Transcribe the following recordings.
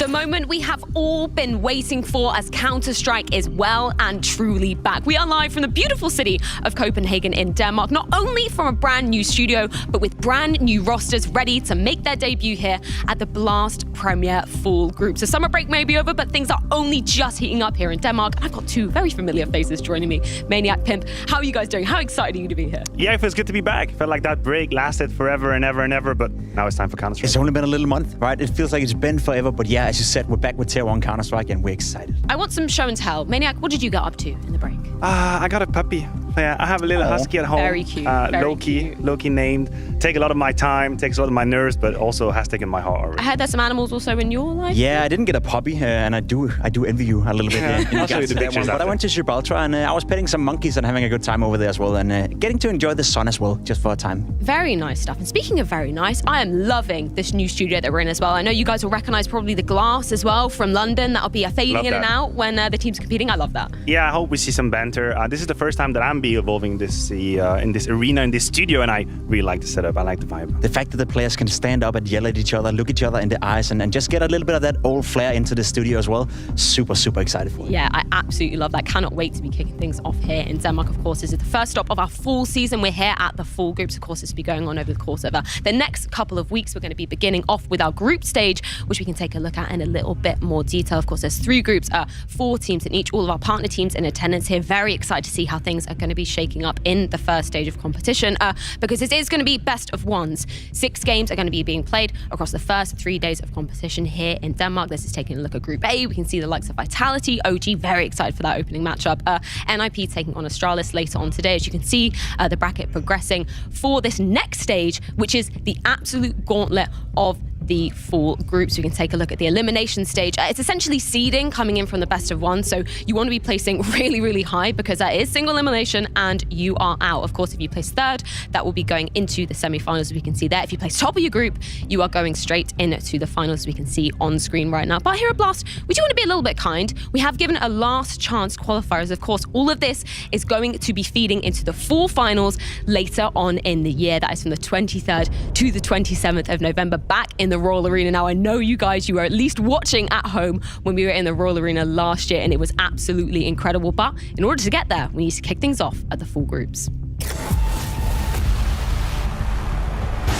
The moment we have all been waiting for, as Counter-Strike is well and truly back. We are live from the beautiful city of Copenhagen in Denmark, not only from a brand new studio, but with brand new rosters ready to make their debut here at the BLASTPremier full group. So summer break may be over, but things are only just heating up here in Denmark. I've got two very familiar faces joining me. Maniac, Pimp, how are you guys doing? How excited are you to be here? Yeah, it feels good to be back. Felt like that break lasted forever and ever and ever, but now it's time for Counter-Strike. It's only been a little month, right? It feels like it's been forever, but yeah, as you said, we're back with Tier 1 Counter-Strike and we're excited. I want some show and tell. Maniac, what did you get up to in the break? I got a puppy. Yeah, I have a little husky at home. Very cute. Low-key named. Take a lot of my time, takes a lot of my nerves, but also has taken my heart already. I heard there's some animals also in your life. Yeah, I didn't get a puppy, and I do envy you a little bit. I'll show you the pictures. But I went to Gibraltar, and I was petting some monkeys and having a good time over there as well, and getting to enjoy the sun as well, just for a time. Very nice stuff. And speaking of very nice, I am loving this new studio that we're in as well. I know you guys will recognize probably the glass as well from London. That'll be fading in and out when the team's competing. I love that. Yeah, I hope we see some banter. This is the first time that I'm evolving this in this arena, in this studio, and I really like the setup. I like the vibe. The fact that the players can stand up and yell at each other, look each other in the eyes, and just get a little bit of that old flair into the studio as well. Super, super excited for it. Yeah, I absolutely love that. Cannot wait to be kicking things off here in Denmark, of course. This is the first stop of our full season. We're here at the full groups. Of course, this will be going on over the course of the next couple of weeks. We're going to be beginning off with our group stage, which we can take a look at in a little bit more detail. Of course, there's 3 groups, 4 teams in each, all of our partner teams in attendance here. Very excited to see how things are going to be shaking up in the first stage of competition, because it is going to be best of ones. 6 games are going to be being played across the first 3 days of competition here in Denmark. This is taking a look at Group A. We can see the likes of Vitality, OG, very excited for that opening matchup. NIP taking on Astralis later on today. As you can see, the bracket progressing for this next stage, which is the absolute gauntlet of the full groups. We can take a look at the elimination stage. It's essentially seeding coming in from the best of one, so you want to be placing really, really high because that is single elimination and you are out. Of course, if you place 3rd, that will be going into the semi-finals, as we can see there. If you place top of your group, you are going straight into the finals, as we can see on screen right now. But here at Blast, we do want to be a little bit kind. We have given a last chance qualifiers. Of course, all of this is going to be feeding into the full finals later on in the year. That is from the 23rd to the 27th of November, back in the Royal Arena. Now, I know you guys, you were at least watching at home when we were in the Royal Arena last year, and it was absolutely incredible. But in order to get there, we need to kick things off at the full groups.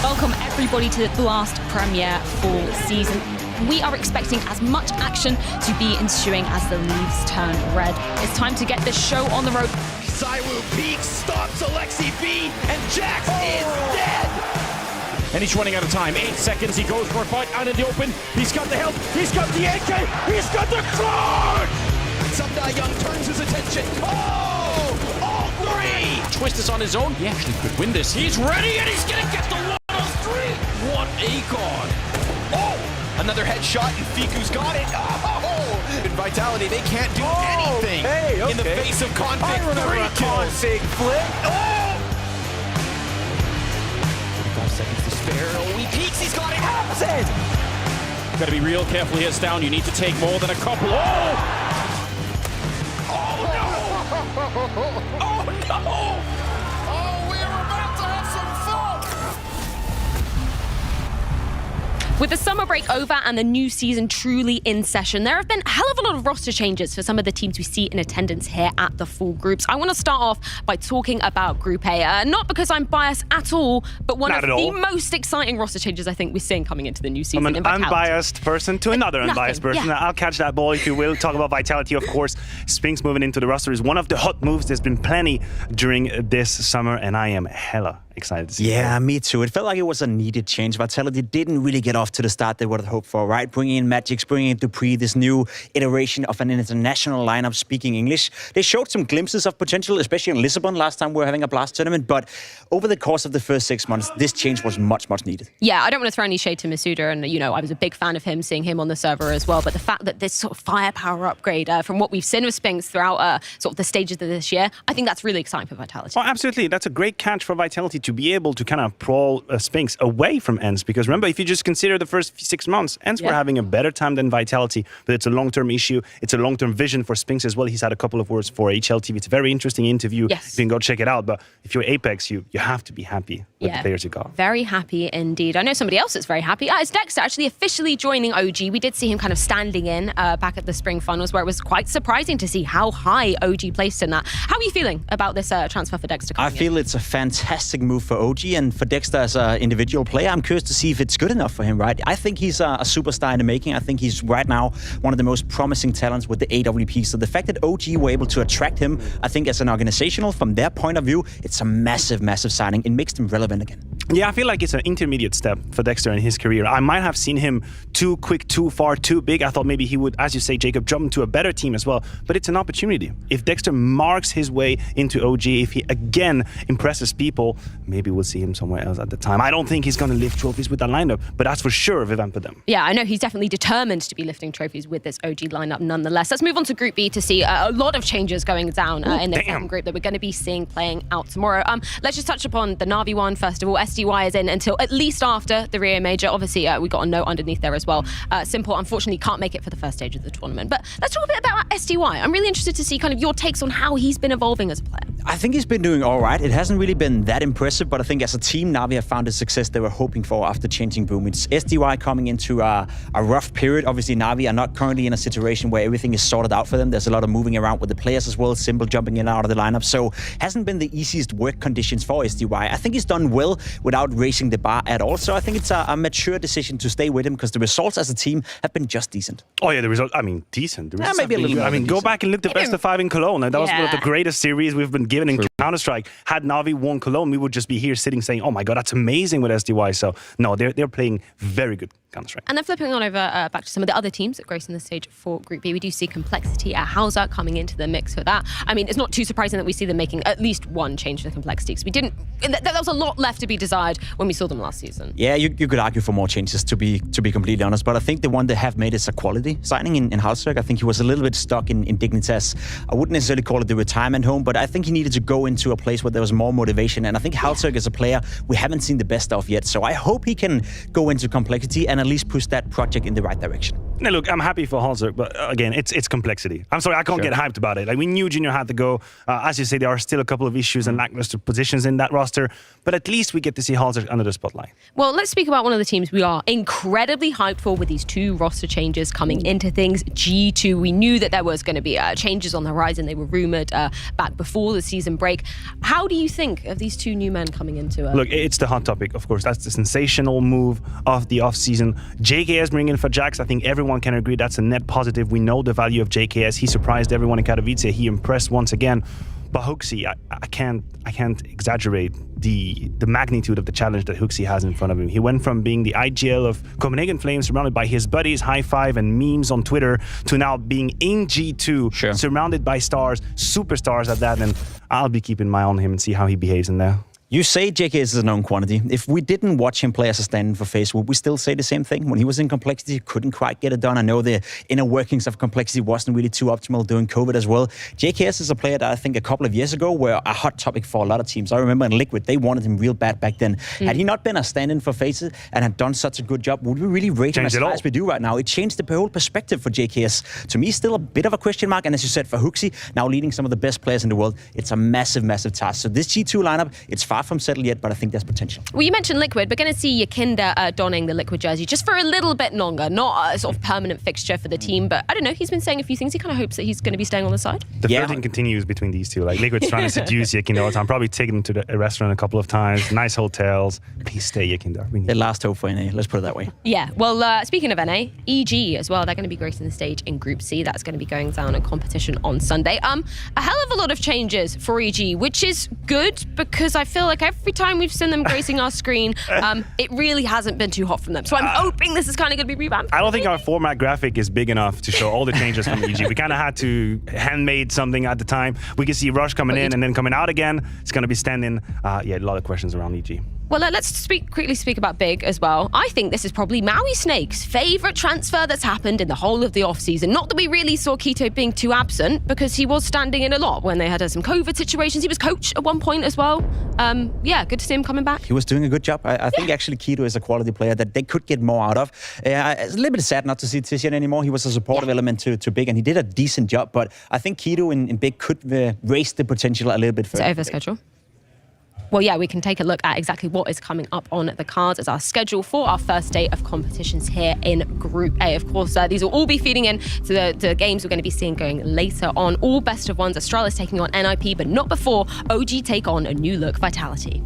Welcome everybody to the BLASTPremier full season. We are expecting as much action to be ensuing as the leaves turn red. It's time to get this show on the road. Saiwu peaks, stops Alexi B, and Jax is dead! And he's running out of time. 8 seconds, he goes for a fight out in the open. He's got the health, he's got the AK, he's got the charge! Sumda Young turns his attention. Oh! All 3! Twist is on his own. He actually could win this. He's ready and he's gonna get the 103! What a god! Oh! Another headshot and Fiku's got it. Oh! In Vitality, they can't do anything in the face of Config. I remember 3 kills. Config flick. Oh! 5 seconds to spare. Oh, he peeks. He's got it. Absent. Got to be real careful here, Down. You need to take more than a couple. Oh! Oh no! Oh no! Oh, we are about to have some fun. With the summer break over and the new season truly in session, there have been a hell of a lot of roster changes for some of the teams we see in attendance here at the full groups. I want to start off by talking about Group A. Not because I'm biased at all, but one of the most exciting roster changes I think we're seeing coming into the new season. I'm an unbiased person to another unbiased person. Yeah. I'll catch that ball if you will. Talk about Vitality, of course. Spinks moving into the roster is one of the hot moves. There's been plenty during this summer, and I am hella excited to see Yeah, me too. It felt like it was a needed change. Vitality didn't really get off to the start they would have hoped for, right? Bringing in Magix, bringing in Dupree, this new iteration of an international lineup speaking English. They showed some glimpses of potential, especially in Lisbon last time we were having a Blast tournament, but over the course of the first 6 months, this change was much, much needed. Yeah, I don't want to throw any shade to Masuda, and you know, I was a big fan of him, seeing him on the server as well, but the fact that this sort of firepower upgrade from what we've seen with Spinks throughout sort of the stages of this year, I think that's really exciting for Vitality. Oh, absolutely. That's a great catch for Vitality to be able to kind of pull Spinks away from ENCE. Because remember, if you just consider the first 6 months, ENCE were having a better time than Vitality, but it's a long-term issue. It's a long-term vision for Spinks as well. He's had a couple of words for HLTV. It's a very interesting interview. Yes. You can go check it out. But if you're Apex, you have to be happy with the players you got. Very happy indeed. I know somebody else that's very happy. It's Dexter actually officially joining OG. We did see him kind of standing in back at the spring finals, where it was quite surprising to see how high OG placed in that. How are you feeling about this transfer for Dexter? I feel it's a fantastic move for OG, and for Dexter as an individual player, I'm curious to see if it's good enough for him, right? I think he's a superstar in the making. I think he's right now one of the most promising talents with the AWP. So the fact that OG were able to attract him, I think as an organizational, from their point of view, it's a massive, massive signing. It makes them relevant again. Yeah, I feel like it's an intermediate step for Dexter in his career. I might have seen him too quick, too far, too big. I thought maybe he would, as you say, Jacob, jump into a better team as well. But it's an opportunity. If Dexter marks his way into OG, if he again impresses people, maybe we'll see him somewhere else at the time. I don't think he's going to lift trophies with that lineup, but that's for sure Vivant for them. Yeah, I know he's definitely determined to be lifting trophies with this OG lineup nonetheless. Let's move on to Group B to see a lot of changes going down in the second group that we're going to be seeing playing out tomorrow. Let's just touch upon the Na'Vi one first of all. SDY is in until at least after the Rio Major. Obviously, we got a note underneath there as well. Simple, unfortunately, can't make it for the first stage of the tournament. But let's talk a bit about SDY. I'm really interested to see kind of your takes on how he's been evolving as a player. I think he's been doing all right. It hasn't really been that impressive, but I think as a team, Na'Vi have found the success they were hoping for after changing Boom. It's SDY coming into a rough period. Obviously, Na'Vi are not currently in a situation where everything is sorted out for them. There's a lot of moving around with the players as well, Simple jumping in and out of the lineup. So hasn't been the easiest work conditions for SDY. I think he's done well without raising the bar at all. So I think it's a mature decision to stay with him because the results as a team have been just decent. Oh yeah, the result. I mean, decent. The maybe a little bit. I mean, go back and look the best of 5 in Cologne. That was one of the greatest series we've been given in Counter-Strike. Had Na'Vi won Cologne, we would just be here sitting saying, "Oh my God, that's amazing with SDY." So no, they're playing very good Counter-Strike. And then flipping on over back to some of the other teams that gracing the stage for Group B, we do see Complexity at Hauser coming into the mix for that. I mean, it's not too surprising that we see them making at least one change to Complexity, because we didn't. There was a lot left to be desired when we saw them last season. Yeah, you could argue for more changes, to be completely honest. But I think the one they have made is a quality signing in Hauser. I think he was a little bit stuck in Dignitas. I wouldn't necessarily call it the retirement home, but I think he needed to go into a place where there was more motivation. And I think Hauser is a player we haven't seen the best of yet. So I hope he can go into Complexity and at least push that project in the right direction. Now look, I'm happy for Hauser, but again, it's Complexity. I'm sorry, I can't get hyped about it. Like, we knew Junior had to go. As you say, there are still a couple of issues and lackluster positions in that roster, but at least we get to see Hauser under the spotlight. Well, let's speak about one of the teams we are incredibly hyped for with these 2 roster changes coming into things. G2, we knew that there was going to be changes on the horizon. They were rumored back before the season break. How do you think of these 2 new men coming into it? Look, it's the hot topic, of course. That's the sensational move of the offseason. JKS bringing in for Jax. I think everyone can agree that's a net positive. We know the value of JKS. He surprised everyone in Katowice. He impressed once again. But Hooksy, I can't exaggerate the magnitude of the challenge that Hooksy has in front of him. He went from being the IGL of Copenhagen Flames, surrounded by his buddies, high five and memes on Twitter, to now being in G2, surrounded by stars, superstars at that. And I'll be keeping my eye on him and see how he behaves in there. You say JKS is a known quantity. If we didn't watch him play as a stand-in for FaZe, would we still say the same thing? When he was in Complexity, he couldn't quite get it done. I know the inner workings of Complexity wasn't really too optimal during COVID as well. JKS is a player that I think a couple of years ago were a hot topic for a lot of teams. I remember in Liquid, they wanted him real bad back then. Had he not been a stand-in for FaZe and had done such a good job, would we really rate him as high as we do right now? It changed the whole perspective for JKS. To me, still a bit of a question mark. And as you said, for Hooksy, now leading some of the best players in the world, it's a massive, massive task. So this G2 lineup, it's far from settled yet, but I think there's potential. Well, you mentioned Liquid. We're going to see Yakinda donning the Liquid jersey just for a little bit longer. Not a sort of permanent fixture for the team, but I don't know. He's been saying a few things. He kind of hopes that he's going to be staying on the side. The flirting continues between these two. Like, Liquid's trying to seduce Yakinda all the time. Probably taking him to a restaurant a couple of times. Nice hotels. Please stay, Yakinda. The last hope for NA. Let's put it that way. Yeah. Well, speaking of NA, EG as well. They're going to be gracing the stage in Group C. That's going to be going down in competition on Sunday. A hell of a lot of changes for EG, which is good because I feel like every time we've seen them gracing our screen, it really hasn't been too hot from them. So I'm hoping this is kind of going to be revamped. I don't think our format graphic is big enough to show all the changes from EG. We kind of had to handmade something at the time. We can see Rush coming in and then coming out again. It's going to be standing. Yeah, a lot of questions around EG. Well, let's quickly speak about Big as well. I think this is probably Maui Snake's favourite transfer that's happened in the whole of the off-season. Not that we really saw Quito being too absent, because he was standing in a lot when they had some COVID situations. He was coach at one point as well. Yeah, good to see him coming back. He was doing a good job. I think actually Quito is a quality player that they could get more out of. It's a little bit sad not to see Tizian anymore. He was a supportive element to Big, and he did a decent job. But I think Quito in Big could raise the potential a little bit further. Is it over schedule? Well, yeah, we can take a look at exactly what is coming up on the cards as our schedule for our first day of competitions here in Group A. Of course, these will all be feeding in to the games we're going to be seeing going later on. All best of ones. Astralis taking on NIP, but not before OG take on a new look Vitality.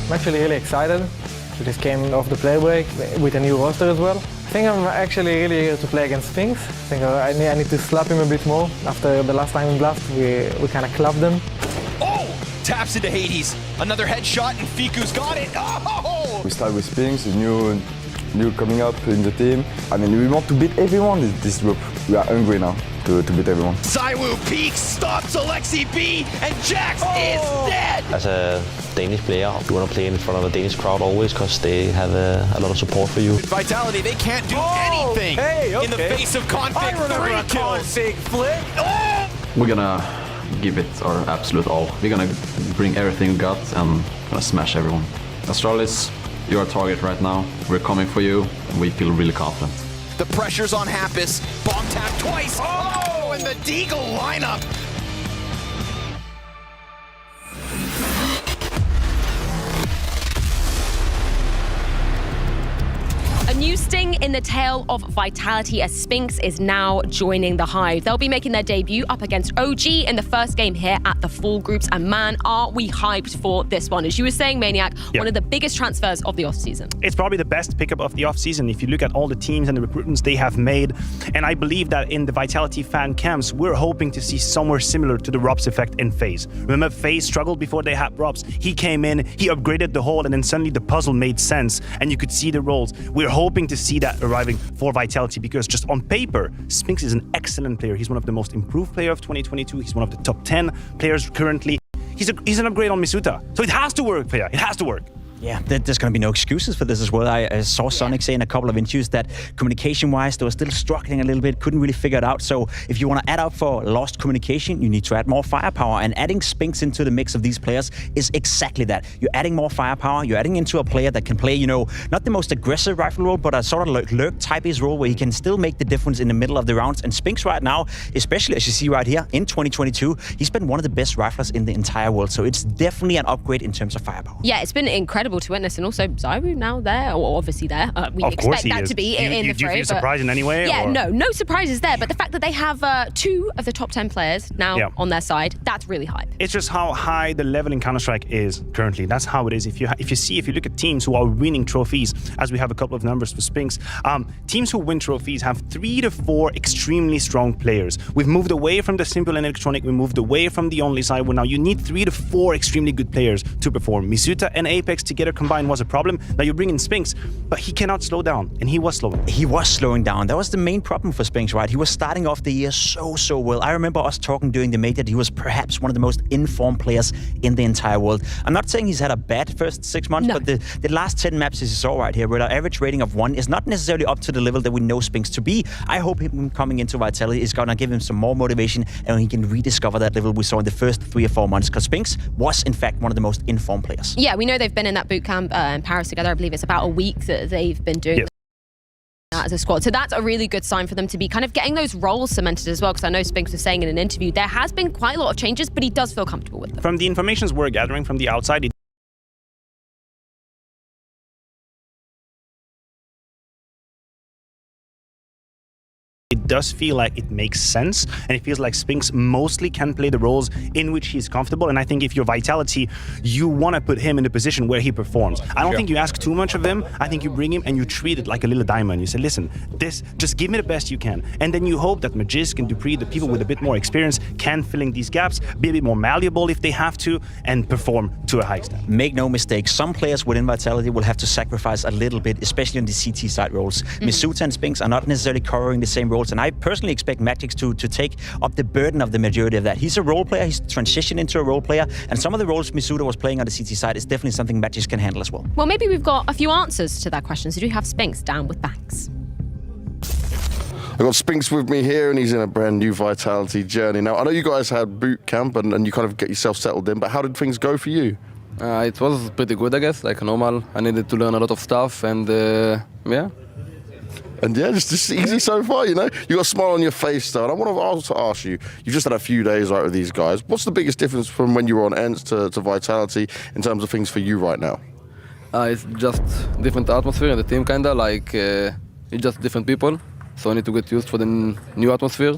I'm actually really excited. We just came off the play break with a new roster as well. I think I'm actually really eager to play against Sphinx. I think I need to slap him a bit more. After the last time in Blast, we kind of clubbed them. Oh! Taps into Hades. Another headshot and Fiku's got it. Oh! We start with Sphinx, new coming up in the team. I mean, we want to beat everyone in this group. We are hungry now to beat everyone. Zywoo peeks, stops Alexi B, and Jax is dead! As a Danish player, you want to play in front of a Danish crowd always because they have a lot of support for you. Vitality, they can't do anything in the face of Config. 3 kills. Config flip. Oh! We're gonna give it our absolute all. We're gonna bring everything we got and gonna smash everyone. Astralis, you're a target right now. We're coming for you, and we feel really confident. The pressure's on Happus. Bomb tap twice. Oh, and the Deagle lineup. A new sting in the tail of Vitality as Spinx is now joining the Hive. They'll be making their debut up against OG in the first game here at the Full Groups. And man, are we hyped for this one. As you were saying, Maniac, one of the biggest transfers of the offseason. It's probably the best pickup of the offseason if you look at all the teams and the recruitments they have made. And I believe that in the Vitality fan camps, we're hoping to see somewhere similar to the Robs effect in FaZe. Remember, FaZe struggled before they had Robs. He came in, he upgraded the whole, and then suddenly the puzzle made sense and you could see the roles. We're hoping to see that arriving for Vitality because just on paper, Spinx is an excellent player. He's one of the most improved player of 2022. He's one of the top 10 players currently. He's an upgrade on Misuta. So it has to work, Pia. It has to work. Yeah, there's going to be no excuses for this as well. I saw Sonic say in a couple of interviews that communication-wise, they were still struggling a little bit, couldn't really figure it out. So if you want to add up for lost communication, you need to add more firepower. And adding Spinx into the mix of these players is exactly that. You're adding more firepower. You're adding into a player that can play, you know, not the most aggressive rifle role, but a sort of like lurk type is role where he can still make the difference in the middle of the rounds. And Spinx right now, especially as you see right here in 2022, he's been one of the best riflers in the entire world. So it's definitely an upgrade in terms of firepower. Yeah, it's been incredible to witness, and also Zyru now there, or obviously there. We expect that to be in the fray. Do you feel surprised in any way? Yeah, or? no surprises there. But the fact that they have 2 of the top 10 players now on their side, that's really hype. It's just how high the level in Counter-Strike is currently. That's how it is. If you look at teams who are winning trophies, as we have a couple of numbers for Spinx, teams who win trophies have 3 to 4 extremely strong players. We've moved away from the simple and electronic. We moved away from the only side. Well, now you need 3 to 4 extremely good players to perform. Misuta and Apex together combined was a problem. Now you bring in Spinx, but he cannot slow down, and he was slowing down. He was slowing down. That was the main problem for Spinx, right? He was starting off the year so well. I remember us talking during the major that he was perhaps one of the most informed players in the entire world. I'm not saying he's had a bad first 6 months, but the last 10 maps as you saw right here, with our average rating of 1, is not necessarily up to the level that we know Spinx to be. I hope him coming into Vitality is going to give him some more motivation and he can rediscover that level we saw in the first 3 or 4 months, because Spinx was, in fact, one of the most informed players. Yeah, we know they've been in that boot camp in Paris together. I believe it's about a week that they've been doing as a squad. So that's a really good sign for them to be kind of getting those roles cemented as well, because I know Spinx was saying in an interview there has been quite a lot of changes, but he does feel comfortable with them. From the information we're gathering from the outside, it does feel like it makes sense, and it feels like Spinx mostly can play the roles in which he's comfortable. And I think if you're Vitality, you want to put him in a position where he performs. I don't think you ask too much of him. I think you bring him and you treat it like a little diamond. You say, listen, just give me the best you can. And then you hope that Magisk and Dupree, the people with a bit more experience, can fill in these gaps, be a bit more malleable if they have to, and perform to a high standard. Make no mistake, some players within Vitality will have to sacrifice a little bit, especially on the CT side roles. Misuta and Spinx are not necessarily covering the same roles, and I personally expect Magix to take up the burden of the majority of that. He's a role player, he's transitioned into a role player, and some of the roles Misuta was playing on the CT side is definitely something Magix can handle as well. Well, maybe we've got a few answers to that question. So do you have Spinx down with Banks? I've got Spinx with me here, and he's in a brand new Vitality journey. Now, I know you guys had boot camp and you kind of get yourself settled in, but how did things go for you? It was pretty good, I guess, like normal. I needed to learn a lot of stuff, and yeah. And yeah, just easy so far, you know? You got a smile on your face, though. And I want to also ask you, you've just had a few days right with these guys. What's the biggest difference from when you were on ENCE to Vitality in terms of things for you right now? It's just different atmosphere in the team, kind of. Like, it's just different people. So I need to get used for the new atmosphere.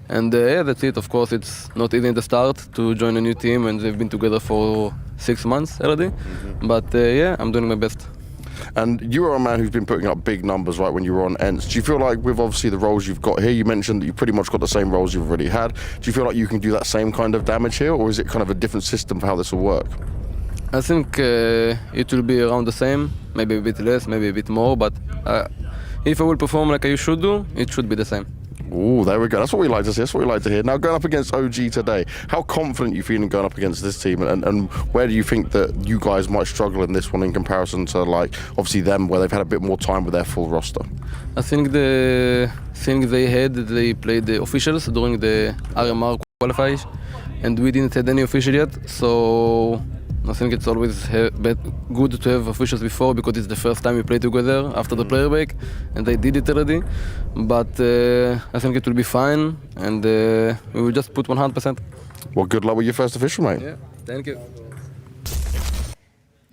And yeah, that's it. Of course, it's not easy in the start to join a new team, and they've been together for 6 months already. But yeah, I'm doing my best. And you are a man who's been putting up big numbers, right, when you were on ENCE. Do you feel like with obviously the roles you've got here, you mentioned that you pretty much got the same roles you've already had. Do you feel like you can do that same kind of damage here, or is it kind of a different system for how this will work? I think it will be around the same, maybe a bit less, maybe a bit more, but if I will perform like I should do, it should be the same. Ooh, there we go. That's what we like to see. That's what we like to hear. Now, going up against OG today, how confident are you feeling going up against this team, and where do you think that you guys might struggle in this one in comparison to, like, obviously them, where they've had a bit more time with their full roster? I think the thing they had, they played the officials during the RMR qualifiers, and we didn't have any official yet, so I think it's always good to have officials before, because it's the first time we play together after the player break, and they did it already. But I think it will be fine, and we will just put 100%. Well, good luck with your first official, mate. Yeah, thank you.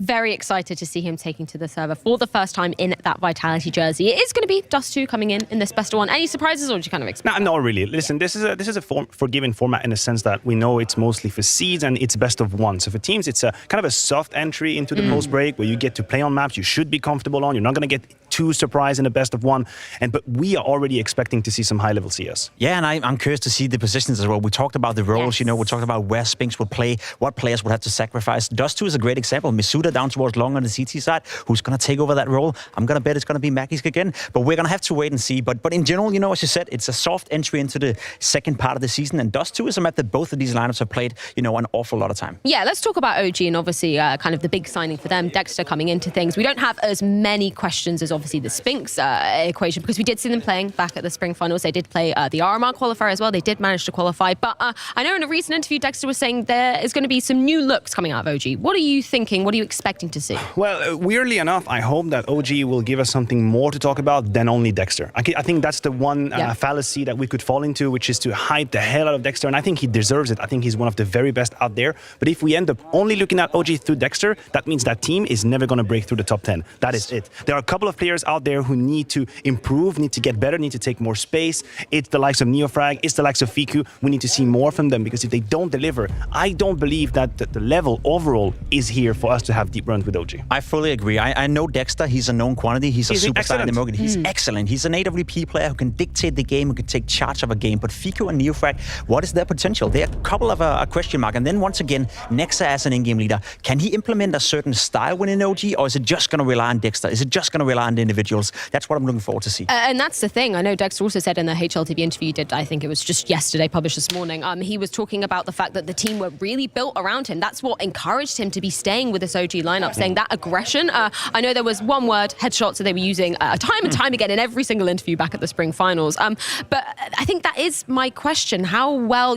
Very excited to see him taking to the server for the first time in that Vitality jersey. It is going to be Dust2 coming in this best of one. Any surprises, or did you kind of expect? No, not really. Listen, this is a forgiving format in the sense that we know it's mostly for seeds and it's best of one. So for teams, it's a kind of a soft entry into the post break where you get to play on maps you should be comfortable on. You're not going to get too surprised in the best of one. But we are already expecting to see some high level CS. Yeah, and I'm curious to see the positions as well. We talked about the roles, we talked about where Spinks would play, what players would have to sacrifice. Dust2 is a great example. Misuda down towards long on the CT side, who's going to take over that role. I'm going to bet it's going to be Magisk again, but we're going to have to wait and see. But in general, as you said, it's a soft entry into the second part of the season, and Dust2 is a map that both of these lineups have played, an awful lot of time. Yeah, let's talk about OG and obviously kind of the big signing for them, Dexter coming into things. We don't have as many questions as obviously the Spinks equation, because we did see them playing back at the spring finals. They did play the RMR qualifier as well. They did manage to qualify. But I know in a recent interview, Dexter was saying there is going to be some new looks coming out of OG. What are you thinking? What are you expecting to see? Well, weirdly enough, I hope that OG will give us something more to talk about than only Dexter. I think that's the one fallacy that we could fall into, which is to hype the hell out of Dexter. And I think he deserves it. I think he's one of the very best out there. But if we end up only looking at OG through Dexter, that means that team is never going to break through the top 10. That is it. There are a couple of players out there who need to improve, need to get better, need to take more space. It's the likes of Neofrag, it's the likes of Fiku. We need to see more from them, because if they don't deliver, I don't believe that the level overall is here for us to have deep runs with OG. I fully agree. I know Dexter, he's a known quantity. He's a superstar in the market. He's excellent. He's an AWP player who can dictate the game, who can take charge of a game. But Fiku and Neofrag, what is their potential? They're a couple of a question mark. And then once again, Nexa as an in-game leader, can he implement a certain style within OG, or is it just going to rely on Dexter? Is it just going to rely on the individuals? That's what I'm looking forward to see. And that's the thing. I know Dexter also said in the HLTV interview you did, I think it was just yesterday, published this morning, he was talking about the fact that the team were really built around him. That's what encouraged him to be staying with this OG lineup, saying that aggression. I know there was one word, headshots, that they were using time and time again in every single interview back at the spring finals. But I think that is my question. How well,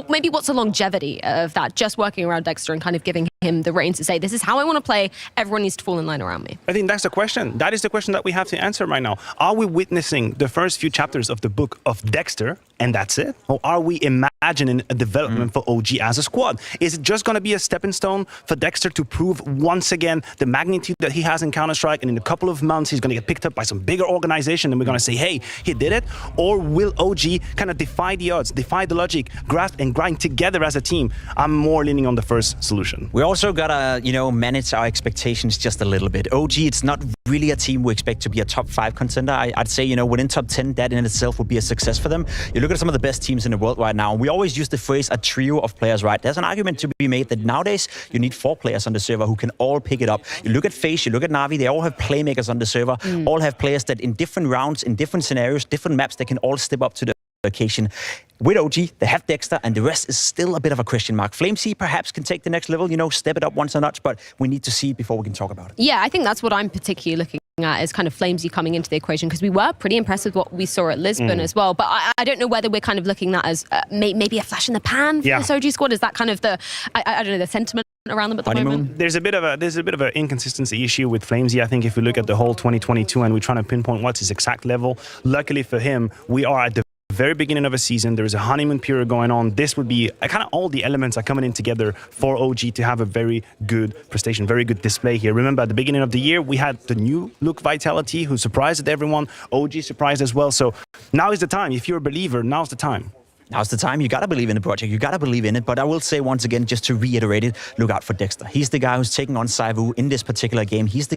maybe what's the longevity of that, just working around Dexter and kind of giving him the reins to say, this is how I want to play, everyone needs to fall in line around me? I think that's the question. That is the question that we have to answer right now. Are we witnessing the first few chapters of the book of Dexter, and that's it? Or are we imagining a development for OG as a squad? Is it just going to be a stepping stone for Dexter to prove once again the magnitude that he has in Counter-Strike, and in a couple of months he's going to get picked up by some bigger organization and we're going to say, hey, he did it? Or will OG kind of defy the odds, defy the logic, grasp and grind together as a team? I'm more leaning on the first solution. We also got to, manage our expectations just a little bit. OG, it's not really a team we expect to be a top 5 contender. I'd say, within top 10, that in itself would be a success for them. You look at some of the best teams in the world right now. We always use the phrase a trio of players, right? There's an argument to be made that nowadays you need 4 players on the server who can all pick it up. You look at FaZe, you look at Na'Vi, they all have playmakers on the server, all have players that in different rounds, in different scenarios, different maps, they can all step up to the occasion. With OG, they have Dexter, and the rest is still a bit of a question mark. FlameC perhaps can take the next level, step it up once a notch, but we need to see it before we can talk about it. Yeah, I think that's what I'm particularly looking at, is kind of FlameC coming into the equation, because we were pretty impressed with what we saw at Lisbon as well. But I don't know whether we're kind of looking at as maybe a flash in the pan for this OG squad. Is that kind of the, I don't know, the sentiment around them at the moment? There's a bit of an inconsistency issue with FlameC. I think if we look at the whole 2022 and we're trying to pinpoint what's his exact level, luckily for him, we are at the very beginning of a season. There is a honeymoon period going on. This would be kind of all the elements are coming in together for OG to have a very good prestation, very good display here. Remember, at the beginning of the year, we had the new look Vitality who surprised everyone. OG surprised as well. So now is the time. If you're a believer, now's the time. Now's the time. You got to believe in the project. You got to believe in it. But I will say once again, just to reiterate it, look out for Dexter. He's the guy who's taking on Saivu in this particular game. He's the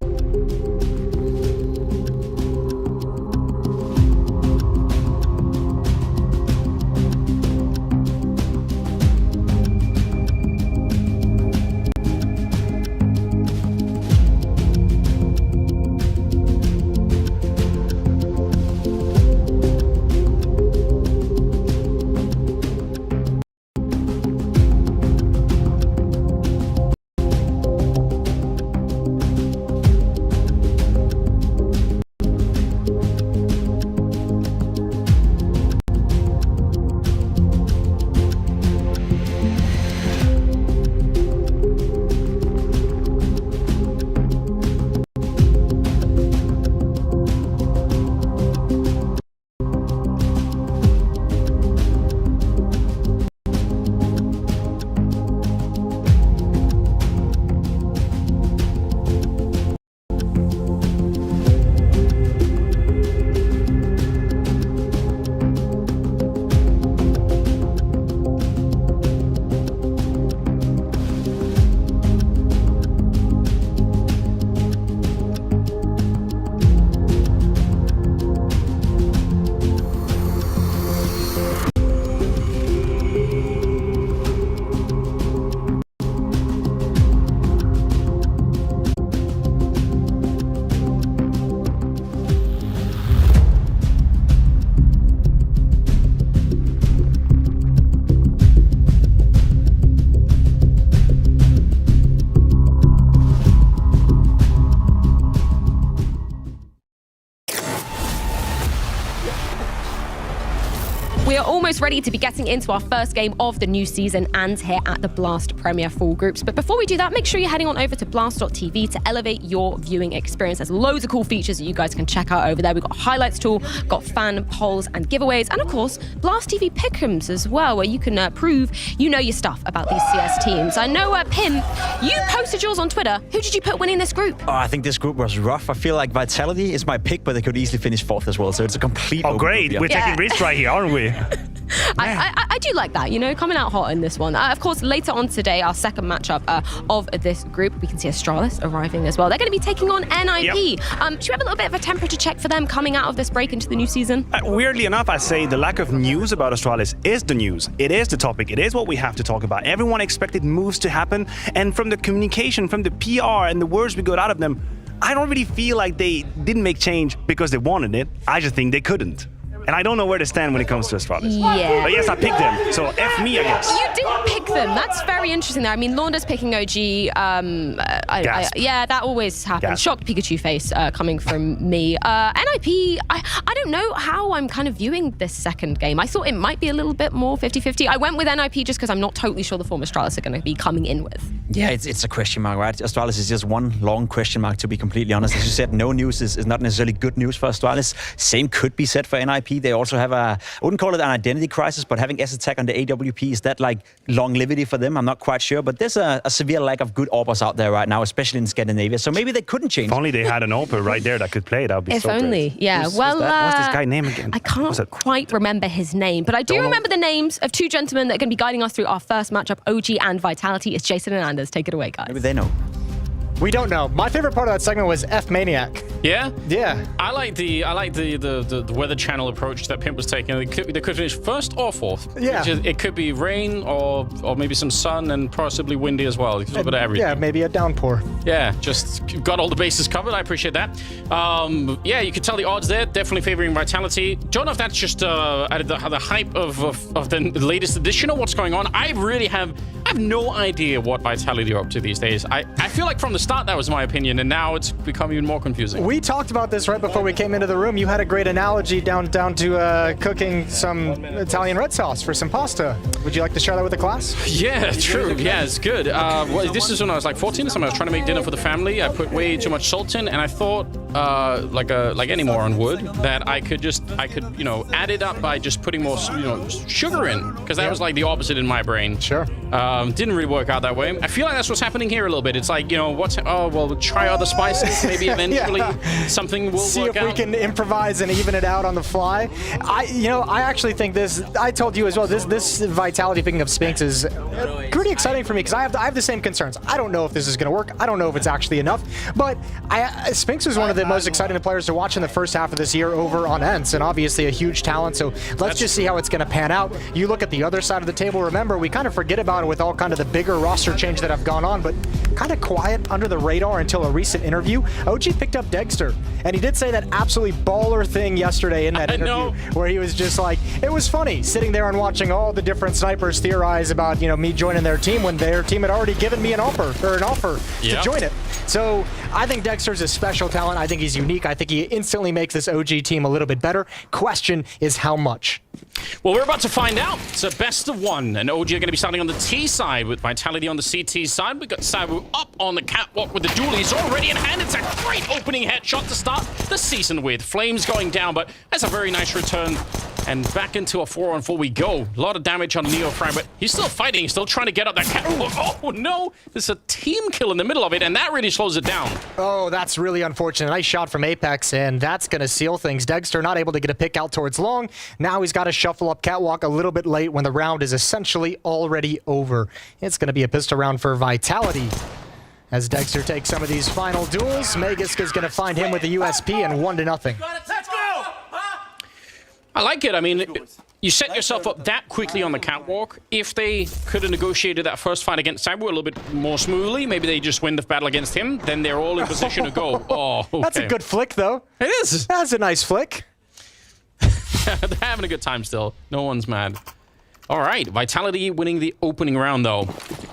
almost ready to be getting into our first game of the new season and here at the BLASTPremier full groups. But before we do that, make sure you're heading on over to blast.tv to elevate your viewing experience. There's loads of cool features that you guys can check out over there. We've got a highlights tool, got fan polls and giveaways, and of course, Blast TV Pick'ems as well, where you can prove you know your stuff about these CS teams. I know, Pim, you posted yours on Twitter. Who did you put winning this group? Oh, I think this group was rough. I feel like Vitality is my pick, but they could easily finish 4th as well. So it's a complete. Oh, great. We're taking risks right here, aren't we? I do like that, you know, coming out hot in this one. Of course, later on today, our second matchup of this group, we can see Astralis arriving as well. They're going to be taking on NIP. Should we have a little bit of a temperature check for them coming out of this break into the new season? Weirdly enough, I say the lack of news about Astralis is the news. It is the topic. It is what we have to talk about. Everyone expected moves to happen. And from the communication, from the PR and the words we got out of them, I don't really feel like they didn't make change because they wanted it. I just think they couldn't. And I don't know where to stand when it comes to Astralis. Yeah. But yes, I picked them. So F me, I guess. You didn't pick them. That's very interesting there. I mean, Launder's picking OG. Yeah, that always happens. Gasp. Shocked Pikachu face coming from me. NIP, I don't know how I'm kind of viewing this second game. I thought it might be a little bit more 50-50. I went with NIP just because I'm not totally sure the form Astralis are going to be coming in with. Yeah, it's a question mark, right? Astralis is just one long question mark, to be completely honest. As you said, no news is not necessarily good news for Astralis. Same could be said for NIP. They also have I wouldn't call it an identity crisis, but having S-Attack on the AWP, is that like longevity for them? I'm not quite sure, but there's a severe lack of good AWPers out there right now, especially in Scandinavia, so maybe they couldn't change. If only they had an AWPer right there that could play, that would be so If only, great. yeah. What's this guy's name again? I can't quite remember his name, but I do remember the names of two gentlemen that are going to be guiding us through our first matchup, OG and Vitality. It's Jason and Anders. Take it away, guys. Maybe they know. We don't know. My favorite part of that segment was F Maniac. Yeah? Yeah. I like the Weather Channel approach that Pimp was taking. They could finish 1st or 4th. Yeah. It could be rain or maybe some sun and possibly windy as well. A little bit of everything. Yeah, maybe a downpour. Yeah, just got all the bases covered. I appreciate that. Yeah, you could tell the odds there. Definitely favoring Vitality. Don't know if that's just the hype of the latest edition or what's going on. I have no idea what Vitality are up to these days. I feel like from the start that was my opinion, and now it's become even more confusing. We talked about this right before we came into the room. You had a great analogy down to cooking some Italian red sauce for some pasta. Would you like to share that with the class? Yeah, true. Yeah, it's good. Well, this is when I was like 14 or something. I was trying to make dinner for the family. I put way too much salt in, and I thought, like any moron would, that I could add it up by just putting more sugar in, because that was like the opposite in my brain. Sure. Didn't really work out that way. I feel like that's what's happening here a little bit. It's like, we'll try other spices. Maybe eventually something will see work if out. we can improvise and even it out on the fly. I actually think this. I told you as well. This Vitality picking up Spinks is pretty exciting for me because I have the same concerns. I don't know if this is going to work. I don't know if it's actually enough. But Spinks was one of the most exciting players to watch in the first half of this year over on ENCE, and obviously a huge talent. So let's just see how it's going to pan out. You look at the other side of the table. Remember, we kind of forget about it with all kind of the bigger roster change that have gone on, but kind of quiet under the radar until a recent interview. OG picked up Dexter, and he did say that absolutely baller thing yesterday in that interview where he was just like, it was funny sitting there and watching all the different snipers theorize about, me joining their team when their team had already given me an offer to join it. So I think Dexter's a special talent. I think he's unique. I think he instantly makes this OG team a little bit better. Question is how much? Well, we're about to find out. It's a best of one, and OG are going to be starting on the T side with Vitality on the CT side. We've got Sabu up on the catwalk with the duel. He's already in hand. It's a great opening headshot to start the season with. Flames going down, but that's a very nice return. And back into a 4-on-4 we go. A lot of damage on Neofrag, but he's still fighting. He's still trying to get up that catwalk. Oh, no. There's a team kill in the middle of it, and that really slows it down. Oh, that's really unfortunate. Nice shot from Apex, and that's going to seal things. Dexter not able to get a pick out towards long. Now he's got to shuffle up catwalk a little bit late when the round is essentially already over. It's going to be a pistol round for Vitality. As Dexter takes some of these final duels, Magisk is going to find him with the USP and 1-0. I like it. I mean, you set yourself up that quickly on the catwalk. If they could have negotiated that first fight against Sabu a little bit more smoothly, maybe they just win the battle against him, then they're all in position to go. Oh, okay. That's a good flick, though. It is. That's a nice flick. They're having a good time still. No one's mad. All right, Vitality winning the opening round, though.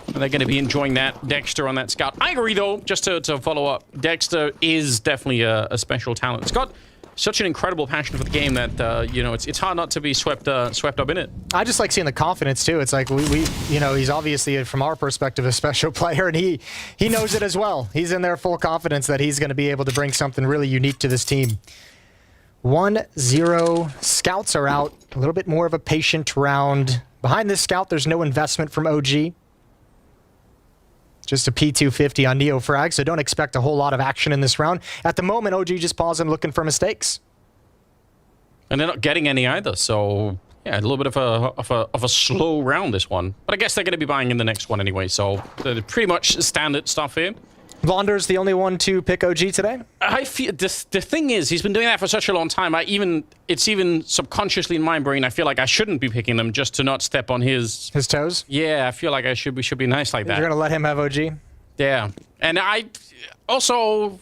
They're going to be enjoying that. Dexter on that scout. I agree, though, just to follow up. Dexter is definitely a special talent. Scott, such an incredible passion for the game that you know, it's hard not to be swept up in it. I just like seeing the confidence too. It's like we you know, he's obviously from our perspective a special player, and he knows it as well. He's in there full confidence that he's going to be able to bring something really unique to this team. 1-0. Scouts are out. A little bit more of a patient round. Behind this scout, there's no investment from OG. Just a P250 on Neo Frag, so don't expect a whole lot of action in this round. At the moment, OG just pausing, looking for mistakes. And they're not getting any either, so yeah, a little bit of a slow round, this one. But I guess they're going to be buying in the next one anyway, so they're pretty much standard stuff here. Vonder's the only one to pick OG today? I feel the thing is, he's been doing that for such a long time. It's even subconsciously in my brain, I feel like I shouldn't be picking them just to not step on his toes. Yeah, I feel like we should be nice like that. You're gonna let him have OG? Yeah, and I also,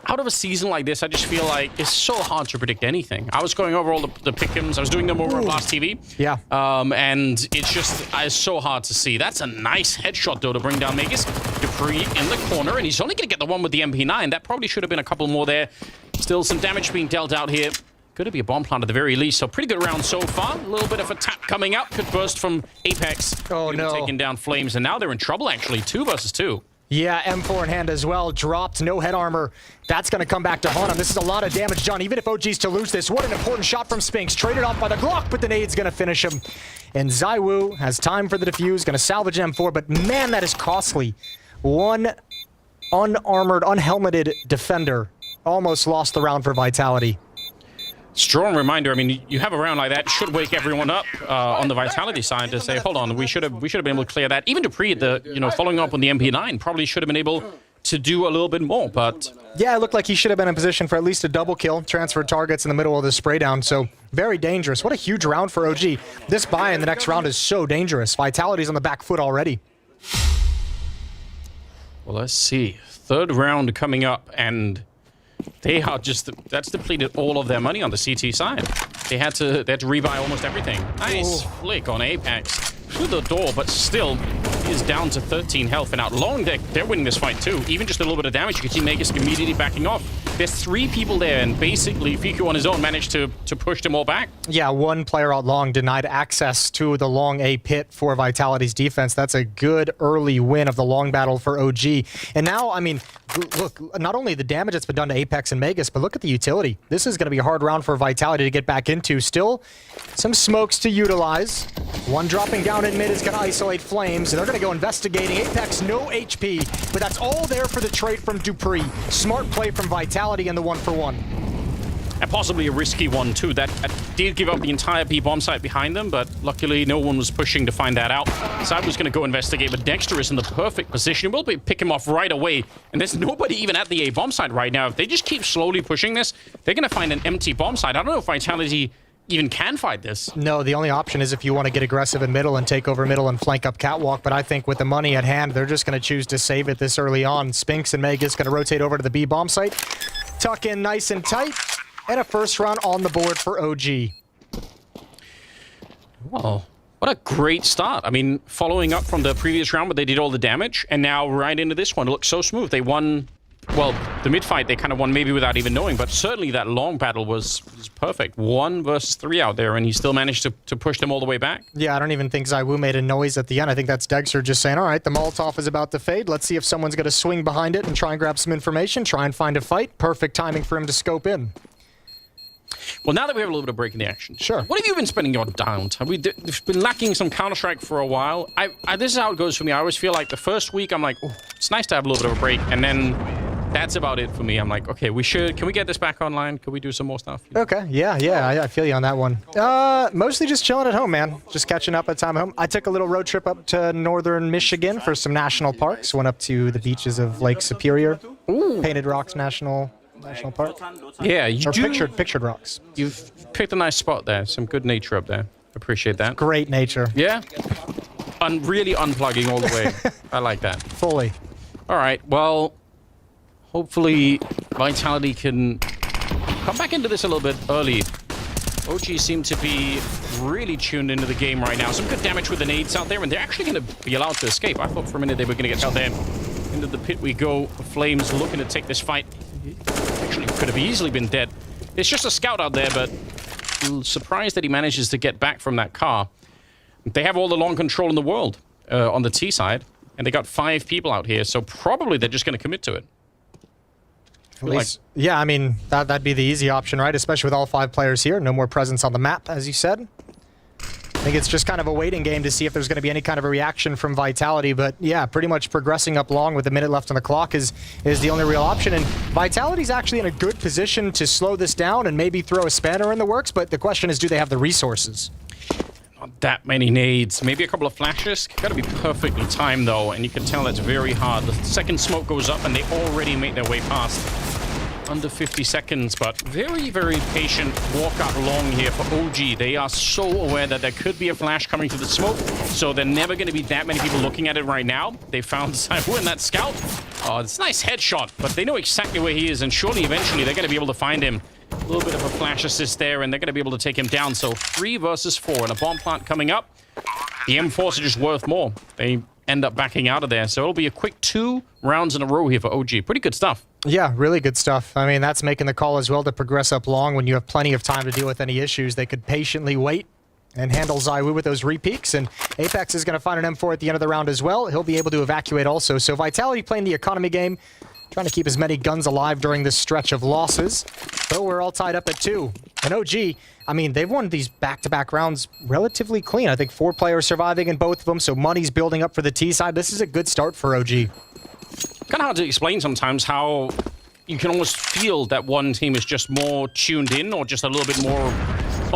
out of a season like this, I just feel like it's so hard to predict anything. I was going over all the pick'ems. I was doing them over on Blast TV. Yeah. And it's so hard to see. That's a nice headshot, though, to bring down Magus. Dupree in the corner, and he's only going to get the one with the MP9. That probably should have been a couple more there. Still some damage being dealt out here. Going to be a bomb plant at the very least, so pretty good round so far. A little bit of a tap coming up. Could burst from Apex. Oh, no. Taking down Flames, and now they're in trouble, actually. 2 versus 2. Yeah, M4 in hand as well. Dropped, no head armor. That's going to come back to haunt him. This is a lot of damage done, even if OG's to lose this. What an important shot from Spinks. Traded off by the Glock, but the nade's going to finish him. And ZywOo has time for the defuse, going to salvage M4, but man, that is costly. One unarmored, unhelmeted defender almost lost the round for Vitality. Strong reminder. I mean, you have a round like that, should wake everyone up on the Vitality side to say, hold on, we should have been able to clear that. Even Dupree, following up on the MP9, probably should have been able to do a little bit more, but... Yeah, it looked like he should have been in position for at least a double kill, transfer targets in the middle of the spray down, so very dangerous. What a huge round for OG. This buy in the next round is so dangerous. Vitality's on the back foot already. Well, let's see. 3rd round coming up, and they are that's depleted all of their money on the CT side. They had to rebuy almost everything. Nice flick on Apex through the door, but still he is down to 13 health. And out long, they're winning this fight too. Even just a little bit of damage, you can see Magus immediately backing off. There's 3 people there, and basically Fiku on his own managed to push them all back. Yeah, 1 player out long denied access to the long A pit for Vitality's defense. That's a good early win of the long battle for OG. And now, I mean, look, not only the damage that's been done to Apex and Magus, but look at the utility. This is going to be a hard round for Vitality to get back into. Still, some smokes to utilize. One dropping down in mid is going to isolate Flames. They're going to go investigating. Apex, no HP, but that's all there for the trade from Dupree. Smart play from Vitality and the 1-for-1. And possibly a risky one too. That did give up the entire B bomb site behind them, but luckily no one was pushing to find that out. Side was going to go investigate, but Dexter is in the perfect position. We'll pick him off right away. And there's nobody even at the A bomb site right now. If they just keep slowly pushing this, they're going to find an empty bomb site. I don't know if Vitality even can fight this. No, the only option is if you want to get aggressive in middle and take over middle and flank up Catwalk, but I think with the money at hand, they're just going to choose to save it this early on. Spinks and Magus going to rotate over to the B bomb site. Tuck in nice and tight, and a 1st round on the board for OG. Wow, what a great start. I mean, following up from the previous round where they did all the damage, and now right into this one. It looks so smooth. They won, well, the mid-fight they kind of won maybe without even knowing, but certainly that long battle was perfect. 1 versus 3 out there, and he still managed to push them all the way back. Yeah, I don't even think ZywOo made a noise at the end. I think that's Dexter just saying, all right, the Molotov is about to fade. Let's see if someone's going to swing behind it and try and grab some information, try and find a fight. Perfect timing for him to scope in. Well, now that we have a little bit of break in the action, sure. What have you been spending your downtime? We've been lacking some Counter-Strike for a while. This is how it goes for me. I always feel like the first week, I'm like, oh, it's nice to have a little bit of a break, and then that's about it for me. I'm like, okay, can we get this back online? Can we do some more stuff? Okay, yeah, I feel you on that one. Mostly just chilling at home, man. Just catching up at time home. I took a little road trip up to northern Michigan for some national parks. Went up to the beaches of Lake Superior. Ooh. Painted Rocks National Park. Yeah, you do. Pictured Rocks. You've picked a nice spot there. Some good nature up there. Appreciate that. Great nature. Yeah. Really unplugging all the way. I like that. Fully. All right, well, hopefully Vitality can come back into this a little bit early. OG seem to be really tuned into the game right now. Some good damage with the nades out there, and they're actually going to be allowed to escape. I thought for a minute they were going to get out there. Into the pit we go. Flames looking to take this fight. Actually could have easily been dead It's just a scout out there, but I'm surprised that he manages to get back from that car. They have all the long control in the world on the T side, and they got 5 people out here, so probably they're just going to commit to it. At least, yeah, I mean, that'd be the easy option, right? Especially with all 5 players here. No more presence on the map, as you said. I think it's just kind of a waiting game to see if there's going to be any kind of a reaction from Vitality. But yeah, pretty much progressing up long with a minute left on the clock is the only real option. And Vitality's actually in a good position to slow this down and maybe throw a spanner in the works. But the question is, do they have the resources? Not that many nades. Maybe a couple of flashes. Got to be perfectly timed, though, and you can tell that's very hard. The second smoke goes up, and they already make their way past. Under 50 seconds, but very, very patient walk up long here for OG. They are so aware that there could be a flash coming through the smoke, so they're never going to be that many people looking at it right now. They found Saiwu in that scout. Oh, it's a nice headshot, but they know exactly where he is, and surely eventually they're going to be able to find him. A little bit of a flash assist there, and they're going to be able to take him down. So 3 versus 4, and a bomb plant coming up. The M4s are just worth more. They end up backing out of there, so it'll be a quick 2 rounds in a row here for OG. Pretty good stuff. Yeah, really good stuff. I mean, that's making the call as well to progress up long when you have plenty of time to deal with any issues. They could patiently wait and handle Saiwu with those repeaks, and Apex is going to find an M4 at the end of the round as well. He'll be able to evacuate also. So Vitality playing the economy game, trying to keep as many guns alive during this stretch of losses. But we're all tied up at 2. And OG, I mean, they've won these back-to-back rounds relatively clean. I think 4 players surviving in both of them, so money's building up for the T side. This is a good start for OG. Kind of hard to explain sometimes how you can almost feel that one team is just more tuned in or just a little bit more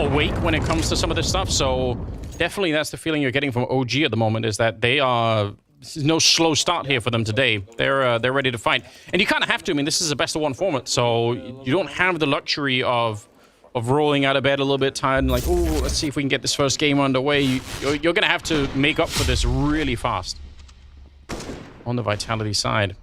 awake when it comes to some of this stuff. So definitely that's the feeling you're getting from OG at the moment, is that they are... There's no slow start here for them today. They're ready to fight. And you kind of have to. I mean, this is a best-of-1 format, so you don't have the luxury of rolling out of bed a little bit tired and like, oh, let's see if we can get this first game underway. You're going to have to make up for this really fast on the Vitality side.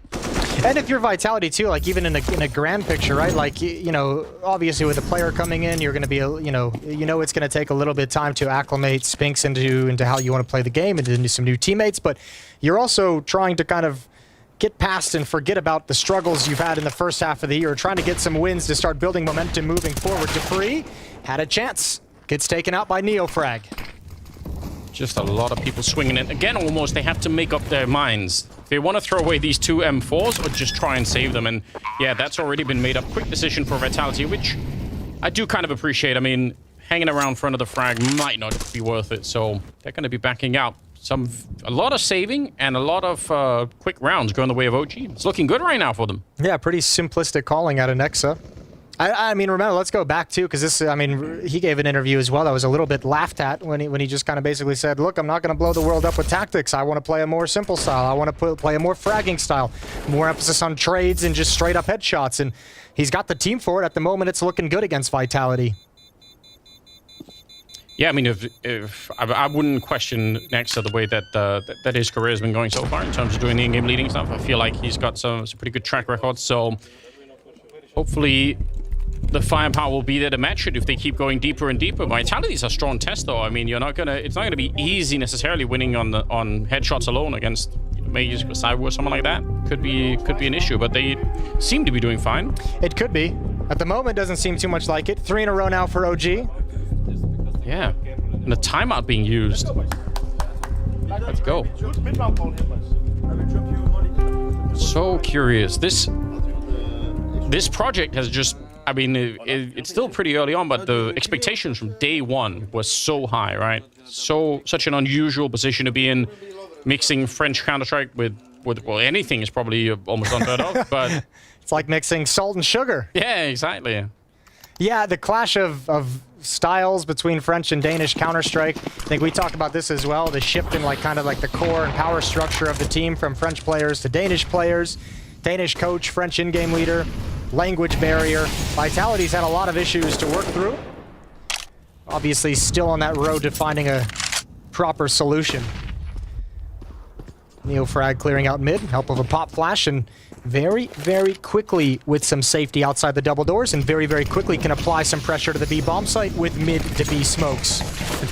And if you're Vitality too, like even in a grand picture, right? Like, you know, obviously with a player coming in, you're going to be, you know it's going to take a little bit of time to acclimate Spinks into how you want to play the game and into some new teammates, but you're also trying to kind of get past and forget about the struggles you've had in the first half of the year, trying to get some wins to start building momentum moving forward. Dupree had a chance, gets taken out by Neofrag. Just a lot of people swinging it. Again, almost, they have to make up their minds. They want to throw away these 2 M4s or just try and save them. And yeah, that's already been made up. Quick decision for Vitality, which I do kind of appreciate. I mean, hanging around front of the frag might not be worth it. So they're going to be backing out. A lot of saving and a lot of quick rounds going the way of OG. It's looking good right now for them. Yeah, pretty simplistic calling out of Nexa. I mean, remember, let's go back too, because this, I mean, he gave an interview as well that was a little bit laughed at when he just kind of basically said, look, I'm not going to blow the world up with tactics. I want to play a more simple style. I want to play a more fragging style, more emphasis on trades and just straight up headshots. And he's got the team for it. At the moment, it's looking good against Vitality. Yeah, I mean, if I wouldn't question Nexa the way that his career has been going so far in terms of doing the in-game leading stuff. I feel like he's got some pretty good track record. So hopefully the firepower will be there to match it if they keep going deeper and deeper. Vitality's a strong test, though. I mean, it's not gonna be easy necessarily winning on headshots alone against maybe Saiwu or someone like that. Could be an issue, but they seem to be doing fine. It could be. At the moment, doesn't seem too much like it. 3 in a row now for OG. Yeah, and the timeout being used. Let's go. So curious. This project has just, I mean, it's still pretty early on, but the expectations from day one were so high, right? Such an unusual position to be in, mixing French Counter-Strike with well, anything is probably almost unheard of, but... It's like mixing salt and sugar. Yeah, exactly. Yeah, the clash of styles between French and Danish Counter-Strike. I think we talked about this as well, the shift in kind of the core and power structure of the team from French players to Danish players. Danish coach, French in-game leader, language barrier. Vitality's had a lot of issues to work through. Obviously still on that road to finding a proper solution. Neofrag clearing out mid, help of a pop flash, and very, very quickly with some safety outside the double doors, and very, very quickly can apply some pressure to the B bomb site with mid to B smokes.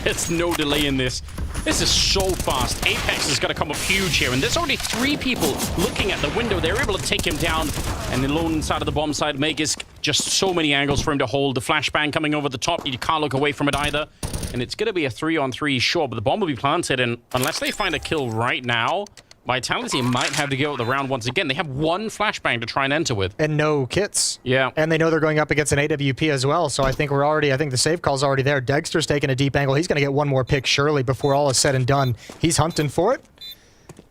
There's no delay in this. This is so fast. Apex is going to come up huge here, and there's already 3 people looking at the window. They're able to take him down, and alone inside of the bomb side, Magisk, just so many angles for him to hold. The flashbang coming over the top, you can't look away from it either. And it's going to be a 3-on-3, sure, but the bomb will be planted, and unless they find a kill right now, Vitality might have to give up the round once again. They have 1 flashbang to try and enter with. And no kits. Yeah. And they know they're going up against an AWP as well, so I think the save call's already there. Dexter's taking a deep angle. He's going to get one more pick, surely, before all is said and done. He's hunting for it.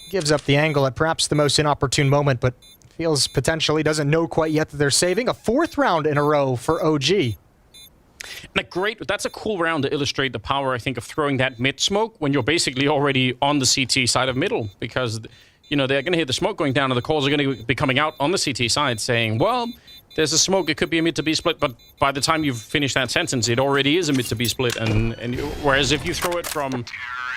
Gives up the angle at perhaps the most inopportune moment, but feels potentially doesn't know quite yet that they're saving. A 4th round in a row for OG. And that's a cool round to illustrate the power, I think, of throwing that mid smoke when you're basically already on the CT side of middle, because, you know, they're going to hear the smoke going down and the calls are going to be coming out on the CT side saying, well, there's a smoke, it could be a mid to B split, but by the time you've finished that sentence, it already is a mid to B split. Whereas if you throw it from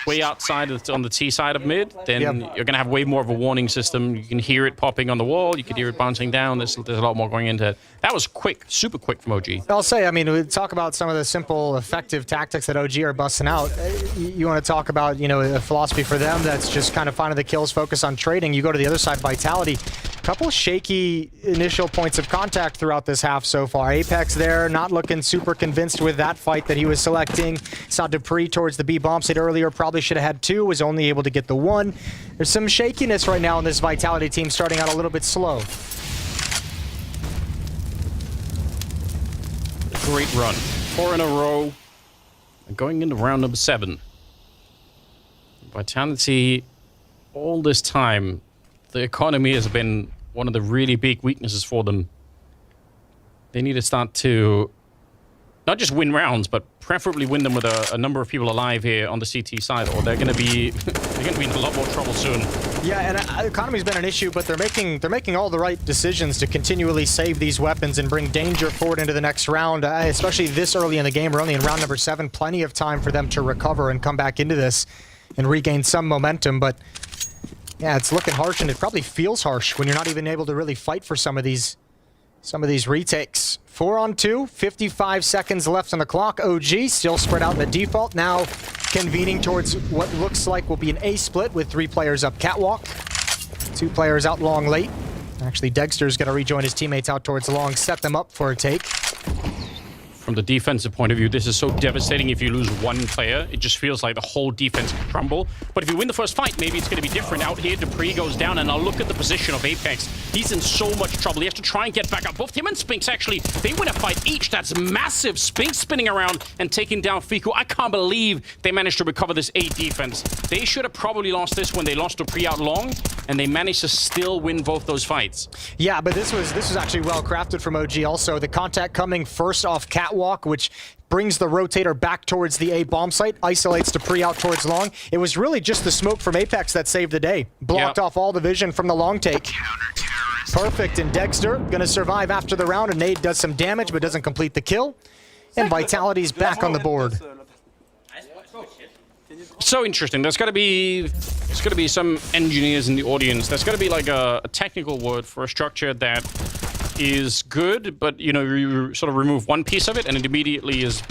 way outside on the T side of mid, then you're going to have way more of a warning system. You can hear it popping on the wall, you can hear it bouncing down. There's a lot more going into it. That was quick, super quick from OG. I'll say, I mean, we talk about some of the simple, effective tactics that OG are busting out. You want to talk about, you know, a philosophy for them that's just kind of finding the kills, focus on trading. You go to the other side, Vitality. A couple shaky initial points of contact throughout this half so far. Apex there, not looking super convinced with that fight that he was selecting. Saw Dupree towards the B bomb site earlier, probably should have had 2, was only able to get the 1. There's some shakiness right now in this Vitality team, starting out a little bit slow. Great run. 4 in a row. And going into round number 7. Vitality, all this time, the economy has been one of the really big weaknesses for them. They need to start to not just win rounds, but preferably win them with a number of people alive here on the CT side, or they're going to be in a lot more trouble soon. Yeah, and economy's been an issue, but they're making all the right decisions to continually save these weapons and bring danger forward into the next round, especially this early in the game. We're only in round number 7. Plenty of time for them to recover and come back into this and regain some momentum, but yeah, it's looking harsh, and it probably feels harsh when you're not even able to really fight for some of these retakes. 4-on-2, 55 seconds left on the clock. OG still spread out in the default, now convening towards what looks like will be an A split with 3 players up catwalk, 2 players out long late. Actually, Dexter's going to rejoin his teammates out towards long, set them up for a take. From the defensive point of view, this is so devastating. If you lose 1 player, it just feels like the whole defense can crumble. But if you win the first fight, maybe it's going to be different. Out here, Dupree goes down, and now look at the position of Apex. He's in so much trouble. He has to try and get back up. Both him and Spinks, actually, they win a fight each. That's massive. Spinks spinning around and taking down Fiku. I can't believe they managed to recover this A defense. They should have probably lost this when they lost Dupree out long, and they managed to still win both those fights. Yeah, but this was actually well crafted from OG also. The contact coming first off catwalk, which brings the rotator back towards the A bomb site, isolates Dupree out towards long. It was really just the smoke from Apex that saved the day. Blocked off all the vision from the long take. Perfect, and Dexter gonna survive after the round, and Nade does some damage but doesn't complete the kill. And Vitality's back on the board. So interesting. There's got to be some engineers in the audience. There's got to be like a technical word for a structure that is good, but you know, you sort of remove one piece of it and it immediately is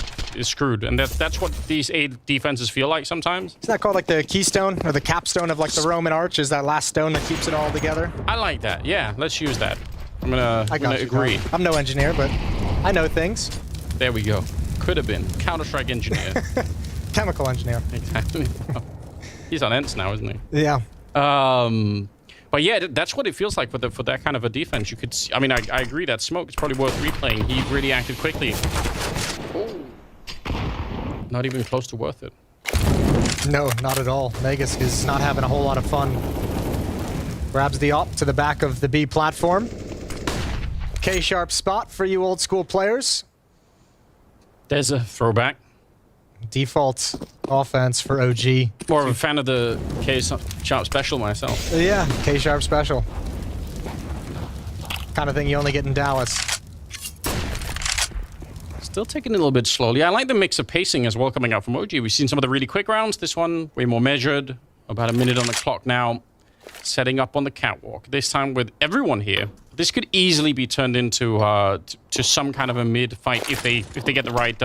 screwed. And that's what these A defenses feel like sometimes. Is that called like the keystone or the capstone of like the Roman arch? Is that last stone that keeps it all together? I like that. Yeah, let's use that. I'm gonna agree. I'm no engineer, but I know things. There we go. Could have been Counter-Strike engineer. Chemical engineer. Exactly. He's on Ents now, isn't he? Yeah. But yeah, that's what it feels like for that kind of a defense. You could see, I mean, I agree that smoke is probably worth replaying. He really acted quickly. Oh. Not even close to worth it. No, not at all. Magisk is not having a whole lot of fun. Grabs the op to the back of the B platform. K-sharp spot for you old school players. There's a throwback. Default offense for OG. More of a fan of the K-sharp special myself. Yeah, K-sharp special. Kind of thing you only get in Dallas. Still taking it a little bit slowly. I like the mix of pacing as well coming out from OG. We've seen some of the really quick rounds. This one, way more measured. About a minute on the clock now. Setting up on the catwalk. This time with everyone here. This could easily be turned into to some kind of a mid fight if they get the right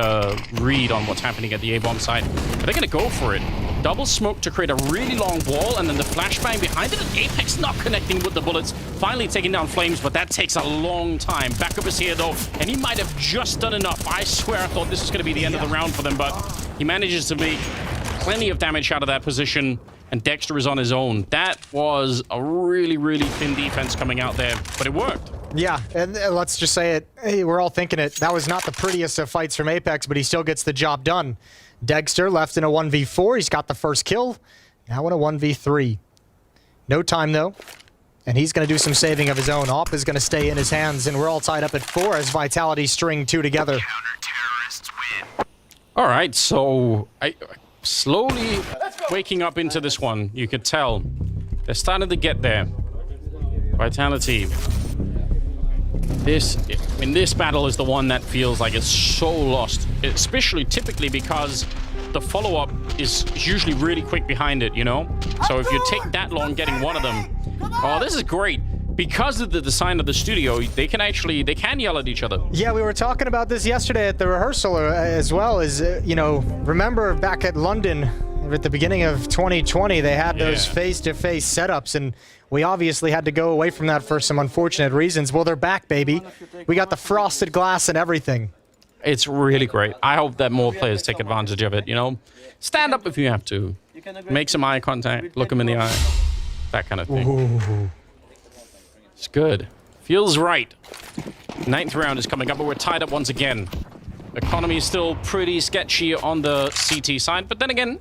read on what's happening at the A-bomb side. But they're going to go for it. double smoke to create a really long wall, and then the flashbang behind it, and Apex not connecting with the bullets, finally taking down Flames, but that takes a long time. Backup is here, though, and he might have just done enough. I swear I thought this was going to be the end of the round for them, but he manages to make plenty of damage out of that position, and Dexter is on his own. That was a really, really thin defense coming out there, but it worked. Yeah, and let's just say it. Hey, we're all thinking it. That was not the prettiest of fights from Apex, but he still gets the job done. Dexter left in a 1v4. He's got the first kill. Now in a 1v3. No time, though. And he's going to do some saving of his own. Op is going to stay in his hands, and we're all tied up at 4 as Vitality string 2 together. All right, so I slowly waking up into this one. You could tell they're starting to get there. Vitality. This battle is the one that feels like it's so lost, especially typically because the follow-up is usually really quick behind it, you know? So if you take that long getting one of them, oh, this is great. Because of the design of the studio, they can yell at each other. Yeah, we were talking about this yesterday at the rehearsal as well, you know, remember back at London at the beginning of 2020, they had those face-to-face setups, and we obviously had to go away from that for some unfortunate reasons. Well, they're back, baby. We got the frosted glass and everything. It's really great. I hope that more players take advantage of it, you know? Stand up if you have to. Make some eye contact. Look them in the eye. That kind of thing. Ooh. It's good. Feels right. 9th round is coming up, but we're tied up once again. Economy is still pretty sketchy on the CT side, but then again,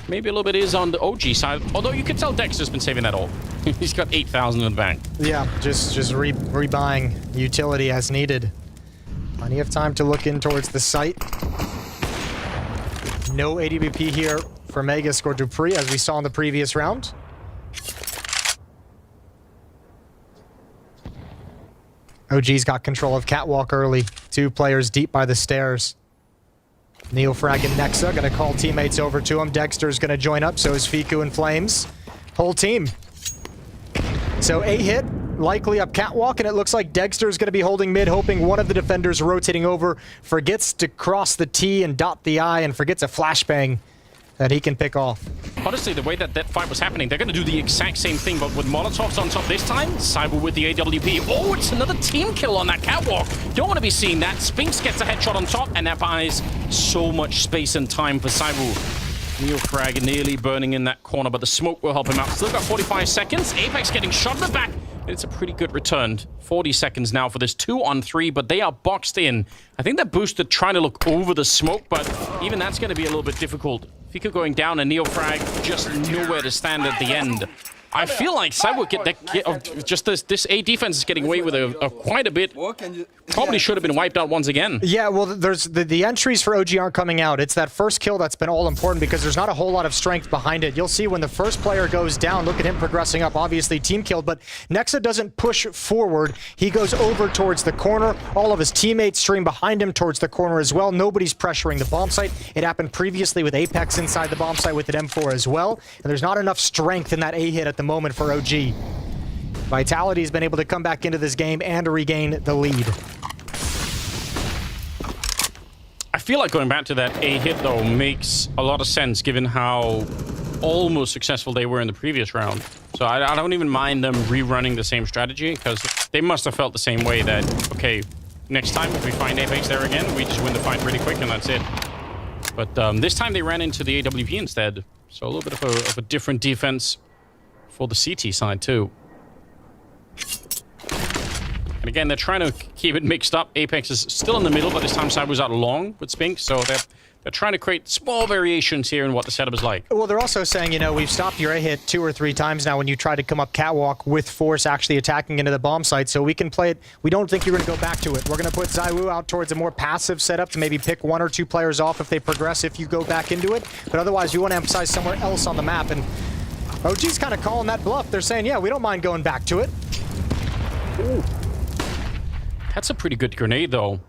maybe a little bit is on the OG side. Although you can tell Dexter's been saving that all. He's got 8,000 in the bank. Yeah, just rebuying utility as needed. Plenty of time to look in towards the site. No AWP here for Megas or Dupree, as we saw in the previous round. OG's got control of Catwalk early. 2 players deep by the stairs. Neofrag and Nexa gonna call teammates over to him. Dexter's gonna join up, so is Fiku and Flames. Whole team. So a hit, likely up Catwalk, and it looks like Dexter's gonna be holding mid, hoping one of the defenders rotating over forgets to cross the T and dot the I and forgets a flashbang that he can pick off. Honestly, the way that fight was happening, they're going to do the exact same thing, but with Molotovs on top this time. Cyber with the AWP. Oh, it's another team kill on that Catwalk. Don't want to be seeing that. Spinks gets a headshot on top, and that buys so much space and time for Cyber. Neofrag nearly burning in that corner, but the smoke will help him out. Still got 45 seconds. Apex getting shot in the back. And it's a pretty good return. 40 seconds now for this 2-on-3, but they are boxed in. I think they're boosted trying to look over the smoke, but even that's going to be a little bit difficult. Fiku going down and Neofrag just nowhere to stand at the end. I feel like Cyber just this A defense is getting away with quite a bit. Probably should have been wiped out once again. Yeah, well, there's the entries for OG aren't coming out. It's that first kill that's been all important because there's not a whole lot of strength behind it. You'll see when the first player goes down, look at him progressing up, obviously team killed, but Nexa doesn't push forward. He goes over towards the corner. All of his teammates stream behind him towards the corner as well. Nobody's pressuring the bomb site. It happened previously with Apex inside the bomb site with an M4 as well. And there's not enough strength in that A hit at the moment for OG. Vitality's been able to come back into this game and regain the lead. I feel like going back to that A hit, though, makes a lot of sense given how almost successful they were in the previous round. So I don't even mind them rerunning the same strategy, because they must have felt the same way that, okay, next time if we find Apex there again, we just win the fight pretty quick and that's it. But this time they ran into the AWP instead. So a little bit of a different defense for the CT side too. And again, they're trying to keep it mixed up. Apex is still in the middle, but this time Cyber was out long with Spink, so they're trying to create small variations here in what the setup is like. Well, they're also saying, you know, we've stopped your A hit 2 or 3 times now when you try to come up Catwalk with force actually attacking into the bomb site, so we can play it. We don't think you're going to go back to it. We're going to put Zywoo out towards a more passive setup to maybe pick 1 or 2 players off if they progress if you go back into it, but otherwise we want to emphasize somewhere else on the map, and OG's kind of calling that bluff. They're saying, yeah, we don't mind going back to it. Ooh. That's a pretty good grenade, though.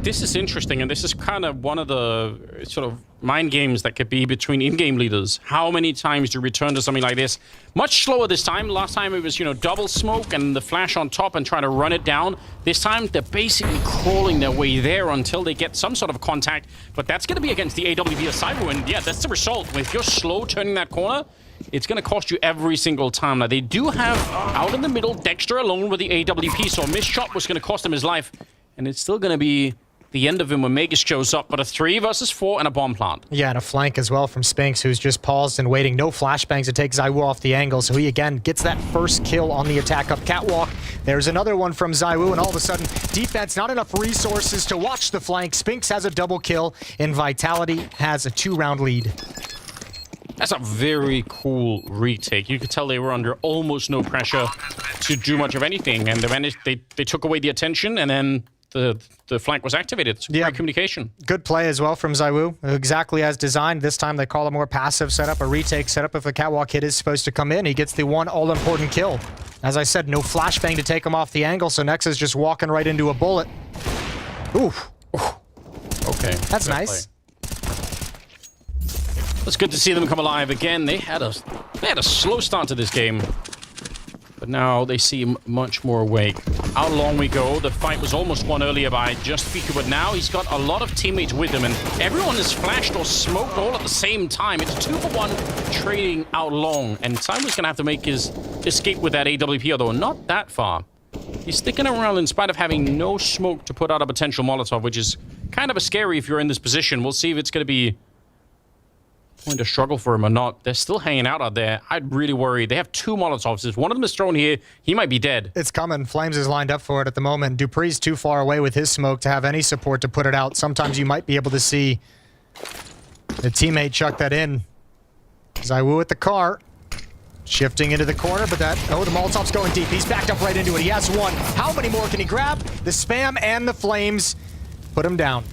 This is interesting, and this is kind of one of the sort of mind games that could be between in-game leaders. How many times do you return to something like this? Much slower this time. Last time it was, double smoke and the flash on top and trying to run it down. This time they're basically crawling their way there until they get some sort of contact. But that's going to be against the AWP of Cyber, and yeah, that's the result. If you're slow turning that corner, it's going to cost you every single time. Now, they do have out in the middle Dexter alone with the AWP, so a missed shot was going to cost him his life. And it's still going to be the end of him when Magus shows up, but a 3 versus 4 and a bomb plant. Yeah, and a flank as well from Spinks, who's just paused and waiting. No flashbangs to take ZywOo off the angle, so he again gets that first kill on the attack up catwalk. There's another one from ZywOo, and all of a sudden, defense, not enough resources to watch the flank. Spinks has a double kill, and Vitality has a 2-round lead. That's a very cool retake. You could tell they were under almost no pressure to do much of anything, and they took away the attention, and then the flank was activated. It's great communication. Good play as well from ZywOo, exactly as designed. This time they call a more passive setup, a retake setup. If a catwalk hit is supposed to come in, he gets the one all-important kill. As I said, no flashbang to take him off the angle, so Nexa's just walking right into a bullet. Oof. Okay. That's nice. It's good to see them come alive again. They had a slow start to this game, but now they seem much more awake. How long we go? The fight was almost won earlier by just Fiku, but now he's got a lot of teammates with him, and everyone is flashed or smoked all at the same time. It's 2-for-1 trading out long, and Cyber's gonna have to make his escape with that AWP, although not that far. He's sticking around in spite of having no smoke to put out a potential Molotov, which is kind of scary if you're in this position. We'll see if it's gonna be going to struggle for him or not. They're still hanging out there. I'd really worry. They have 2 Molotovs. If one of them is thrown here, he might be dead. It's coming. Flames is lined up for it at the moment. Dupree's too far away with his smoke to have any support to put it out. Sometimes you might be able to see the teammate chuck that in. ZywOo at the car. Shifting into the corner, but the Molotov's going deep. He's backed up right into it. He has one. How many more can he grab? The spam and the flames put him down.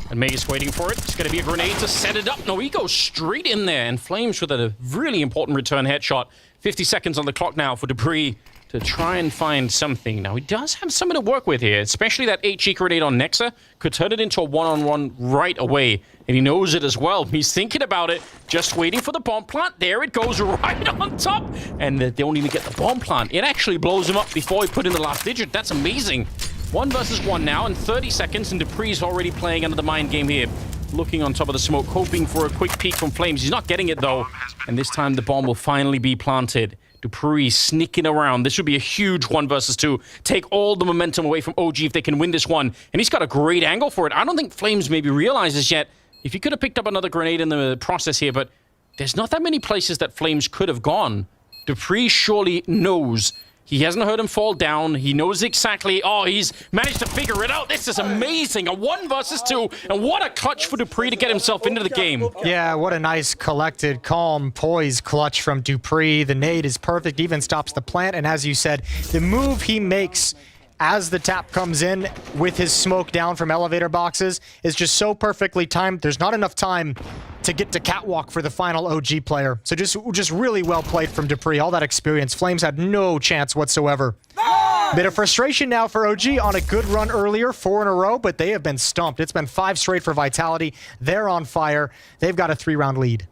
And Magus waiting for it. It's going to be a grenade to set it up. No, he goes straight in there. And Flames with a really important return headshot. 50 seconds on the clock now for Dupree to try and find something. Now, he does have something to work with here, especially that HE grenade on Nexa. Could turn it into a one-on-one right away. And he knows it as well. He's thinking about it, just waiting for the bomb plant. There it goes right on top. And they don't even get the bomb plant. It actually blows him up before he put in the last digit. That's amazing. 1 versus 1 now in 30 seconds, and Dupree's already playing under the mind game here. Looking on top of the smoke, hoping for a quick peek from Flames. He's not getting it, though. And this time, the bomb will finally be planted. Dupree sneaking around. This would be a huge 1 versus 2. Take all the momentum away from OG if they can win this one. And he's got a great angle for it. I don't think Flames maybe realizes yet. If he could have picked up another grenade in the process here, but there's not that many places that Flames could have gone. Dupree surely knows. He hasn't heard him fall down. He knows exactly. Oh, he's managed to figure it out. This is amazing. A 1 versus 2. And what a clutch for Dupree to get himself into the game. Yeah, what a nice, collected, calm, poised clutch from Dupree. The nade is perfect. Even stops the plant. And as you said, the move he makes as the tap comes in with his smoke down from elevator boxes is just so perfectly timed. There's not enough time to get to catwalk for the final OG player. So just really well played from Dupree. All that experience. Flames had no chance whatsoever. Bit of frustration now for OG on a good run earlier, 4 in a row, but they have been stumped. It's been 5 straight for Vitality. They're on fire. They've got a 3-round lead.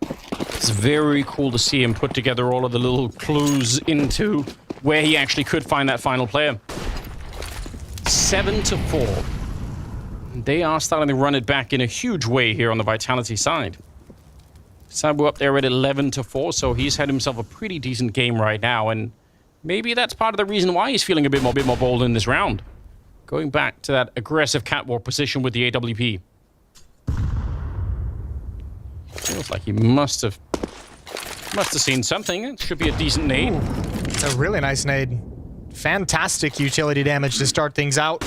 It's very cool to see him put together all of the little clues into where he actually could find that final player. 7-4. They are starting to run it back in a huge way here on the Vitality side. Sabu up there at 11-4, so he's had himself a pretty decent game right now, and maybe that's part of the reason why he's feeling a bit more bold in this round. Going back to that aggressive catwalk position with the AWP. Feels like he must have seen something. It should be a decent nade. Ooh, it's a really nice nade. Fantastic utility damage to start things out.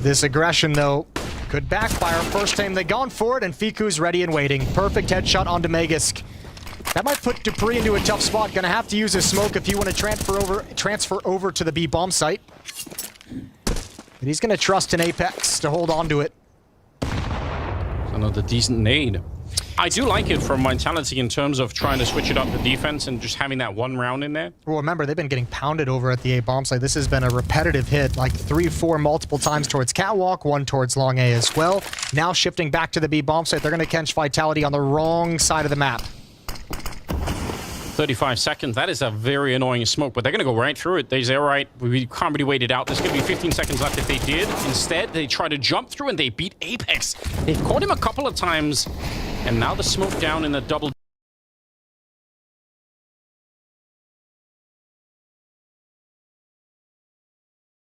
This aggression, though, could backfire. First time they've gone for it, and Fiku's ready and waiting. Perfect headshot onto Magisk. That might put Dupree into a tough spot. Gonna have to use his smoke if you want to transfer over to the B bomb site. But he's gonna trust an Apex to hold on to it. Another decent nade. I do like it from Vitality in terms of trying to switch it up the defense and just having that one round in there. Well, remember, they've been getting pounded over at the A bomb site. This has been a repetitive hit, like 3-4 multiple times towards Catwalk, 1 towards Long A as well. Now shifting back to the B bomb site, they're going to catch Vitality on the wrong side of the map. 35 seconds. That is a very annoying smoke, but they're going to go right through it. They say, all right, we can't really wait it out. There's going to be 15 seconds left if they did. Instead, they try to jump through and they beat Apex. They've caught him a couple of times, and now the smoke down in the double.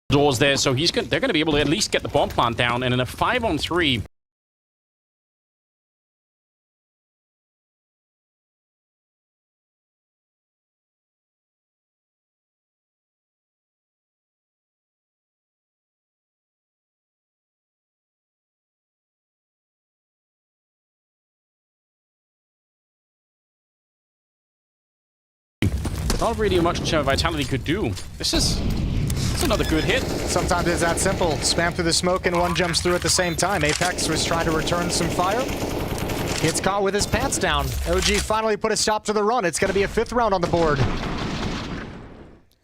Doors there, so they're going to be able to at least get the bomb plant down, and in a 5-on-3. Not really much Vitality could do. This is another good hit. Sometimes it's that simple. Spam through the smoke and one jumps through at the same time. Apex was trying to return some fire. Gets caught with his pants down. OG finally put a stop to the run. It's going to be a 5th round on the board.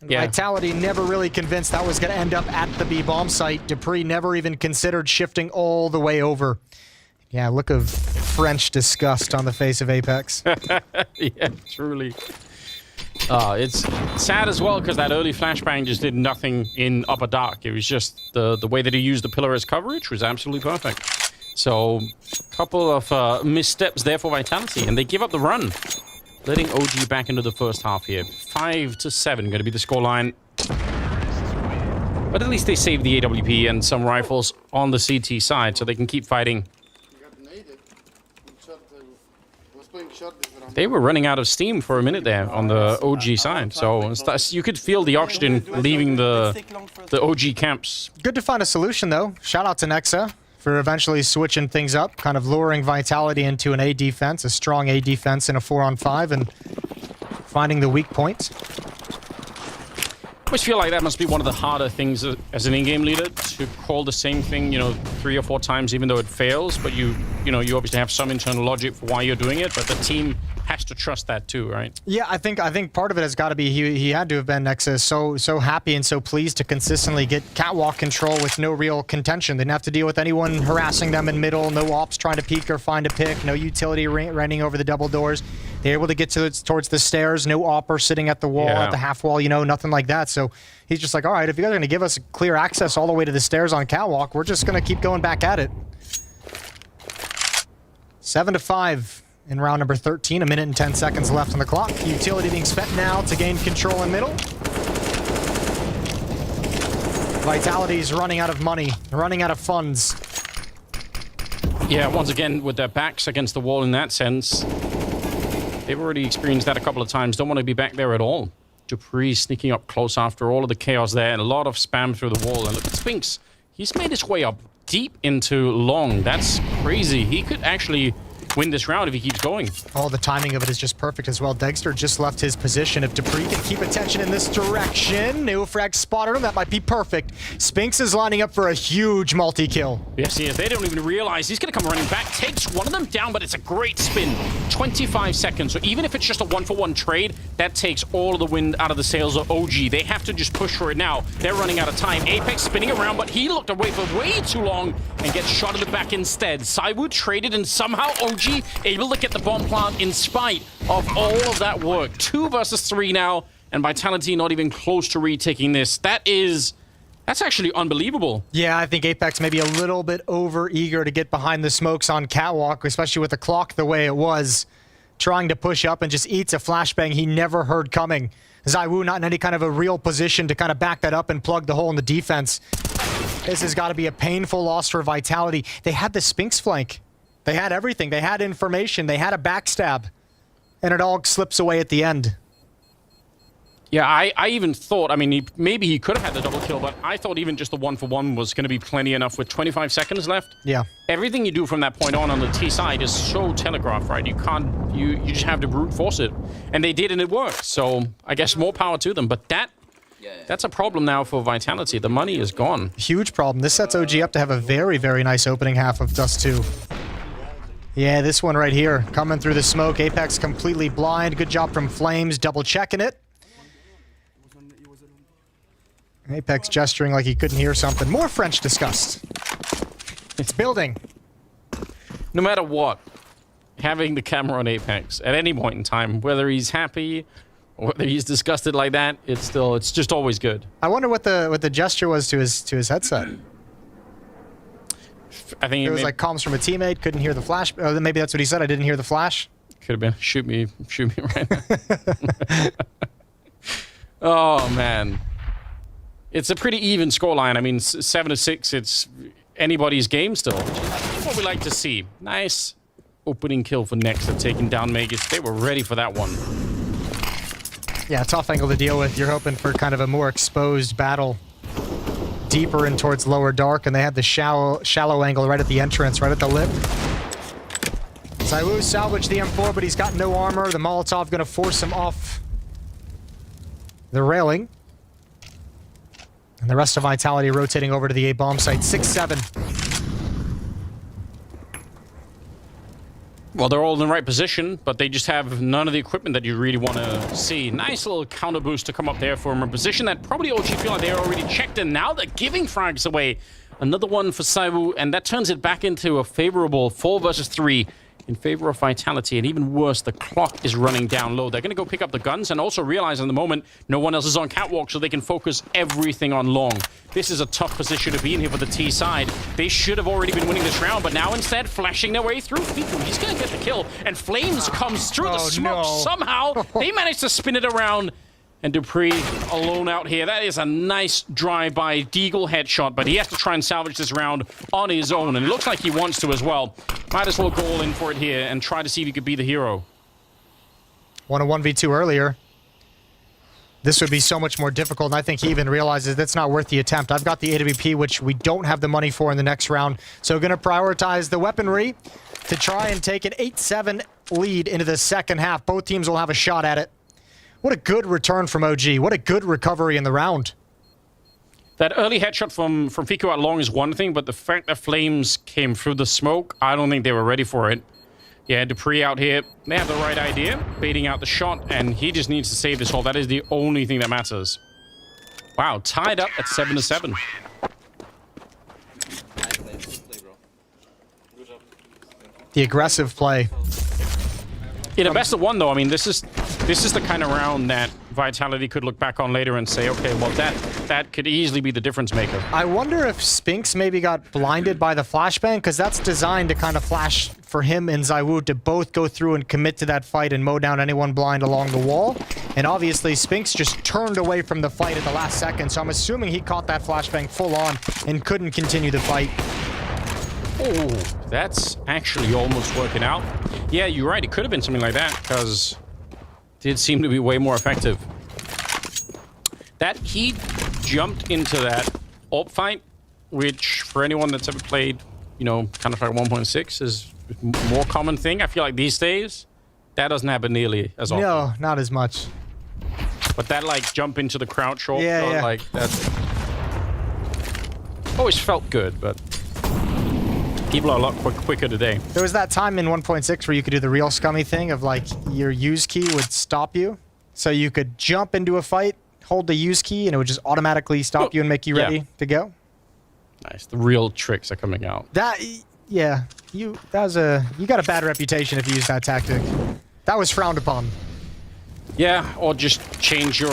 Yeah. Vitality never really convinced that was going to end up at the B bomb site. Dupree never even considered shifting all the way over. Yeah, look of French disgust on the face of Apex. Yeah, truly. It's sad as well because that early flashbang just did nothing in upper dark. It was just the way that he used the pillar as coverage was absolutely perfect. So, a couple of missteps there for Vitality, and they give up the run, letting OG back into the first half here. 5-7 going to be the scoreline. But at least they saved the AWP and some rifles on the CT side, so they can keep fighting. They were running out of steam for a minute there on the OG side, so you could feel the oxygen leaving the OG camps. Good to find a solution, though. Shout out to Nexa for eventually switching things up, kind of luring Vitality into an A defense, a strong A defense in a 4-on-5, and finding the weak point. I always feel like that must be one of the harder things as an in-game leader, to call the same thing, 3 or 4 times, even though it fails. But you obviously have some internal logic for why you're doing it, but the team has to trust that too, right? Yeah, I think part of it has got to be he had to have been, Nexa, so happy and so pleased to consistently get catwalk control with no real contention. They didn't have to deal with anyone harassing them in middle, no ops trying to peek or find a pick, no utility running over the double doors. They're able to get towards the stairs, no opper sitting at the wall, at the half wall, nothing like that. So he's just like, all right, if you guys are going to give us clear access all the way to the stairs on catwalk, we're just going to keep going back at it. 7-5 in round number 13, 1 minute and 10 seconds left on the clock. Utility being spent now to gain control in middle. Vitality's running out of money, running out of funds. Yeah, once again, with their backs against the wall in that sense. They've already experienced that a couple of times. Don't want to be back there at all. Dupree sneaking up close after all of the chaos there, and a lot of spam through the wall. And look at Spinks. He's made his way up deep into long. That's crazy. He could actually win this round if he keeps going. Oh, the timing of it is just perfect as well. Dexter just left his position. If Dupree can keep attention in this direction, Neofrag spotted him. That might be perfect. Spinks is lining up for a huge multi-kill. Yes, he is. They don't even realize he's going to come running back. Takes one of them down, but it's a great spin. 25 seconds. So even if it's just a 1-for-1 trade, that takes all of the wind out of the sails of OG. They have to just push for it now. They're running out of time. Apex spinning around, but he looked away for way too long and gets shot in the back instead. Saiwu traded, and somehow OG able to get the bomb plant in spite of all of that work. 2 versus 3 now, and Vitality not even close to retaking this. That's actually unbelievable. Yeah, I think Apex may be a little bit over-eager to get behind the smokes on catwalk, especially with the clock the way it was. Trying to push up and just eats a flashbang he never heard coming. Zaiwu not in any kind of a real position to kind of back that up and plug the hole in the defense. This has got to be a painful loss for Vitality. They had the Spinks flank. They had everything. They had information. They had a backstab. And it all slips away at the end. Yeah, I even thought, maybe he could have had the double kill, but I thought even just the 1-for-1 was going to be plenty enough with 25 seconds left. Yeah. Everything you do from that point on the T side is so telegraphed, right? You just have to brute force it. And they did, and it worked. So I guess more power to them. But that's a problem now for Vitality. The money is gone. Huge problem. This sets OG up to have a very, very nice opening half of Dust 2. Yeah, this one right here, coming through the smoke. Apex completely blind. Good job from Flames, double checking it. Apex gesturing like he couldn't hear something. More French disgust. It's building. No matter what, having the camera on Apex at any point in time, whether he's happy or whether he's disgusted like that, it's just always good. I wonder what the gesture was to his headset. I think it was like comms from a teammate, couldn't hear the flash. Oh, maybe that's what he said. I didn't hear the flash. Could have been shoot me right now. Oh man, it's a pretty even scoreline. I mean, 7-6. It's anybody's game still. That's what we like to see. Nice opening kill for Nexa, taking down Magus. They were ready for that one. Yeah, tough angle to deal with. You're hoping for kind of a more exposed battle. Deeper in towards lower dark, and they had the shallow angle right at the entrance, right at the lip. ZywOo salvaged the M4, but he's got no armor. The Molotov gonna force him off the railing. And the rest of Vitality rotating over to the A bomb site. 6-7. Well, they're all in the right position, but they just have none of the equipment that you really want to see. Nice little counter boost to come up there from a position that probably OG feel like they're already checked, and now they're giving frags away. Another one for ZywOo, and that turns it back into a favorable 4 versus 3 in favor of Vitality. And even worse, the clock is running down low. They're going to go pick up the guns and also realize in the moment no one else is on catwalk, so they can focus everything on long. This is a tough position to be in here for the T side. They should have already been winning this round, but now instead flashing their way through. Fiku, he's going to get the kill, and Flames comes through the smoke somehow. They managed to spin it around. And Dupree alone out here. That is a nice drive-by Deagle headshot, but he has to try and salvage this round on his own, and it looks like he wants to as well. Might as well go all in for it here and try to see if he could be the hero. Won a 1v2 earlier. This would be so much more difficult, and I think he even realizes that's not worth the attempt. I've got the AWP, which we don't have the money for in the next round, so going to prioritize the weaponry to try and take an 8-7 lead into the second half. Both teams will have a shot at it. What a good return from OG. What a good recovery in the round. That early headshot from Fiku out long is one thing, but the fact that Flames came through the smoke, I don't think they were ready for it. Yeah, Dupree out here, they have the right idea, baiting out the shot, and he just needs to save this hole. That is the only thing that matters. Wow, tied up at 7-7. The aggressive play. In a best of one, though, I mean, this is the kind of round that Vitality could look back on later and say, okay, well, that could easily be the difference maker. I wonder if Spinks maybe got blinded by the flashbang, because that's designed to kind of flash for him and ZywOo to both go through and commit to that fight and mow down anyone blind along the wall. And obviously, Spinks just turned away from the fight at the last second, so I'm assuming he caught that flashbang full on and couldn't continue the fight. Oh, that's actually almost working out. Yeah, you're right. It could have been something like that, because it did seem to be way more effective. That he jumped into that AWP fight, which for anyone that's ever played, you know, Counter-Strike 1.6 is a more common thing. I feel like these days, that doesn't happen nearly as often. No, not as much. But that, like, jump into the crouch AWP, yeah. like, that's always felt good, but people are a lot quicker today. There was that time in 1.6 where you could do the real scummy thing of, like, your use key would stop you. So you could jump into a fight, hold the use key, and it would just automatically stop you and make you ready to go. Nice. The real tricks are coming out. That, yeah, you got a bad reputation if you use that tactic. That was frowned upon. Yeah, or just change your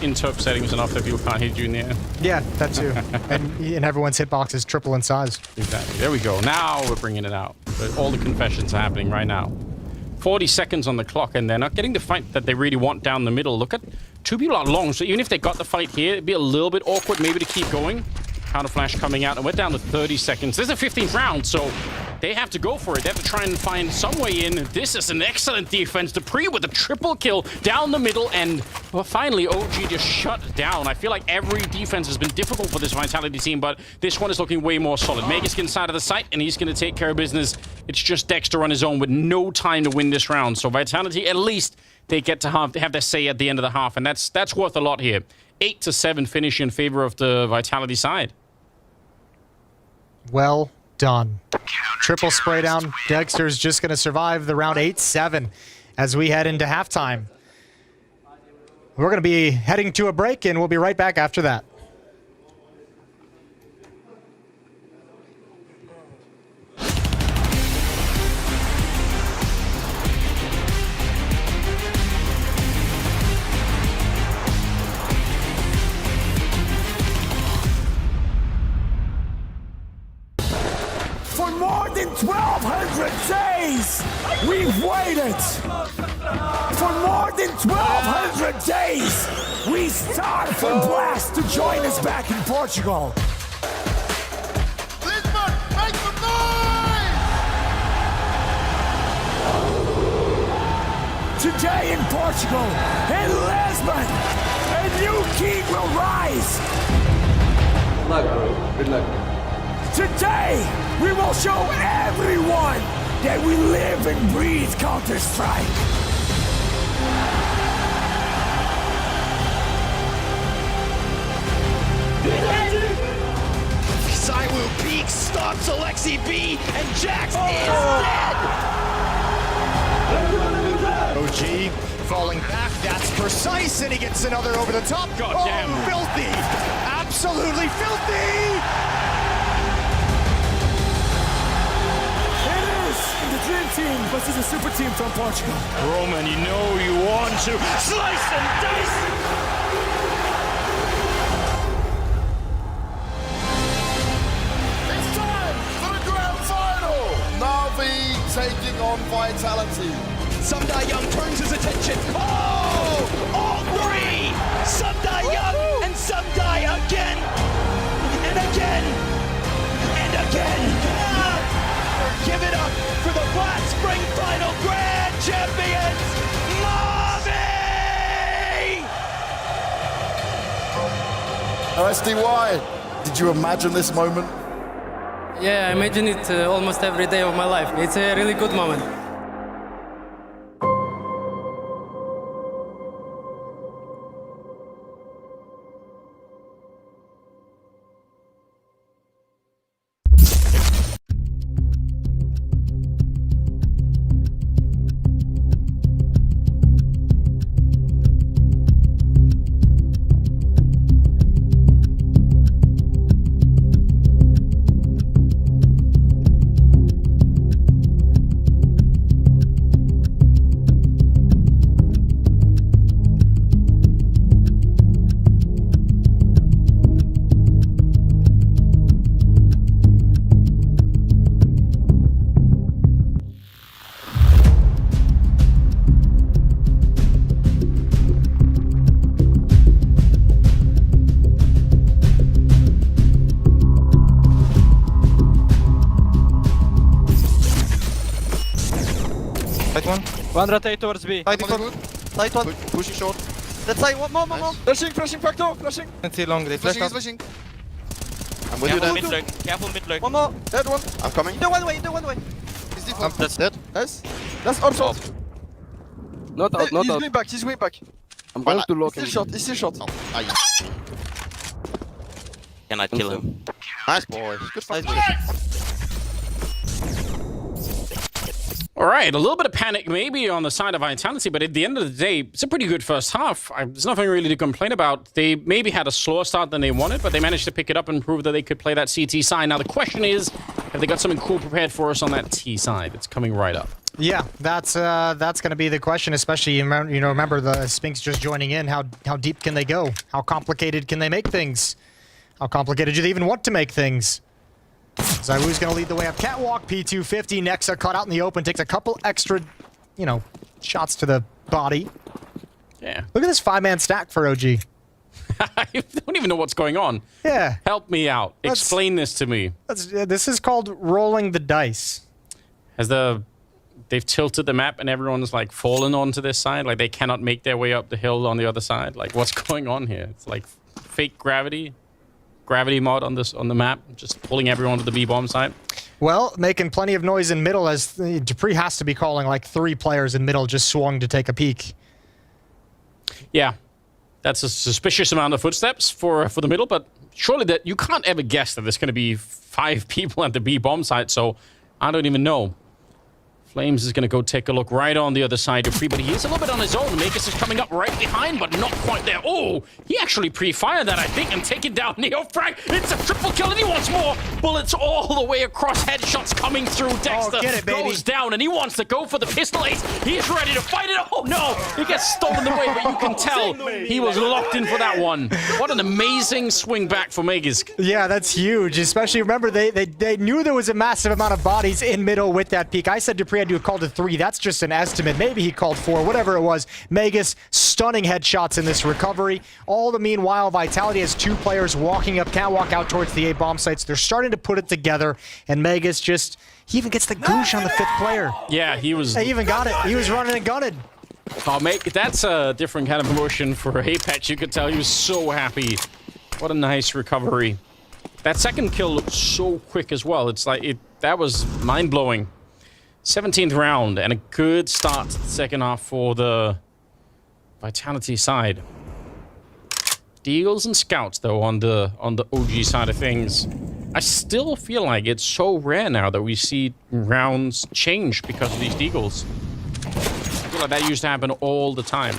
interp settings enough that people can't hit you in the air. Yeah, that too. and everyone's hitbox is triple in size. Exactly. There we go. Now we're bringing it out. But all the confessions are happening right now. 40 seconds on the clock, and they're not getting the fight that they really want down the middle. Look at two people out long, so even if they got the fight here, it'd be a little bit awkward maybe to keep going. Counter flash coming out, and we're down to 30 seconds. This is a 15th round, so they have to go for it. They have to try and find some way in. This is an excellent defense. Dupree with a triple kill down the middle, and well, finally OG just shut down. I feel like every defense has been difficult for this Vitality team, but this one is looking way more solid. Magus inside of the site, and he's going to take care of business. It's just Dexter on his own with no time to win this round. So Vitality, at least they get to have their say at the end of the half, and that's worth a lot here. 8-7 finish in favor of the Vitality side. Well done. Triple spray down. Dexter's just going to survive the round 8-7 as we head into halftime. We're going to be heading to a break, and we'll be right back after that. For more than 1,200 days, we've waited. For more than 1,200 days, we starved for Blast to join us back in Portugal. Lisbon, make some noise! Today in Portugal, in Lisbon, a new king will rise. Good luck, bro. Good luck. Today, we will show everyone that we live and breathe Counter-Strike. Saiwu peeks, stops Alexi B, and Jax is dead! OG falling back, that's precise, and he gets another over the top. God damn. Filthy! Absolutely filthy! The dream team versus a super team from Portugal. Roman, you know you want to slice and dice! It's time for the grand final. Navi taking on Vitality. Sumda Young turns his attention. Oh! All three! Sumda Young and Sumda again! And again! And again! Give it up for the Blast Spring Final Grand Champions, Navi! SDY, did you imagine this moment? Yeah, I imagine it almost every day of my life. It's a really good moment. One rotate towards B. Side one. Side one. Pushing short. Let's side one more. Flashing, back door, flashing. Until long, they flash up. Flashing. I'm with you then. Mid lurk. Careful mid lurk. One more. Dead one. I'm coming. Do one way. He's default. That's dead. Nice. That's all short. Not out. He's going back. I'm going to lock him. He's still short. Can I kill him? Nice boy. Good fight. All right, a little bit of panic maybe on the side of Vitality, but at the end of the day, it's a pretty good first half. There's nothing really to complain about. They maybe had a slower start than they wanted, but they managed to pick it up and prove that they could play that CT side. Now the question is, have they got something cool prepared for us on that T side? It's coming right up. Yeah, that's going to be the question, especially remember the Spinks just joining in. How deep can they go? How complicated can they make things? How complicated do they even want to make things? Zaiwu's going to lead the way up catwalk. P250. Nexa caught out in the open. Takes a couple extra, shots to the body. Yeah. Look at this 5-man stack for OG. I don't even know what's going on. Yeah. Help me out. Explain this to me. This is called rolling the dice. They've tilted the map and everyone's like fallen onto this side. Like they cannot make their way up the hill on the other side. Like what's going on here? It's like fake gravity mod on the map, just pulling everyone to the B-bomb side. Well, making plenty of noise in middle as Dupree has to be calling like 3 players in middle just swung to take a peek. Yeah. That's a suspicious amount of footsteps for the middle, but surely that you can't ever guess that there's going to be 5 people at the B bomb site, so I don't even know. Flames is going to go take a look right on the other side of Free, but he is a little bit on his own. Magus is coming up right behind, but not quite there. Oh, he actually pre-fired that, I think, and taking down Neo Frag. It's a triple kill, and he wants more. Bullets all the way across, headshots coming through. Dexter goes down, and he wants to go for the pistol ace. He's ready to fight it. Oh, no. He gets stolen away, but you can tell he was locked in for that one. What an amazing swing back for Magus. Yeah, that's huge. Especially, remember, they knew there was a massive amount of bodies in middle with that peak. I said Dupree had to call to 3. That's just an estimate. Maybe he called 4, whatever it was. Magus, stunning headshots in this recovery. All the meanwhile, Vitality has 2 players walking up, can't walk out towards the A bomb sites. They're starting to put it together, and Magus just, he even gets the goosh on the 5th player. Yeah, he was... He even got it. He was running and gunning. Oh, mate, that's a different kind of emotion for Apex. You could tell he was so happy. What a nice recovery. That second kill looked so quick as well. It's like, that was mind-blowing. 17th round, and a good start to the second half for the Vitality side. Deagles and Scouts, though, on the OG side of things. I still feel like it's so rare now that we see rounds change because of these Deagles. I feel like that used to happen all the time.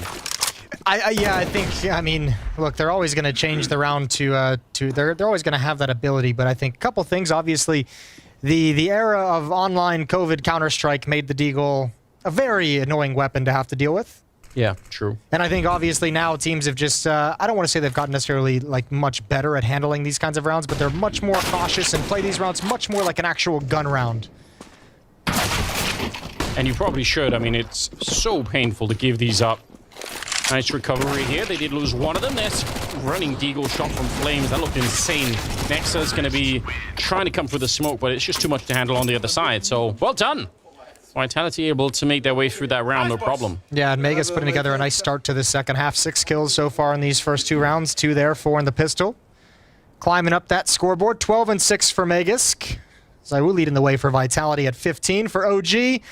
Yeah, I think, I mean, look, they're always going to change the round to they're always going to have that ability, but I think a couple things, obviously, the era of online COVID Counter-Strike made the Deagle a very annoying weapon to have to deal with. Yeah, true. And I think obviously now teams have just, I don't want to say they've gotten necessarily like much better at handling these kinds of rounds, but they're much more cautious and play these rounds much more like an actual gun round. And you probably should. I mean, it's so painful to give these up. Nice recovery here. They did lose one of them. There's running Deagle shot from Flames. That looked insane. Nexa's going to be trying to come through the smoke, but it's just too much to handle on the other side. So, well done. Vitality able to make their way through that round, no problem. Yeah, and Mega's putting together a nice start to the second half. 6 kills so far in these first 2 rounds. 2 there, 4 in the pistol. Climbing up that scoreboard. 12 and 6 for Megisk. Zaiwu leading the way for Vitality at 15. For OG,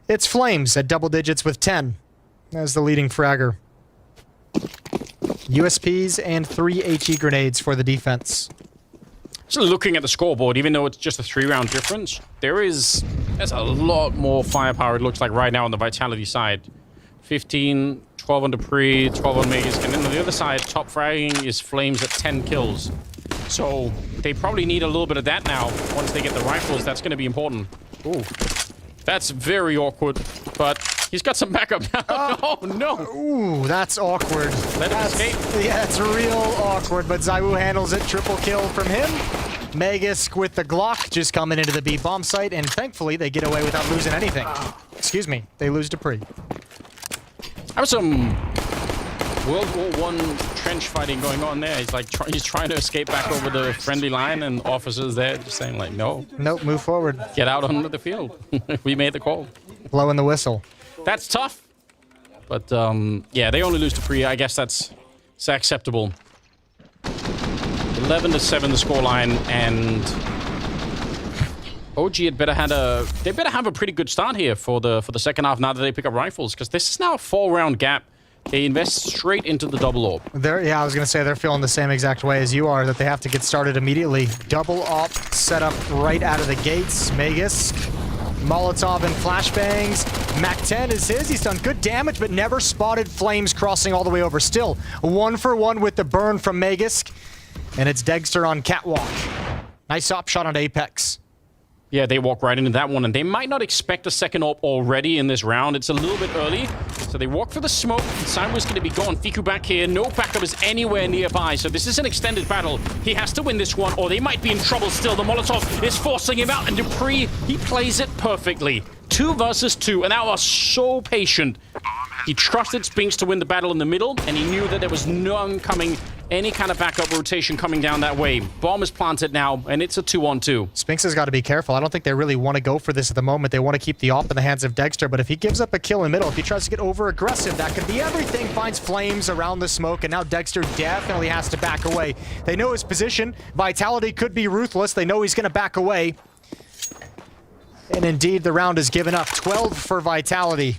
it's Flames at double digits with 10 as the leading fragger. USPs and 3 HE grenades for the defense. So looking at the scoreboard, even though it's just a 3-round difference, there's a lot more firepower, it looks like, right now on the Vitality side. 15, 12 on Dupree, 12 on Megas, and then on the other side, top fragging is Flames at 10 kills. So they probably need a little bit of that now. Once they get the rifles, that's going to be important. Ooh, that's very awkward, but he's got some backup now. Oh, no. Ooh, that's awkward. Let him escape. Yeah, it's real awkward, but Zaiwu handles it. Triple kill from him. Megisk with the Glock just coming into the B bomb site, and thankfully they get away without losing anything. Excuse me, they lose Dupree. I have some World War I trench fighting going on there. He's like he's trying to escape back over the friendly line, and officers there just saying like, no. Nope, move forward. Get out onto the field. We made the call. Blowing the whistle. That's tough. But yeah, they only lose to Free. I guess that's acceptable. 11-7 the scoreline, and OG had better they better have a pretty good start here for the second half now that they pick up rifles, because this is now a 4-round gap. They invest straight into the double orb. Yeah, I was going to say they're feeling the same exact way as you are, that they have to get started immediately. Double op set up right out of the gates. Megisk, Molotov and flashbangs. Mac-10 is his. He's done good damage, but never spotted Flames crossing all the way over. Still, 1-for-1 with the burn from Megisk. And it's Dexter on Catwalk. Nice op shot on Apex. Yeah, they walk right into that one, and they might not expect a second op already in this round. It's a little bit early, so they walk for the smoke. Simon's going to be gone. Fiku back here. No backup is anywhere nearby, so this is an extended battle. He has to win this one, or they might be in trouble still. The Molotov is forcing him out, and Dupree, he plays it perfectly. 2 versus 2, and that was so patient. He trusted Spinks to win the battle in the middle, and he knew that there was none coming, any kind of backup rotation coming down that way. Bomb is planted now, and it's a 2-on-2. Spinks has got to be careful. I don't think they really want to go for this at the moment. They want to keep the op in the hands of Dexter, but if he gives up a kill in the middle, if he tries to get over-aggressive, that could be everything. Finds Flames around the smoke, and now Dexter definitely has to back away. They know his position. Vitality could be ruthless. They know he's going to back away. And indeed, the round is given up. 12 for Vitality.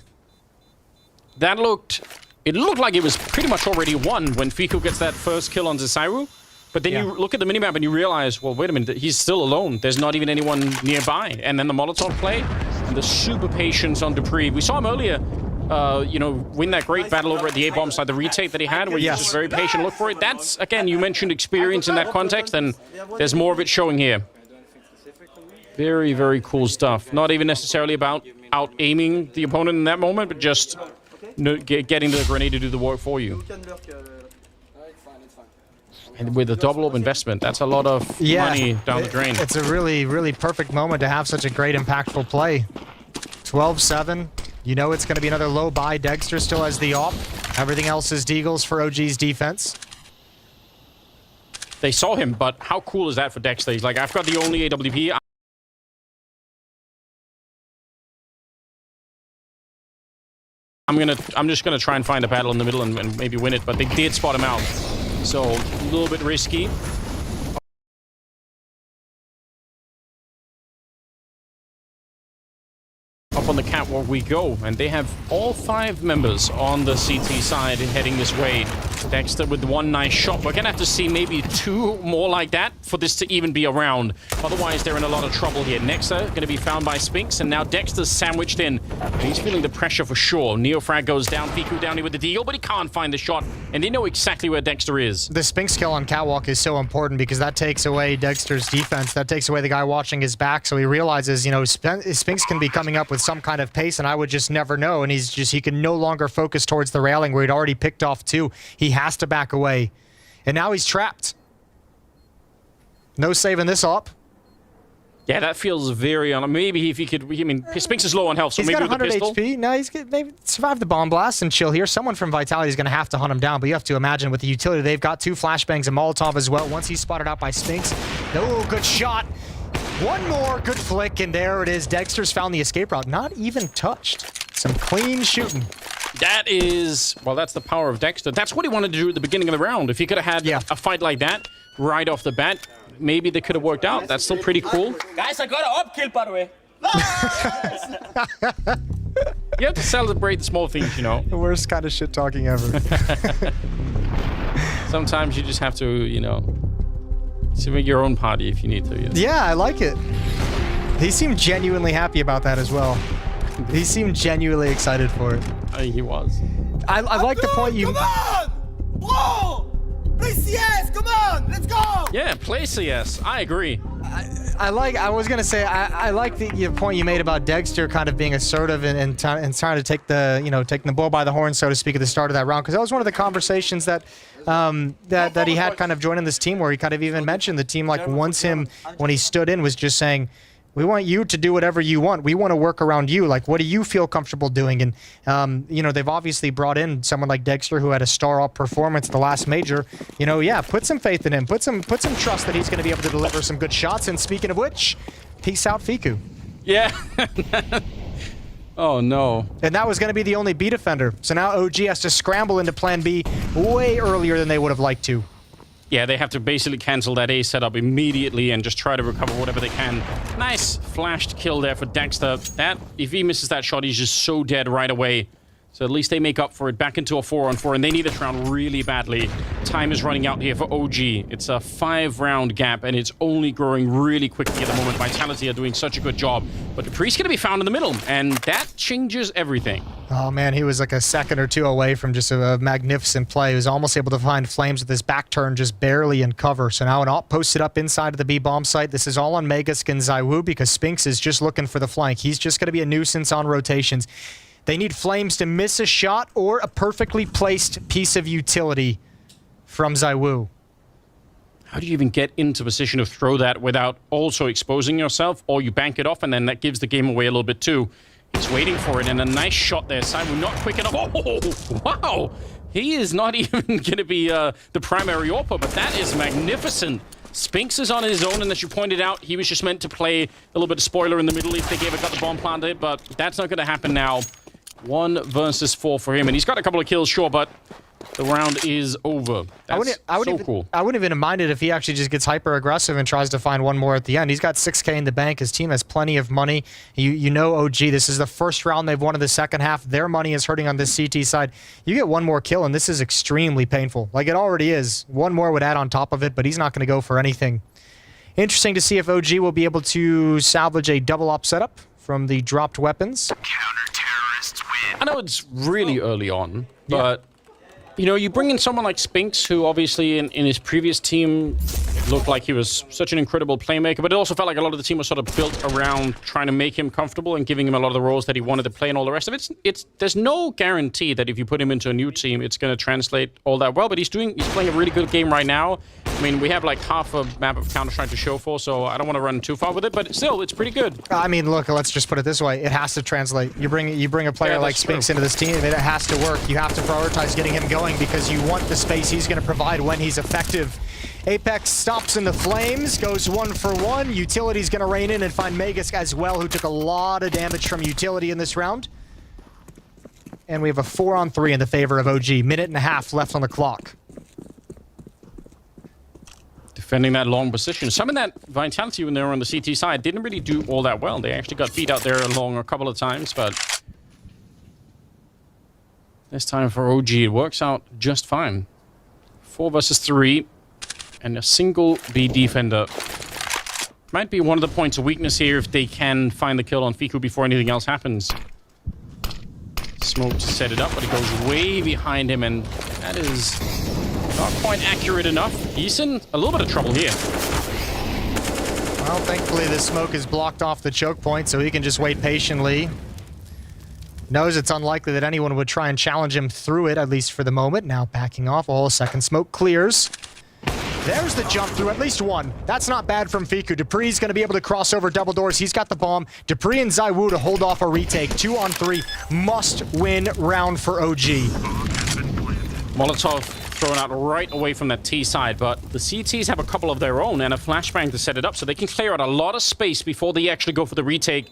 That looked It looked like it was pretty much already won when Fiku gets that first kill on Zaiwu. But then you look at the minimap and you realize, well, wait a minute, he's still alone. There's not even anyone nearby. And then the Molotov play and the super patience on Dupree. We saw him earlier, you know, win that great battle over at the A-bomb side, the retake that he had, where he was just very patient, look for it. That's, again, you mentioned experience in that context, and there's more of it showing here. Very, very cool stuff. Not even necessarily about out-aiming the opponent in that moment, but just getting the grenade to do the work for you. And with a double up investment, that's a lot of money down the drain. It's a really, really perfect moment to have such a great, impactful play. 12-7. You know it's going to be another low buy. Dexter still has the op. Everything else is deagles for OG's defense. They saw him, but how cool is that for Dexter? He's like, I've got the only AWP. I'm just gonna try and find a battle in the middle and maybe win it, but they did spot him out. So, a little bit risky. Up on the catwalk we go, and they have all 5 members on the CT side heading this way. Dexter with one nice shot. We're gonna have to see maybe 2 more like that for this to even be around. Otherwise, they're in a lot of trouble here. Nexa gonna be found by Spinks, and now Dexter's sandwiched in. And he's feeling the pressure for sure. Neofrag goes down, Fiku down here with the deal, but he can't find the shot, and they know exactly where Dexter is. The Spinks kill on catwalk is so important because that takes away Dexter's defense. That takes away the guy watching his back, so he realizes, you know, Spinks can be coming up with some kind of pace, and I would just never know, and he can no longer focus towards the railing where he'd already picked off 2. He has to back away, and now he's trapped. No saving this up. Yeah, that feels very maybe if he could. I mean, Spinks is low on health, so he's maybe got 100 with the pistol. HP. No, he's gonna maybe survive the bomb blast and chill here. Someone from Vitality is going to have to hunt him down, but you have to imagine with the utility, they've got 2 flashbangs and Molotov as well. Once he's spotted out by Spinks. Oh, good shot. One more good flick, and there it is. Dexter's found the escape route. Not even touched. Some clean shooting. That is, well, that's the power of Dexter. That's what he wanted to do at the beginning of the round. If he could have had a fight like that right off the bat, maybe they could have worked out. That's still pretty cool. Guys, I got an up kill, by the way. You have to celebrate the small things, you know. The worst kind of shit talking ever. Sometimes you just have to, you know, make your own party if you need to. You know? Yeah, I like it. He seemed genuinely happy about that as well. He seemed genuinely excited for it. He was. I like the point you... Come on! Bro! Play CS! Come on! Let's go! Yeah, play CS. I agree. I was going to say, I like the point you made about Dexter kind of being assertive and trying to take the, you know, taking the bull by the horn, so to speak, at the start of that round. Because that was one of the conversations that that he had kind of joining this team, where he kind of even mentioned the team, like, wants him, when he stood in, was just saying, we want you to do whatever you want. We want to work around you. Like, what do you feel comfortable doing? And, you know, they've obviously brought in someone like Dexter, who had a star-up performance at the last major. You know, yeah, put some faith in him. Put some trust that he's going to be able to deliver some good shots. And speaking of which, peace out, Fiku. Yeah. Oh, no. And that was going to be the only B defender. So now OG has to scramble into plan B way earlier than they would have liked to. Yeah, they have to basically cancel that A setup immediately and just try to recover whatever they can. Nice flashed kill there for Dexter. That, if he misses that shot, he's just so dead right away. So at least they make up for it, back into a 4-on-4, and they need this round really badly. Time is running out here for OG. It's a 5-round gap, and it's only growing really quickly at the moment. Vitality are doing such a good job. But Dupree's going to be found in the middle, and that changes everything. Oh, man, he was like a second or 2 away from just a magnificent play. He was almost able to find Flames with his back turn just barely in cover. So now an op posted up inside of the B bomb site. This is all on Megask and Zaiwu because Spinks is just looking for the flank. He's just going to be a nuisance on rotations. They need Flames to miss a shot or a perfectly placed piece of utility from Zaiwu. How do you even get into position to throw that without also exposing yourself? Or you bank it off, and then that gives the game away a little bit too. He's waiting for it, and a nice shot there. Zaiwu not quick enough. Oh, wow! He is not even going to be the primary AWPer, but that is magnificent. Spinks is on his own, and as you pointed out, he was just meant to play a little bit of spoiler in the middle if they got the bomb planted, but that's not going to happen now. 1 versus 4 for him, and he's got a couple of kills, sure, but the round is over. That's so cool. I wouldn't even mind it if he actually just gets hyper aggressive and tries to find one more at the end. He's got 6K in the bank. His team has plenty of money. You know OG, this is the first round they've won in the second half. Their money is hurting on this CT side. You get one more kill, and this is extremely painful. Like it already is. One more would add on top of it, but he's not going to go for anything. Interesting to see if OG will be able to salvage a double op setup from the dropped weapons. I know it's really early on, but you know, you bring in someone like Spinks, who obviously in his previous team looked like he was such an incredible playmaker, but it also felt like a lot of the team was sort of built around trying to make him comfortable and giving him a lot of the roles that he wanted to play and all the rest of it. There's no guarantee that if you put him into a new team, it's going to translate all that well, but he's playing a really good game right now. I mean, we have like half a map of Counter-Strike to show for, so I don't want to run too far with it, but still, it's pretty good. I mean, look, let's just put it this way. It has to translate. You bring a player like Spinks into this team, it has to work. You have to prioritize getting him going because you want the space he's going to provide when he's effective. Apex stops in the flames, goes 1 for 1. Utility's going to rein in and find Magus as well, who took a lot of damage from Utility in this round. And we have a 4-on-3 in the favor of OG. Minute and a half left on the clock. Defending that long position. Some of that Vitality when they were on the CT side didn't really do all that well. They actually got beat out there long a couple of times, but this time for OG, it works out just fine. 4 versus 3, and a single B defender. Might be one of the points of weakness here if they can find the kill on Fiku before anything else happens. Smoke to set it up, but it goes way behind him, and that is not quite accurate enough. Eason, a little bit of trouble here. Well, thankfully the smoke is blocked off the choke point, so he can just wait patiently. Knows it's unlikely that anyone would try and challenge him through it, at least for the moment. Now backing off, a whole second smoke clears. There's the jump through, at least one. That's not bad from Fiku. Dupree's going to be able to cross over double doors. He's got the bomb. Dupree and ZywOo to hold off a retake. 2-on-3. Must-win round for OG. Molotov thrown out right away from that T side, but the CTs have a couple of their own and a flashbang to set it up, so they can clear out a lot of space before they actually go for the retake.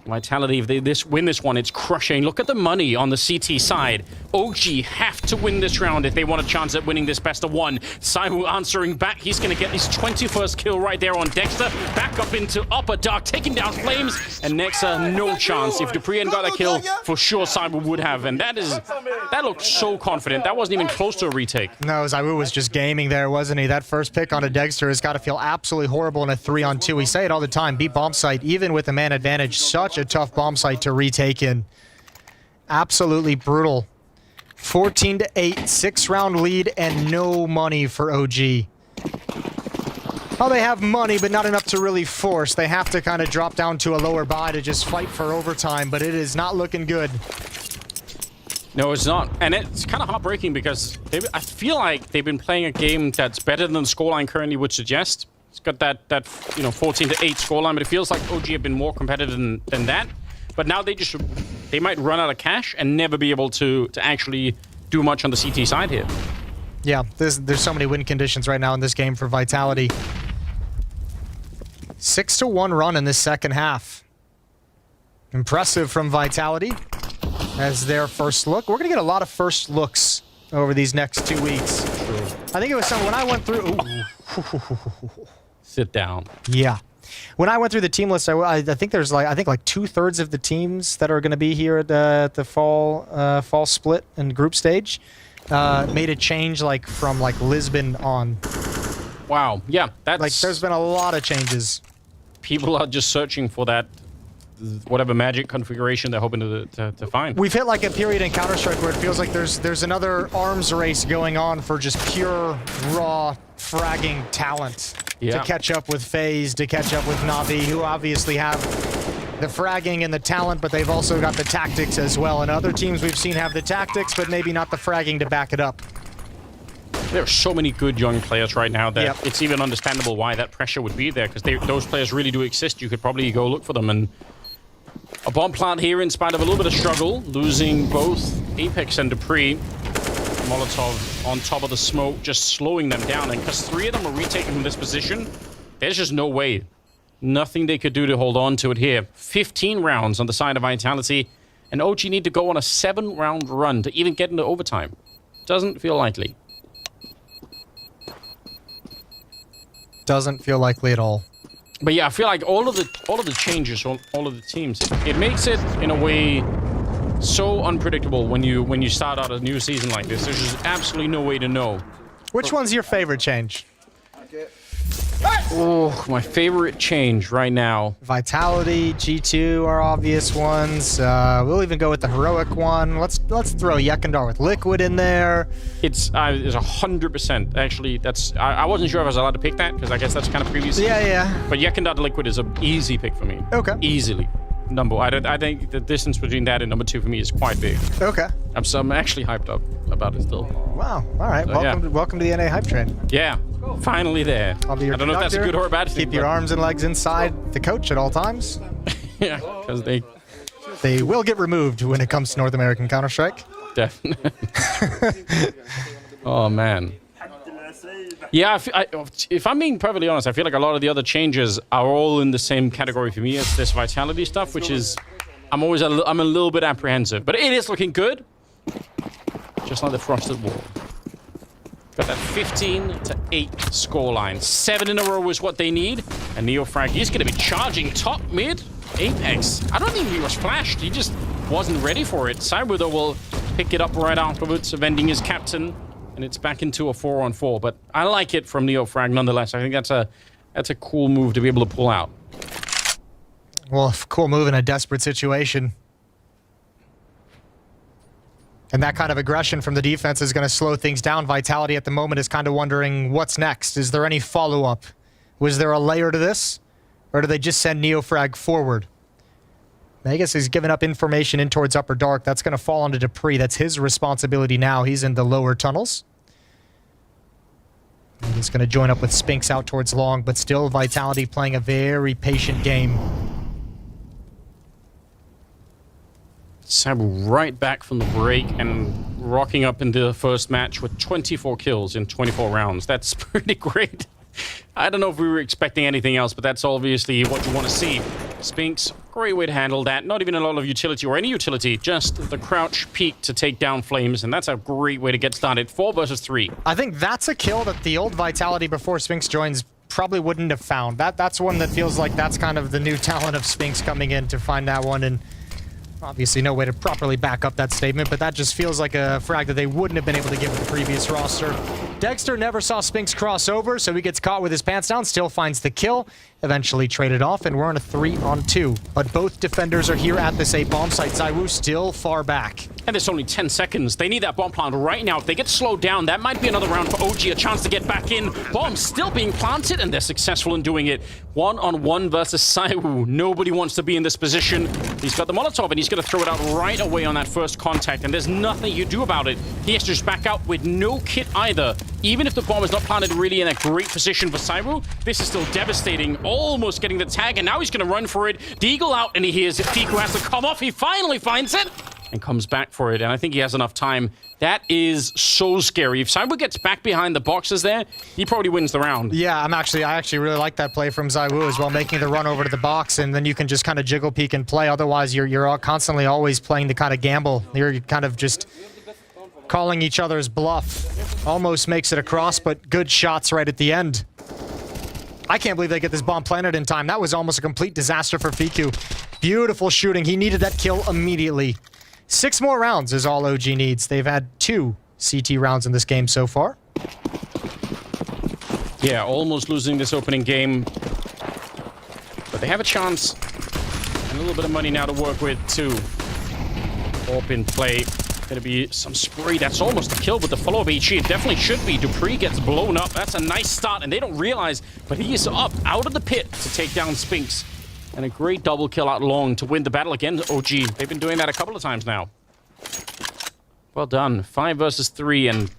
Vitality, if they win this one, it's crushing. Look at the money on the CT side. OG have to win this round if they want a chance at winning this best of 1. ZywOo answering back. He's going to get his 21st kill right there on Dexter. Back up into Upper Dark, taking down Flames. And Nexa, no chance. If Dupree hadn't got that kill, for sure ZywOo would have. And that looked so confident. That wasn't even close to a retake. No, ZywOo was just gaming there, wasn't he? That first pick on a Dexter has got to feel absolutely horrible in a 3-on-2. We say it all the time. Beat bomb site, even with a man advantage. Such a tough bomb site to retake in. Absolutely brutal. 14-8, 6-round lead, and no money for OG. Well, they have money, but not enough to really force. They have to kind of drop down to a lower buy to just fight for overtime, but it is not looking good. No, it's not. And it's kind of heartbreaking because I feel like they've been playing a game that's better than the scoreline currently would suggest. It's got that 14-8 scoreline, but it feels like OG have been more competitive than that. But now they might run out of cash and never be able to actually do much on the CT side here. Yeah, there's so many win conditions right now in this game for Vitality. 6-1 run in this second half. Impressive from Vitality as their first look. We're going to get a lot of first looks over these next 2 weeks. True. I think it was when I went through... Sit down. Yeah. When I went through the team list, I think there's like 2/3 of the teams that are going to be here at the fall split and group stage made a change from Lisbon on. Wow. Yeah, that's there's been a lot of changes. People are just searching for that whatever magic configuration they're hoping to find. We've hit like a period in Counter-Strike where it feels like there's another arms race going on for just pure raw fragging talent. Yeah. To catch up with FaZe, to catch up with Na'Vi, who obviously have the fragging and the talent, but they've also got the tactics as well. And other teams we've seen have the tactics, but maybe not the fragging to back it up. There are so many good young players right now that it's even understandable why that pressure would be there, because those players really do exist. You could probably go look for them. And a bomb plant here in spite of a little bit of struggle, losing both Apex and Dupree. Molotov on top of the smoke, just slowing them down. And because 3 of them are retaken from this position, there's just no way. Nothing they could do to hold on to it here. 15 rounds on the side of Vitality, and OG need to go on a 7-round run to even get into overtime. Doesn't feel likely. Doesn't feel likely at all. But yeah, I feel like all of the changes on all of the teams, it makes it in a way so unpredictable when you start out a new season like this. There's just absolutely no way to know. Which one's your favorite change? Oh, my favorite change right now. Vitality, G2 are obvious ones. We'll even go with the heroic one. Let's throw Yekindar with Liquid in there. It's 100%. Actually, I wasn't sure if I was allowed to pick that because I guess that's kind of previous. Yeah. But Yekindar to Liquid is an easy pick for me. Okay. Easily. I think the distance between that and number 2 for me is quite big. Okay. I'm actually hyped up about it still. Wow. All right. Welcome to the NA hype train. Yeah. Finally there. I'll be your I don't know if that's a good or a bad thing. Keep your arms and legs inside the coach at all times. Yeah, because they will get removed when it comes to North American Counter-Strike. Definitely. Oh, man. Yeah, if I'm being perfectly honest, I feel like a lot of the other changes are all in the same category for me as this Vitality stuff, which is... I'm a little bit apprehensive. But it is looking good. Just like the Frosted Wall. Got that 15-8 scoreline. 7 in a row is what they need. And NeoFrag, he's going to be charging top mid. Apex, I don't think he was flashed. He just wasn't ready for it. Cyber, though, will pick it up right afterwards, avenging his captain. And it's back into a 4-on-4. But I like it from NeoFrag nonetheless. I think that's a cool move to be able to pull out. Well, cool move in a desperate situation. And that kind of aggression from the defense is going to slow things down. Vitality at the moment is kind of wondering what's next. Is there any follow-up? Was there a layer to this? Or do they just send NeoFrag forward? Vegas has given up information in towards Upper Dark. That's going to fall onto Dupree. That's his responsibility now. He's in the lower tunnels. And he's going to join up with Spinks out towards Long, but still Vitality playing a very patient game. Sabu right back from the break and rocking up into the first match with 24 kills in 24 rounds. That's pretty great. I don't know if we were expecting anything else, but that's obviously what you want to see. Spinks, great way to handle that. Not even a lot of utility or any utility, just the crouch peek to take down Flames, and that's a great way to get started. 4 versus 3. I think that's a kill that the old Vitality before Spinks joins probably wouldn't have found. That's one that feels like that's kind of the new talent of Spinks coming in to find that one, and obviously no way to properly back up that statement, but that just feels like a frag that they wouldn't have been able to give with the previous roster. Dexter never saw Spinks cross over, so he gets caught with his pants down, still finds the kill, eventually traded off, and we're on a 3-on-2. But both defenders are here at this A bomb site. Zywoo still far back. And there's only 10 seconds. They need that bomb plant right now. If they get slowed down, that might be another round for OG, a chance to get back in. Bomb still being planted, and they're successful in doing it. 1-on-1 versus Zywoo. Nobody wants to be in this position. He's got the Molotov, and he's going to throw it out right away on that first contact, and there's nothing you do about it. He has to just back out with no kit either. Even if the bomb is not planted really in a great position for Zywoo, this is still devastating. Almost getting the tag, and now he's going to run for it. Deagle out, and he hears Fiku has to come off. He finally finds it and comes back for it, and I think he has enough time. That is so scary. If Zywoo gets back behind the boxes there, he probably wins the round. Yeah, I actually really like that play from Zywoo as well, making the run over to the box, and then you can just kind of jiggle, peek, and play. Otherwise, you're constantly always playing the kind of gamble. You're kind of just calling each other's bluff. Almost makes it across, but good shots right at the end. I can't believe they get this bomb planted in time. That was almost a complete disaster for Fiku. Beautiful shooting. He needed that kill immediately. 6 more rounds is all OG needs. They've had 2 CT rounds in this game so far. Yeah, almost losing this opening game. But they have a chance. And a little bit of money now to work with, too. Orp in play. Gonna be some spray. That's almost a kill with the follow-up HE. It definitely should be. Dupree gets blown up. That's a nice start, and they don't realize, but he is up out of the pit to take down Spinks. And a great double kill out Long to win the battle against OG. They've been doing that a couple of times now. Well done. 5 versus 3, and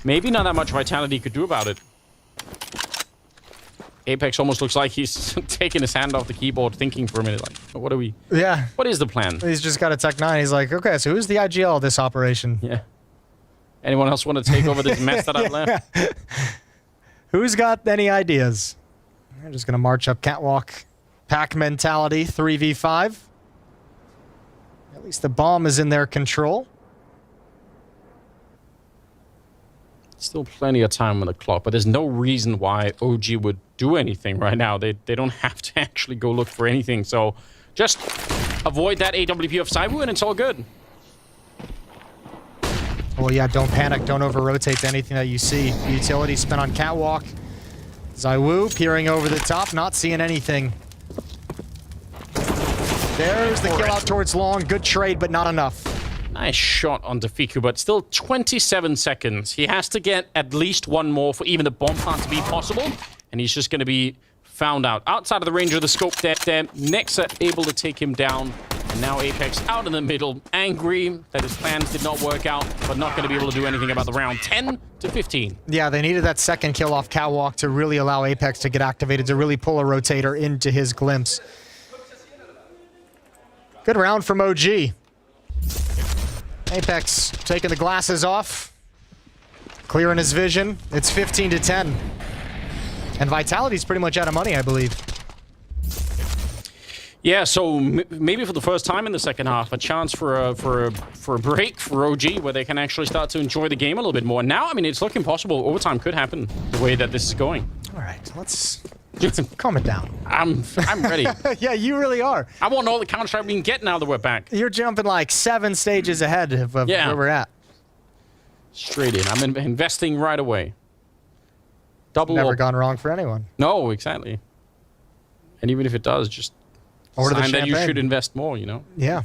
maybe not that much Vitality could do about it. Apex almost looks like he's taking his hand off the keyboard, thinking for a minute, like, what are we... Yeah. What is the plan? He's just got a Tech 9. He's like, okay, so who's the IGL of this operation? Yeah. Anyone else want to take over this mess that I've left? Who's got any ideas? I'm just going to march up catwalk. Pack mentality, 3v5. At least the bomb is in their control. Still plenty of time on the clock, but there's no reason why OG would do anything right now. They don't have to actually go look for anything. So just avoid that AWP of Saibu and it's all good. Well, yeah, don't panic. Don't over-rotate to anything that you see. Utility spin on Catwalk. Zaiwu peering over the top, not seeing anything. There's the kill out towards long. Good trade, but not enough. Nice shot onto Fiku, but still 27 seconds. He has to get at least one more for even the bomb plant to be possible, and he's just going to be found out. Outside of the range of the scope there. Nexa able to take him down. And now Apex out in the middle, angry that his plans did not work out, but not going to be able to do anything about the round. 10 to 15. Yeah, they needed that second kill off Catwalk to really allow Apex to get activated, to really pull a rotator into his glimpse. Good round from OG. Apex taking the glasses off, clearing his vision. It's 15 to 10. And Vitality's pretty much out of money, I believe. Yeah, so maybe for the first time in the second half, a chance for a break for OG where they can actually start to enjoy the game a little bit more. Now, I mean, it's looking possible. Overtime could happen the way that this is going. All right, let's calm it down. I'm ready. Yeah, you really are. I want all the Counter-Strike we can get now that we're back. You're jumping like 7 stages ahead of where we're at. Straight in. I'm investing right away. Double. Never gone wrong for anyone. No, exactly. And even if it does, just order the sign that you champagne. should invest more, you know? Yeah.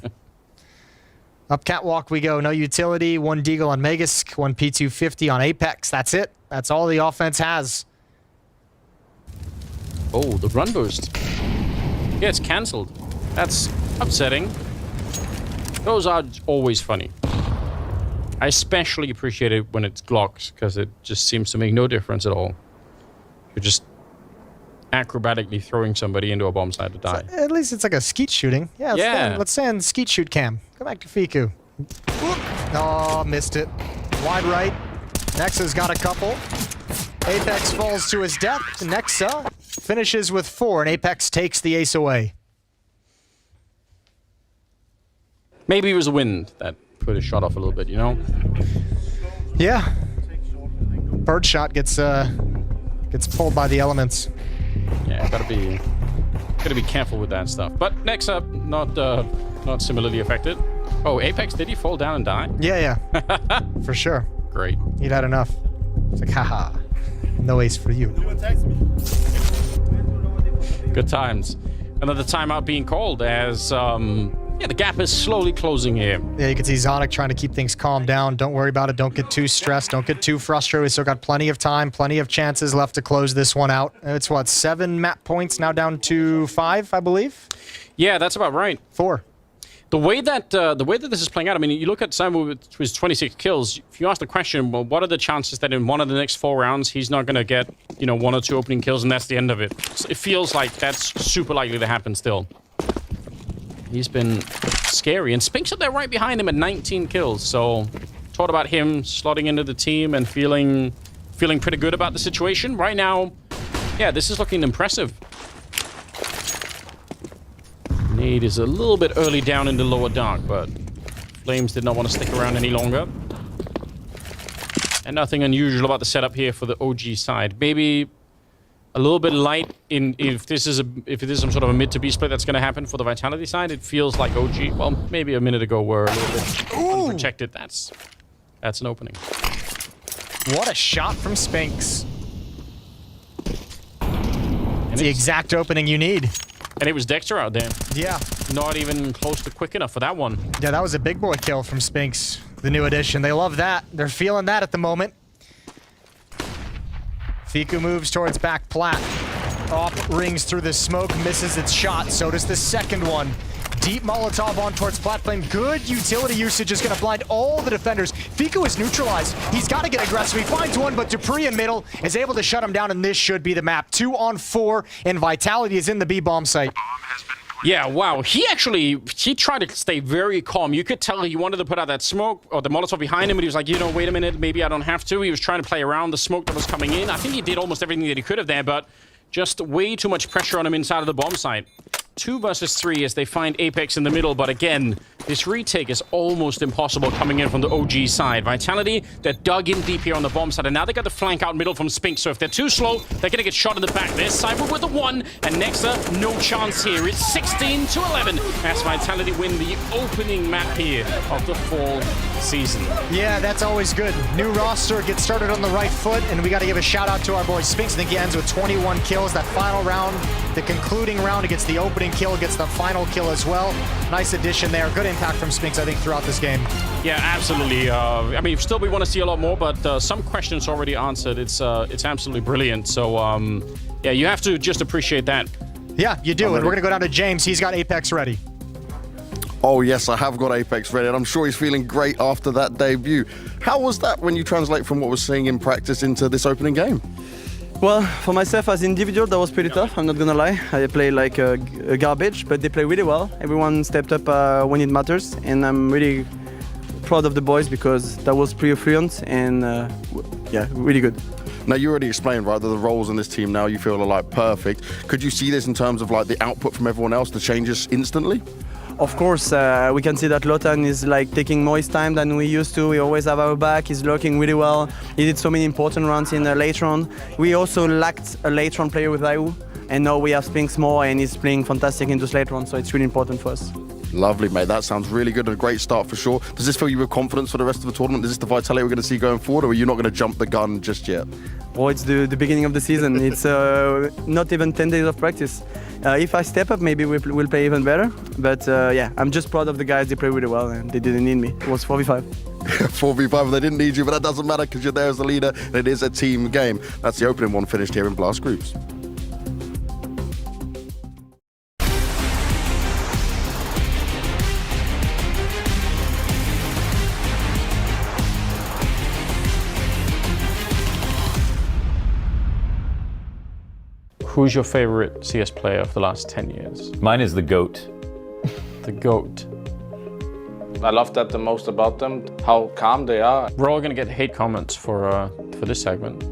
Up Catwalk we go. No utility. 1 Deagle on Megask. 1 P250 on Apex. That's it. That's all the offense has. Oh, the run boost. Yeah, it's cancelled. That's upsetting. Those are always funny. I especially appreciate it when it's Glocks, because it just seems to make no difference at all. You're just acrobatically throwing somebody into a bomb site to die. So at least it's like a skeet shooting. Yeah, let's send skeet shoot cam. Go back to Fiku. Oh, missed it. Wide right. Nexa's got a couple. Apex falls to his death. Nexa finishes with 4, and Apex takes the ace away. Maybe it was the wind that put his shot off a little bit, you know? Yeah. Birdshot gets pulled by the elements. Yeah, gotta be careful with that stuff. But Nexa, not similarly affected. Oh, Apex, did he fall down and die? Yeah. For sure. Great. He'd had enough. It's like, haha. No ace for you. Good times. Another timeout being called as, the gap is slowly closing here. Yeah, you can see Zonic trying to keep things calm down. Don't worry about it. Don't get too stressed. Don't get too frustrated. We still got plenty of time, plenty of chances left to close this one out. It's what, 7 map points, now down to 5, I believe? Yeah, that's about right. 4. The way that this is playing out, I mean, you look at Samu with his 26 kills. If you ask the question, well, what are the chances that in one of the next 4 rounds he's not going to get, 1 or 2 opening kills, and that's the end of it? So it feels like that's super likely to happen still. He's been scary, and Spink's up there right behind him at 19 kills. So, talked about him slotting into the team and feeling pretty good about the situation right now. Yeah, this is looking impressive. Nade is a little bit early down in the lower dark, but Flames did not want to stick around any longer. And nothing unusual about the setup here for the OG side. Maybe a little bit light in if this is some sort of a mid to B split that's going to happen for the Vitality side. It feels like OG. Well, maybe a minute ago were a little bit unprotected. That's an opening. What a shot from Spinks. It's the exact opening you need. And it was Dexter out there. Yeah. Not even close to quick enough for that one. Yeah, that was a big boy kill from Spinks, the new addition. They love that. They're feeling that at the moment. Fiku moves towards back plat. Off rings through the smoke, misses its shot. So does the second one. Deep Molotov on towards Platform. Good utility usage is going to blind all the defenders. Fiku is neutralized. He's got to get aggressive. He finds one, but Dupree in middle is able to shut him down, and this should be the map. 2 on 4, and Vitality is in the B-bomb site. Yeah, wow. He tried to stay very calm. You could tell he wanted to put out that smoke or the Molotov behind him, but he was like, wait a minute, maybe I don't have to. He was trying to play around the smoke that was coming in. I think he did almost everything that he could have there, but just way too much pressure on him inside of the bomb site. 2 versus 3 as they find Apex in the middle, but again, This retake is almost impossible coming in from the OG side. Vitality, they're dug in deep here on the bomb side, and now they got the flank out middle from Spinks. So if they're too slow, they're gonna get shot in the back. There's Cyber with the 1, and Nexa, no chance here. It's 16-11 as Vitality win the opening map here of the fall season. Yeah, that's always good. New roster gets started on the right foot, and we got to give a shout out to our boy Spinks. I think he ends with 21 kills. That final round, the concluding round, he gets the opening kill, gets the final kill as well. Nice addition there. Good impact from Spinks, I think, throughout this game. Yeah, absolutely. I mean, still we want to see a lot more, but some questions already answered. It's absolutely brilliant. So yeah, you have to just appreciate that. Yeah, you do. And we're going to go down to James. He's got Apex ready. Oh yes, I have got Apex ready, and I'm sure he's feeling great after that debut. How was that when you translate from what we're seeing in practice into this opening game? Well, for myself as individual, that was pretty tough, I'm not gonna lie. I play like a garbage, but they play really well. Everyone stepped up when it matters, and I'm really proud of the boys because that was pretty fluent and yeah, really good. Now, you already explained, right, that the roles in this team now you feel are like perfect. Could you see this in terms of like the output from everyone else, the changes instantly? Of course, we can see that Lotan is like taking more his time than we used to. We always have our back. He's looking really well. He did so many important rounds in the late round. We also lacked a late round player with Ayu, and now we have Spinks more, and he's playing fantastic into late round, so it's really important for us. Lovely, mate. That sounds really good and a great start for sure. Does this fill you with confidence for the rest of the tournament? Is this the Vitality we're going to see going forward, or are you not going to jump the gun just yet? Well, it's the beginning of the season. It's not even 10 days of practice. If I step up, maybe we'll play even better. But yeah, I'm just proud of the guys. They play really well, and they didn't need me. It was 4v5. 4v5, they didn't need you, but that doesn't matter because you're there as the leader, and it is a team game. That's the opening one finished here in Blast Groups. Who's your favorite CS player of the last 10 years? Mine is the GOAT. The GOAT. I love that the most about them, how calm they are. We're all gonna get hate comments for this segment.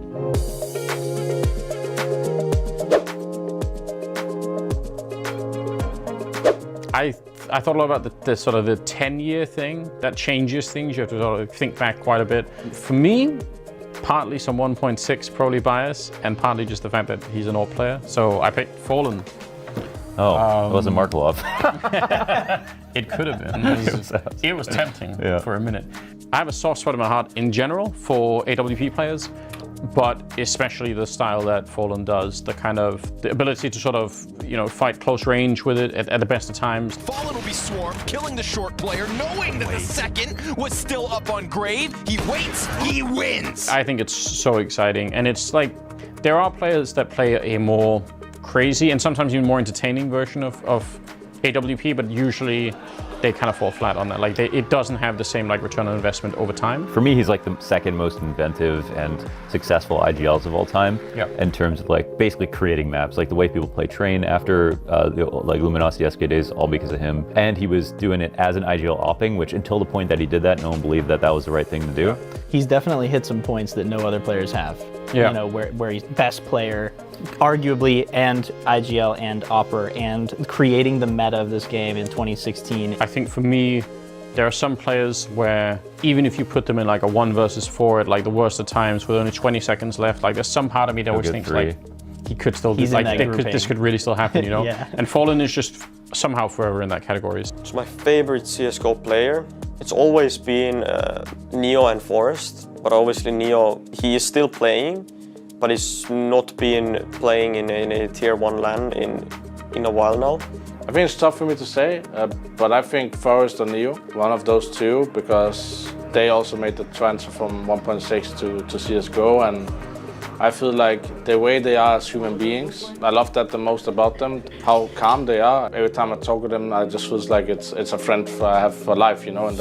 I thought a lot about the sort of the 10-year thing. That changes things. You have to sort of think back quite a bit. For me, partly some 1.6 probably bias, and partly just the fact that he's an AWP player. So I picked Fallen. Oh, it wasn't Markelov. It could have been. It was tempting for a minute. I have a soft spot in my heart in general for AWP players, but especially the style that Fallen does, the kind of the ability to sort of, you know, fight close range with it at the best of times. Fallen will be swarmed, killing the short player, knowing that the second was still up on Grave. He waits, he wins. I think it's so exciting, and it's like there are players that play a more crazy and sometimes even more entertaining version of AWP, but usually they kind of fall flat on that. Like it doesn't have the same like return on investment over time. For me, he's like the second most inventive and successful IGLs of all time. Yeah. In terms of like basically creating maps, like the way people play Train after the like Luminosity SK days, all because of him. And he was doing it as an IGL opping, which until the point that he did that, no one believed that that was the right thing to do. Yeah. He's definitely hit some points that no other players have. Yeah. You know, where he's best player, arguably, and IGL and Opper, and creating the meta of this game in 2016. I think for me, there are some players where even if you put them in like a 1 versus 4 at like the worst of times with only 20 seconds left, like there's some part of me that always thinks like he could still do, like this could really still happen, you know? Yeah. And Fallen is just somehow forever in that category. It's my favorite CSGO player. It's always been Neo and Forest, but obviously Neo, he is still playing, but he's not been playing in a tier 1 LAN in a while now. I think it's tough for me to say, but I think Forest or Neo, one of those two, because they also made the transfer from 1.6 to CSGO, and I feel like the way they are as human beings, I love that the most about them, how calm they are. Every time I talk to them, I just feel like it's a friend I have for life, you know. And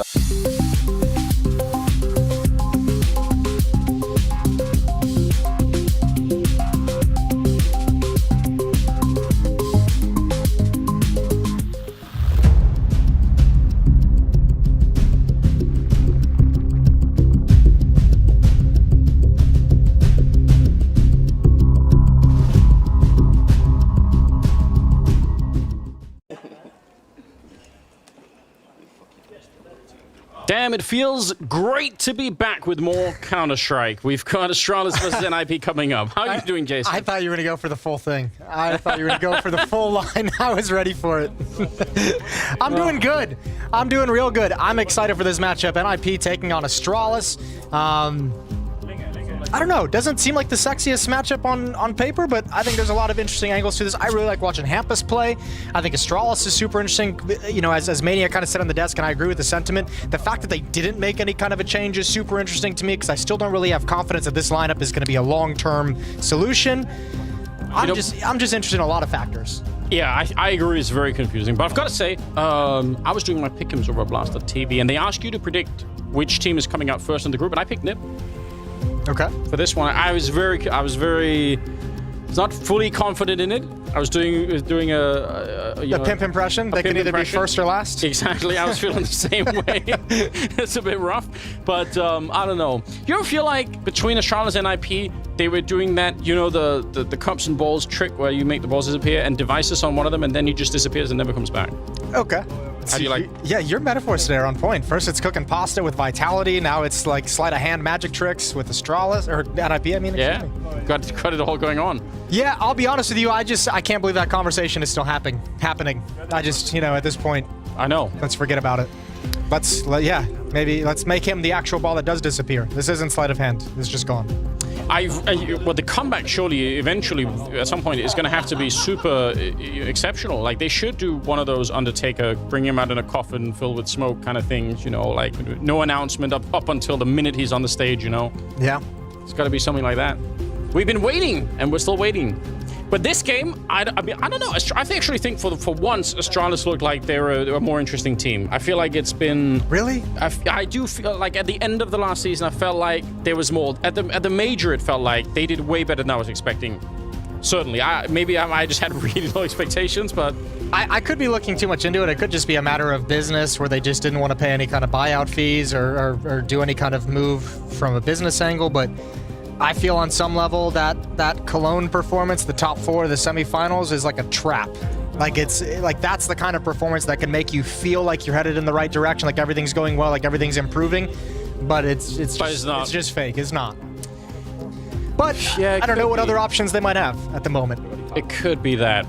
Damn, it feels great to be back with more Counter-Strike. We've got Astralis versus NIP coming up. How are you doing, Jason? I thought you were going to go for the full thing. I thought you were going to go for the full line. I was ready for it. I'm doing good. I'm doing real good. I'm excited for this matchup. NIP taking on Astralis. I don't know. Doesn't seem like the sexiest matchup on paper, but I think there's a lot of interesting angles to this. I really like watching Hampus play. I think Astralis is super interesting. You know, as Mania kind of said on the desk, and I agree with the sentiment, the fact that they didn't make any kind of a change is super interesting to me because I still don't really have confidence that this lineup is going to be a long-term solution. I'm just interested in a lot of factors. Yeah, I agree. It's very confusing. But I've got to say, I was doing my pick'ems over BLASTPremier, and they ask you to predict which team is coming out first in the group, and I picked NIP. Okay. For this one, I was very not fully confident in it. I was doing a pimp impression. They can either be first or last. Exactly. I was feeling the same way. It's a bit rough, but I don't know. You ever feel like between Astralis and NIP, they were doing that, you know, the cups and balls trick where you make the balls disappear and devices on one of them, and then he just disappears and never comes back. Okay. How do you like? Yeah, your metaphors today are on point. First, it's cooking pasta with Vitality. Now it's like sleight of hand magic tricks with Astralis or NIP. I mean, yeah, got it all going on. Yeah, I'll be honest with you. I can't believe that conversation is still happening. I just, you know, at this point, I know. Let's forget about it. Maybe let's make him the actual ball that does disappear. This isn't sleight of hand. It's just gone. Well, the comeback surely, eventually, at some point, is going to have to be super exceptional. Like, they should do one of those Undertaker, bring him out in a coffin filled with smoke kind of things, you know, like no announcement up until the minute he's on the stage, you know? Yeah. It's got to be something like that. We've been waiting, and we're still waiting. But this game, I don't know. I actually think for once, Astralis looked like they're a more interesting team. I feel like it's been... Really? I do feel like at the end of the last season, I felt like there was more. At the major, it felt like they did way better than I was expecting. Certainly. Maybe I just had really low expectations, but... I could be looking too much into it. It could just be a matter of business where they just didn't want to pay any kind of buyout fees or do any kind of move from a business angle, but... I feel on some level that Cologne performance, the top 4 of the semifinals, is like a trap. Like it's like that's the kind of performance that can make you feel like you're headed in the right direction, like everything's going well, like everything's improving, but it's just fake. It's not. But yeah, I don't know what other options they might have at the moment. It could be that.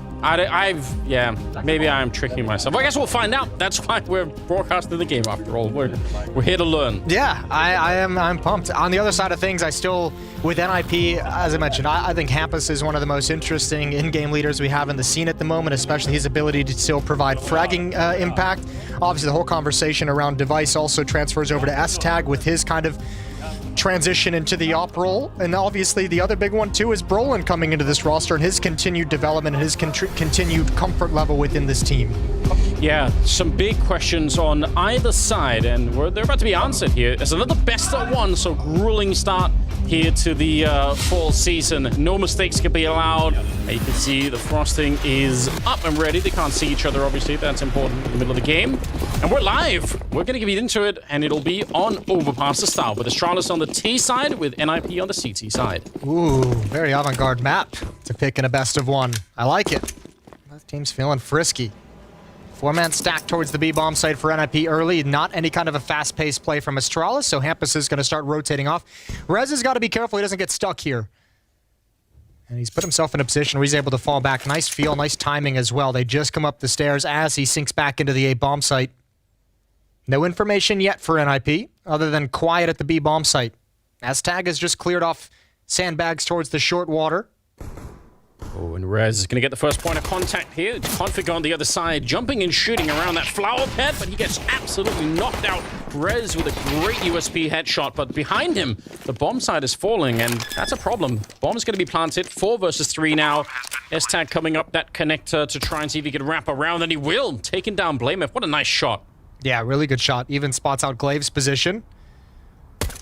Maybe I'm tricking myself. I guess we'll find out. That's why we're broadcasting the game after all. We're here to learn. Yeah, I'm pumped. On the other side of things, I still, with NIP, as I mentioned, I think Hampus is one of the most interesting in-game leaders we have in the scene at the moment, especially his ability to still provide fragging impact. Obviously, the whole conversation around Device also transfers over to S-Tag with his kind of transition into the op role, and obviously the other big one too is Brolin coming into this roster and his continued development and his continued comfort level within this team. Yeah, some big questions on either side, and they're about to be answered here. There's another best of one, so grueling start here to the fall season. No mistakes can be allowed. You can see the frosting is up and ready. They can't see each other, obviously. That's important in the middle of the game. And we're live. We're going to get into it, and it'll be on Overpass to start with Astralis on the T side, with NIP on the CT side. Ooh, very avant-garde map to pick in a best of one. I like it. Both teams feeling frisky. 4-man stack towards the B-bomb site for NIP early. Not any kind of a fast-paced play from Astralis, so Hampus is going to start rotating off. Rez has got to be careful he doesn't get stuck here. And he's put himself in a position where he's able to fall back. Nice feel, nice timing as well. They just come up the stairs as he sinks back into the A-bomb site. No information yet for NIP, other than quiet at the B-bomb site. S-Tag has just cleared off sandbags towards the short water. Oh, and Rez is going to get the first point of contact here. Config on the other side, jumping and shooting around that flower pet, but he gets absolutely knocked out. Rez with a great USP headshot, but behind him, the bomb side is falling, and that's a problem. Bomb's going to be planted. 4 versus 3 now. S-Tag coming up that connector to try and see if he can wrap around, and he will. Taking down Blamef. What a nice shot. Yeah, really good shot. Even spots out Glaive's position.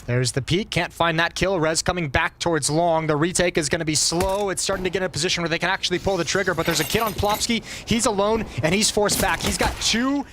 There's the peek. Can't find that kill. Rez coming back towards long. The retake is going to be slow. It's starting to get in a position where they can actually pull the trigger, but there's a kid on Plopsky. He's alone, and he's forced back. He's got 2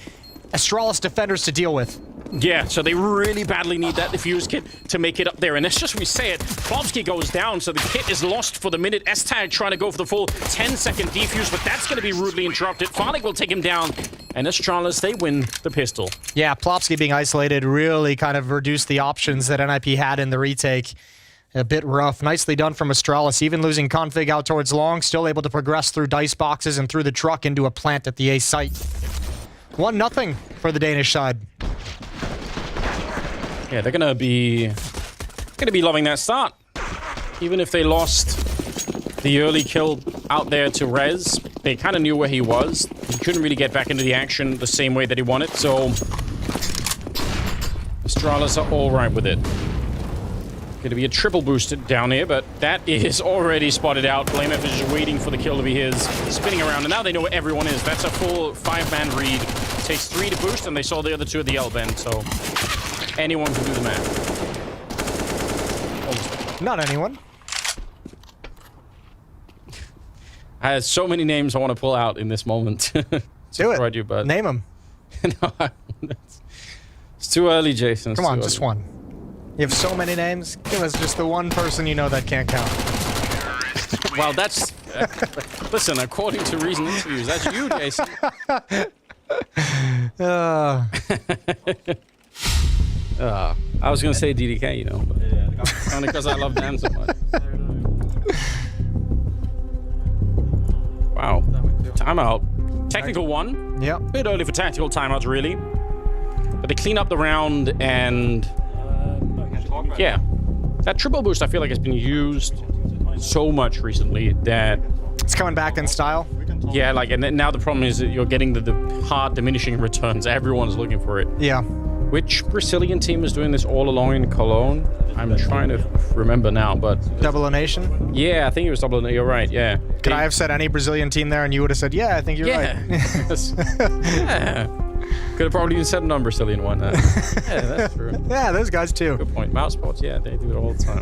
Astralis defenders to deal with. Yeah, so they really badly need that defuse kit to make it up there. And it's just we say it, Plopsky goes down, so the kit is lost for the minute. S-Tag trying to go for the full 10-second defuse, but that's going to be rudely interrupted. Farlig will take him down. And Astralis, they win the pistol. Yeah, Plopsky being isolated really kind of reduced the options that NIP had in the retake. A bit rough. Nicely done from Astralis. Even losing config out towards long, still able to progress through dice boxes and through the truck into a plant at the A site. 1-0 for the Danish side. Yeah, they're gonna be loving that start. Even if they lost the early kill out there to Rez, they kind of knew where he was. He couldn't really get back into the action the same way that he wanted, so Astralis are all right with it. Gonna be a triple boosted down here, but that is already spotted out. BlameF is just waiting for the kill to be his. Spinning around, and now they know where everyone is. That's a full 5-man read. Takes 3 to boost, and they saw the other 2 at the L bend, so anyone can do the math. Not anyone. I have so many names I want to pull out in this moment. Do it. You, but name them. No, it's too early, Jason. Come on, just one. You have so many names. Give us just the one person you know that can't count. Well, that's... listen, according to recent interviews, that's you, Jason. I was going to say DDK, you know, but only because I love Dan so much. Wow. Timeout. Technical one. Yep. A bit early for tactical timeouts, really. But they clean up the round and... yeah. That triple boost, I feel like, has been used so much recently that... it's coming back in style. Yeah, like, and now the problem is that you're getting the hard diminishing returns. Everyone's looking for it. Yeah. Which Brazilian team is doing this all along in Cologne? I'm trying to remember now, but... Double O Nation? Yeah, I think it was Double O Nation. You're right, yeah. Could I have said any Brazilian team there and you would have said, yeah, I think you're right. Yeah. Could have probably even said a non-Brazilian one. Yeah, that's true. Yeah, those guys too. Good point. Mouse sports, yeah, they do it all the time.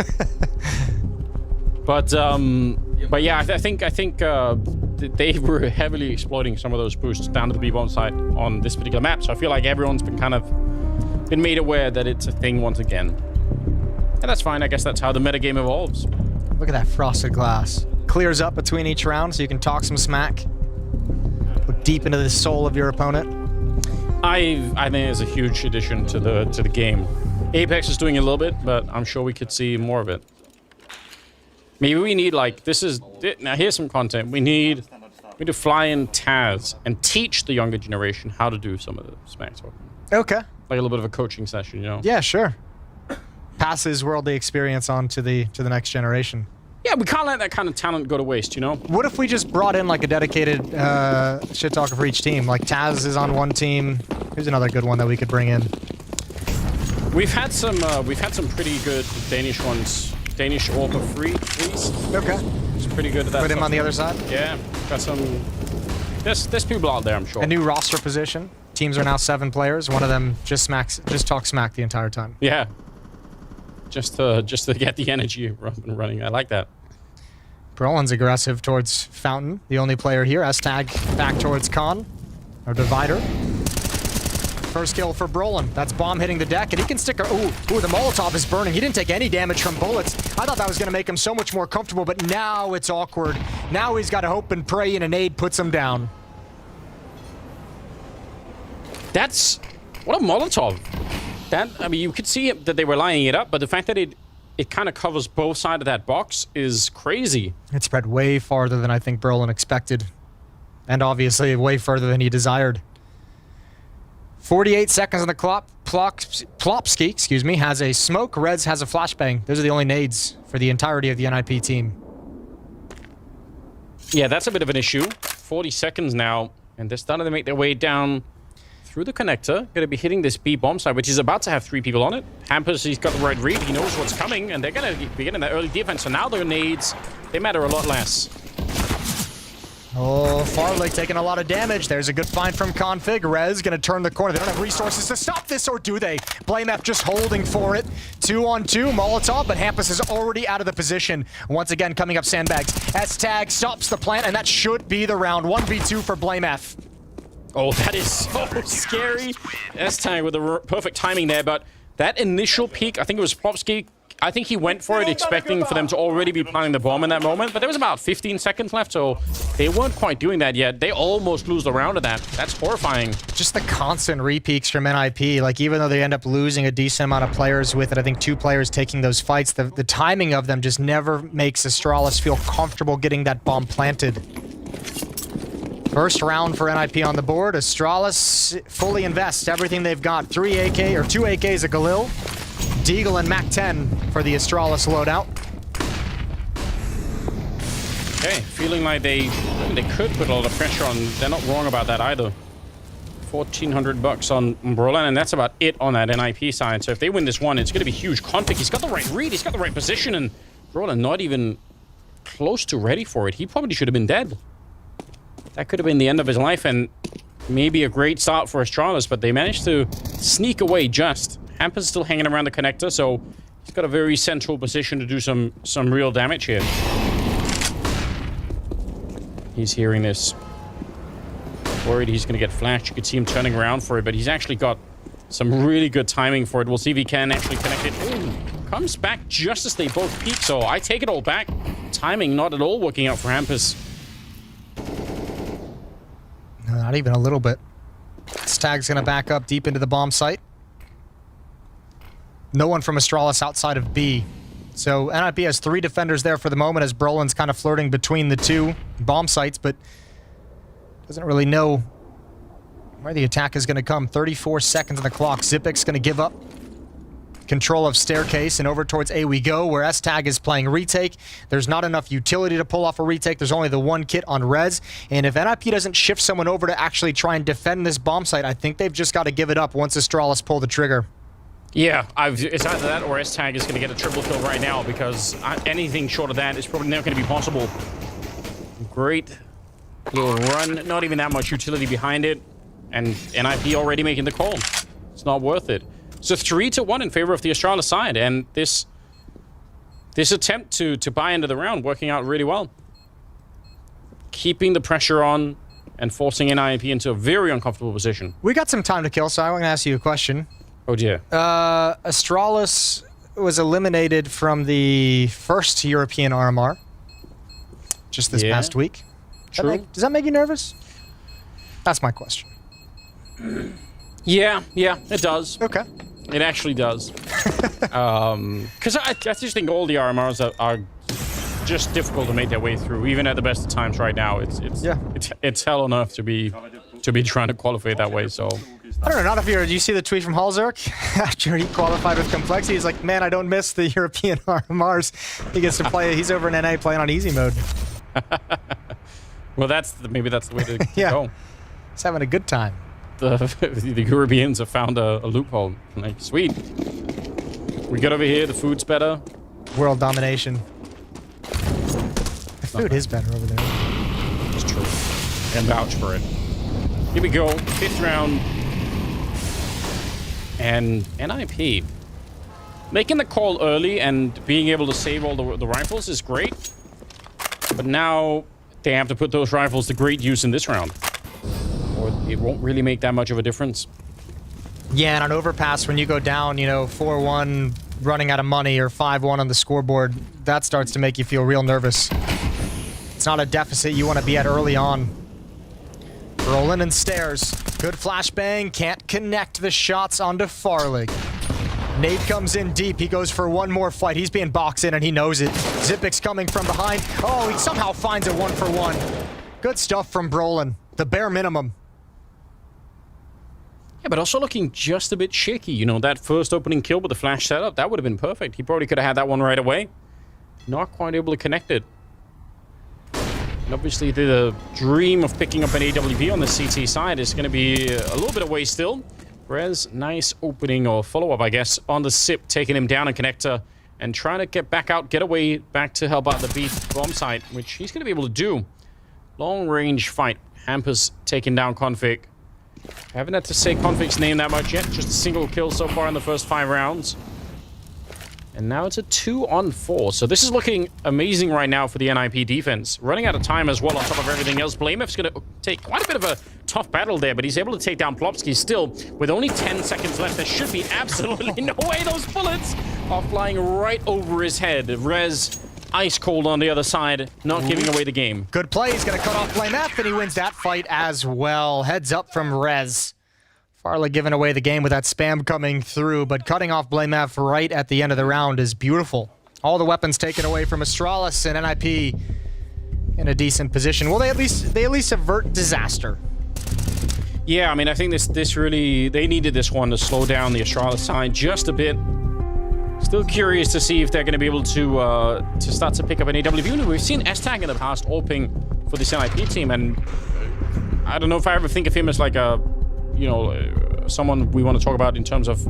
But yeah, I think they were heavily exploiting some of those boosts down to the B-bomb side on this particular map. So I feel like everyone's been been made aware that it's a thing once again. And that's fine. I guess that's how the metagame evolves. Look at that frosted glass. Clears up between each round so you can talk some smack. Look deep into the soul of your opponent. I think it's a huge addition to the game. Apex is doing a little bit, but I'm sure we could see more of it. Maybe we need, like, now here's some content. We need to fly in Taz and teach the younger generation how to do some of the smack talking. Okay. Like a little bit of a coaching session, you know? Yeah, sure. Pass his worldly experience on to the next generation. Yeah, we can't let that kind of talent go to waste, you know? What if we just brought in like a dedicated shit talker for each team? Like Taz is on one team. Here's another good one that we could bring in. We've had some pretty good Danish ones. Danish Orpa free, please. Okay. It's pretty good at that. Put him on the other side? Yeah. Got some... There's people out there, I'm sure. A new roster position. Teams are now 7 players. One of them just talks smack the entire time. Yeah. Just to get the energy up and running. I like that. Brolin's aggressive towards Fountain, the only player here. S-Tag back towards Khan, our divider. First kill for Brolin. That's bomb hitting the deck, and he can stick... Ooh, the Molotov is burning. He didn't take any damage from bullets. I thought that was going to make him so much more comfortable, but now it's awkward. Now he's got to hope and pray, and a nade puts him down. That's... what a Molotov. I mean, you could see that they were lining it up, but the fact that it kind of covers both sides of that box is crazy. It spread way farther than I think Brolin expected. And obviously way further than he desired. 48 seconds on the clock. Plopsky, excuse me, has a smoke. Reds has a flashbang. Those are the only nades for the entirety of the NIP team. Yeah, that's a bit of an issue. 40 seconds now, and they're starting to make their way down through the connector. Going to be hitting this B bomb side, which is about to have 3 people on it. Hampers, he's got the right read. He knows what's coming, and they're going to be getting that early defense. So now their nades, they matter a lot less. Oh, Farlick taking a lot of damage. There's a good find from Config. Rez going to turn the corner. They don't have resources to stop this, or do they? BlameF just holding for it. 2-on-2, Molotov, but Hampus is already out of the position. Once again, coming up sandbags. S-Tag stops the plant, and that should be the round. 1v2 for BlameF. Oh, that is so scary. S-Tag with the perfect timing there, but that initial peek, I think it was Plopsky, I think he went for it expecting for them to already be planting the bomb in that moment, but there was about 15 seconds left, so they weren't quite doing that yet. They almost lose the round of that. That's horrifying. Just the constant repeaks from NIP. Like, even though they end up losing a decent amount of players with it, I think 2 players taking those fights, the timing of them just never makes Astralis feel comfortable getting that bomb planted. First round for NIP on the board. Astralis fully invest everything they've got. 2 AKs, a Galil, Deagle, and MAC-10 for the Astralis loadout. Okay, feeling like they could put a lot of pressure on. They're not wrong about that either. $1,400 on Brolin, and that's about it on that NIP side. So if they win this one, it's going to be huge. Config, he's got the right read, he's got the right position, and Brolin not even close to ready for it. He probably should have been dead. That could have been the end of his life, and maybe a great start for Astralis, but they managed to sneak away just. Hampus still hanging around the connector, so he's got a very central position to do some real damage here. He's hearing this. Worried he's going to get flashed. You could see him turning around for it, but he's actually got some really good timing for it. We'll see if he can actually connect it. Ooh, comes back just as they both peak, so I take it all back. Timing not at all working out for Hampus. No, not even a little bit. Stag's going to back up deep into the bomb site. No one from Astralis outside of B. So NIP has 3 defenders there for the moment as Brolin's kind of flirting between the 2 bomb sites, but doesn't really know where the attack is going to come. 34 seconds on the clock. Zipic's going to give up control of Staircase, and over towards A we go, where S-Tag is playing retake. There's not enough utility to pull off a retake. There's only the 1 kit on res, and if NIP doesn't shift someone over to actually try and defend this bomb site, I think they've just got to give it up once Astralis pull the trigger. Yeah, it's either that or S-Tag is going to get a triple kill right now, because anything short of that is probably not going to be possible. Great little run, not even that much utility behind it, and NIP already making the call. It's not worth it. So 3-1 in favor of the Astralis side, and this attempt to buy into the round working out really well. Keeping the pressure on and forcing NIP into a very uncomfortable position. We got some time to kill, so I want to ask you a question. Oh dear. Astralis was eliminated from the first European RMR just this past week. True. Does that make you nervous? That's my question. Yeah, it does. Okay. It actually does. Because I just think all the RMRs are just difficult to make their way through, even at the best of times right now. It's hell on earth to be trying to qualify that way, so... I don't know, not if you're... Do you see the tweet from Halzerk? After he qualified with Complexity, he's like, man, I don't miss the European RMRs. He gets to play... He's over in NA playing on easy mode. Well, maybe that's the way to go. He's having a good time. The Europeans have found a loophole. Like, sweet. We get over here, the food's better. World domination. The food is better over there. It's true. And vouch for it. Here we go, 5th round. And NIP. Making the call early and being able to save all the rifles is great. But now they have to put those rifles to great use in this round. Or it won't really make that much of a difference. Yeah, and on overpass, when you go down, 4-1, running out of money, or 5-1 on the scoreboard, that starts to make you feel real nervous. It's not a deficit you want to be at early on. Rolling and Stairs. Good flashbang. Can't connect the shots onto Farlig. Nate comes in deep. He goes for one more fight. He's being boxed in and he knows it. Zipic's coming from behind. Oh, he somehow finds a 1-for-1. Good stuff from Brolin. The bare minimum. Yeah, but also looking just a bit shaky. That first opening kill with the flash setup, that would have been perfect. He probably could have had that one right away. Not quite able to connect it. And obviously, the dream of picking up an AWP on the CT side is going to be a little bit away still. Whereas, nice opening or follow-up, I guess, on the SIP, taking him down on connector and trying to get back out, get away back to help out the B bomb site, which he's going to be able to do. Long-range fight. Hampus taking down Config. I haven't had to say Config's name that much yet. Just a single kill so far in the first 5 rounds. And now it's a 2-on-4. So this is looking amazing right now for the NIP defense. Running out of time as well on top of everything else. Blamef's going to take quite a bit of a tough battle there, but he's able to take down Plopsky still. With only 10 seconds left, there should be absolutely no way those bullets are flying right over his head. Rez, ice cold on the other side, not giving away the game. Good play. He's going to cut off Flame F, and he wins that fight as well. Heads up from Rez. Farley giving away the game with that spam coming through, but cutting off Blame F right at the end of the round is beautiful. All the weapons taken away from Astralis, and NIP in a decent position. Well, they at least avert disaster. Yeah, I mean, I think this really, they needed this one to slow down the Astralis side just a bit. Still curious to see if they're going to be able to start to pick up an AWP. We've seen S-Tag in the past opening for this NIP team, and I don't know if I ever think of him as like a, you know, someone we want to talk about in terms of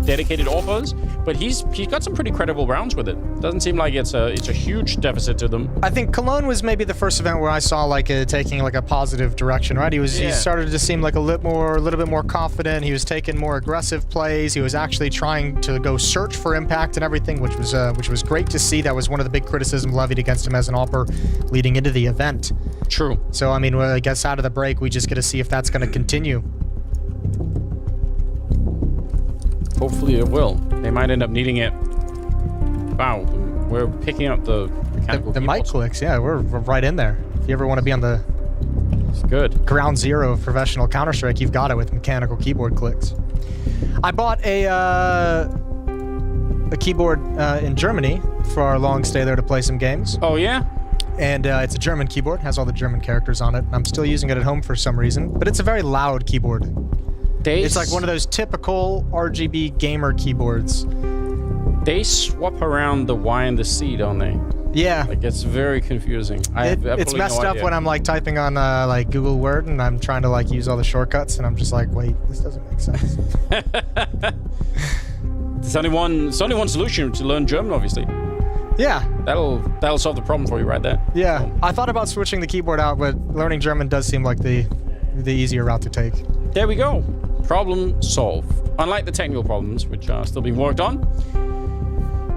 dedicated offers, but he's got some pretty credible rounds with it. Doesn't seem like it's a huge deficit to them. I think Cologne was maybe the first event where I saw like taking like a positive direction, right? He started to seem like a little bit more confident. He was taking more aggressive plays. He was actually trying to go search for impact and everything, which was great to see. That was one of the big criticisms levied against him as an AWPer leading into the event. True. So I mean, well, I guess out of the break, we just get to see if that's going to continue. Hopefully it will. They might end up needing it. Wow, we're picking up the mechanical the mic clicks. Yeah, we're right in there. If you ever want to be on the ground zero of professional Counter-Strike, you've got it with mechanical keyboard clicks. I bought a keyboard in Germany for our long stay there to play some games. Oh yeah? And it's a German keyboard, has all the German characters on it. I'm still using it at home for some reason, but it's a very loud keyboard. It's like one of those typical RGB gamer keyboards. They swap around the Y and the C, don't they? Yeah. Like, it's very confusing. It's messed up when I'm like typing on like Google Word and I'm trying to like use all the shortcuts and I'm just like, wait, this doesn't make sense. There's only one solution to learn German, obviously. Yeah. That'll solve the problem for you right there. Yeah. So. I thought about switching the keyboard out, but learning German does seem like the easier route to take. There we go. Problem solved. Unlike the technical problems, which are still being worked on.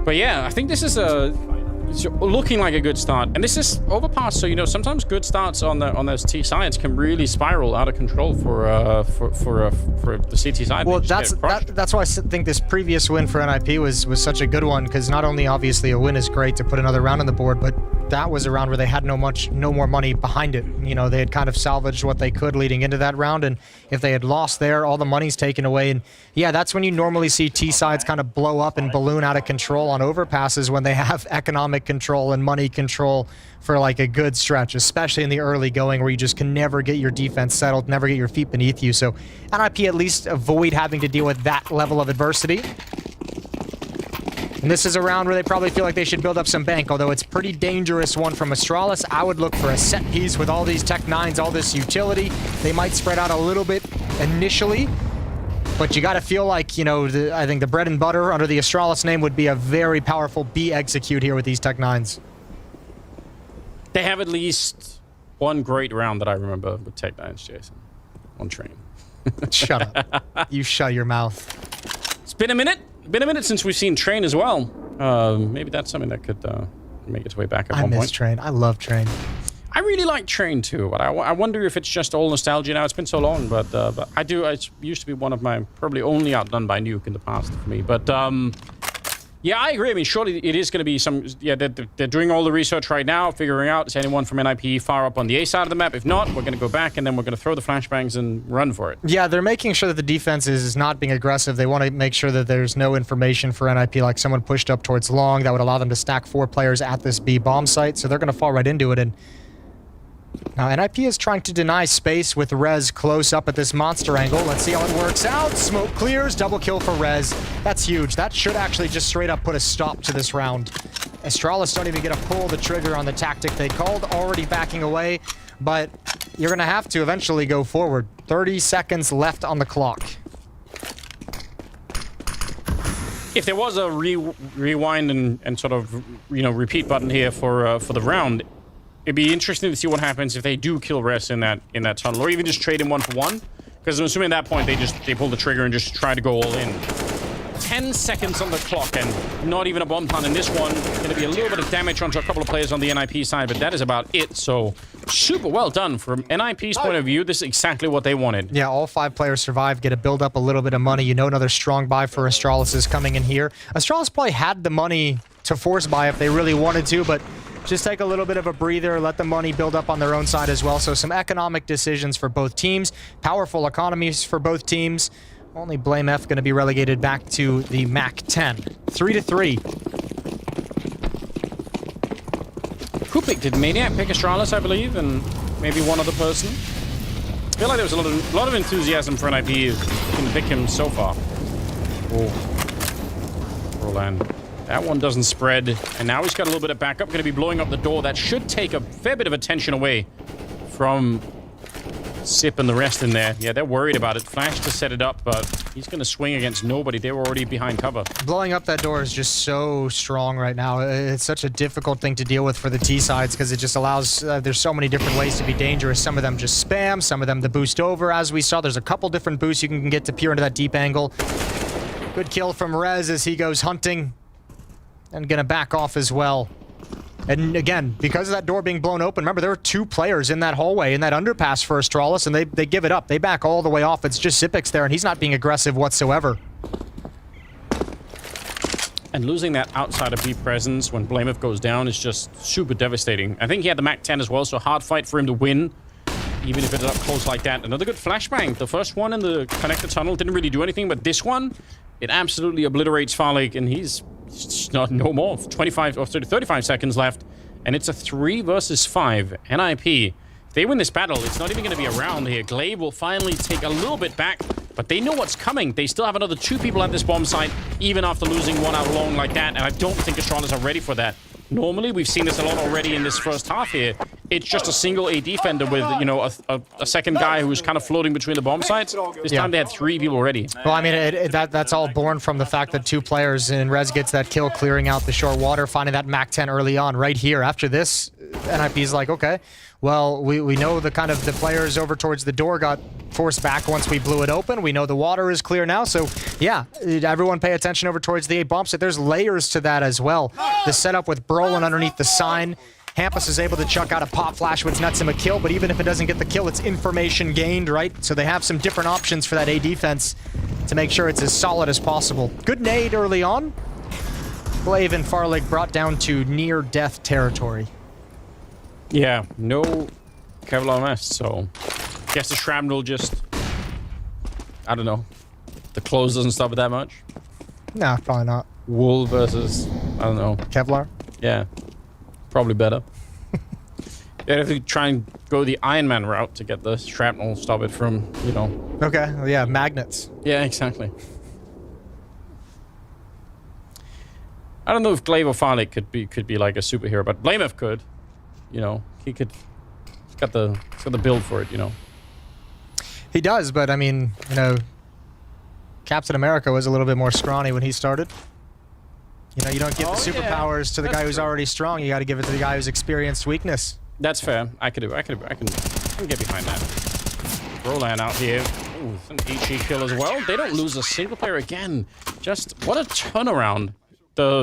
But yeah, I think this is it's looking like a good start. And this is overpass, so you know sometimes good starts on those T sides can really spiral out of control for the CT side. Well, that's why I think this previous win for NIP was such a good one, because not only obviously a win is great to put another round on the board, but that was a round where they had no more money behind it. You know, they had kind of salvaged what they could leading into that round, and if they had lost there, all the money's taken away. And yeah, that's when you normally see T sides kind of blow up and balloon out of control on overpasses, when they have economic control and money control for like a good stretch, especially in the early going where you just can never get your defense settled, never get your feet beneath you. So NIP at least avoid having to deal with that level of adversity. And this is a round where they probably feel like they should build up some bank, although it's pretty dangerous one from Astralis. I would look for a set piece with all these Tech 9s, all this utility. They might spread out a little bit initially, but you got to feel like, you know, I think the bread and butter under the Astralis name would be a very powerful B execute here with these Tech 9s. They have at least one great round that I remember with Tech 9s, Jason, on train. Shut up. You shut your mouth. It's been a minute. Been a minute since we've seen Train as well. Maybe that's something that could make its way back at one point. I miss Train. I love Train. I really like Train too, but I wonder if it's just all nostalgia now. It's been so long, but I do. It used to be one of my probably only outdone by Nuke in the past for me. But yeah, I agree. I mean, surely it is going to be some. Yeah, they're doing all the research right now, figuring out is anyone from NIP far up on the A side of the map. If not, we're going to go back and then we're going to throw the flashbangs and run for it. Yeah, they're making sure that the defense is not being aggressive. They want to make sure that there's no information for NIP, like someone pushed up towards long that would allow them to stack 4 players at this B bomb site. So they're going to fall right into it. And now NIP is trying to deny space with Rez close up at this monster angle. Let's see how it works out. Smoke clears, double kill for Rez. That's huge. That should actually just straight up put a stop to this round. Astralis don't even get to pull the trigger on the tactic they called, already backing away, but you're gonna have to eventually go forward. 30 seconds left on the clock. If there was a rewind and sort of, you know, repeat button here for the round, it'd be interesting to see what happens if they do kill Rez in that tunnel, or even just trade him 1-for-1. Because I'm assuming at that point they pull the trigger and just try to go all in. 10 seconds on the clock and not even a bomb plant in this one. Going to be a little bit of damage onto a couple of players on the NIP side, but that is about it. So super well done from NIP's point of view. This is exactly what they wanted. Yeah, all 5 players survive, get to build up a little bit of money. You know another strong buy for Astralis is coming in here. Astralis probably had the money to force buy if they really wanted to, but just take a little bit of a breather, let the money build up on their own side as well. So some economic decisions for both teams, powerful economies for both teams. Only BLASTPremier going to be relegated back to the MAC-10. 3-3. Who picked? Did Maniac pick Astralis, I believe, and maybe one other person? I feel like there was a lot of enthusiasm for NIP who can pick him so far. Oh, Roland. That one doesn't spread, and now he's got a little bit of backup. Going to be blowing up the door. That should take a fair bit of attention away from Sip and the rest in there. Yeah, they're worried about it. Flash to set it up, but he's going to swing against nobody. They were already behind cover. Blowing up that door is just so strong right now. It's such a difficult thing to deal with for the T sides because it just allows, there's so many different ways to be dangerous. Some of them just spam, some of them to boost over. As we saw, there's a couple different boosts you can get to peer into that deep angle. Good kill from Rez as he goes hunting. And gonna back off as well. And again, because of that door being blown open, remember there were 2 players in that hallway, in that underpass for Astralis, and they give it up. They back all the way off. It's just Zipix there, and he's not being aggressive whatsoever. And losing that outside of B presence when BLASTPremier goes down is just super devastating. I think he had the MAC-10 as well, so hard fight for him to win, even if it's up close like that. Another good flashbang. The first one in the connector tunnel didn't really do anything, but this one, it absolutely obliterates Farlig, and he's not no more. 25 or 35 seconds left, and it's a 3 versus 5. NIP. If they win this battle, it's not even going to be around here. Glaive will finally take a little bit back, but they know what's coming. They still have another 2 people at this bomb site, even after losing one out alone like that, and I don't think Astralis are ready for that. Normally, we've seen this a lot already in this first half here. It's just a single AD defender with, you know, a second guy who's kind of floating between the bomb sites. This time they had 3 people already. Well, I mean, that's all born from the fact that 2 players, and Rez gets that kill clearing out the short water, finding that MAC-10 early on. Right here, after this, NIP's like, okay, well, we know the kind of the players over towards the door got forced back once we blew it open. We know the water is clear now, so yeah, everyone pay attention over towards the A bomb site. There's layers to that as well. The setup with Brolin underneath the sign. Hampus is able to chuck out a pop flash, which nets him a kill, but even if it doesn't get the kill, it's information gained, right? So they have some different options for that A defense to make sure it's as solid as possible. Good nade early on. Glaive and Farlig brought down to near-death territory. Yeah, no Kevlar vest, so guess the shrapnel just, I don't know, the clothes doesn't stop it that much. Nah, probably not. Wool versus, I don't know. Kevlar? Yeah, probably better. Yeah, if you try and go the Iron Man route to get the shrapnel, stop it from, you know. Okay, yeah, magnets. Yeah, exactly. I don't know if Glaive or Farlig could be like a superhero, but BLASTPremier could. You know, he's got the build for it, you know. He does, but I mean, you know, Captain America was a little bit more scrawny when he started. You know, you don't give the superpowers to the guy who's already strong. You got to give it to the guy who's experienced weakness. That's fair. I can get behind that. Roland out here. Ooh, an HE kill as well. They don't lose a single player again. Just what a turnaround.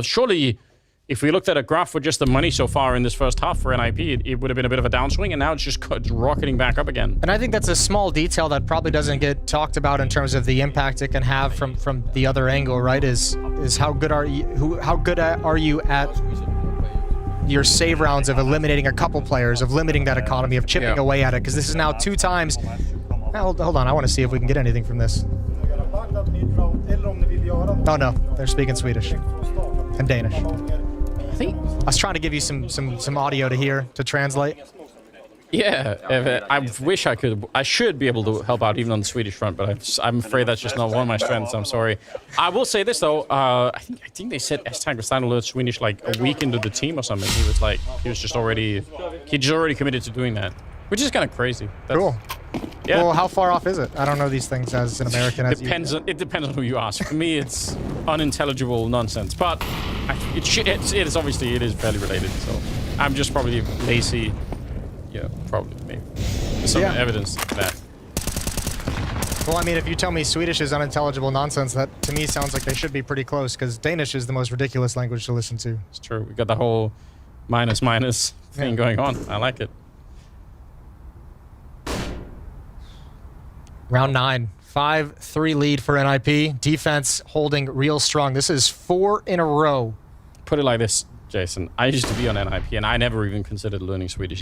Surely, if we looked at a graph for just the money so far in this first half for NIP, it would have been a bit of a downswing, and now it's just rocketing back up again. And I think that's a small detail that probably doesn't get talked about in terms of the impact it can have from the other angle, right? Is how good are you at your save rounds of eliminating a couple players, of limiting that economy, of chipping away at it? Because this is now 2 times. Hold on, I want to see if we can get anything from this. Oh no, they're speaking Swedish and Danish. I was trying to give you some audio to hear, to translate. Yeah, I wish I could. I should be able to help out even on the Swedish front, but I'm afraid that's just not one of my strengths. I'm sorry. I will say this though. I think they said S-Tag was starting to learn Swedish like a week into the team or something. He just already committed to doing that, which is kind of crazy. Cool. Yeah. Well, how far off is it? I don't know these things as an American. It depends on who you ask. For me, it's unintelligible nonsense. But it is fairly related. So I'm just probably lazy. Yeah, probably maybe. There's some evidence to that. Well, I mean, if you tell me Swedish is unintelligible nonsense, that to me sounds like they should be pretty close, because Danish is the most ridiculous language to listen to. It's true. We got the whole minus thing going on. I like it. Round 9. 5-3 lead for NIP. Defense holding real strong. This is 4 in a row. Put it like this, Jason. I used to be on NIP, and I never even considered learning Swedish.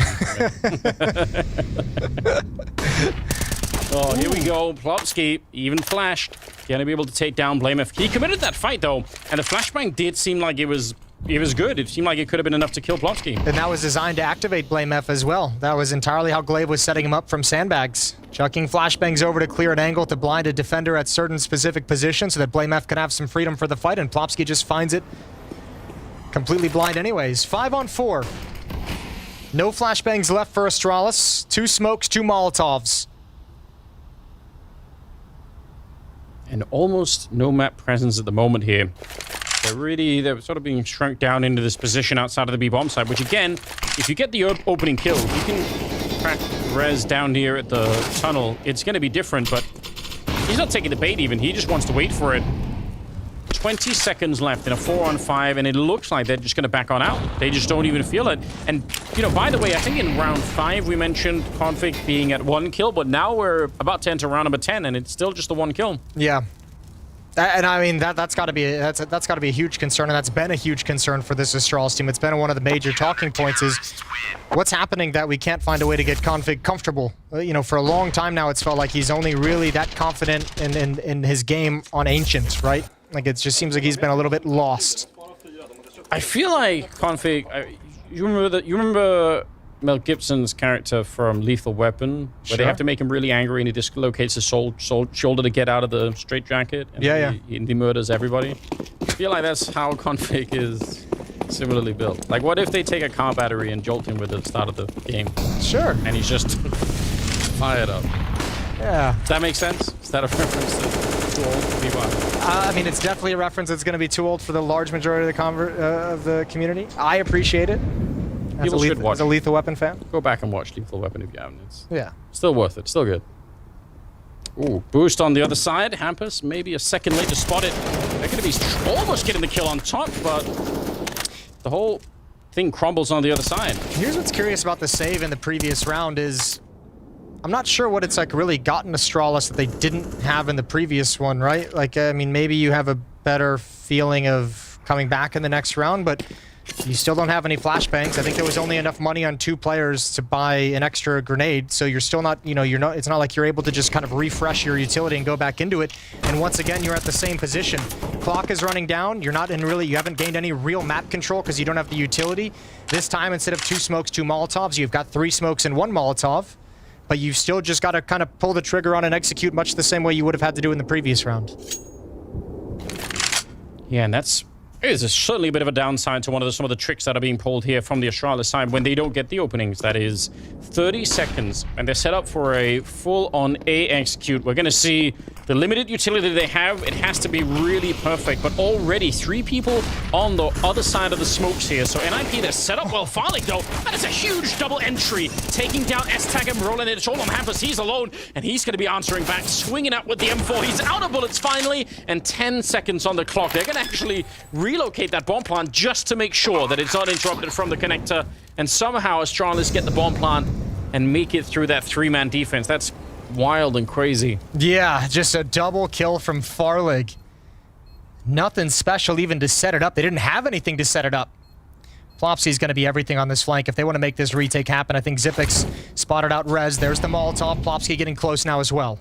Oh, here we go. Plopski, even flashed. Gonna be able to take down BLASTPremier. He committed that fight, though, and the flashbang did seem like it was good. It seemed like it could have been enough to kill Plopski. And that was designed to activate BLASTPremier as well. That was entirely how Glaive was setting him up from sandbags. Chucking flashbangs over to clear an angle to blind a defender at certain specific positions so that BLASTPremier could have some freedom for the fight, and Plopski just finds it completely blind anyways. 5 on 4. No flashbangs left for Astralis. 2 smokes, 2 Molotovs. And almost no map presence at the moment here. They're sort of being shrunk down into this position outside of the B-bomb side, which again, if you get the opening kill, you can crack Rez down here at the tunnel. It's going to be different, but he's not taking the bait even. He just wants to wait for it. 20 seconds left in a 4-on-5, and it looks like they're just going to back on out. They just don't even feel it. And, you know, by the way, I think in round 5 we mentioned Config being at 1 kill, but now we're about to enter round number 10, and it's still just the 1 kill. Yeah. And I mean, that's got to be a huge concern, and that's been a huge concern for this Astralis team. It's been one of the major talking points is what's happening that we can't find a way to get Config comfortable. You know, for a long time now, it's felt like he's only really that confident in his game on Ancient, right? Like, it just seems like he's been a little bit lost. I feel like Config... you remember Mel Gibson's character from Lethal Weapon, where they have to make him really angry and he dislocates his shoulder to get out of the straitjacket, and he murders everybody. I feel like that's how Config is similarly built. Like, what if they take a car battery and jolt him with the start of the game? Sure. And he's just fired up. Yeah. Does that make sense? Is that a reference to too old to be one? I mean, it's definitely a reference that's going to be too old for the large majority of the community. I appreciate it. People should watch. As a Lethal Weapon fan. Go back and watch Lethal Weapon if you haven't. It's still worth it. Still good. Ooh, boost on the other side. Hampus maybe a second late to spot it. They're going to be almost getting the kill on top, but the whole thing crumbles on the other side. Here's what's curious about the save in the previous round is I'm not sure what it's like really gotten Astralis that they didn't have in the previous one, right? Like, I mean, maybe you have a better feeling of coming back in the next round, but you still don't have any flashbangs. I think there was only enough money on 2 players to buy an extra grenade, so you're still not, you know, it's not like you're able to just kind of refresh your utility and go back into it. And once again, you're at the same position. Clock is running down. You're not in you haven't gained any real map control because you don't have the utility. This time, instead of 2 smokes, 2 Molotovs, you've got 3 smokes and 1 Molotov. But you've still just got to kind of pull the trigger on and execute much the same way you would have had to do in the previous round. Yeah, and it is certainly a bit of a downside to some of the tricks that are being pulled here from the Astralis side when they don't get the openings. That is 30 seconds, and they're set up for a full-on A execute. We're going to see the limited utility they have. It has to be really perfect, but already 3 people on the other side of the smokes here. So NIP, they're set up well. Farlig, though, that is a huge double entry, taking down S-Tag and rolling it all on Hampus. He's alone, and he's going to be answering back, swinging out with the M4. He's out of bullets finally, and 10 seconds on the clock. They're going to actually relocate that bomb plant just to make sure that it's not interrupted from the connector, and somehow Astralis get the bomb plant and make it through that 3-man defense. That's wild and crazy. Yeah, just a double kill from Farlig. Nothing special even to set it up. They didn't have anything to set it up. Plopsy's going to be everything on this flank if they want to make this retake happen. I think Zipix spotted out Rez. There's the Molotov. Plopsky getting close now as well.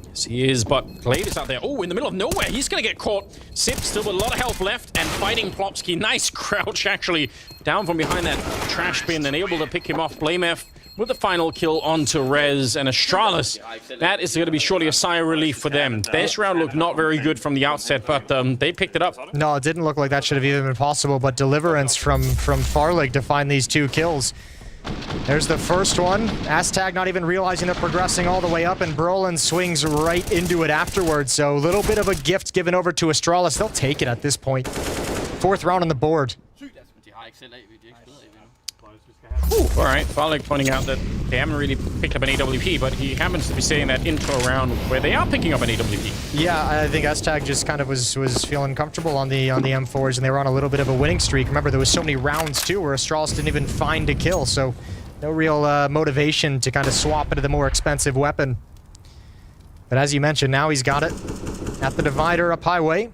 Yes, he is, but Glaive is out there. Oh, in the middle of nowhere. He's going to get caught. Sip still with a lot of health left and fighting Plopsky. Nice crouch, actually, down from behind that trash bin and able to pick him off. BLASTPremier with the final kill onto Rez and Astralis. That is going to be surely a sigh of relief for them. This round looked not very good from the outset, but they picked it up. No, it didn't look like that should have even been possible, but deliverance from Farlig to find these 2 kills. There's the first one. Astag not even realizing they're progressing all the way up, and Brolin swings right into it afterwards. So a little bit of a gift given over to Astralis. They'll take it at this point. 4th round on the board. Ooh, all right, Farlek pointing out that they haven't really picked up an AWP, but he happens to be saying that into a round where they are picking up an AWP. Yeah, I think S-Tag just kind of was feeling comfortable on the M4s, and they were on a little bit of a winning streak. Remember, there was so many rounds, too, where Astralis didn't even find a kill, so no real motivation to kind of swap into the more expensive weapon. But as you mentioned, now he's got it at the divider up highway.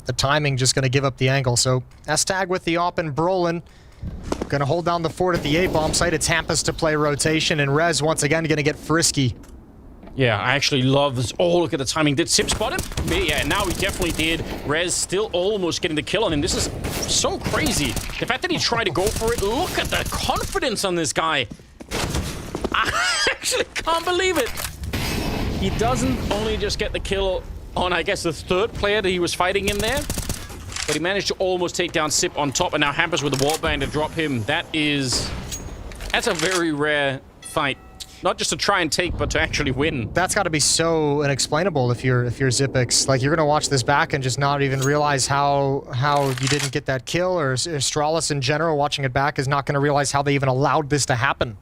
The timing just going to give up the angle. So S-Tag with the op and Brolin going to hold down the fort at the A-bomb site. It's Hampus to play rotation, and Rez once again going to get frisky. Yeah, I actually love this. Oh, look at the timing. Did Sip spot him? Yeah, now he definitely did. Rez still almost getting the kill on him. This is so crazy. The fact that he tried to go for it, look at the confidence on this guy. I actually can't believe it. He doesn't only just get the kill on, I guess, the third player that he was fighting in there, but he managed to almost take down Sip on top, and now Hampus with the wallbang to drop him. That's a very rare fight. Not just to try and take, but to actually win. That's got to be so inexplainable if you're Xyp9x. Like, you're going to watch this back and just not even realize how you didn't get that kill, or Astralis in general watching it back is not going to realize how they even allowed this to happen.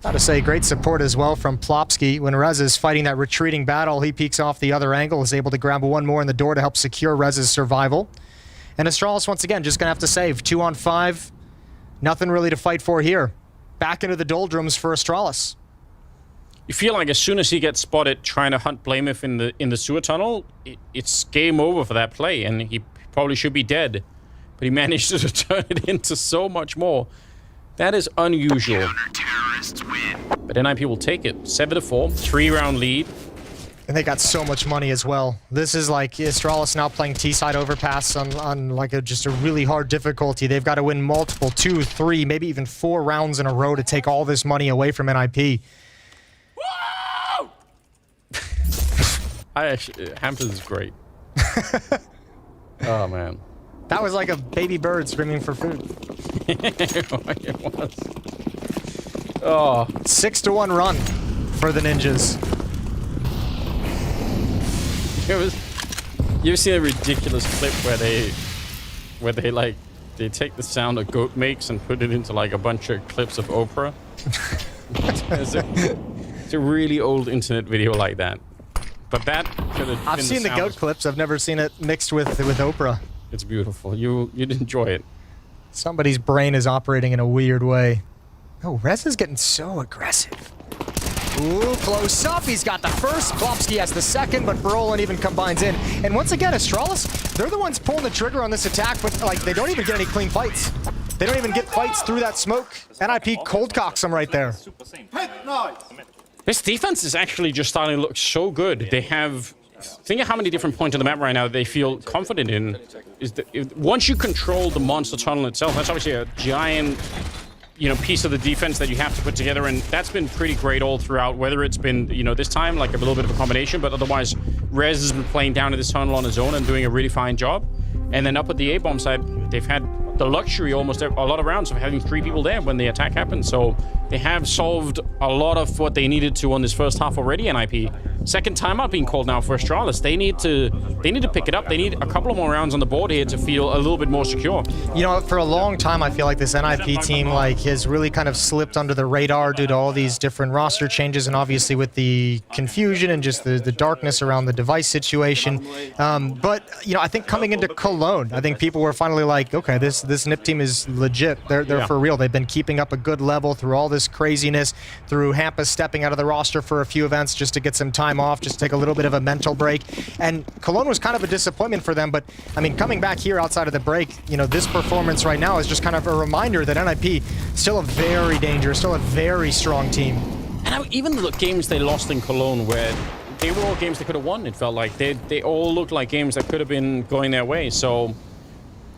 Gotta say, great support as well from Plopsky. When Rez is fighting that retreating battle, he peeks off the other angle, is able to grab one more in the door to help secure Rez's survival. And Astralis, once again, just gonna have to save. 2 on 5. Nothing really to fight for here. Back into the doldrums for Astralis. You feel like as soon as he gets spotted trying to hunt Blameth in the sewer tunnel, it's game over for that play, and he probably should be dead. But he managed to turn it into so much more. That is unusual. But NIP will take it. 7-4, 3-round lead. And they got so much money as well. This is like Astralis now playing T-side overpass on like just a really hard difficulty. They've got to win multiple 2, 3, maybe even 4 rounds in a row to take all this money away from NIP. Hampus is great. Oh, man. That was like a baby bird screaming for food. It was. Oh. 6-1 run for the Ninjas. You ever seen a ridiculous clip where they take the sound a goat makes and put it into like a bunch of clips of Oprah? It's a really old internet video like that. But that could have I've seen the goat clips. I've never seen it mixed with Oprah. It's beautiful. You'd enjoy it. Somebody's brain is operating in a weird way. Oh, Rez is getting so aggressive. Ooh, close up. He's got the first. Plopsky has the second, but Brolin even combines in. And once again, Astralis, they're the ones pulling the trigger on this attack, but like they don't even get any clean fights. They don't even get fights through that smoke. NIP cold cocks them right there. This defense is actually just starting to look so good. They have... Think of how many different points on the map right now that they feel confident in. Is that once you control the monster tunnel itself, that's obviously a giant, piece of the defense that you have to put together, and that's been pretty great all throughout. Whether it's been, this time like a little bit of a combination, but otherwise, Rez has been playing down to this tunnel on his own and doing a really fine job. And then up at the A-bomb side, they've had the luxury almost a lot of rounds of having 3 people there when the attack happened. So they have solved a lot of what they needed to on this first half already, NIP. Second timeout being called now for Astralis. They need to pick it up. They need a couple of more rounds on the board here to feel a little bit more secure. For a long time, I feel like this NIP team has really kind of slipped under the radar due to all these different roster changes, and obviously with the confusion and just the darkness around the device situation. But I think coming into Cologne, I think people were finally like, okay, this NIP team is legit. They're for real. They've been keeping up a good level through all this craziness, through Hampus stepping out of the roster for a few events just to get some time off, just take a little bit of a mental break. And Cologne was kind of a disappointment for them, but I mean, coming back here outside of the break, this performance right now is just kind of a reminder that NIP still a very dangerous, still a very strong team. And even the games they lost in Cologne, where they were all games they could have won, it felt like. They all looked like games that could have been going their way. So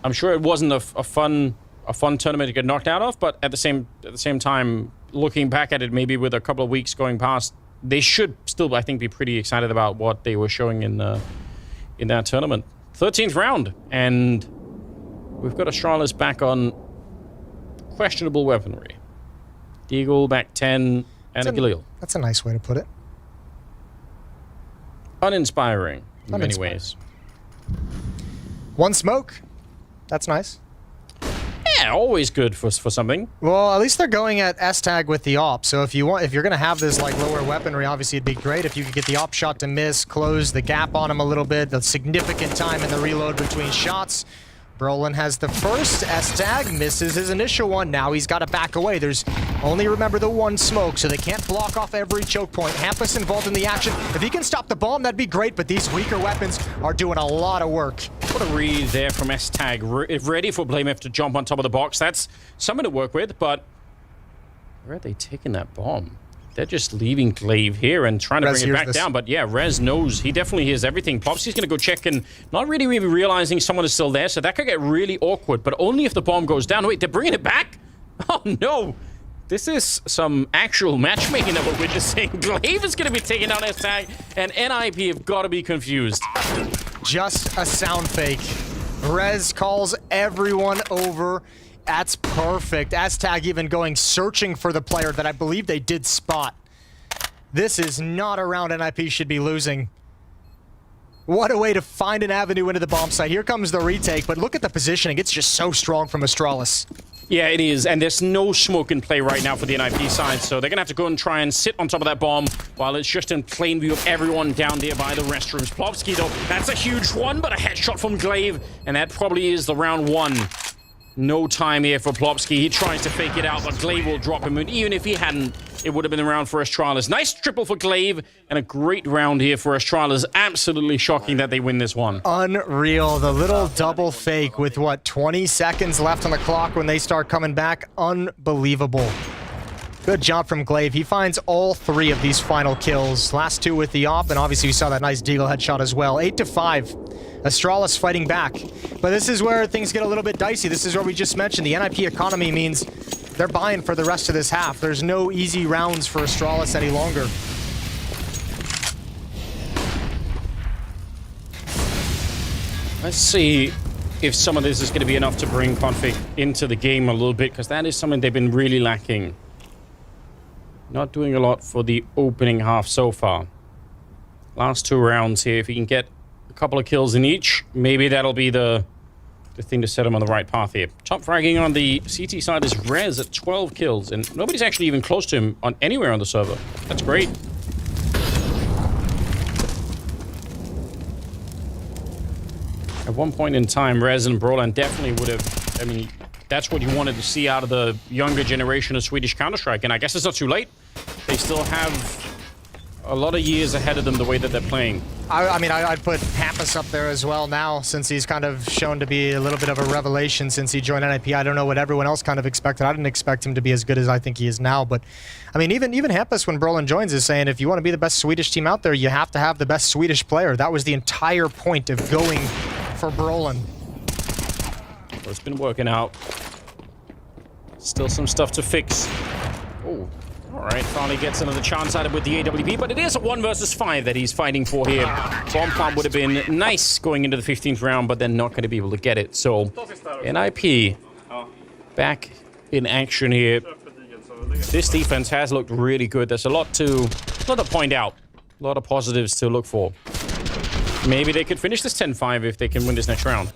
I'm sure it wasn't a fun tournament to get knocked out of, but at the same time, looking back at it, maybe with a couple of weeks going past, they should still, I think, be pretty excited about what they were showing in that tournament. 13th round, and we've got Astralis back on questionable weaponry. Deagle back 10, and a Galil. That's a nice way to put it. Uninspiring in many ways. One smoke. That's nice. Yeah, always good for something. Well, at least they're going at S-Tag with the op. So if you're going to have this like lower weaponry, obviously it'd be great if you could get the op shot to miss, close the gap on him a little bit, the significant time in the reload between shots. Brolin has the first S-Tag, misses his initial one. Now he's got to back away. There's only, remember, the one smoke, so they can't block off every choke point. Hampus involved in the action. If he can stop the bomb, that'd be great, but these weaker weapons are doing a lot of work. What a read there from S-Tag. Ready for BLASTPremier to jump on top of the box. That's something to work with, but where are they taking that bomb? They're just leaving Glaive here and trying to bring it back down. But yeah, Rez knows. He definitely hears everything. Popsky's going to go check and not really realizing someone is still there. So that could get really awkward, but only if the bomb goes down. Wait, they're bringing it back? Oh, no. This is some actual matchmaking that we're witnessing. Glaive is going to be taking down S-Tag, and NIP have got to be confused. Just a sound fake. Rez calls everyone over. That's perfect. S-Tag even going searching for the player that I believe they did spot. This is not a round NIP should be losing. What a way to find an avenue into the bomb site. Here comes the retake, but look at the positioning. It's just so strong from Astralis. Yeah, it is, and there's no smoke in play right now for the NIP side, so they're going to have to go and try and sit on top of that bomb while it's just in plain view of everyone down there by the restrooms. Plopsky, though, that's a huge one, but a headshot from Glaive, and that probably is the round one. No time here for Plopsky. He tries to fake it out, but Glaive will drop him. And even if he hadn't, it would have been the round for Astralis. Nice triple for Glaive, and a great round here for Astralis. Absolutely shocking that they win this one. Unreal. The little double fake with, what, 20 seconds left on the clock when they start coming back. Unbelievable. Good job from Glaive. He finds all three of these final kills. Last two with the op, and obviously we saw that nice Deagle headshot as well. 8-5. Astralis fighting back. But this is where things get a little bit dicey. This is where we just mentioned the NIP economy means they're buying for the rest of this half. There's no easy rounds for Astralis any longer. Let's see if some of this is going to be enough to bring Config into the game a little bit, because that is something they've been really lacking. Not doing a lot for the opening half so far. Last two rounds here, if he can get a couple of kills in each, maybe that'll be the thing to set him on the right path here. Top fragging on the CT side is Rez at 12 kills, and nobody's actually even close to him on anywhere on the server. That's great. At one point in time, Rez and Brolan definitely would have, I mean, that's what you wanted to see out of the younger generation of Swedish Counter-Strike, and I guess it's not too late. They still have a lot of years ahead of them the way that they're playing. I mean, I'd put Hampus up there as well now, since he's kind of shown to be a little bit of a revelation since he joined NIP. I don't know what everyone else kind of expected. I didn't expect him to be as good as I think he is now, but I mean, even Hampus, when Brolan joins, is saying if you want to be the best Swedish team out there, you have to have the best Swedish player. That was the entire point of going for Brolan. Well, it's been working out. Still some stuff to fix. Oh. All right, finally gets another chance at it with the AWP, but it is a 1 versus 5 that he's fighting for here. Bomb plant would have been nice going into the 15th round, but they're not going to be able to get it. So, NIP back in action here. This defense has looked really good. There's a lot to point out. A lot of positives to look for. Maybe they could finish this 10-5 if they can win this next round.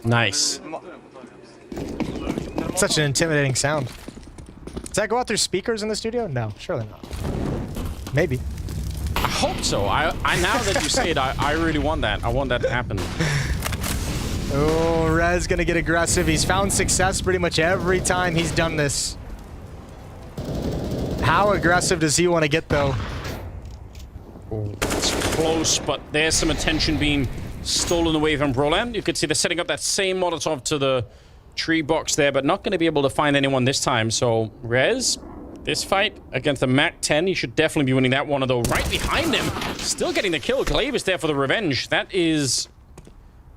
Nice. Such an intimidating sound. Does that go out through speakers in the studio? No, surely not. Maybe. I hope so. I now that you say it, I really want that. I want that to happen. Oh, Rez gonna get aggressive. He's found success pretty much every time he's done this. How aggressive does he want to get, though? Oh, it's close, but there's some attention being stolen away from Brolan. You could see they're setting up that same Molotov to the tree box there, but not going to be able to find anyone this time. So Rez, this fight against the Mac 10, he should definitely be winning that one, although right behind him, still getting the kill. Glaive is there for the revenge. That is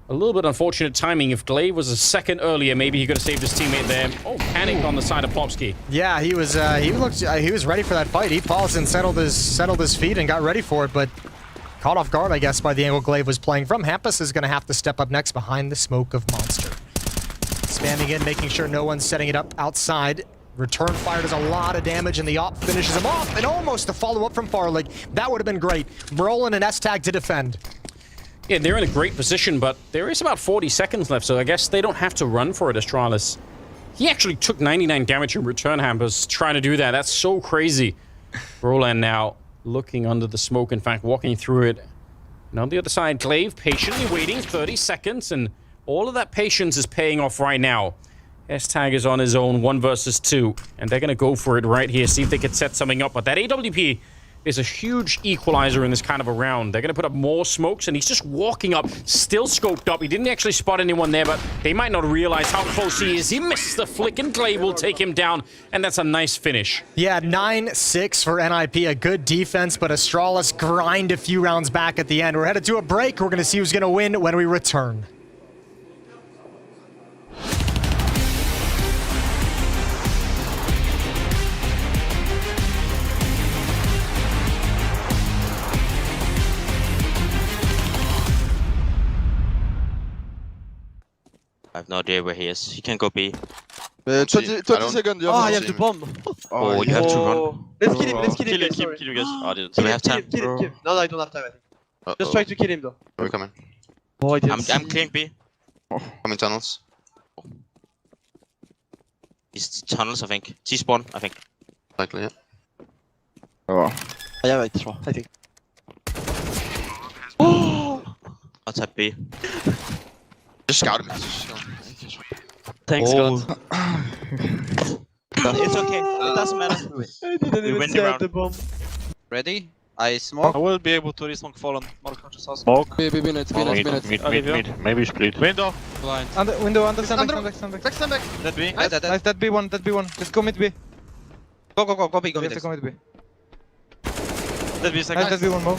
a little bit unfortunate timing. If Glaive was a second earlier, maybe he could have saved his teammate there. Oh, panic on the side of Plopsky. Yeah, he was ready for that fight. He paused and settled his feet and got ready for it, but caught off guard, I guess, by the angle Glaive was playing from. Hampus is going to have to step up next behind the smoke of Monster. Spamming in, making sure no one's setting it up outside. Return fire does a lot of damage, and the op finishes him off, and almost a follow-up from Farlig. That would have been great. Brolan and S-Tag to defend. Yeah, they're in a great position, but there is about 40 seconds left, so I guess they don't have to run for it, Astralis. He actually took 99 damage in return hampers trying to do that. That's so crazy. Roland now looking under the smoke, in fact, walking through it. And on the other side, Glaive patiently waiting 30 seconds, and all of that patience is paying off right now. S-Tag is on his own, 1 versus 2, and they're going to go for it right here, see if they can set something up. But that AWP is a huge equalizer in this kind of a round. They're going to put up more smokes, and he's just walking up, still scoped up. He didn't actually spot anyone there, but they might not realize how close he is. He missed the flick, and Glaive will take him down, and that's a nice finish. Yeah, 9-6 for NIP, a good defense, but Astralis grind a few rounds back at the end. We're headed to a break. We're going to see who's going to win when we return. I have no idea where he is. He can go B. 20 seconds. Oh, you have to bomb. Oh, you have to run. Let's kill him. Let's kill him. Kill him, guys. Oh, do we have time? Kill him. No, I don't have time. I think. Just try to kill him though. We're coming. Oh, I'm clearing B. Coming tunnels. He's tunnels, I think. T-spawn, I think. Likely, yeah. Oh. Yeah, right, I think. Oh! I'll tap B. Just scout him. Thanks, God. It's okay. It doesn't matter. We win the round. Ready? I smoke. I will be able to resmoke fallen. More conscious house. Smoke. B minutes. Mid. Maybe split. Window. Blind. Window, under, stand back. That B. Nice, that B1. Just go mid B. Go B, go You mid. have to go mid B. That B second. Nice, that B1 more.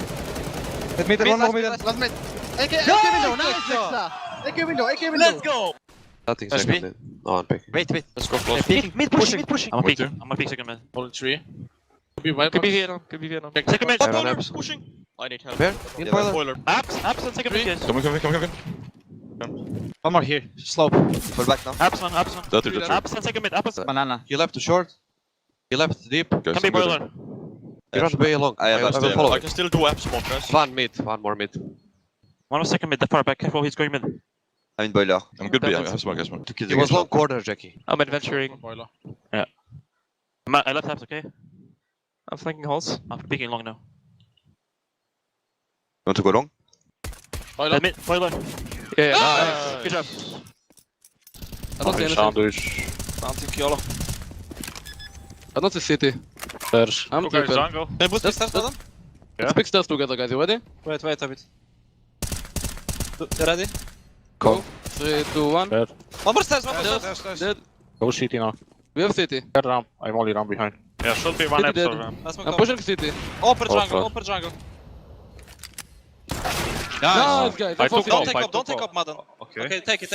Let mid, one more mid. Last mid. AK window, nice. AK window. Let's go. Nothing Flash second B. mid. No, I'm picking. Wait. Let's go close. Mid pushing. I'm a peek second mid. Holding 3. Could be Vietnam. Second mid. Boiler. Pushing. I need help. Where? Boiler. Apps and second mid, guys. Come. One more here. Slope. Pull back now. Apps on. Apps and second mid. Apps. Banana. You left too short. You left deep. Can be boiler. You run way along. I can still do apps smoke, guys. One more mid. One of second mid. The far back. Careful, he's going mid. I'm in boiler. I'm good. I have smoke. It was long corner, Jackie. I'm adventuring. Boiler. Yeah. I left apps, okay? I'm flanking holes. I'm peeking long now. You want to go long? Boiler. Boiler. Yeah, nice. Good job. I don't see anything. Something yellow. I don't see city. I'm Okay, keeping. jungle. Can I boost this test? Let's pick stairs together, guys. You ready? Wait a bit. You ready? Go. 3, 2, 1. Dead. One more stairs. Dead. Go city now. We have city. Get ramp. I'm only ramp behind. Yeah, should be one City dead. episode. I'm pushing city. Open jungle. Nice, guys. Don't take up, Madden. Okay, take it.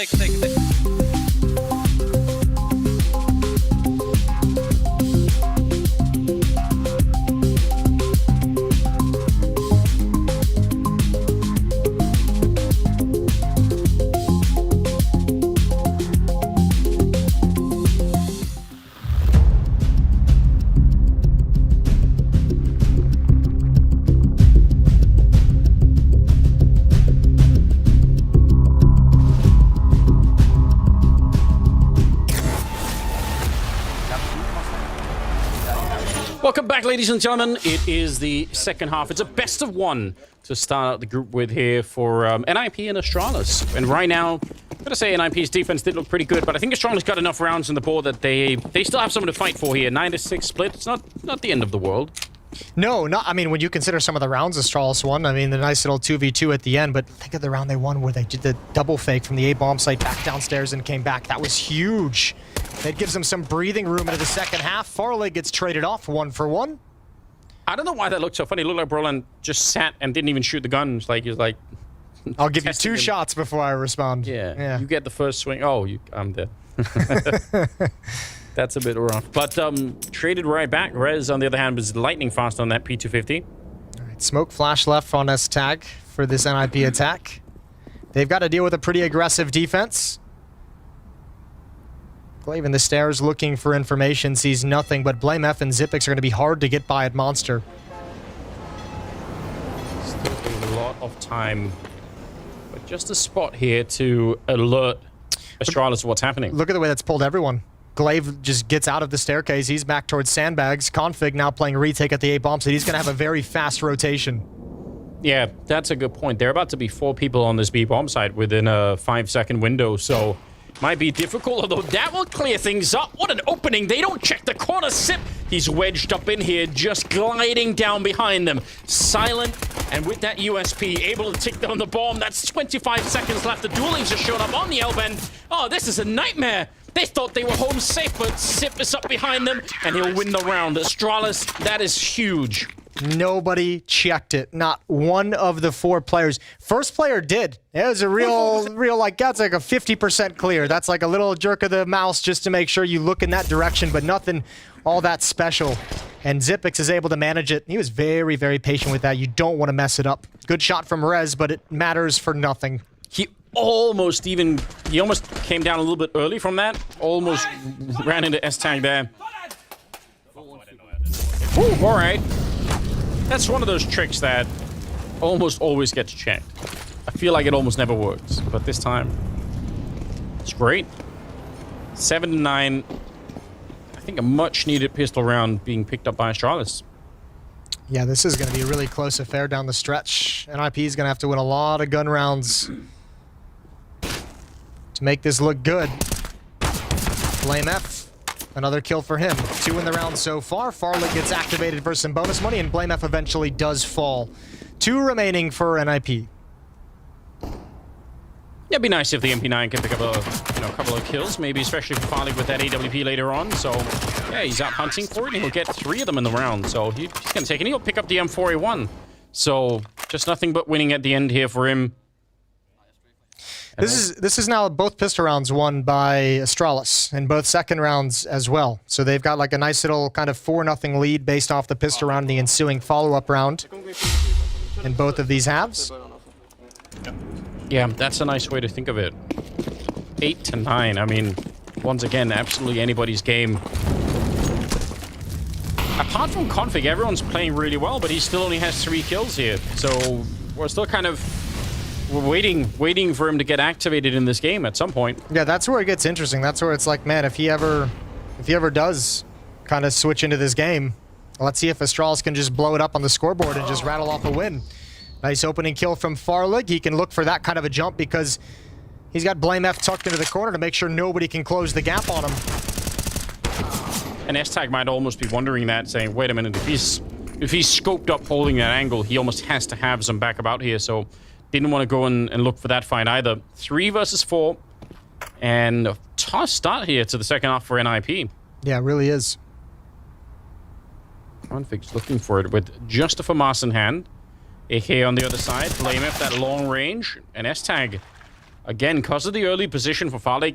Welcome back, ladies and gentlemen. It is the second half. It's a best of one to start out the group with here for NIP and Astralis. And right now, I'm going to say NIP's defense did look pretty good, but I think Astralis got enough rounds on the board that they still have something to fight for here. 9-6 split. It's not the end of the world. No, I mean, when you consider some of the rounds Astralis won, I mean, the nice little 2v2 at the end, but think of the round they won where they did the double fake from the A-bomb site back downstairs and came back. That was huge. That gives them some breathing room into the second half. Farley gets traded off 1 for 1. I don't know why that looked so funny. It looked like Brolin just sat and didn't even shoot the guns. Like, he was like... I'll give you 2 shots before I respond. Yeah. You get the first swing. Oh, I'm dead. That's a bit rough. But traded right back. Rez, on the other hand, was lightning fast on that P250. All right, smoke flash left on S-Tag for this NIP attack. They've got to deal with a pretty aggressive defense. Glaive in the stairs looking for information, sees nothing, but Blame F and Zipix are going to be hard to get by at Monster. Still a lot of time But just a spot here to alert Astralis to what's happening. Look at the way that's pulled everyone. Glaive just gets out of the staircase. He's back towards sandbags. Config now playing retake at the A bomb, so he's going to have a very fast rotation. Yeah, that's a good point. There are about to be 4 people on this B bomb site within a 5-second window, so might be difficult, although that will clear things up. What an opening. They don't check the corner. Sip. He's wedged up in here, just gliding down behind them. Silent, and with that USP, able to tick down the bomb. That's 25 seconds left. The duelies just showed up on the L-bend. Oh, this is a nightmare. They thought they were home safe, but Sip is up behind them, and he'll win the round. Astralis, that is huge. Nobody checked it. Not one of the 4 players. First player did. It was a real, like, that's like a 50% clear. That's like a little jerk of the mouse just to make sure you look in that direction, but nothing all that special. And Zipix is able to manage it. He was very, very patient with that. You don't want to mess it up. Good shot from Rez, but it matters for nothing. He almost came down a little bit early from that. Almost ran into S-Tag there. Ooh, all right. That's one of those tricks that almost always gets checked. I feel like it almost never works, but this time, it's great. 7-9. I think a much-needed pistol round being picked up by Astralis. Yeah, this is going to be a really close affair down the stretch. NIP is going to have to win a lot of gun rounds to make this look good. Blame F, another kill for him. 2 in the round so far. Farlick gets activated for some bonus money, and Blame F eventually does fall. 2 remaining for NIP. Yeah, it'd be nice if the MP9 can pick up a couple of kills, maybe especially for Farlick with that AWP later on. So, yeah, he's out hunting for it, and he'll get 3 of them in the round. So he's going to take it, and he'll pick up the M4A1. So, just nothing but winning at the end here for him. This is now both pistol rounds won by Astralis, and both second rounds as well. So they've got like a nice little kind of 4-0 lead based off the pistol round and the ensuing follow-up round in both of these halves. Yeah, that's a nice way to think of it. 8-9. I mean, once again, absolutely anybody's game. Apart from Config, everyone's playing really well, but he still only has 3 kills here. So we're still kind of waiting for him to get activated in this game at some point. Yeah, that's where it gets interesting. That's where it's like, man, if he ever does kind of switch into this game, let's see if Astralis can just blow it up on the scoreboard and just rattle off a win. Nice opening kill from Farlig. He can look for that kind of a jump because he's got Blame F tucked into the corner to make sure nobody can close the gap on him. And S-Tag might almost be wondering that, saying, wait a minute, if he's scoped up holding that angle, he almost has to have some back about here, so didn't want to go and look for that fight either. 3 versus 4, and a tough start here to the second half for NIP. Yeah, it really is. Config's looking for it with just a FAMAS in hand. AK on the other side, Blame F that long range, and S-Tag, again, because of the early position for Farlick,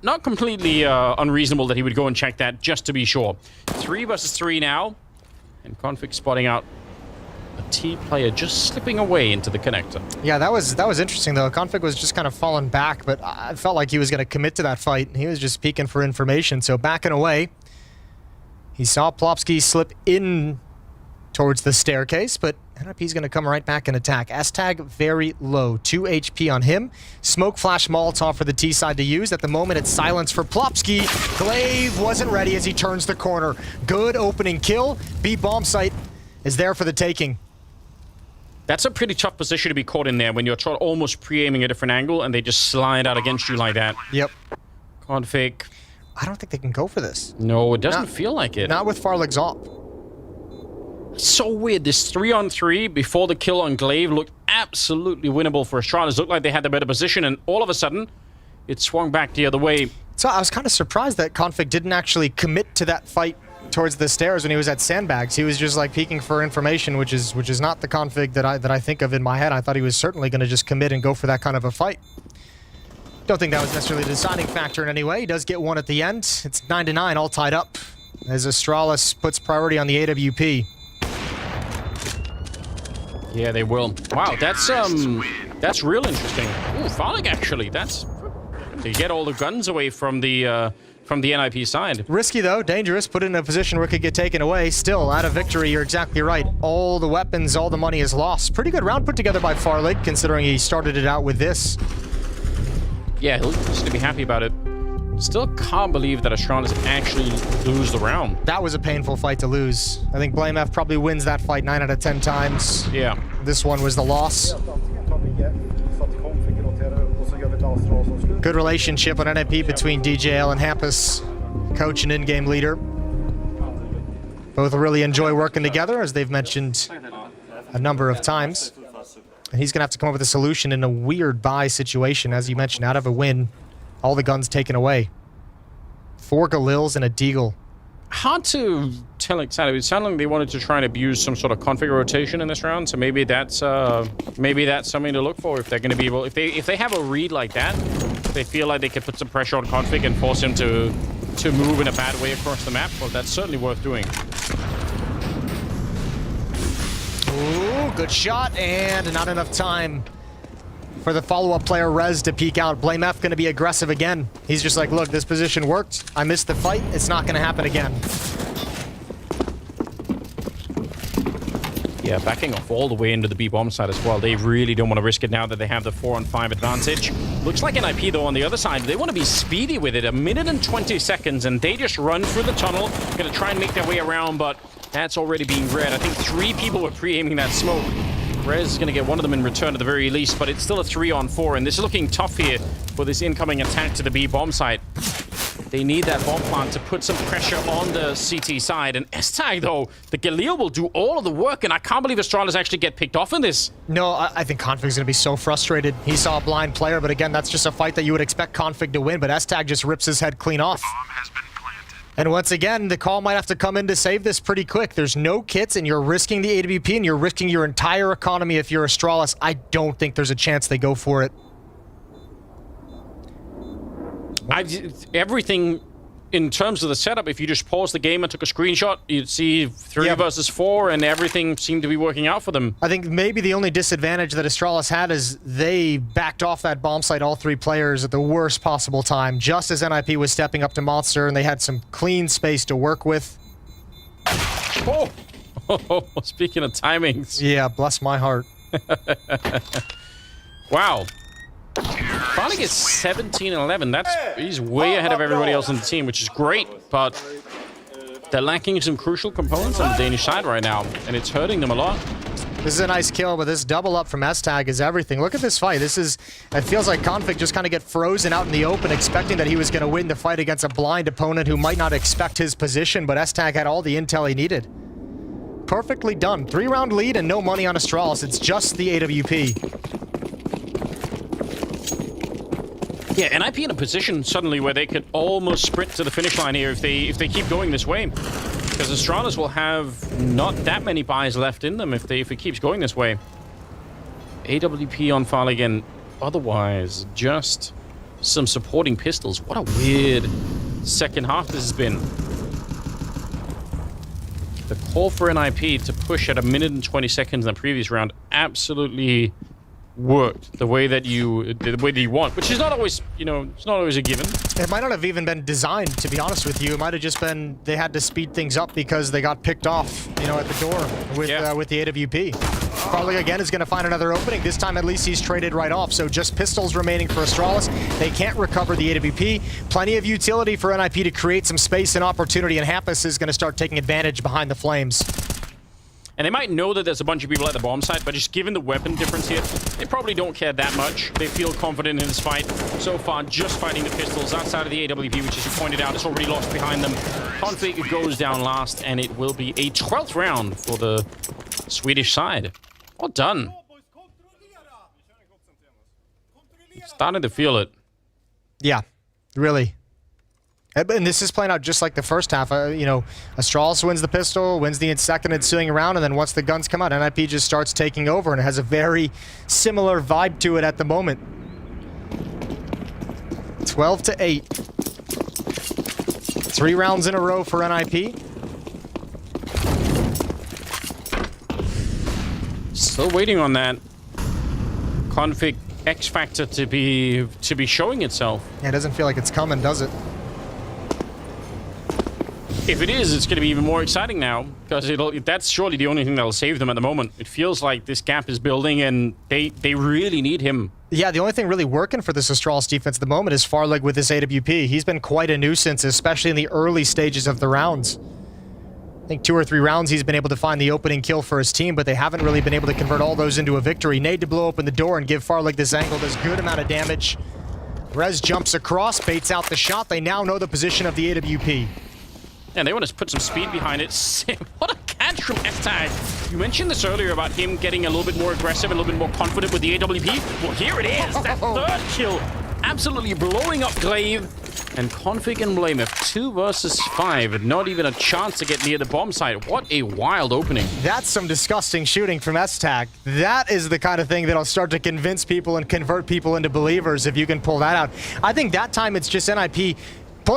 not completely unreasonable that he would go and check that just to be sure. 3 versus 3 now, and Config spotting out a T player just slipping away into the connector. Yeah, that was interesting though. Config was just kind of falling back, but I felt like he was going to commit to that fight. He was just peeking for information, so backing away. He saw Plopsky slip in towards the staircase, but NIP's going to come right back and attack. S-Tag very low, 2 HP on him. Smoke flash Molotov for the T side to use. At the moment, it's silence for Plopsky. Glaive wasn't ready as he turns the corner. Good opening kill. B bomb site is there for the taking. That's a pretty tough position to be caught in there when you're almost pre-aiming a different angle and they just slide out against you like that. Yep. Config. I don't think they can go for this. No, it doesn't feel like it. Not with Farlig's op. So weird. This 3-on-3 before the kill on Glaive looked absolutely winnable for Astralis. Looked like they had the better position, and all of a sudden, it swung back the other way. So I was kind of surprised that Config didn't actually commit to that fight towards the stairs when he was at sandbags. He was just like peeking for information, which is not the Config that I think of in my head. I thought he was certainly going to just commit and go for that kind of a fight. Don't think that was necessarily the deciding factor in any way. He does get 1 at the end. It's 9-9, all tied up, as Astralis puts priority on the AWP. Yeah, they will. Wow, that's real interesting. Ooh, Farlig actually. That's to get all the guns away from the from the NIP side. Risky though, dangerous, put in a position where it could get taken away. Still, out of victory, you're exactly right. All the weapons, all the money is lost. Pretty good round put together by Farlig, considering he started it out with this. Yeah, he'll just be happy about it. Still can't believe that Astralis actually lose the round. That was a painful fight to lose. I think BLASTPremier probably wins that fight 9 out of 10 times. Yeah. This one was the loss. Good relationship on NIP between DJL and Hampus, coach and in-game leader. Both really enjoy working together, as they've mentioned a number of times. And he's going to have to come up with a solution in a weird buy situation, as you mentioned, out of a win. All the guns taken away. 4 Galils and a Deagle. Hard to tell exactly. It sounded like they wanted to try and abuse some sort of config rotation in this round, so maybe that's something to look for if they're going to be able. If they have a read like that, they feel like they could put some pressure on config and force him to move in a bad way across the map. Well, that's certainly worth doing. Ooh, good shot, and not enough time for the follow-up player Rez to peek out. BLASTPremier going to be aggressive again. He's just like, look, this position worked. I missed the fight. It's not going to happen again. Yeah, backing off all the way into the B-bomb side as well. They really don't want to risk it now that they have the 4-on-5 advantage. Looks like NIP, though, on the other side, they want to be speedy with it. 1 minute and 20 seconds, and they just run through the tunnel. Going to try and make their way around, but that's already being read. I think 3 people were pre-aiming that smoke. Rez is going to get one of them in return at the very least, but it's still a 3-on-4, and this is looking tough here for this incoming attack to the B-bomb site. They need that bomb plant to put some pressure on the CT side, and S-Tag, though, the Galil will do all of the work, and I can't believe Astralis actually get picked off in this. No, I think Config's going to be so frustrated. He saw a blind player, but again, that's just a fight that you would expect Config to win, but S-Tag just rips his head clean off. And once again, the call might have to come in to save this pretty quick. There's no kits, and you're risking the AWP, and you're risking your entire economy if you're Astralis. I don't think there's a chance they go for it. Everything in terms of the setup, if you just pause the game and took a screenshot, you'd see 3 versus 4, and everything seemed to be working out for them. I think maybe the only disadvantage that Astralis had is they backed off that bomb site, all 3 players, at the worst possible time, just as NIP was stepping up to Monster, and they had some clean space to work with. Oh! Speaking of timings. Yeah, bless my heart. Wow. Finally gets 17-11. He's way ahead of everybody else on the team, which is great, but they're lacking some crucial components on the Danish side right now, and it's hurting them a lot. This is a nice kill, but this double up from S-Tag is everything. Look at this fight. It feels like Config just kind of get frozen out in the open, expecting that he was going to win the fight against a blind opponent who might not expect his position, but S-Tag had all the intel he needed. Perfectly done. 3-round lead and no money on Astralis. It's just the AWP. Yeah, NIP in a position suddenly where they could almost sprint to the finish line here if they keep going this way. Because Astralis will have not that many buys left in them if it keeps going this way. AWP on file again. Otherwise, just some supporting pistols. What a weird second half this has been. The call for NIP to push at 1 minute and 20 seconds in the previous round absolutely worked the way that you want, which is not always, it's not always a given. It might not have even been designed, to be honest with you. It might have just been they had to speed things up because they got picked off, at the door with the AWP. Probably again is going to find another opening. This time at least he's traded right off. So just pistols remaining for Astralis. They can't recover the AWP. Plenty of utility for NIP to create some space and opportunity, and Hampus is going to start taking advantage behind the flames. And they might know that there's a bunch of people at the bomb site, but just given the weapon difference here, they probably don't care that much. They feel confident in this fight. So far, just fighting the pistols outside of the AWP, which, as you pointed out, is already lost behind them. Config goes down last, and it will be a 12th round for the Swedish side. Well done. Starting to feel it. Yeah, really. And this is playing out just like the first half. Astralis wins the pistol, wins the second ensuing round, and then once the guns come out, NIP just starts taking over, and it has a very similar vibe to it at the moment. 12-8. 3 rounds in a row for NIP. Still waiting on that Config X factor to be showing itself. Yeah, it doesn't feel like it's coming, does it? If it is, it's going to be even more exciting now, because that's surely the only thing that'll save them at the moment. It feels like this gap is building, and they really need him. Yeah, the only thing really working for this Astralis defense at the moment is Farlig with this AWP. He's been quite a nuisance, especially in the early stages of the rounds. I think 2 or 3 rounds he's been able to find the opening kill for his team, but they haven't really been able to convert all those into a victory. Nade to blow open the door and give Farlig this angle, does good amount of damage. Rez jumps across, baits out the shot. They now know the position of the AWP. And they want to put some speed behind it. What a catch from S-Tag. You mentioned this earlier about him getting a little bit more aggressive, a little bit more confident with the AWP. Well, here it is. That third kill. Absolutely blowing up Glaive. And Config and Blameth, 2 versus 5. Not even a chance to get near the bomb site. What a wild opening. That's some disgusting shooting from S-Tag. That is the kind of thing that'll start to convince people and convert people into believers if you can pull that out. I think that time it's just NIP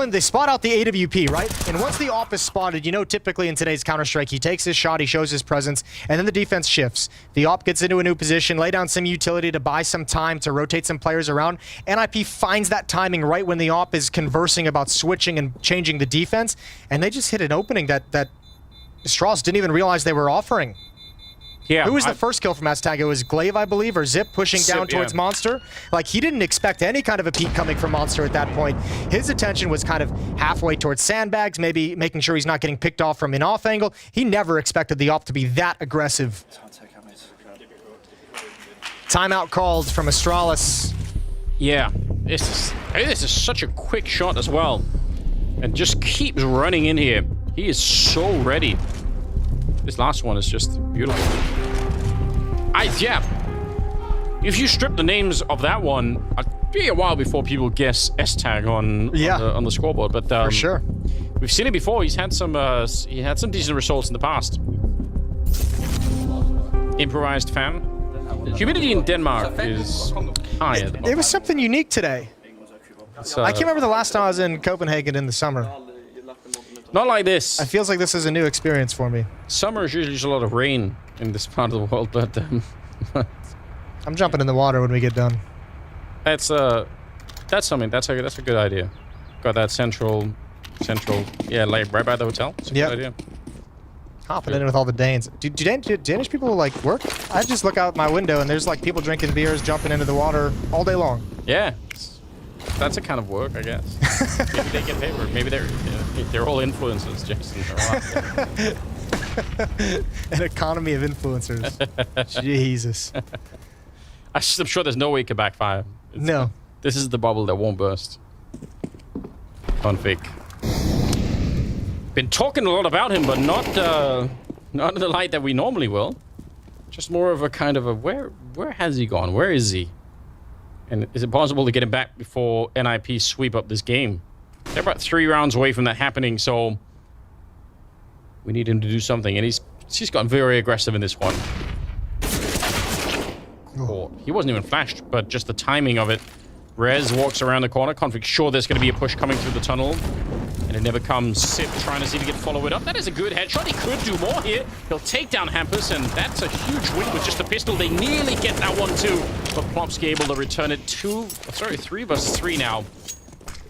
they spot out the AWP, right? And once the AWP is spotted, you know, typically in today's Counter-Strike, he takes his shot, he shows his presence, and then the defense shifts. The AWP gets into a new position, lay down some utility to buy some time to rotate some players around. NIP finds that timing right when the AWP is conversing about switching and changing the defense, and they just hit an opening that Astralis didn't even realize they were offering. Yeah, who was the first kill from S-Tag? It was Glaive, I believe, or Zip pushing down towards Monster. Like, he didn't expect any kind of a peek coming from Monster at that point. His attention was kind of halfway towards sandbags, maybe making sure he's not getting picked off from an off angle. He never expected the AWP to be that aggressive. Timeout called from Astralis. Yeah, this is such a quick shot as well. And just keeps running in here. He is so ready. This last one is just beautiful. Yeah. If you strip the names of that one, it'd be a while before people guess S-Tag on the scoreboard. But for sure, we've seen it before. He's had some decent results in the past. Improvised fan. Humidity in Denmark is high at the moment. It was something unique today. I can't remember the last time I was in Copenhagen in the summer. Not like this. It feels like this is a new experience for me. Summer is usually just a lot of rain in this part of the world, but I'm jumping in the water when we get done. That's something. That's a good idea. Got that central, yeah, like right by the hotel. It's a good idea. Hopping in with all the Danes. Do Danish people like work? I just look out my window and there's like people drinking beers, jumping into the water all day long. Yeah. That's a kind of work, I guess. Maybe they get paid for it. Maybe they're all influencers, Jason. An economy of influencers. Jesus. I'm sure there's no way it could backfire. No. This is the bubble that won't burst. Config. Been talking a lot about him, but not in the light that we normally will. Just more of a kind of a where has he gone? Where is he? And is it possible to get him back before NIP sweep up this game? They're about 3 rounds away from that happening, so we need him to do something. And he's gotten very aggressive in this one. Oh, he wasn't even flashed, but just the timing of it. Rez walks around the corner. Config sure there's going to be a push coming through the tunnel. And it never comes. Sip trying to see if he can follow it up. That is a good headshot. He could do more here. He'll take down Hampus, and that's a huge win with just a pistol. They nearly get that one too. But Plopsky able to return it 3 versus 3 now.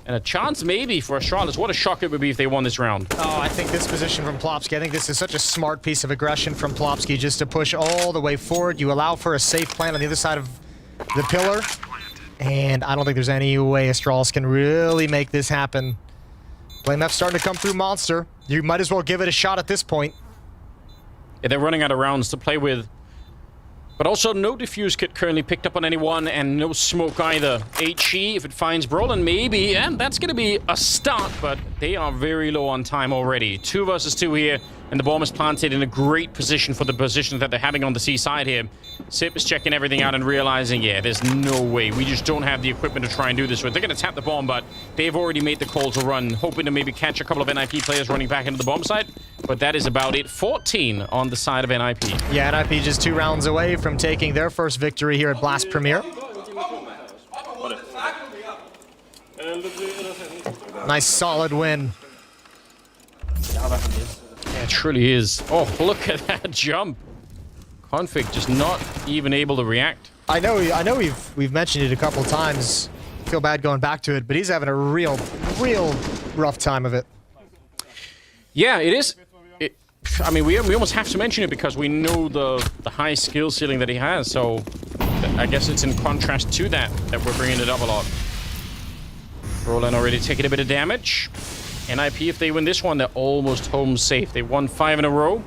And a chance maybe for Astralis. What a shock it would be if they won this round. Oh, I think this position from Plopsky, I think this is such a smart piece of aggression from Plopsky just to push all the way forward. You allow for a safe plant on the other side of the pillar. And I don't think there's any way Astralis can really make this happen. BlameF starting to come through Monster. You might as well give it a shot at this point. Yeah, they're running out of rounds to play with. But also no defuse kit currently picked up on anyone, and no smoke either. HE, if it finds Brolin, maybe, and that's going to be a start, but they are very low on time already. 2 versus 2 here, and the bomb is planted in a great position for the position that they're having on the C side here. Sip is checking everything out and realizing, yeah, there's no way. We just don't have the equipment to try and do this with. They're going to tap the bomb, but they've already made the call to run, hoping to maybe catch a couple of NIP players running back into the bomb site. But that is about it. 14 on the side of NIP. Yeah, NIP just 2 rounds away from taking their first victory here at BLASTPremier. Nice solid win. Yeah, it truly is. Oh, look at that jump. Config just not even able to react. I know we've mentioned it a couple times. Feel bad going back to it, but he's having a real rough time of it. Yeah, it is. I mean, we almost have to mention it because we know the high skill ceiling that he has. So I guess it's in contrast to that we're bringing it up a lot. Roland already taking a bit of damage. NIP, if they win this one, they're almost home safe. They won 5 in a row.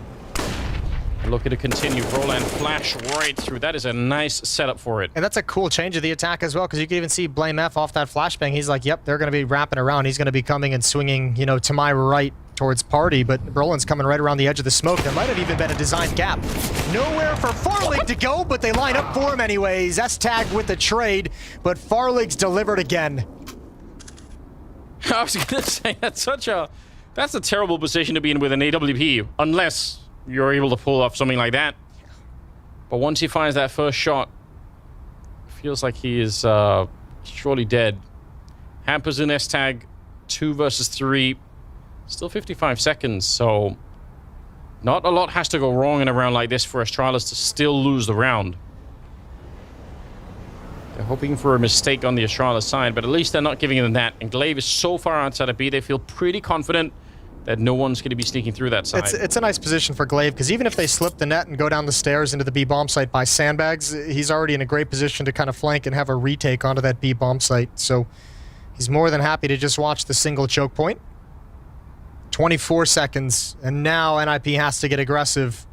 Looking to continue. Roland flash right through. That is a nice setup for it. And that's a cool change of the attack as well, because you can even see Blame F off that flashbang. He's like, yep, they're going to be wrapping around. He's going to be coming and swinging, you know, to my right towards Party, but Roland's coming right around the edge of the smoke. There might have even been a designed gap. Nowhere for Farlig to go, but they line up for him anyways. S-Tag with the trade, but Farlig's delivered again. I was going to say, that's a terrible position to be in with an AWP, unless you're able to pull off something like that. But once he finds that first shot, it feels like he is surely dead. Hampers in S-Tag, 2 versus 3. Still 55 seconds, so not a lot has to go wrong in a round like this for Astralis to still lose the round. They're hoping for a mistake on the Astralis side, but at least they're not giving them that. And Glaive is so far outside of B, they feel pretty confident that no one's going to be sneaking through that side. It's a nice position for Glaive, because even if they slip the net and go down the stairs into the B bomb site by sandbags, he's already in a great position to kind of flank and have a retake onto that B bomb site. So he's more than happy to just watch the single choke point. 24 seconds, and now NIP has to get aggressive.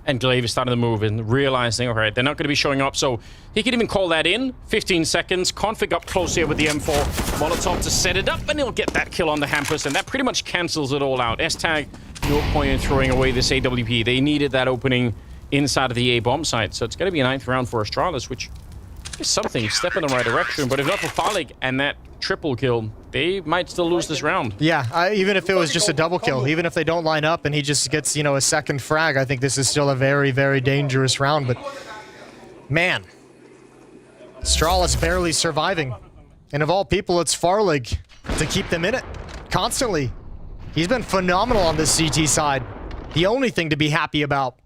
And Glaive is starting to move and realizing, all right, they're not going to be showing up, so he can even call that in. 15 seconds, config up close here with the M4. Molotov to set it up, and he'll get that kill on the Hampus, and that pretty much cancels it all out. S-Tag, no point in throwing away this AWP. They needed that opening inside of the A bomb site, so it's going to be a 9th round for Astralis, which is something, step in the right direction, but if not for Farlig and that triple kill, they might still lose this round. Yeah, even if it was just a double kill, even if they don't line up and he just gets, you know, a second frag, I think this is still a very, very dangerous round. But man, Astralis barely surviving. And of all people, it's Farlig to keep them in it constantly. He's been phenomenal on this CT side. The only thing to be happy about.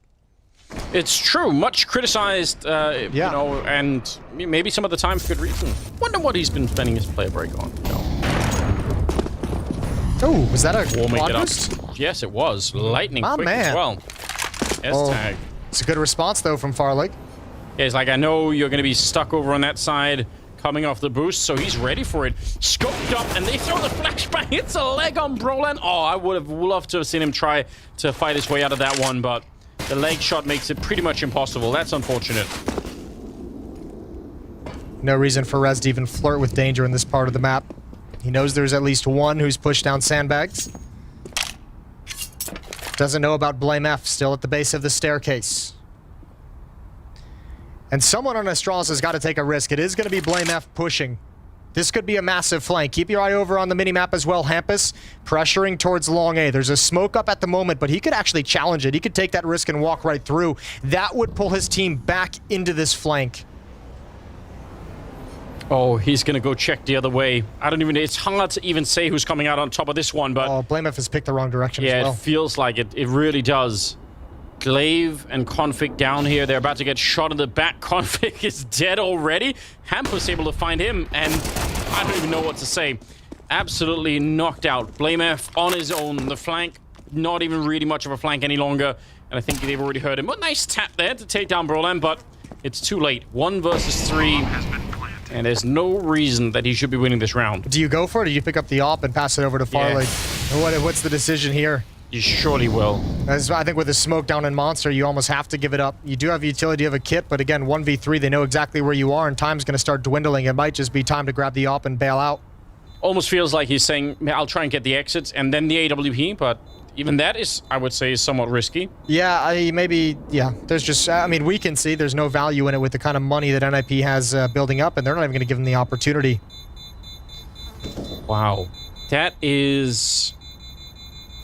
It's true, much criticized, you know, and maybe some of the time for good reason. Wonder what he's been spending his player break on. Oh, was that a warming quad it up? boost? Yes, it was. Lightning quick as well. S-Tag. It's a good response, though, from Farlig. Yeah, he's like, I know you're going to be stuck over on that side coming off the boost, so he's ready for it. Scoped up, and they throw the flashbang. It's a leg on Brolan. Oh, I would have loved to have seen him try to fight his way out of that one, but the leg shot makes it pretty much impossible. That's unfortunate. No reason for Rez to even flirt with danger in this part of the map. He knows there's at least one who's pushed down sandbags. Doesn't know about Blame F, still at the base of the staircase. And someone on Astralis has got to take a risk. It is going to be Blame F pushing. This could be a massive flank. Keep your eye over on the minimap as well. Hampus pressuring towards long A. There's a smoke up at the moment, but he could actually challenge it. He could take that risk and walk right through. That would pull his team back into this flank. Oh, he's going to go check the other way. I don't even... It's hard to even say who's coming out on top of this one, but... Oh, Blame F has picked the wrong direction as well. Yeah, it feels like it. It really does. Glaive and Config down here. They're about to get shot in the back. Config is dead already. Hampus able to find him, and I don't even know what to say. Absolutely knocked out. Blame F on his own. The flank, not even really much of a flank any longer. And I think they've already heard him. What a nice tap there to take down Brolan, but it's too late. 1 versus 3. And there's no reason that he should be winning this round. Do you go for it, or do you pick up the op and pass it over to Farlig? Yeah. What's the decision here? You surely will. As I think with the smoke down in Monster, you almost have to give it up. You do have utility of a kit, but again, 1v3, they know exactly where you are, and time's going to start dwindling. It might just be time to grab the op and bail out. Almost feels like he's saying, I'll try and get the exits and then the AWP, but even that is, I would say, is somewhat risky. Yeah, there's just, I mean, we can see there's no value in it with the kind of money that NIP has building up, and they're not even going to give him the opportunity. Wow. That is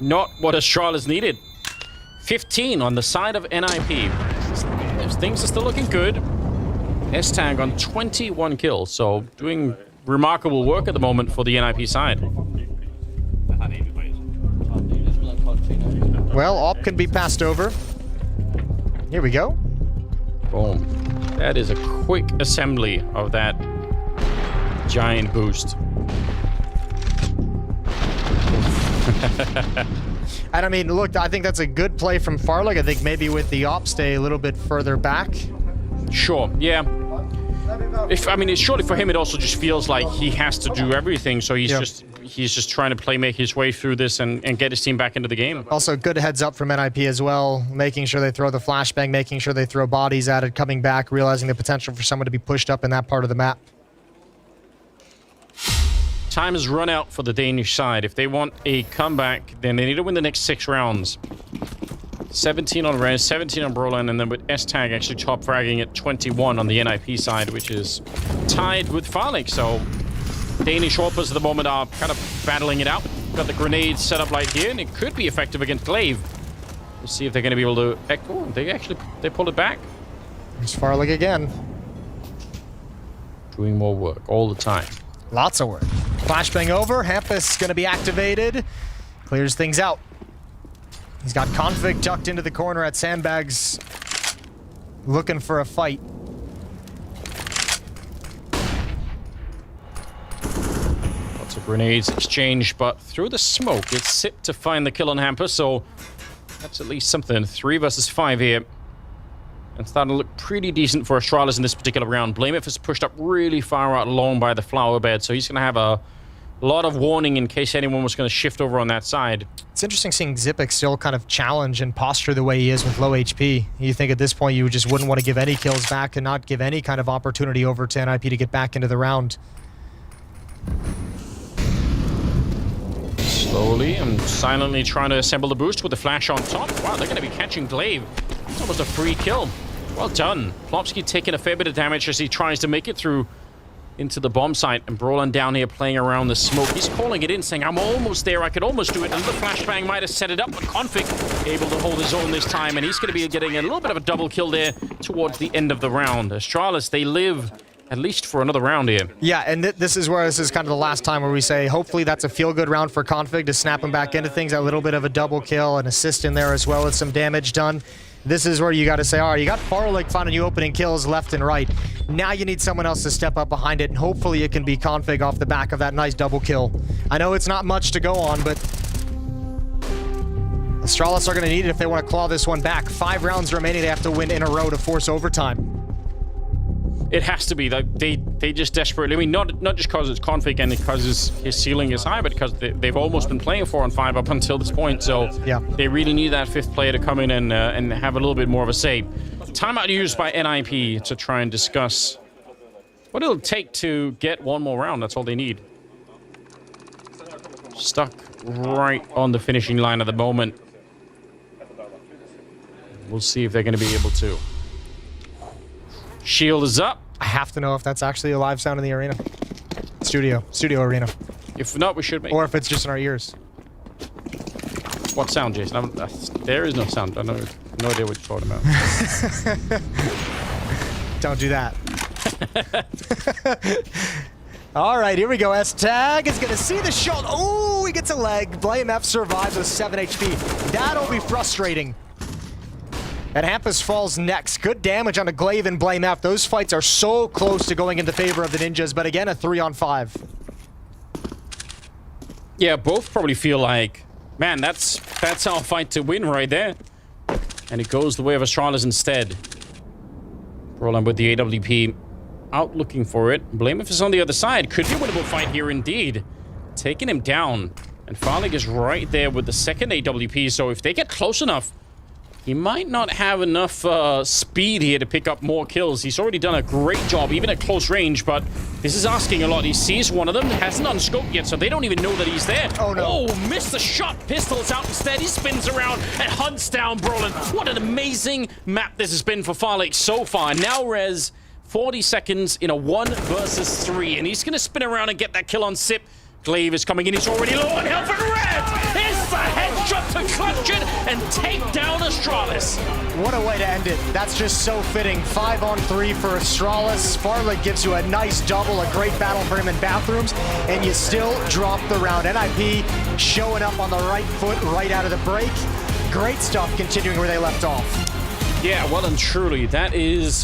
not what Astralis needed. 15 on the side of NIP. Things are still looking good. S-Tag on 21 kills, so doing remarkable work at the moment for the NIP side. Well, op can be passed over. Here we go. Boom. That is a quick assembly of that giant boost. And I mean, look, I think that's a good play from Farlig. I think maybe with the op stay a little bit further back. Sure, yeah. Surely for him it also just feels like he has to do everything, so he's just trying to make his way through this and get his team back into the game. Also, good heads up from NIP as well, making sure they throw the flashbang, making sure they throw bodies at it, coming back, realizing the potential for someone to be pushed up in that part of the map. Time has run out for the Danish side. If they want a comeback, then they need to win the next 6 rounds. 17 on Rez, 17 on Brolan, and then with S-Tag actually top fragging at 21 on the NIP side, which is tied with Farlig. So Danish Orpers at the moment are kind of battling it out. Got the grenades set up right here, and it could be effective against Glaive. We'll see if they're going to be able to echo. They pulled it back. There's Farlig again. Doing more work all the time. Lots of work. Flashbang over. Hampus going to be activated. Clears things out. He's got Config tucked into the corner at Sandbags, looking for a fight. Lots of grenades exchanged, but through the smoke, it's Sip to find the kill on Hampus, so that's at least something. 3 versus 5 here. And starting to look pretty decent for Astralis in this particular round. Blamef is pushed up really far out along by the flower bed, so he's going to have a lot of warning in case anyone was going to shift over on that side. It's interesting seeing Zipic still kind of challenge and posture the way he is with low HP. You think at this point you just wouldn't want to give any kills back and not give any kind of opportunity over to NIP to get back into the round. Slowly and silently trying to assemble the boost with the flash on top. Wow, they're going to be catching Glaive. It's almost a free kill. Well done. Plopsky taking a fair bit of damage as he tries to make it through into the bomb site, and Brolan down here playing around the smoke. He's calling it in, saying, I'm almost there, I could almost do it. Another flashbang might have set it up, but Config able to hold his own this time, and he's going to be getting a little bit of a double kill there towards the end of the round. Astralis, they live at least for another round here. Yeah, and this is kind of the last time where we say, hopefully that's a feel-good round for Config to snap him back into things. A little bit of a double kill, an assist in there as well as some damage done. This is where you got to say, all right, you got Farlig finding you opening kills left and right. Now you need someone else to step up behind it, and hopefully it can be Config off the back of that nice double kill. I know it's not much to go on, but Astralis are going to need it if they want to claw this one back. 5 rounds remaining, they have to win in a row to force overtime. It has to be. They just desperately, I mean, not just because it's Config and because his ceiling is high, but because they've almost been playing 4 on 5 up until this point. So yeah, they really need that 5th player to come in and have a little bit more of a say. Timeout used by NIP to try and discuss what it'll take to get one more round. That's all they need. Stuck right on the finishing line at the moment. We'll see if they're going to be able to. Shield is up. I have to know if that's actually a live sound in the arena. Studio arena. If not, we should make. Or if it's just in our ears. What sound, Jason? There is no sound. I know, no idea what you're talking about. Don't do that. All right, here we go. S-Tag is going to see the shot. Oh, he gets a leg. BLASTPremier survives with 7 HP. That'll be frustrating. And Hampus falls next. Good damage on a Glaive and BLASTPremier. Those fights are so close to going in the favor of the Ninjas, but again, a 3 on 5. Yeah, both probably feel like, man, that's our fight to win right there. And it goes the way of Astralis instead. Roland with the AWP out looking for it. BLASTPremier is on the other side. Could be a winnable fight here indeed. Taking him down. And Farlig is right there with the second AWP, so if they get close enough, he might not have enough speed here to pick up more kills. He's already done a great job, even at close range, but this is asking a lot. He sees one of them, hasn't unscoped yet, so they don't even know that he's there. Oh, no. Oh, missed the shot. Pistol's out instead. He spins around and hunts down Brolan. What an amazing map this has been for Farlig so far. Now Rez, 40 seconds in a 1 versus 3, and he's going to spin around and get that kill on Sip. Glaive is coming in. He's already low on health, and Red is the headshot to clutch it and take down Astralis. What a way to end it. That's just so fitting. 5 on 3 for Astralis. Farlig gives you a nice double, a great battle for him in bathrooms, and you still drop the round. NIP showing up on the right foot right out of the break. Great stuff continuing where they left off. Yeah, well and truly, that's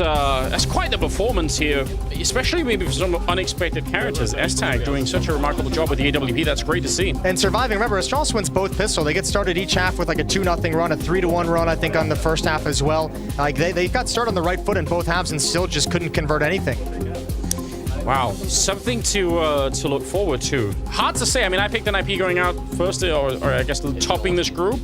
quite the performance here, especially maybe for some unexpected characters. S-Tag doing such a remarkable job with the AWP. That's great to see. And surviving. Remember, Astralis wins both pistol. They get started each half with like a 2-0 run, a 3-1 run, I think, on the first half as well. Like they got started on the right foot in both halves and still just couldn't convert anything. Wow, something to look forward to. Hard to say. I mean, I picked NIP going out first, or I guess topping this group.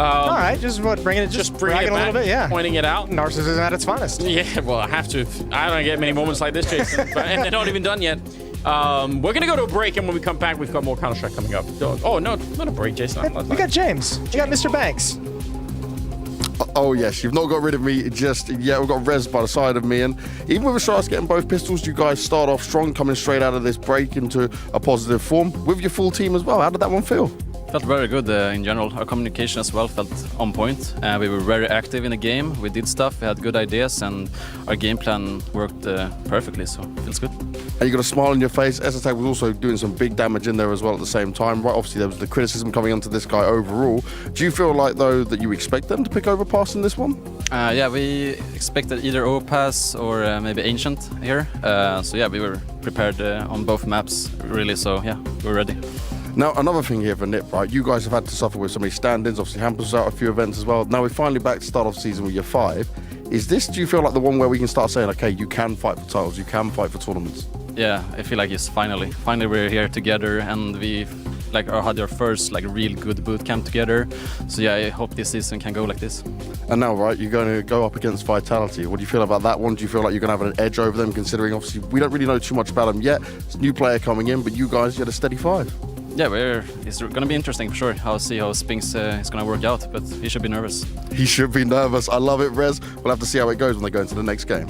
All right, just bringing it bringing it back, a little bit, yeah. Pointing it out. Narcissism at its finest. Yeah, well, I have to. I don't get many moments like this, Jason. And they're not even done yet. We're going to go to a break, and when we come back, we've got more Counter-Strike coming up. Oh, no, not a break, Jason. We got James. We got Mr. Banks. Oh yes, you've not got rid of me just yet. We've got Rez by the side of me, and even with Astralis getting both pistols, you guys start off strong, coming straight out of this break into a positive form with your full team as well. How did that one feel? Felt very good in general. Our communication as well felt on point. We were very active in the game. We did stuff, we had good ideas, and our game plan worked perfectly, so it feels good. And you got a smile on your face. S-Tag was also doing some big damage in there as well at the same time. Right, obviously there was the criticism coming onto this guy overall. Do you feel like, though, that you expect them to pick over pass in this one? Yeah, we expected either overpass or maybe Ancient here. So yeah, we were prepared on both maps, really, so yeah, we're ready. Now, another thing here for Nip, right? You guys have had to suffer with so many stand-ins. Obviously, Hampus was out a few events as well. Now we're finally back to start off season with your 5. Is this, do you feel like the one where we can start saying, okay, you can fight for titles, you can fight for tournaments? Yeah, I feel like it's finally we're here together, and we had our first real good boot camp together. So yeah, I hope this season can go like this. And now, right, you're going to go up against Vitality. What do you feel about that one? Do you feel like you're going to have an edge over them, considering obviously we don't really know too much about them yet? It's a new player coming in, but you guys get a steady 5. Yeah, it's going to be interesting for sure. I'll see how Spinks is going to work out, but he should be nervous. He should be nervous. I love it, Rez. We'll have to see how it goes when they go into the next game.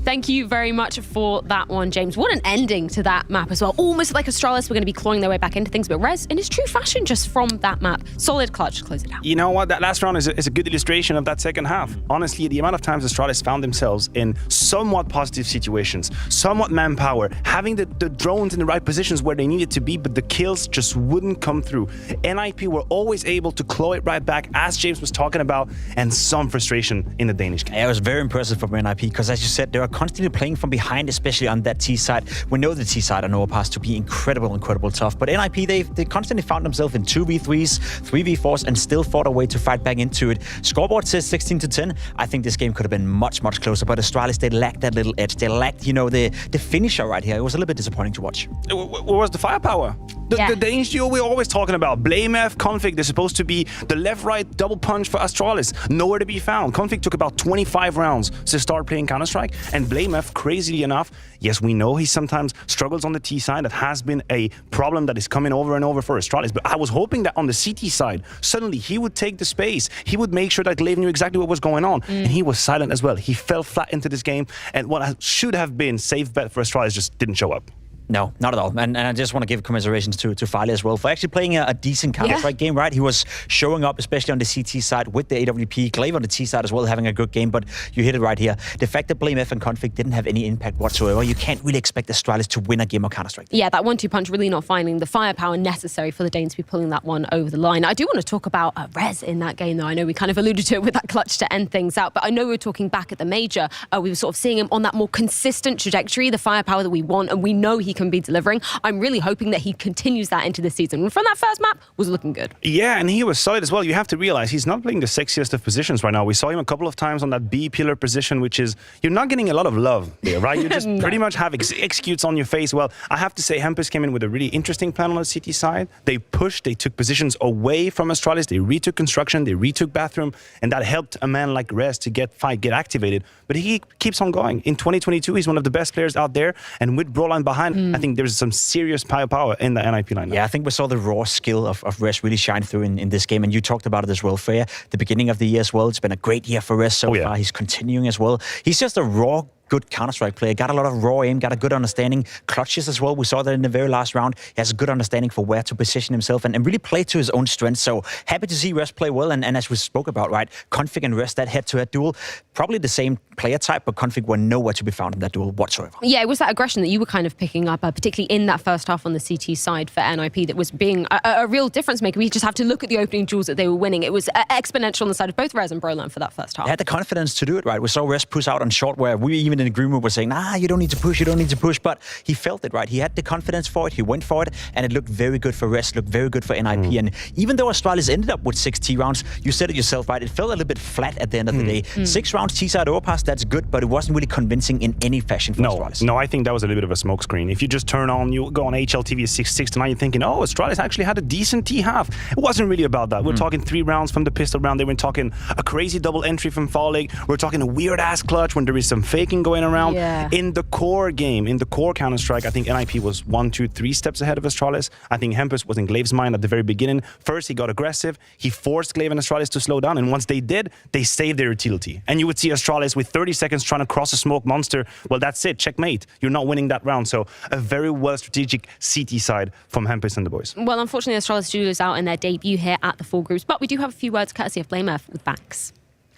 Thank you very much for that one, James. What an ending to that map as well. Almost like Astralis were going to be clawing their way back into things, but Rez, in his true fashion, just from that map, solid clutch to close it out. You know what? That last round is a good illustration of that second half. Honestly, the amount of times Astralis found themselves in somewhat positive situations, somewhat manpower, having the drones in the right positions where they needed to be, but the kills just wouldn't come through. NIP were always able to claw it right back, as James was talking about, and some frustration in the Danish game. Yeah, it was very impressive from NIP, because as you said, they are constantly playing from behind, especially on that T side. We know the T side on overpass to be incredible tough, but NIP, they constantly found themselves in 2v3s, 3v4s, and still fought a way to fight back into it. Scoreboard says 16-10. I think this game could have been much closer, but Astralis, they lacked that little edge. They lacked, the finisher right here. It was a little bit disappointing to watch. What was the firepower? The Danish duo we're always talking about. BLASTPremier, Config, they're supposed to be the left-right double punch for Astralis. Nowhere to be found. Config took about 25 rounds to start playing Counter-Strike, and BLASTPremier, crazily enough, yes, we know he sometimes struggles on the T side. That has been a problem that is coming over and over for Astralis, but I was hoping that on the CT side, suddenly he would take the space. He would make sure that Glaive knew exactly what was going on, and he was silent as well. He fell flat into this game, and what should have been safe bet for Astralis just didn't show up. No, not at all. And I just want to give commiserations to Fale as well for actually playing a decent Counter-Strike game, right? He was showing up, especially on the CT side with the AWP. Glaive on the T side as well, having a good game, but you hit it right here. The fact that BLASTPremier and Config didn't have any impact whatsoever, you can't really expect Astralis to win a game of Counter-Strike. Yeah, that 1-2 punch really not finding the firepower necessary for the Danes to be pulling that one over the line. I do want to talk about Rez in that game, though. I know we kind of alluded to it with that clutch to end things out, but I know we were talking back at the major. We were sort of seeing him on that more consistent trajectory, the firepower that we want, and we know he can be delivering. I'm really hoping that he continues that into the season. And from that first map, was looking good. Yeah, and he was solid as well. You have to realize he's not playing the sexiest of positions right now. We saw him a couple of times on that B pillar position, which is, you're not getting a lot of love there, right? You just pretty much have executes on your face. Well, I have to say, Hampus came in with a really interesting plan on the CT side. They pushed, they took positions away from Astralis, they retook construction, they retook bathroom, and that helped a man like Rez to get activated. But he keeps on going. In 2022, he's one of the best players out there, and with Broline behind, I think there's some serious power in the NIP lineup. Yeah, I think we saw the raw skill of Rez really shine through in this game, and you talked about it as well, Freya. The beginning of the year as well, it's been a great year for Rez so far. He's continuing as well. He's just a raw good Counter-Strike player. Got a lot of raw aim, got a good understanding. Clutches as well. We saw that in the very last round. He has a good understanding for where to position himself and really play to his own strengths. So happy to see Rest play well. And as we spoke about, right, Config and Rest, that head-to-head duel, probably the same player type, but Config were nowhere to be found in that duel whatsoever. Yeah, it was that aggression that you were kind of picking up, particularly in that first half on the CT side for NIP, that was being a real difference maker. We just have to look at the opening duels that they were winning. It was exponential on the side of both Rez and Brolan for that first half. They had the confidence to do it, right? We saw Rez push out on short, where we even in the green room were saying, nah, you don't need to push, but he felt it, right? He had the confidence for it, he went for it, and it looked very good for Rez, looked very good for NIP. And even though Astralis ended up with 6 T rounds, you said it yourself, right? It felt a little bit flat at the end of the day. 6 rounds T-side overpass, that's good, but it wasn't really convincing in any fashion for Astralis. No, I think that was a little bit of a smokescreen. If you just turn on, you go on HLTV 6 to 9, you're thinking, oh, Astralis actually had a decent T half. It wasn't really about that. We're talking 3 rounds from the pistol round. They were talking a crazy double entry from Fallig. We're talking a weird ass clutch when there is some faking going around. Yeah. In the core game, in the core Counter-Strike, I think NIP was 1, 2, 3 steps ahead of Astralis. I think Hempus was in Glave's mind at the very beginning. First, he got aggressive. He forced Glaive and Astralis to slow down. And once they did, they saved their utility. And you would see Astralis with 30 seconds trying to cross a smoke monster. Well, that's it. Checkmate. You're not winning that round. So a very well strategic CT side from Hempus and the boys. Well, unfortunately, Astralis do lose out in their debut here at the full groups, but we do have a few words courtesy of BlameF with Banks.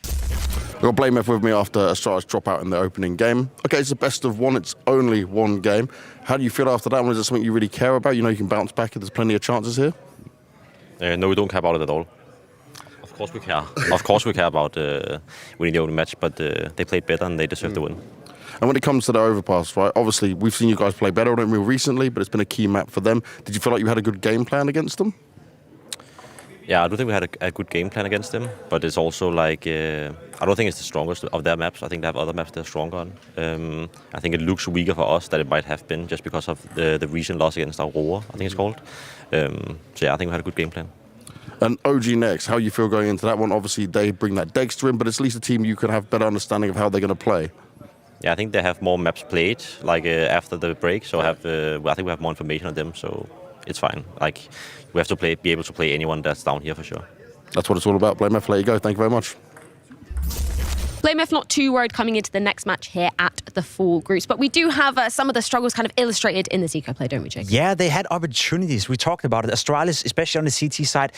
We've got BlameF with me after Astralis drop out in the opening game. Okay, it's a best of 1. It's only 1 game. How do you feel after that one? Is it something you really care about? You know you can bounce back if there's plenty of chances here? No, we don't care about it at all. Of course we care. Of course we care about winning the opening match, but they played better and they deserve to win. And when it comes to the overpass, right, obviously we've seen you guys play better on it recently, but it's been a key map for them. Did you feel like you had a good game plan against them? Yeah, I do think we had a good game plan against them, but it's also like, I don't think it's the strongest of their maps. I think they have other maps they're stronger on. I think it looks weaker for us than it might have been just because of the recent loss against Aurora, I think it's called. So yeah, I think we had a good game plan. And OG next, how you feel going into that one? Obviously they bring that Dexter in, but it's at least a team you can have better understanding of how they're going to play. Yeah, I think they have more maps played, like after the break, so I think we have more information on them, so it's fine. Like, we have to be able to play anyone that's down here for sure. That's what it's all about. BlameF, let you go. Thank you very much. BlameF not too worried coming into the next match here at the full groups, but we do have some of the struggles kind of illustrated in the Zico play, don't we, Jake? Yeah, they had opportunities. We talked about it. Astralis, especially on the CT side,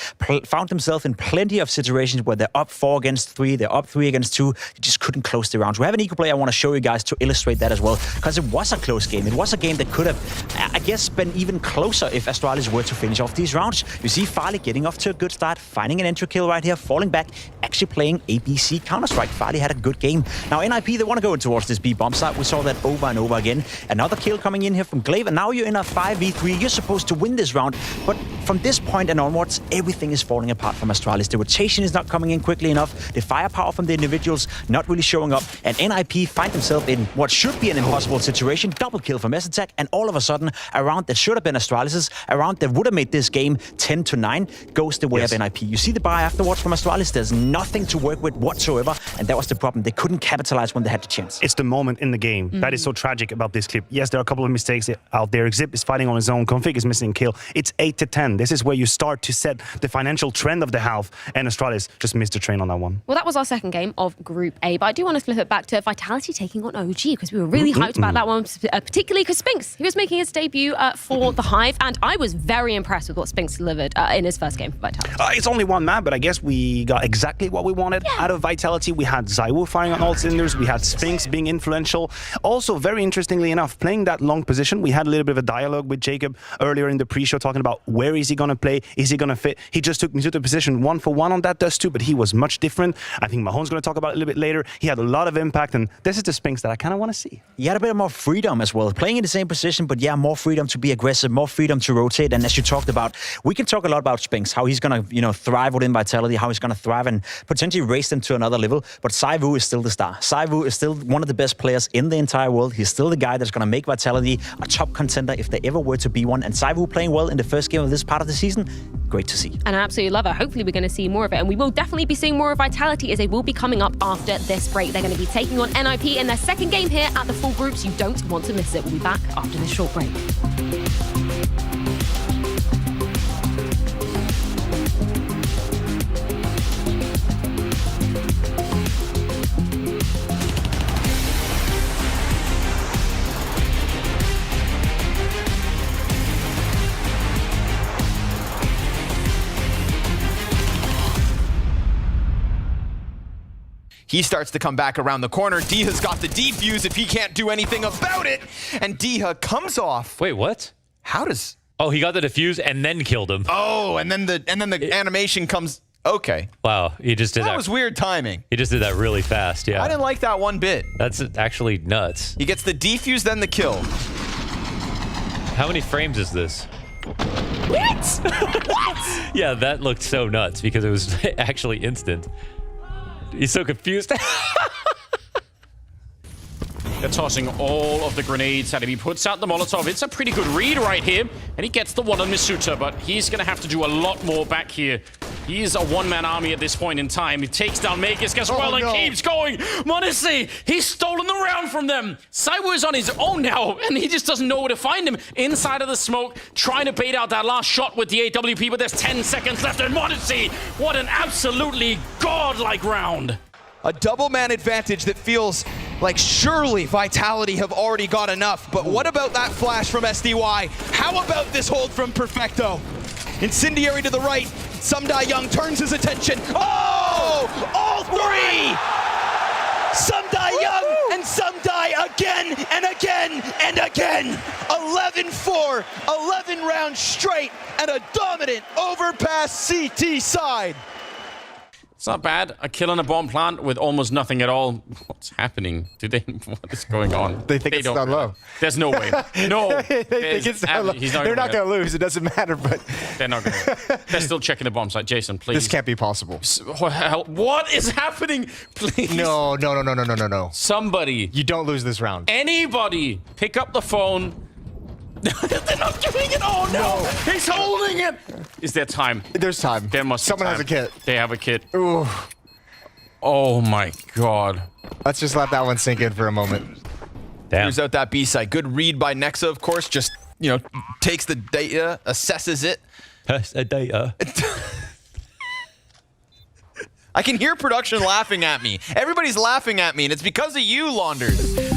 found themselves in plenty of situations where they're up 4 against 3, they're up 3 against 2. They just couldn't close the rounds. We have an eco play I want to show you guys to illustrate that as well, because it was a close game. It was a game that could have, I guess, been even closer if Astralis were to finish off these rounds. You see Farley getting off to a good start, finding an entry kill right here, falling back, actually playing ABC Counter-Strike. Farley had a good game. Now, NIP, they want to go in towards this B bomb site. We saw that over and over again. Another kill coming in here from Glaive, and now you're in a 5v3. You're supposed to win this round, but from this point and onwards, everything is falling apart from Astralis. The rotation is not coming in quickly enough. The firepower from the individuals not really showing up, and NIP find themselves in what should be an impossible situation. Double kill from S-Attack, and all of a sudden, a round that should have been Astralis's, a round that would have made this game 10-9, goes the way of NIP. You see the buy afterwards from Astralis. There's nothing to work with whatsoever, and that was the problem. They couldn't capitalize when they had the chance. It's the moment in the game that is so tragic about this clip. Yes, there are a couple of mistakes out there. Exip is fighting on his own. Config is missing kill. It's 8-10. This is where you start to set the financial trend of the half, and Astralis just missed the train on that one. Well, that was our second game of Group A, but I do want to flip it back to Vitality taking on OG, because we were really hyped about that one, particularly because Spinks, he was making his debut for the Hive, and I was very impressed with what Spinks delivered in his first game for Vitality. It's only one map, but I guess we got exactly what we wanted out of Vitality. We had Zaiwu firing on all cylinders. We had Spinks being influential. Also, very interestingly enough, playing that long position, we had a little bit of a dialogue with Jacob earlier in the pre-show talking about where is he going to play, is he going to fit. He just took me to the position 1-for-1 on that Dust 2, but he was much different. I think Mahon's going to talk about it a little bit later. He had a lot of impact, and this is the Spinks that I kind of want to see. He had a bit more freedom as well, playing in the same position, but yeah, more freedom to be aggressive, more freedom to rotate. And as you talked about, we can talk a lot about Spinks, how he's going to, thrive within Vitality, how he's going to thrive and potentially raise them to another level. But Zaiwu is still the star. Zaiwu is still one of the best players in the entire world. He's still the guy that's going to make Vitality a top contender if they ever were to be one. And Zaiwu playing well in the first game of this part of the season, great to see. And I absolutely love it. Hopefully we're going to see more of it. And we will definitely be seeing more of Vitality, as they will be coming up after this break. They're going to be taking on NIP in their second game here at the full groups. You don't want to miss it. We'll be back after this short break. He starts to come back around the corner. Diha's got the defuse if he can't do anything about it. And Diha comes off. Wait, what? How does... Oh, he got the defuse and then killed him. Oh, and then the animation comes... Okay. Wow, he just did that. That was weird timing. He just did that really fast, yeah. I didn't like that one bit. That's actually nuts. He gets the defuse, then the kill. How many frames is this? What? What? Yeah, that looked so nuts because it was actually instant. He's so confused. They're tossing all of the grenades at him. He puts out the Molotov. It's a pretty good read right here. And he gets the one on Misuta, but he's going to have to do a lot more back here. He is a one-man army at this point in time. He takes down Magus as well and keeps going. Monesi, he's stolen the round from them. Saiwu is on his own now, and he just doesn't know where to find him. Inside of the smoke, trying to bait out that last shot with the AWP, but there's 10 seconds left. And Monesi, what an absolutely godlike round. A double-man advantage that feels like surely Vitality have already got enough. But what about that flash from SDY? How about this hold from Perfecto? Incendiary to the right. Sumdai Young turns his attention. Oh! All three! Sumdai Young and Sumdai again and again and again. 11-4, 11 rounds straight, and a dominant overpass CT side. It's not bad. A kill on a bomb plant with almost nothing at all. What's happening? What is going on? They think it's down low. There's no way. No. They think it's down low. They're not going to lose. It doesn't matter, but... They're not going to. They're still checking the bomb site. Jason, please. This can't be possible. What is happening? Please. No. Somebody. You don't lose this round. Anybody pick up the phone. They're not doing it. Oh, no. He's holding it. Is there time? There's time. There must be Someone time. has a kit. They have a kit. Ooh. Oh, my God. Let's just let that one sink in for a moment. Clears out that B side. Good read by Nexa, of course. Just, takes the data, assesses it. Data. I can hear production laughing at me. Everybody's laughing at me, and it's because of you, Launders.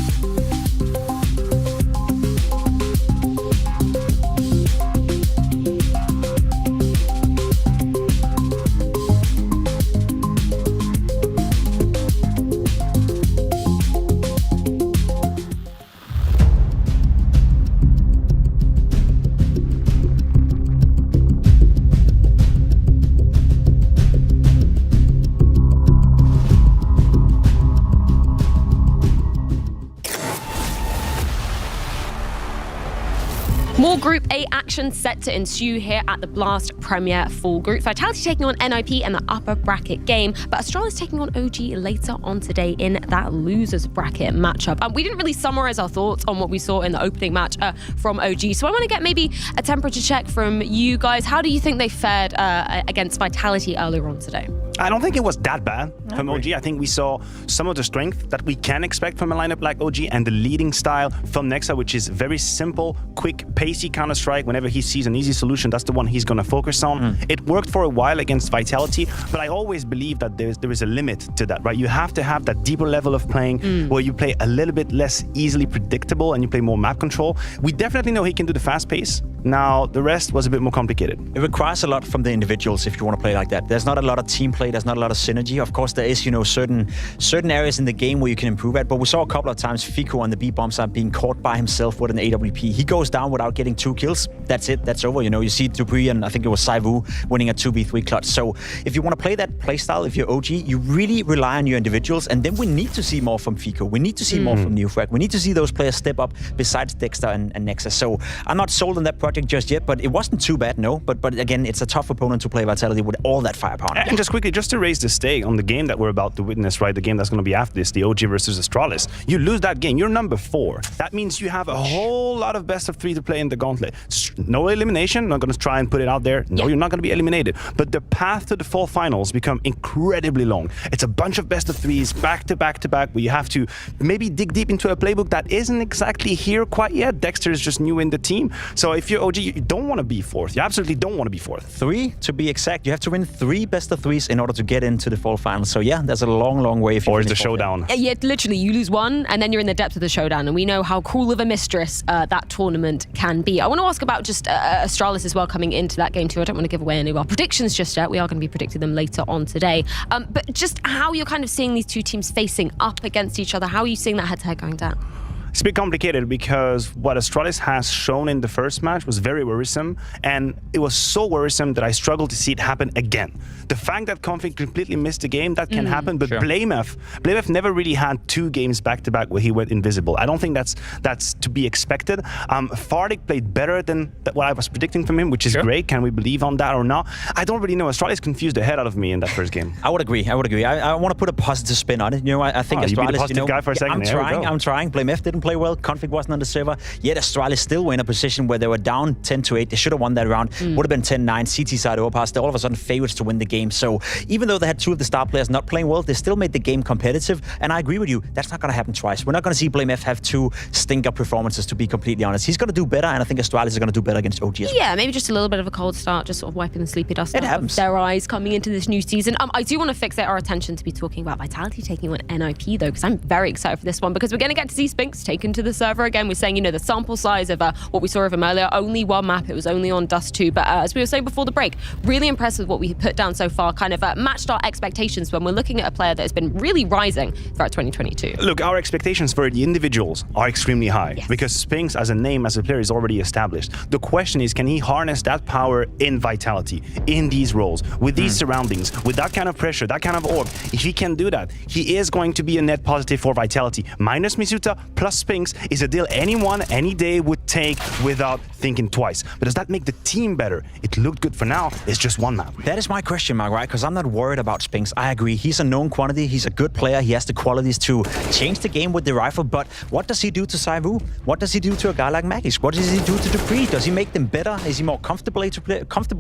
More Group A action set to ensue here at the BLASTPremier full group. Vitality taking on NIP in the upper bracket game, but Astralis taking on OG later on today in that losers bracket matchup. We didn't really summarize our thoughts on what we saw in the opening match from OG, so I want to get maybe a temperature check from you guys. How do you think they fared against Vitality earlier on today? I don't think it was that bad from OG. I think we saw some of the strength that we can expect from a lineup like OG and the leading style from Nexa, which is very simple, quick, pacey Counter-Strike. Whenever he sees an easy solution, that's the one he's going to focus on. It worked for a while against Vitality, but I always believe that there is a limit to that, right? You have to have that deeper level of playing where you play a little bit less easily predictable and you play more map control. We definitely know he can do the fast pace. Now, the rest was a bit more complicated. It requires a lot from the individuals if you want to play like that. There's not a lot of team play, there's not a lot of synergy. Of course, there is, certain areas in the game where you can improve at, but we saw a couple of times Fico on the B bomb side being caught by himself with an AWP. He goes down without getting 2 kills. That's it, that's over. You see Dupree and I think it was Saivu winning a 2v3 clutch. So if you want to play that playstyle, if you're OG, you really rely on your individuals, and then we need to see more from Fico. We need to see more from Newfrag. We need to see those players step up besides Dexter and Nexa. So I'm not sold on that project just yet, but it wasn't too bad, no. But again, it's a tough opponent to play Vitality with all that firepower. And just quickly, just to raise the stake on the game that we're about to witness, right? The game that's going to be after this, the OG versus Astralis. You lose that game, you're number 4. That means you have a whole lot of best of 3 to play in the Gauntlet. No elimination, I'm not going to try and put it out there. No, you're not going to be eliminated. But the path to the fall finals become incredibly long. It's a bunch of best of 3s, back to back to back, where you have to maybe dig deep into a playbook that isn't exactly here quite yet. Dexter is just new in the team. So if you're OG, you don't want to be 4th. You absolutely don't want to be 4th. 3 to be exact. You have to win 3 best of 3s in order to get into the fall finals. So yeah, there's a long, long way. If you or is the showdown? Yeah, literally, you lose one, and then you're in the depth of the showdown. And we know how cruel of a mistress that tournament can be. I want to ask about just Astralis as well coming into that game too. I don't want to give away any of our predictions just yet. We are going to be predicting them later on today. But just how you're kind of seeing these two teams facing up against each other. How are you seeing that head-to-head going down? It's a bit complicated because what Astralis has shown in the first match was very worrisome, and it was so worrisome that I struggled to see it happen again. The fact that Config completely missed the game, that can happen, but Blamef never really had 2 games back-to-back where he went invisible. I don't think that's to be expected. Fardik played better than what I was predicting from him, which is great. Can we believe on that or not? I don't really know. Astralis confused the head out of me in that first game. I would agree. I want to put a positive spin on it. You know, I think Astralis, you be the positive guy for a second. I'm trying. Blamef didn't play well. Config wasn't on the server. Yet Astralis still were in a position where they were down 10-8. They should have won that round. Would have been 10-9. CT side overpass. They're all of a sudden favorites to win the game. So even though they had 2 of the star players not playing well, they still made the game competitive. And I agree with you. That's not going to happen twice. We're not going to see Blamef have 2 stinker performances, to be completely honest. He's going to do better, and I think Astralis is going to do better against OG as well. Yeah, maybe just a little bit of a cold start, just sort of wiping the sleepy dust out of their eyes coming into this new season. I do want to fixate our attention to be talking about Vitality taking on NIP, though, because I'm very excited for this one, because we're going to get to see Spinks taken to the server again. We're saying, you know, the sample size of what we saw of him earlier, only 1 map. It was only on Dust 2. But as we were saying before the break, really impressed with what we put down so far, kind of matched our expectations when we're looking at a player that has been really rising throughout 2022. Look, our expectations for the individuals are extremely high because Spinks as a name, as a player, is already established. The question is, can he harness that power in Vitality, in these roles, with these surroundings, with that kind of pressure, that kind of orb? If he can do that, he is going to be a net positive for Vitality. Minus Misuta plus Spinks is a deal anyone, any day would take without thinking twice. But does that make the team better? It looked good for now. It's just 1 map. That is my question mark, right? Because I'm not worried about Spinks. I agree. He's a known quantity. He's a good player. He has the qualities to change the game with the rifle. But what does he do to Saivu? What does he do to a guy like Magisk? What does he do to Dupree? Does he make them better? Is he more comfortable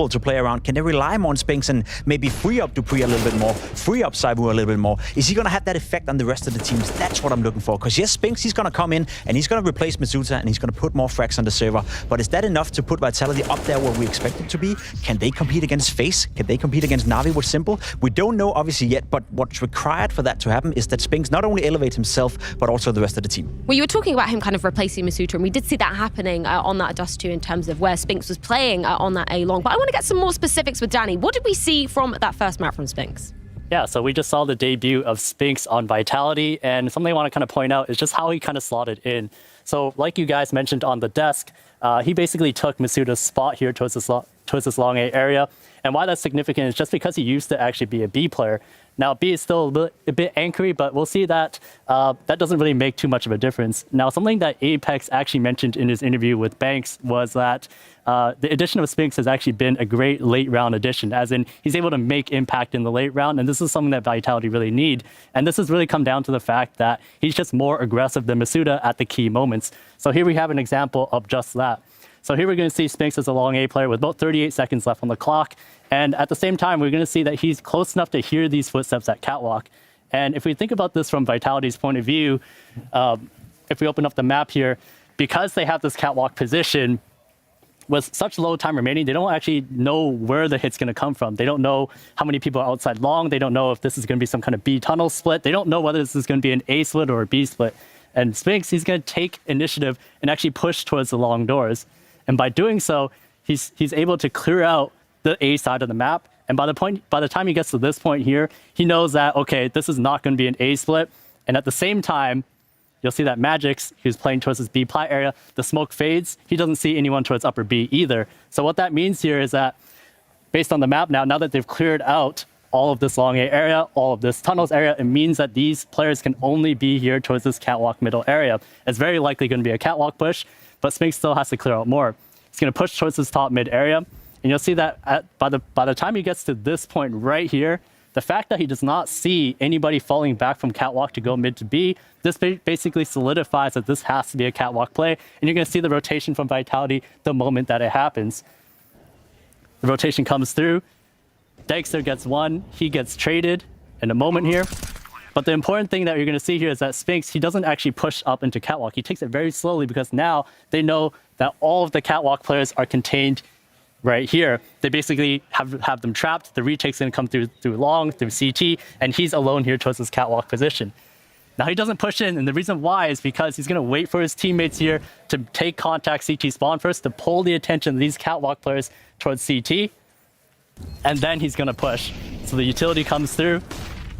to play around? Can they rely more on Spinks and maybe free up Dupree a little bit more? Free up Saivu a little bit more? Is he going to have that effect on the rest of the teams? That's what I'm looking for. Because yes, Spinks, he's going to come in and he's going to replace Misuta and he's going to put more frags on the server. But is that enough to put Vitality up there where we expect it to be? Can they compete against FaZe? Can they compete against Na'Vi with Simple? We don't know obviously yet, but what's required for that to happen is that Spinks not only elevates himself, but also the rest of the team. Well, you were talking about him kind of replacing Misuta, and we did see that happening on that Dust 2 in terms of where Spinks was playing on that A-long. But I want to get some more specifics with Danny. What did we see from that first map from Spinks? Yeah, so we just saw the debut of Spinks on Vitality, and something I want to kind of point out is just how he kind of slotted in. So like you guys mentioned on the desk, he basically took Misuta's spot here towards this long A area. And why that's significant is just because he used to actually be a B player. Now, B is still a bit anchory, but we'll see that that doesn't really make too much of a difference. Now, something that Apex actually mentioned in his interview with Banks was that the addition of Spinks has actually been a great late round addition, as in he's able to make impact in the late round, and this is something that Vitality really need. And this has really come down to the fact that he's just more aggressive than Misuta at the key moments. So here we have an example of just that. So here we're going to see Spinks as a long A player with about 38 seconds left on the clock. And at the same time, we're going to see that he's close enough to hear these footsteps at Catwalk. And if we think about this from Vitality's point of view, if we open up the map here, because they have this Catwalk position, with such low time remaining, they don't actually know where the hit's going to come from. They don't know how many people are outside long. They don't know if this is going to be some kind of B tunnel split. They don't know whether this is going to be an A split or a B split. And Spinks, he's going to take initiative and actually push towards the long doors. And by doing so, he's able to clear out the A side of the map. And by the time he gets to this point here, he knows that, okay, this is not going to be an A split. And at the same time, you'll see that Magix, who's playing towards this B plat area, the smoke fades. He doesn't see anyone towards upper B either. So what that means here is that based on the map now that they've cleared out all of this long A area, all of this tunnels area, it means that these players can only be here towards this Catwalk middle area. It's very likely going to be a Catwalk push, but Spinks still has to clear out more. He's going to push towards this top mid area. And you'll see that by the time he gets to this point right here, the fact that he does not see anybody falling back from Catwalk to go mid to B, this basically solidifies that this has to be a Catwalk play. And you're going to see the rotation from Vitality the moment that it happens. The rotation comes through. Dexter gets one. He gets traded in a moment here. But the important thing that you're going to see here is that Spinks, he doesn't actually push up into Catwalk. He takes it very slowly because now they know that all of the Catwalk players are contained right here. They basically have them trapped. The retake's going to come through long, through CT, and he's alone here towards this Catwalk position. Now he doesn't push in, and the reason why is because he's going to wait for his teammates here to take contact CT spawn first to pull the attention of these catwalk players towards CT, and then he's going to push. So the utility comes through.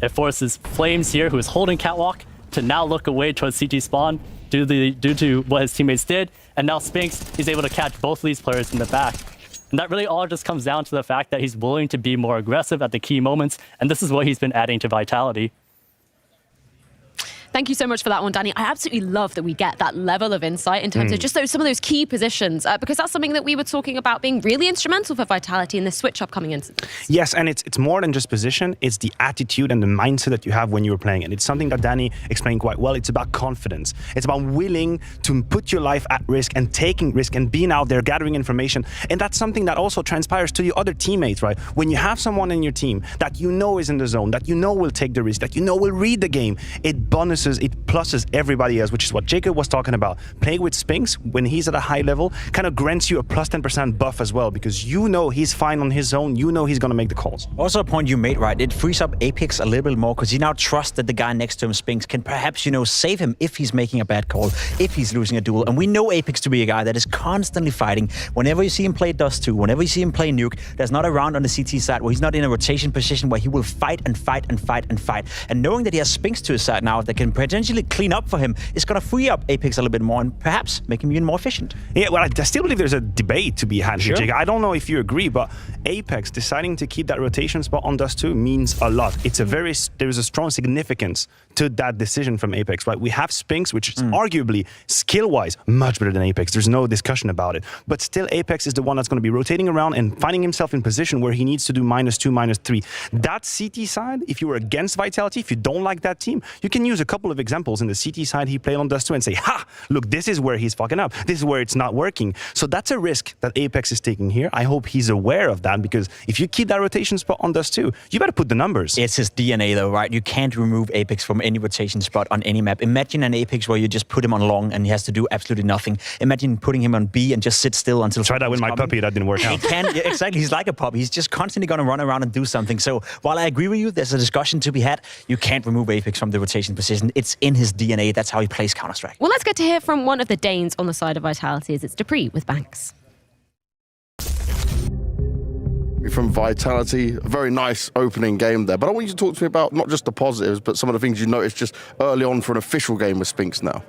It forces Flames here, who is holding catwalk, to now look away towards CT spawn due to what his teammates did, and now Spinks is able to catch both of these players in the back. And that really all just comes down to the fact that he's willing to be more aggressive at the key moments, and this is what he's been adding to Vitality. Thank you so much for that one, Danny. I absolutely love that we get that level of insight in terms of just some of those key positions, because that's something that we were talking about being really instrumental for Vitality in this switch up coming into this. Yes, and it's more than just position. It's the attitude and the mindset that you have when you're playing. And it's something that Danny explained quite well. It's about confidence. It's about willing to put your life at risk and taking risk and being out there, gathering information. And that's something that also transpires to your other teammates, right? When you have someone in your team that you know is in the zone, that you know will take the risk, that you know will read the game, it bonuses, it pluses everybody else, which is what Jacob was talking about. Playing with Spinks when he's at a high level kind of grants you a plus 10% buff as well, because you know he's fine on his own, you know he's going to make the calls. Also a point you made, right? It frees up Apex a little bit more because he now trusts that the guy next to him, Spinks, can perhaps, you know, save him if he's making a bad call, if he's losing a duel. And we know Apex to be a guy that is constantly fighting. Whenever you see him play Dust 2, whenever you see him play Nuke, there's not a round on the CT side where he's not in a rotation position where he will fight and fight and fight and fight. And knowing that he has Spinks to his side now that can potentially clean up for him is going to free up Apex a little bit more and perhaps make him even more efficient. Yeah, well, I still believe there's a debate to be had here, Sure. Jake. I don't know if you agree, but Apex deciding to keep that rotation spot on Dust 2 means a lot. It's a there is a strong significance to that decision from Apex, right? We have Spinks, which is arguably skill-wise much better than Apex. There's no discussion about it. But still, Apex is the one that's going to be rotating around and finding himself in position where he needs to do -2, -3. That CT side, if you were against Vitality, if you don't like that team, you can use a couple of examples in the CT side he played on Dust 2 and say, ha, look, this is where he's fucking up. This is where it's not working. So that's a risk that Apex is taking here. I hope he's aware of that, because if you keep that rotation spot on Dust 2, you better put the numbers. It's his DNA though, right? You can't remove Apex from any rotation spot on any map. Imagine an Apex where you just put him on long and he has to do absolutely nothing. Imagine putting him on B and just sit still until... Try that with my puppy, that didn't work out. He can, yeah, exactly. He's like a puppy. He's just constantly going to run around and do something. So while I agree with you, there's a discussion to be had. You can't remove Apex from the rotation position. It's in his DNA. That's how he plays Counter-Strike. Well, let's get to hear from one of the Danes on the side of Vitality, as it's Dupree with Banks. From Vitality, a very nice opening game there. But I want you to talk to me about not just the positives, but some of the things you noticed just early on for an official game with Spinks now.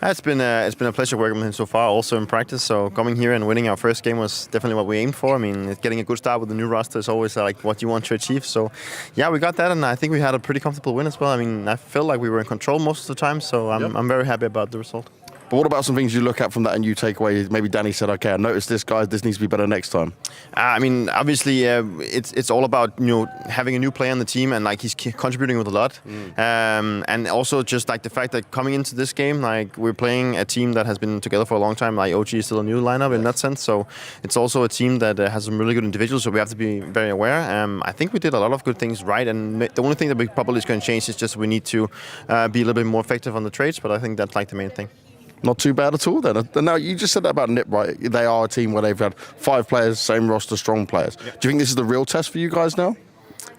It's been a pleasure working with him so far, also in practice. So coming here and winning our first game was definitely what we aimed for. I mean, getting a good start with the new roster is always like what you want to achieve. So yeah, we got that, and I think we had a pretty comfortable win as well. I mean, I felt like we were in control most of the time, so I'm very happy about the result. But what about some things you look at from that and you take away? Maybe Danny said, okay, I noticed this, guys, this needs to be better next time. I mean, obviously, it's all about, you know, having a new player on the team, and like he's contributing with a lot. And also just like the fact that coming into this game, like we're playing a team that has been together for a long time. Like OG is still a new lineup in that sense. So it's also a team that has some really good individuals. So we have to be very aware. I think we did a lot of good things right. And the only thing that we probably is going to change is just we need to be a little bit more effective on the trades. But I think that's like the main thing. Not too bad at all then. Now, you just said that about NIP, right? They are a team where they've had 5 players, same roster, strong players. Do you think this is the real test for you guys now?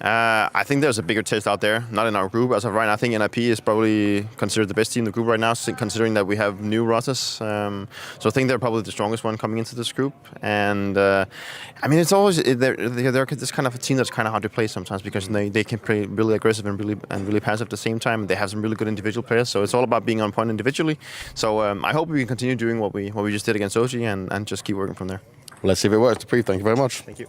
I think there's a bigger test out there, not in our group as of right now. I think NIP is probably considered the best team in the group right now, considering that we have new rosters. So I think they're probably the strongest one coming into this group. And I mean, it's always they're this kind of a team that's kind of hard to play sometimes, because they can play really aggressive and really passive at the same time. They have some really good individual players, so it's all about being on point individually. So I hope we can continue doing what we just did against OG and just keep working from there. Well, let's see if it works. Dupree, thank you very much. Thank you.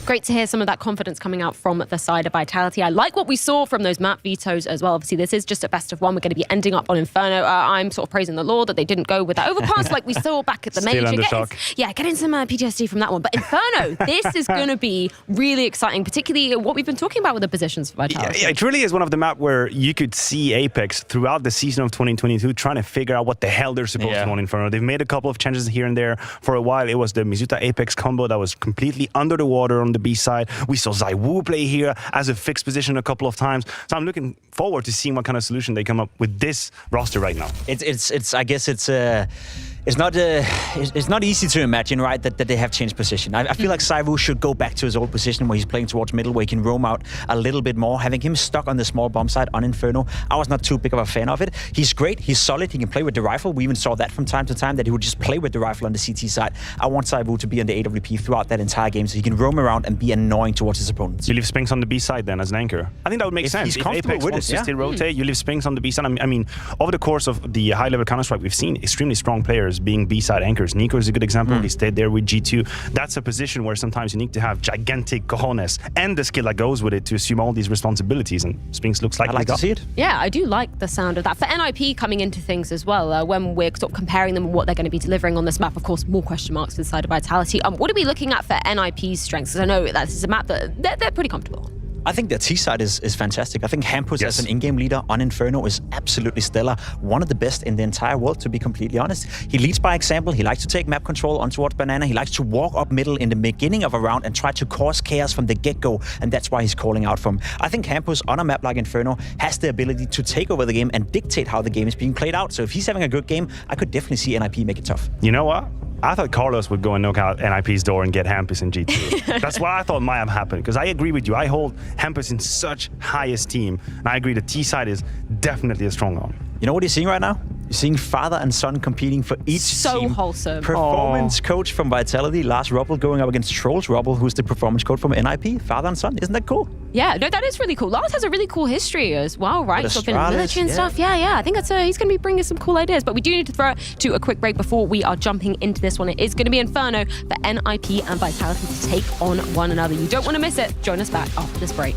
Great to hear some of that confidence coming out from the side of Vitality. I like what we saw from those map vetoes as well. Obviously, this is just a best of one. We're going to be ending up on Inferno. I'm sort of praising the Lord that they didn't go with that overpass like we saw back at the Still Major. under shock. Getting some PTSD from that one. But Inferno, this is going to be really exciting, particularly what we've been talking about with the positions for Vitality. Yeah, it really is one of the maps where you could see Apex throughout the season of 2022 trying to figure out what the hell they're supposed to do on Inferno. They've made a couple of changes here and there. For a while, it was the Mizuta Apex combo that was completely under the water on the B side. We saw Zaiwu play here as a fixed position a couple of times. So I'm looking forward to seeing what kind of solution they come up with this roster right now. I guess it's It's not easy to imagine, right, that they have changed position. I feel like Saivu should go back to his old position where he's playing towards middle, where he can roam out a little bit more. Having him stuck on the small bomb side on Inferno, I was not too big of a fan of it. He's great, he's solid, he can play with the rifle. We even saw that from time to time, that he would just play with the rifle on the CT side. I want Saivu to be on the AWP throughout that entire game so he can roam around and be annoying towards his opponents. You leave Spinks on the B side then as an anchor. I think that would make sense. He's if Apex with wants it, to still rotate, you leave Spinks on the B side. I mean, over the course of the high-level Counter-Strike, we've seen extremely strong players being B-side anchors. Nico is a good example. He stayed there with G2. That's a position where sometimes you need to have gigantic cojones and the skill that goes with it to assume all these responsibilities, and Spinks looks like I like to see it. Yeah, I do like the sound of that. For NIP coming into things as well, when we're sort of comparing them and what they're going to be delivering on this map, of course, more question marks for the side of Vitality. What are we looking at for NIP's strengths? Because I know that this is a map that they're pretty comfortable on. I think their T side is fantastic. I think Hampus as an in-game leader on Inferno is absolutely stellar. One of the best in the entire world, to be completely honest. He leads by example. He likes to take map control on towards Banana. He likes to walk up middle in the beginning of a round and try to cause chaos from the get-go, and that's why he's calling out from. I think Hampus on a map like Inferno has the ability to take over the game and dictate how the game is being played out. So if he's having a good game, I could definitely see NIP make it tough. You know what? I thought Carlos would go and knock out NIP's door and get Hampus in G2. That's what I thought might have happened, because I agree with you. I hold Hampus in such high esteem, and I agree the T side is definitely a strong one. You know what you're seeing right now? You're seeing father and son competing for each team. So wholesome. Performance coach from Vitality, Lars Rubbel, going up against Trolls Rubbel, who's the performance coach from NIP. Father and son. Isn't that cool? Yeah, no, that is really cool. Lars has a really cool history as well, right? Sort of in Astralis, military and stuff. Yeah. I think that's he's going to be bringing some cool ideas. But we do need to throw it to a quick break before we are jumping into this one. It is going to be Inferno for NIP and Vitality to take on one another. You don't want to miss it. Join us back after this break.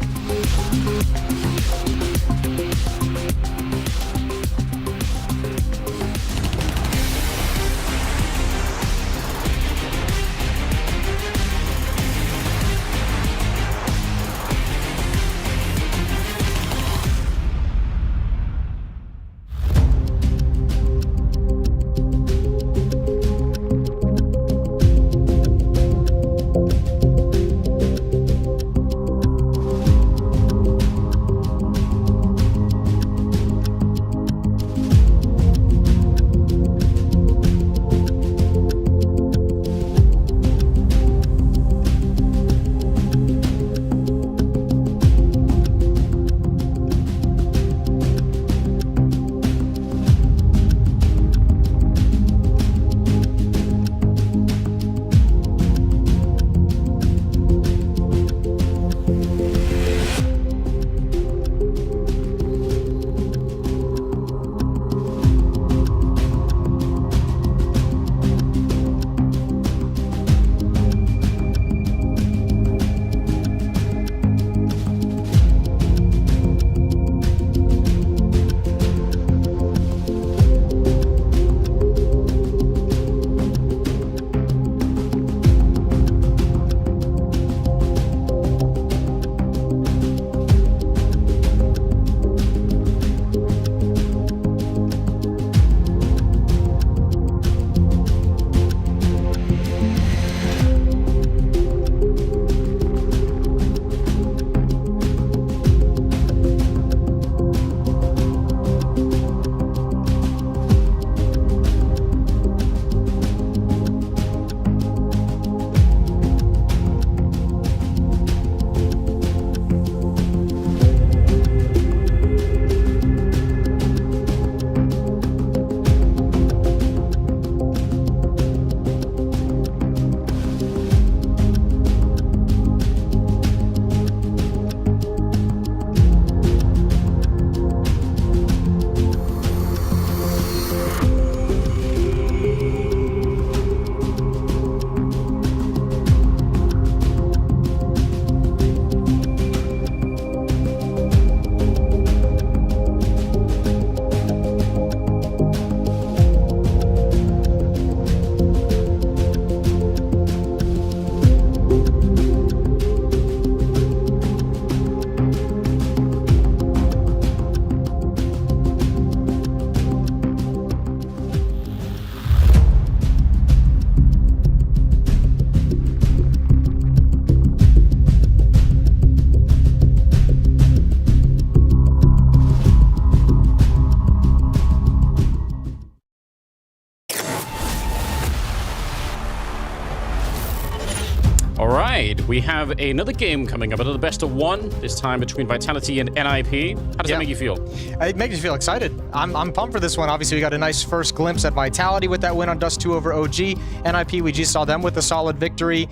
All right, we have another game coming up, another best of one, this time between Vitality and NIP. How does that make you feel? It makes me feel excited. I'm pumped for this one. Obviously, we got a nice first glimpse at Vitality with that win on Dust 2 over OG. NIP, we just saw them with a solid victory.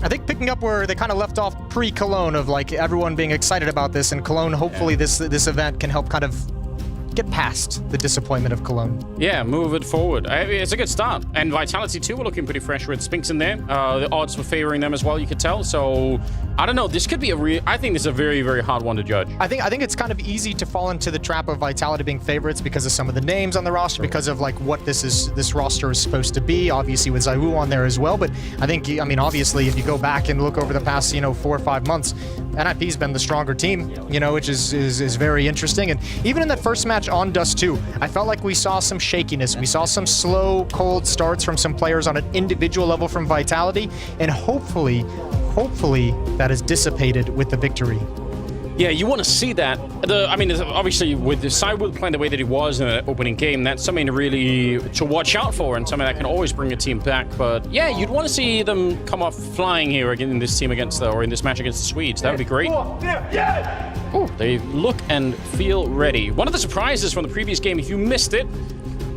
I think picking up where they kind of left off pre-Cologne of like everyone being excited about this, and Cologne, hopefully this event can help kind of get past the disappointment of Cologne. Yeah, move it forward. It's a good start. And Vitality too were looking pretty fresh with Spinks in there. The odds were favoring them as well, you could tell. So, I don't know. This could be I think this is a very, very hard one to judge. I think it's kind of easy to fall into the trap of Vitality being favorites because of some of the names on the roster, because of like what this roster is supposed to be. Obviously with ZywOo on there as well. But I mean, obviously, if you go back and look over the past, 4 or 5 months, NIP's been the stronger team, which is very interesting. And even in that first match on Dust 2, I felt like we saw some shakiness. We saw some slow, cold starts from some players on an individual level from Vitality, and hopefully that is dissipated with the victory. Yeah, you want to see that. Obviously, with the ZywOo playing the way that he was in the opening game, that's something to watch out for, and something that can always bring a team back. But yeah, you'd want to see them come off flying here again in this team or in this match against the Swedes. That would be great. Oh, they look and feel ready. One of the surprises from the previous game, if you missed it,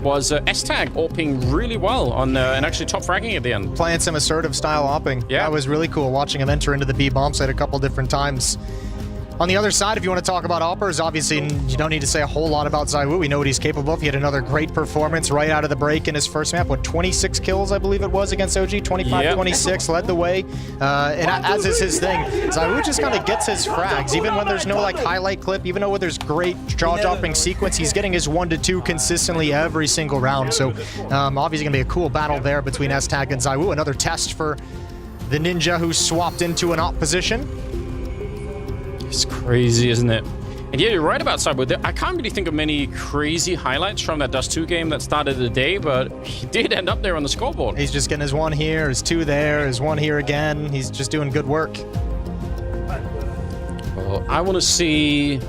was S-Tag AWPing really well on and actually top fragging at the end. Playing some assertive style AWPing. Yeah. That was really cool, watching him enter into the B bomb site a couple different times. On the other side, if you want to talk about AWPers, obviously you don't need to say a whole lot about ZywOo. We know what he's capable of. He had another great performance right out of the break in his first map. 26 kills, I believe it was, against OG? 25, 26, led the way. And as is his thing, ZywOo just kind of gets his frags. Even when there's no highlight clip, even though there's great jaw-dropping sequence, he's getting his 1 to 2 consistently every single round. So obviously going to be a cool battle there between S-Tag and ZywOo. Another test for the Ninja who swapped into an AWP position. It's crazy, isn't it? And yeah, you're right about ZywOo. I can't really think of many crazy highlights from that Dust 2 game that started the day, but he did end up there on the scoreboard. He's just getting his 1 here, his 2 there, his 1 here again. He's just doing good work. Well, I want to see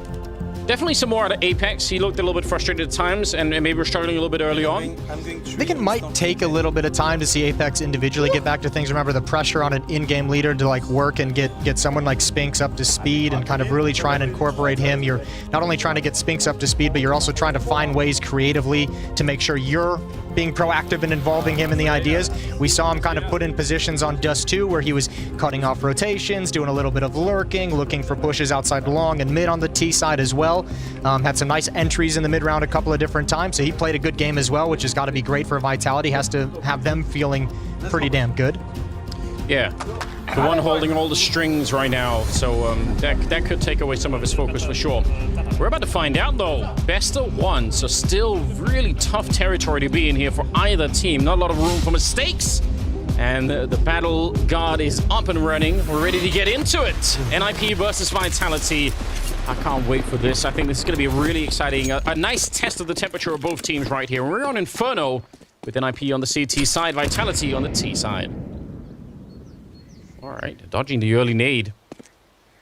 definitely some more out of Apex. He looked a little bit frustrated at times, and maybe we're struggling a little bit early on. I think it might take a little bit of time to see Apex individually get back to things. Remember the pressure on an in-game leader to work and get someone like Spinks up to speed and kind of really try and incorporate him. You're not only trying to get Spinks up to speed, but you're also trying to find ways creatively to make sure you're being proactive and involving him in the ideas. We saw him kind of put in positions on Dust 2 where he was cutting off rotations, doing a little bit of lurking, looking for pushes outside long and mid on the T side as well. Had some nice entries in the mid round a couple of different times, so he played a good game as well, which has got to be great for Vitality. Has to have them feeling pretty damn good. Yeah, the one holding all the strings right now, so that could take away some of his focus for sure. We're about to find out though. Best of 1, so still really tough territory to be in here for either team. Not a lot of room for mistakes. And the battle guard is up and running. We're ready to get into it. NIP versus Vitality. I can't wait for this. I think this is going to be really exciting. A nice test of the temperature of both teams right here. We're on Inferno with NIP on the CT side, Vitality on the T side. All right, dodging the early nade.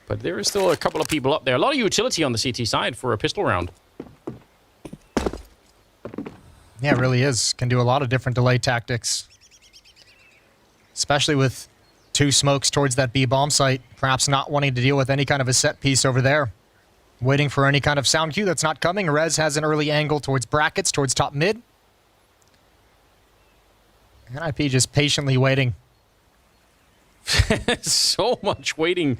But there is still a couple of people up there. A lot of utility on the CT side for a pistol round. Yeah, it really is. Can do a lot of different delay tactics. Especially with 2 smokes towards that B bomb site. Perhaps not wanting to deal with any kind of a set piece over there. Waiting for any kind of sound cue that's not coming. Rez has an early angle towards brackets, towards top mid. NIP just patiently waiting. So much waiting.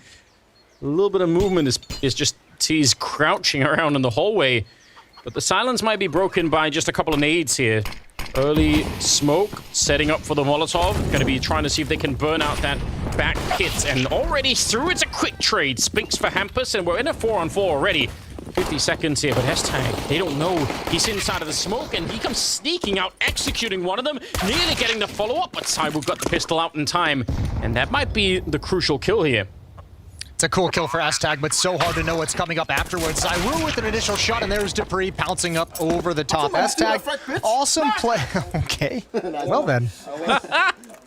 A little bit of movement is just T's crouching around in the hallway. But the silence might be broken by just a couple of nades here. Early smoke, setting up for the Molotov. Going to be trying to see if they can burn out that back hit. And already through, it's a quick trade. Spinks for Hampus, and we're in a 4-on-4 already. 50 seconds here, but S-Tag, they don't know he's inside of the smoke, and he comes sneaking out, executing one of them, nearly getting the follow-up, but ZywOo got the pistol out in time, and that might be the crucial kill here. It's a cool kill for S-Tag, but so hard to know what's coming up afterwards. ZywOo with an initial shot, and there's Dupree pouncing up over the top. S-Tag, awesome play. Okay, well then.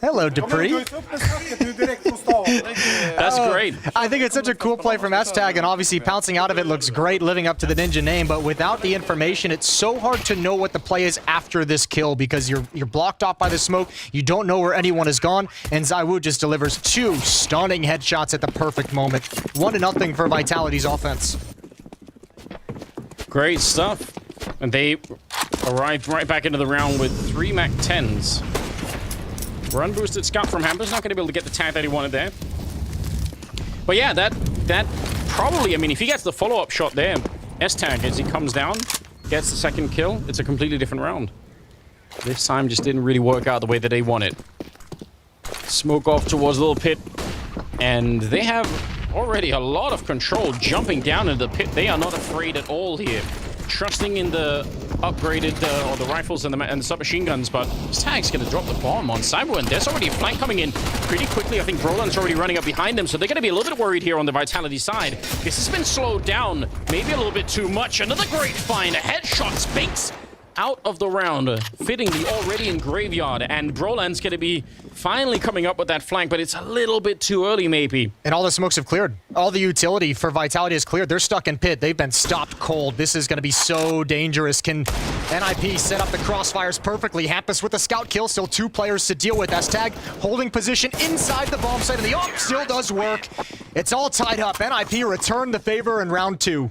Hello, Dupree. That's great. I think it's such a cool play from S-Tag, and obviously pouncing out of it looks great, living up to the Ninja name, but without the information, it's so hard to know what the play is after this kill because you're blocked off by the smoke, you don't know where anyone is gone, and ZywOo just delivers 2 stunning headshots at the perfect moment. 1-0 for Vitality's offense. Great stuff. And they arrived right back into the round with 3 MAC-10s. Run boosted scout from Hamper's not going to be able to get the tag that he wanted there. But yeah, that probably, I mean, if he gets the follow-up shot there, S-Tag, as he comes down, gets the second kill, it's a completely different round. This time just didn't really work out the way that they wanted. Smoke off towards Little Pit, and they have already a lot of control jumping down into the pit. They are not afraid at all here. Trusting in the upgraded, or the rifles and the submachine guns, but Tag's going to drop the bomb on ZywOo, and there's already a flank coming in pretty quickly. I think Broland's already running up behind them, so they're going to be a little bit worried here on the Vitality side. This has been slowed down, maybe a little bit too much. Another great find, a headshot, Spinks out of the round, fitting the already in graveyard, and Broland's going to be finally coming up with that flank, but it's a little bit too early, maybe. And all the smokes have cleared. All the utility for Vitality is cleared. They're stuck in pit. They've been stopped cold. This is going to be so dangerous. Can NIP set up the crossfires perfectly? Hampus with a scout kill. Still 2 players to deal with. S-Tag holding position inside the bomb site, and the AWP still does work. It's all tied up. NIP return the favor in round 2.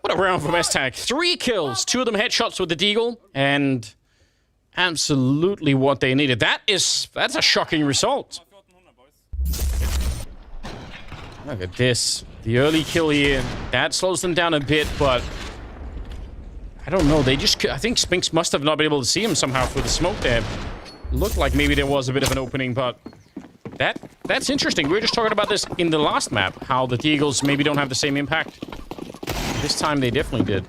What a round from S-Tag. 3 kills, 2 of them headshots with the Deagle, and absolutely what they needed. That's a shocking result. Look at this. The early kill here, that slows them down a bit, but I don't know. They just, I think Spinks must have not been able to see him somehow through the smoke there. Looked like maybe there was a bit of an opening, but that's interesting. We were just talking about this in the last map, how the Deagles maybe don't have the same impact. This time they definitely did.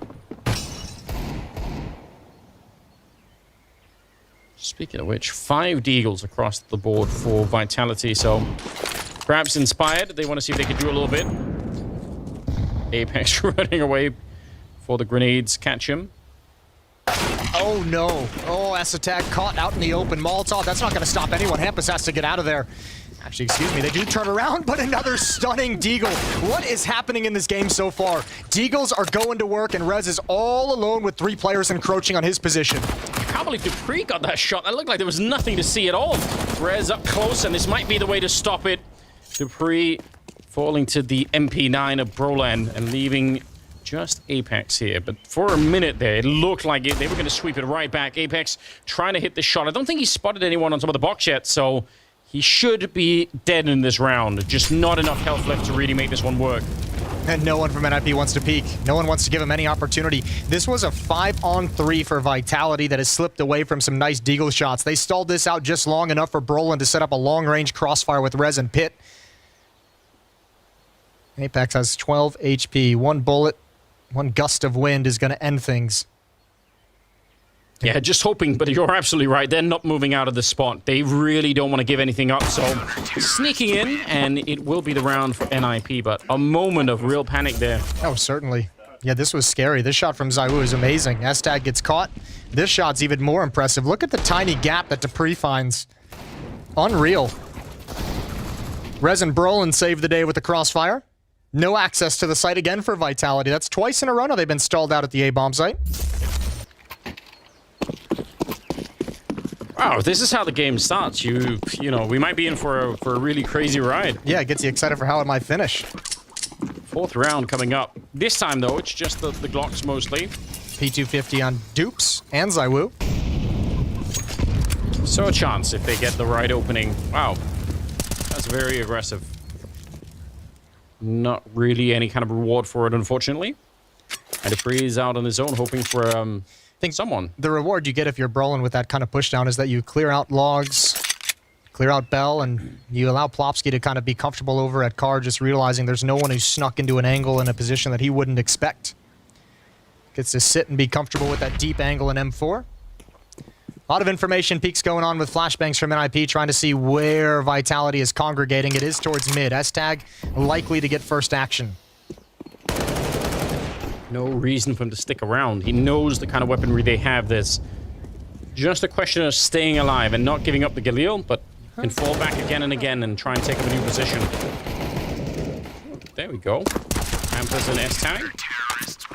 Speaking of which, 5 Deagles across the board for Vitality, so perhaps inspired. They want to see if they could do a little bit. Apex running away for the grenades. Catch him. Oh no. Oh, S-Attack caught out in the open. Molotov, that's not going to stop anyone. Hampus has to get out of there. Actually, excuse me, they do turn around, but another stunning Deagle. What is happening in this game so far? Deagles are going to work, and Rez is all alone with 3 players encroaching on his position. I can't believe Dupree got that shot. That looked like there was nothing to see at all. Rez up close, and this might be the way to stop it. Dupree falling to the MP9 of Broland and leaving just Apex here. But for a minute there, it looked like they were going to sweep it right back. Apex trying to hit the shot. I don't think he spotted anyone on top of the box yet, so he should be dead in this round. Just not enough health left to really make this one work. And no one from NIP wants to peek. No one wants to give him any opportunity. This was a 5-on-3 for Vitality that has slipped away from some nice Deagle shots. They stalled this out just long enough for Broland to set up a long-range crossfire with Rez and Pit. Apex has 12 HP. 1 bullet, 1 gust of wind is going to end things. Yeah, just hoping, but you're absolutely right. They're not moving out of the spot. They really don't want to give anything up, so sneaking in, and it will be the round for NIP, but a moment of real panic there. Oh, certainly. Yeah, this was scary. This shot from ZywOo is amazing. S-Tag gets caught. This shot's even more impressive. Look at the tiny gap that Dupree finds. Unreal. Rez and Broland saved the day with the crossfire. No access to the site again for Vitality. That's twice in a row now they've been stalled out at the A-bomb site. Wow, this is how the game starts. You know, we might be in for a really crazy ride. Yeah, it gets you excited for how it might finish. 4th round coming up. This time, though, it's just the Glocks mostly. P250 on Dupes and ZywOo. So a chance if they get the right opening. Wow, that's very aggressive. Not really any kind of reward for it, unfortunately. And Dupree is out on his own, hoping for someone. The reward you get if you're Broland with that kind of pushdown is that you clear out logs, clear out Bell, and you allow Plopsky to kind of be comfortable over at car, just realizing there's no one who's snuck into an angle in a position that he wouldn't expect. Gets to sit and be comfortable with that deep angle in M4. A lot of information peaks going on with flashbangs from NIP, trying to see where Vitality is congregating. It is towards mid. S-Tag likely to get first action. No reason for him to stick around. He knows the kind of weaponry they have. There's just a question of staying alive and not giving up the Galil, but Can fall back again and again and try and take up a new position. There we go. Hampers and S-Tag.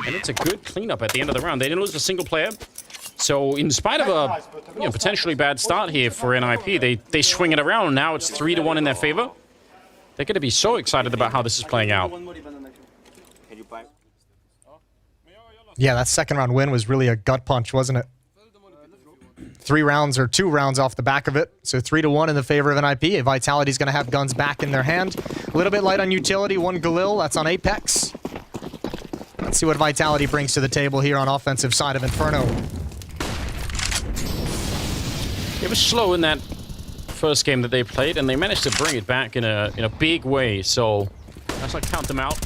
And it's a good cleanup at the end of the round. They didn't lose a single player. So in spite of a potentially bad start here for NIP, they swing it around. Now it's 3-1 in their favor. They're going to be so excited about how this is playing out. Yeah, that second round win was really a gut punch, wasn't it? 2 rounds off the back of it. So 3-1 in the favor of NIP. Vitality's going to have guns back in their hand. A little bit light on utility. 1 Galil, that's on Apex. Let's see what Vitality brings to the table here on offensive side of Inferno. It was slow in that first game that they played, and they managed to bring it back in a big way. So that's like count them out.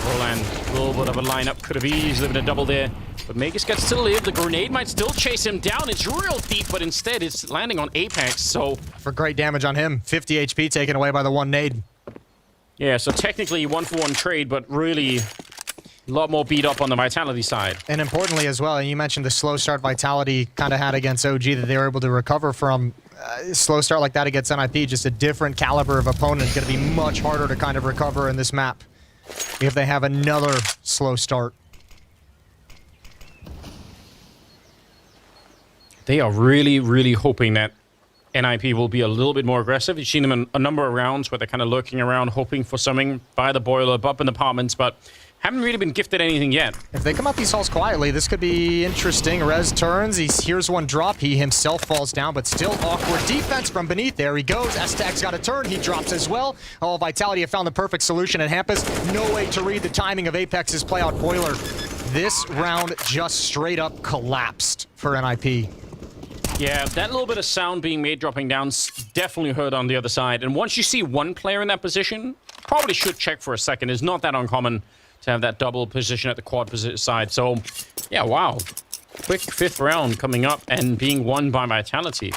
Roland, a little bit of a lineup, could have easily been a double there. But Magus gets to live. The grenade might still chase him down. It's real deep, but instead it's landing on Apex. So for great damage on him, 50 HP taken away by the 1 nade. Yeah, so technically 1-for-1 trade, but really a lot more beat up on the Vitality side. And importantly as well, and you mentioned the slow start Vitality kind of had against OG that they were able to recover from. Slow start like that against NIP, just a different caliber of opponent. It's going to be much harder to kind of recover in this map if they have another slow start. They are really, really hoping that NIP will be a little bit more aggressive. You've seen them in a number of rounds where they're kind of lurking around, hoping for something by the boiler, up in apartments, but haven't really been gifted anything yet. If they come out these halls quietly, this could be interesting. Rez turns, he hears one drop, he himself falls down, but still awkward defense from beneath. There he goes, S-Tag's got a turn, he drops as well. Oh, Vitality have found the perfect solution at Hampus. No way to read the timing of Apex's play out boiler. This round just straight up collapsed for NIP. Yeah, that little bit of sound being made dropping down definitely heard on the other side. And once you see one player in that position, probably should check for a second. It's not that uncommon to have that double position at the quad side. So, yeah, wow. Quick 5th round coming up and being won by Vitality.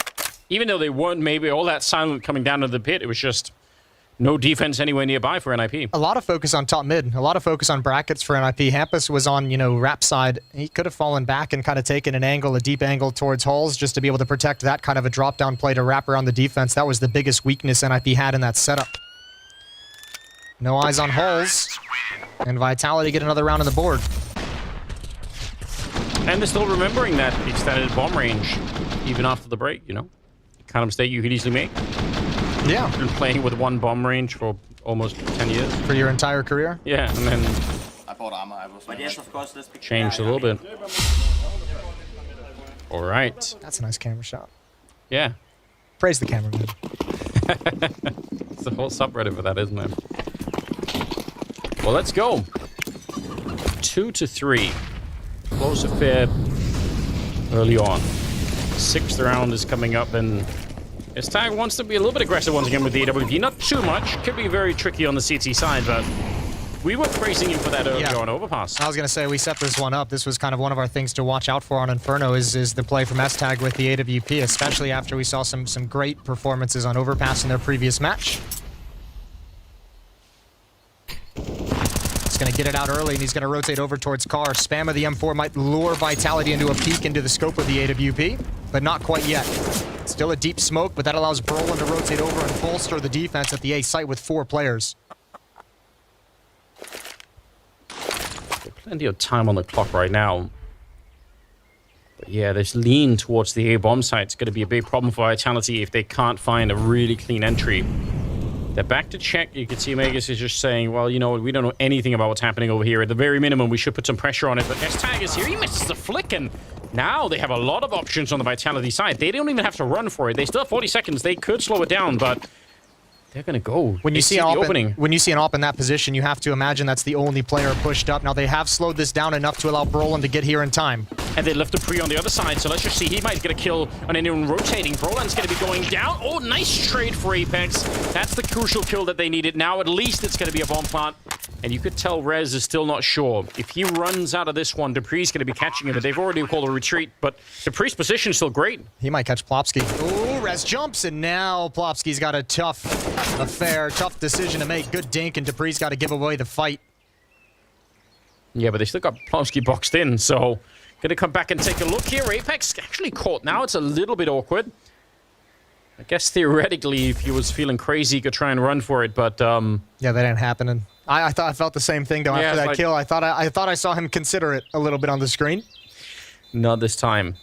Even though they weren't maybe all that silent coming down to the pit, it was just no defense anywhere nearby for NIP. A lot of focus on top mid, a lot of focus on brackets for NIP. Hampus was on, Rap side. He could have fallen back and kind of taken an angle, a deep angle towards Halls just to be able to protect that kind of a drop-down play to wrap around the defense. That was the biggest weakness NIP had in that setup. No eyes on Halls. And Vitality get another round on the board. And they're still remembering that extended bomb range, even after the break, Kind of mistake you could easily make. Yeah. Been playing with 1 bomb range for almost 10 years. For your entire career? Yeah, and then changed a little bit. All right. That's a nice camera shot. Yeah. Praise the cameraman. It's the whole subreddit for that, isn't it? Well, let's go. 2-3. Close affair early on. 6th round is coming up, and S-Tag wants to be a little bit aggressive once again with the AWP. Not too much. Could be very tricky on the CT side, but we were praising him for that early on overpass. I was going to say, we set this one up. This was kind of one of our things to watch out for on Inferno is the play from S-Tag with the AWP, especially after we saw some great performances on overpass in their previous match. He's going to get it out early, and he's going to rotate over towards Car. Spam of the M4 might lure Vitality into a peek into the scope of the AWP, but not quite yet. Still a deep smoke, but that allows Brolin to rotate over and bolster the defense at the A site with 4 players. Plenty of time on the clock right now. But yeah, this lean towards the A bomb site is going to be a big problem for Vitality if they can't find a really clean entry. They're back to check. You can see Magus is just saying, well, you know what, we don't know anything about what's happening over here. At the very minimum, we should put some pressure on it. But S-Tag is here. He misses the flick, and now they have a lot of options on the Vitality side. They don't even have to run for it. They still have 40 seconds. They could slow it down, but they're going to go. When you see an AWP in that position, you have to imagine that's the only player pushed up. Now, they have slowed this down enough to allow Brolin to get here in time. And they left the pre on the other side, so let's just see. He might get a kill on anyone rotating. Brolin's going to be going down. Oh, nice trade for Apex. That's the crucial kill that they needed. Now, at least it's going to be a bomb plant. And you could tell Rez is still not sure. If he runs out of this one, Dupree's going to be catching him. But they've already called a retreat, but Dupree's position is still great. He might catch Plopsky. Oh, Rez jumps, and now Plopsky's got a tough affair, tough decision to make. Good dink, and Dupree's got to give away the fight. Yeah, but they still got Plopsky boxed in, so going to come back and take a look here. Apex actually caught now. It's a little bit awkward. I guess theoretically, if he was feeling crazy, he could try and run for it, but yeah, that ain't happening. I thought I felt the same thing though after that kill. I thought I saw him consider it a little bit on the screen. Not this time.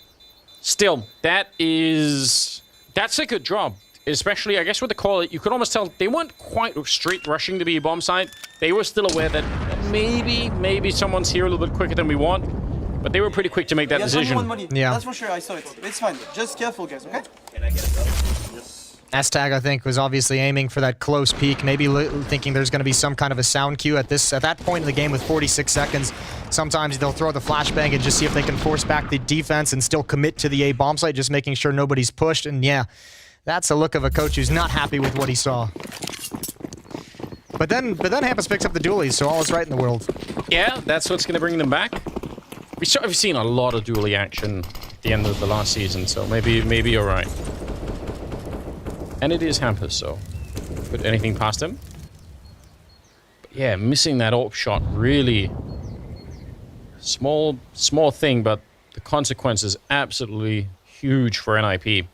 Still, that's a good job. Especially, I guess, with the call, you could almost tell they weren't quite straight rushing to be a bomb site. They were still aware that maybe someone's here a little bit quicker than we want. But they were pretty quick to make that decision. Yeah. That's for sure, I saw it. It's fine. Just careful, guys, okay? Can I get it though? Astag, I think, was obviously aiming for that close peak, maybe thinking there's going to be some kind of a sound cue at that point in the game with 46 seconds. Sometimes they'll throw the flashbang and just see if they can force back the defense and still commit to the A bomb site, just making sure nobody's pushed. And yeah, that's a look of a coach who's not happy with what he saw. But then Hampus picks up the dualies, so all is right in the world. Yeah, that's what's going to bring them back. We've seen a lot of duelie action at the end of the last season, so maybe you're right. And it is Hampus, so put anything past him. But yeah, missing that AWP shot, really small thing, but the consequence is absolutely huge for NIP.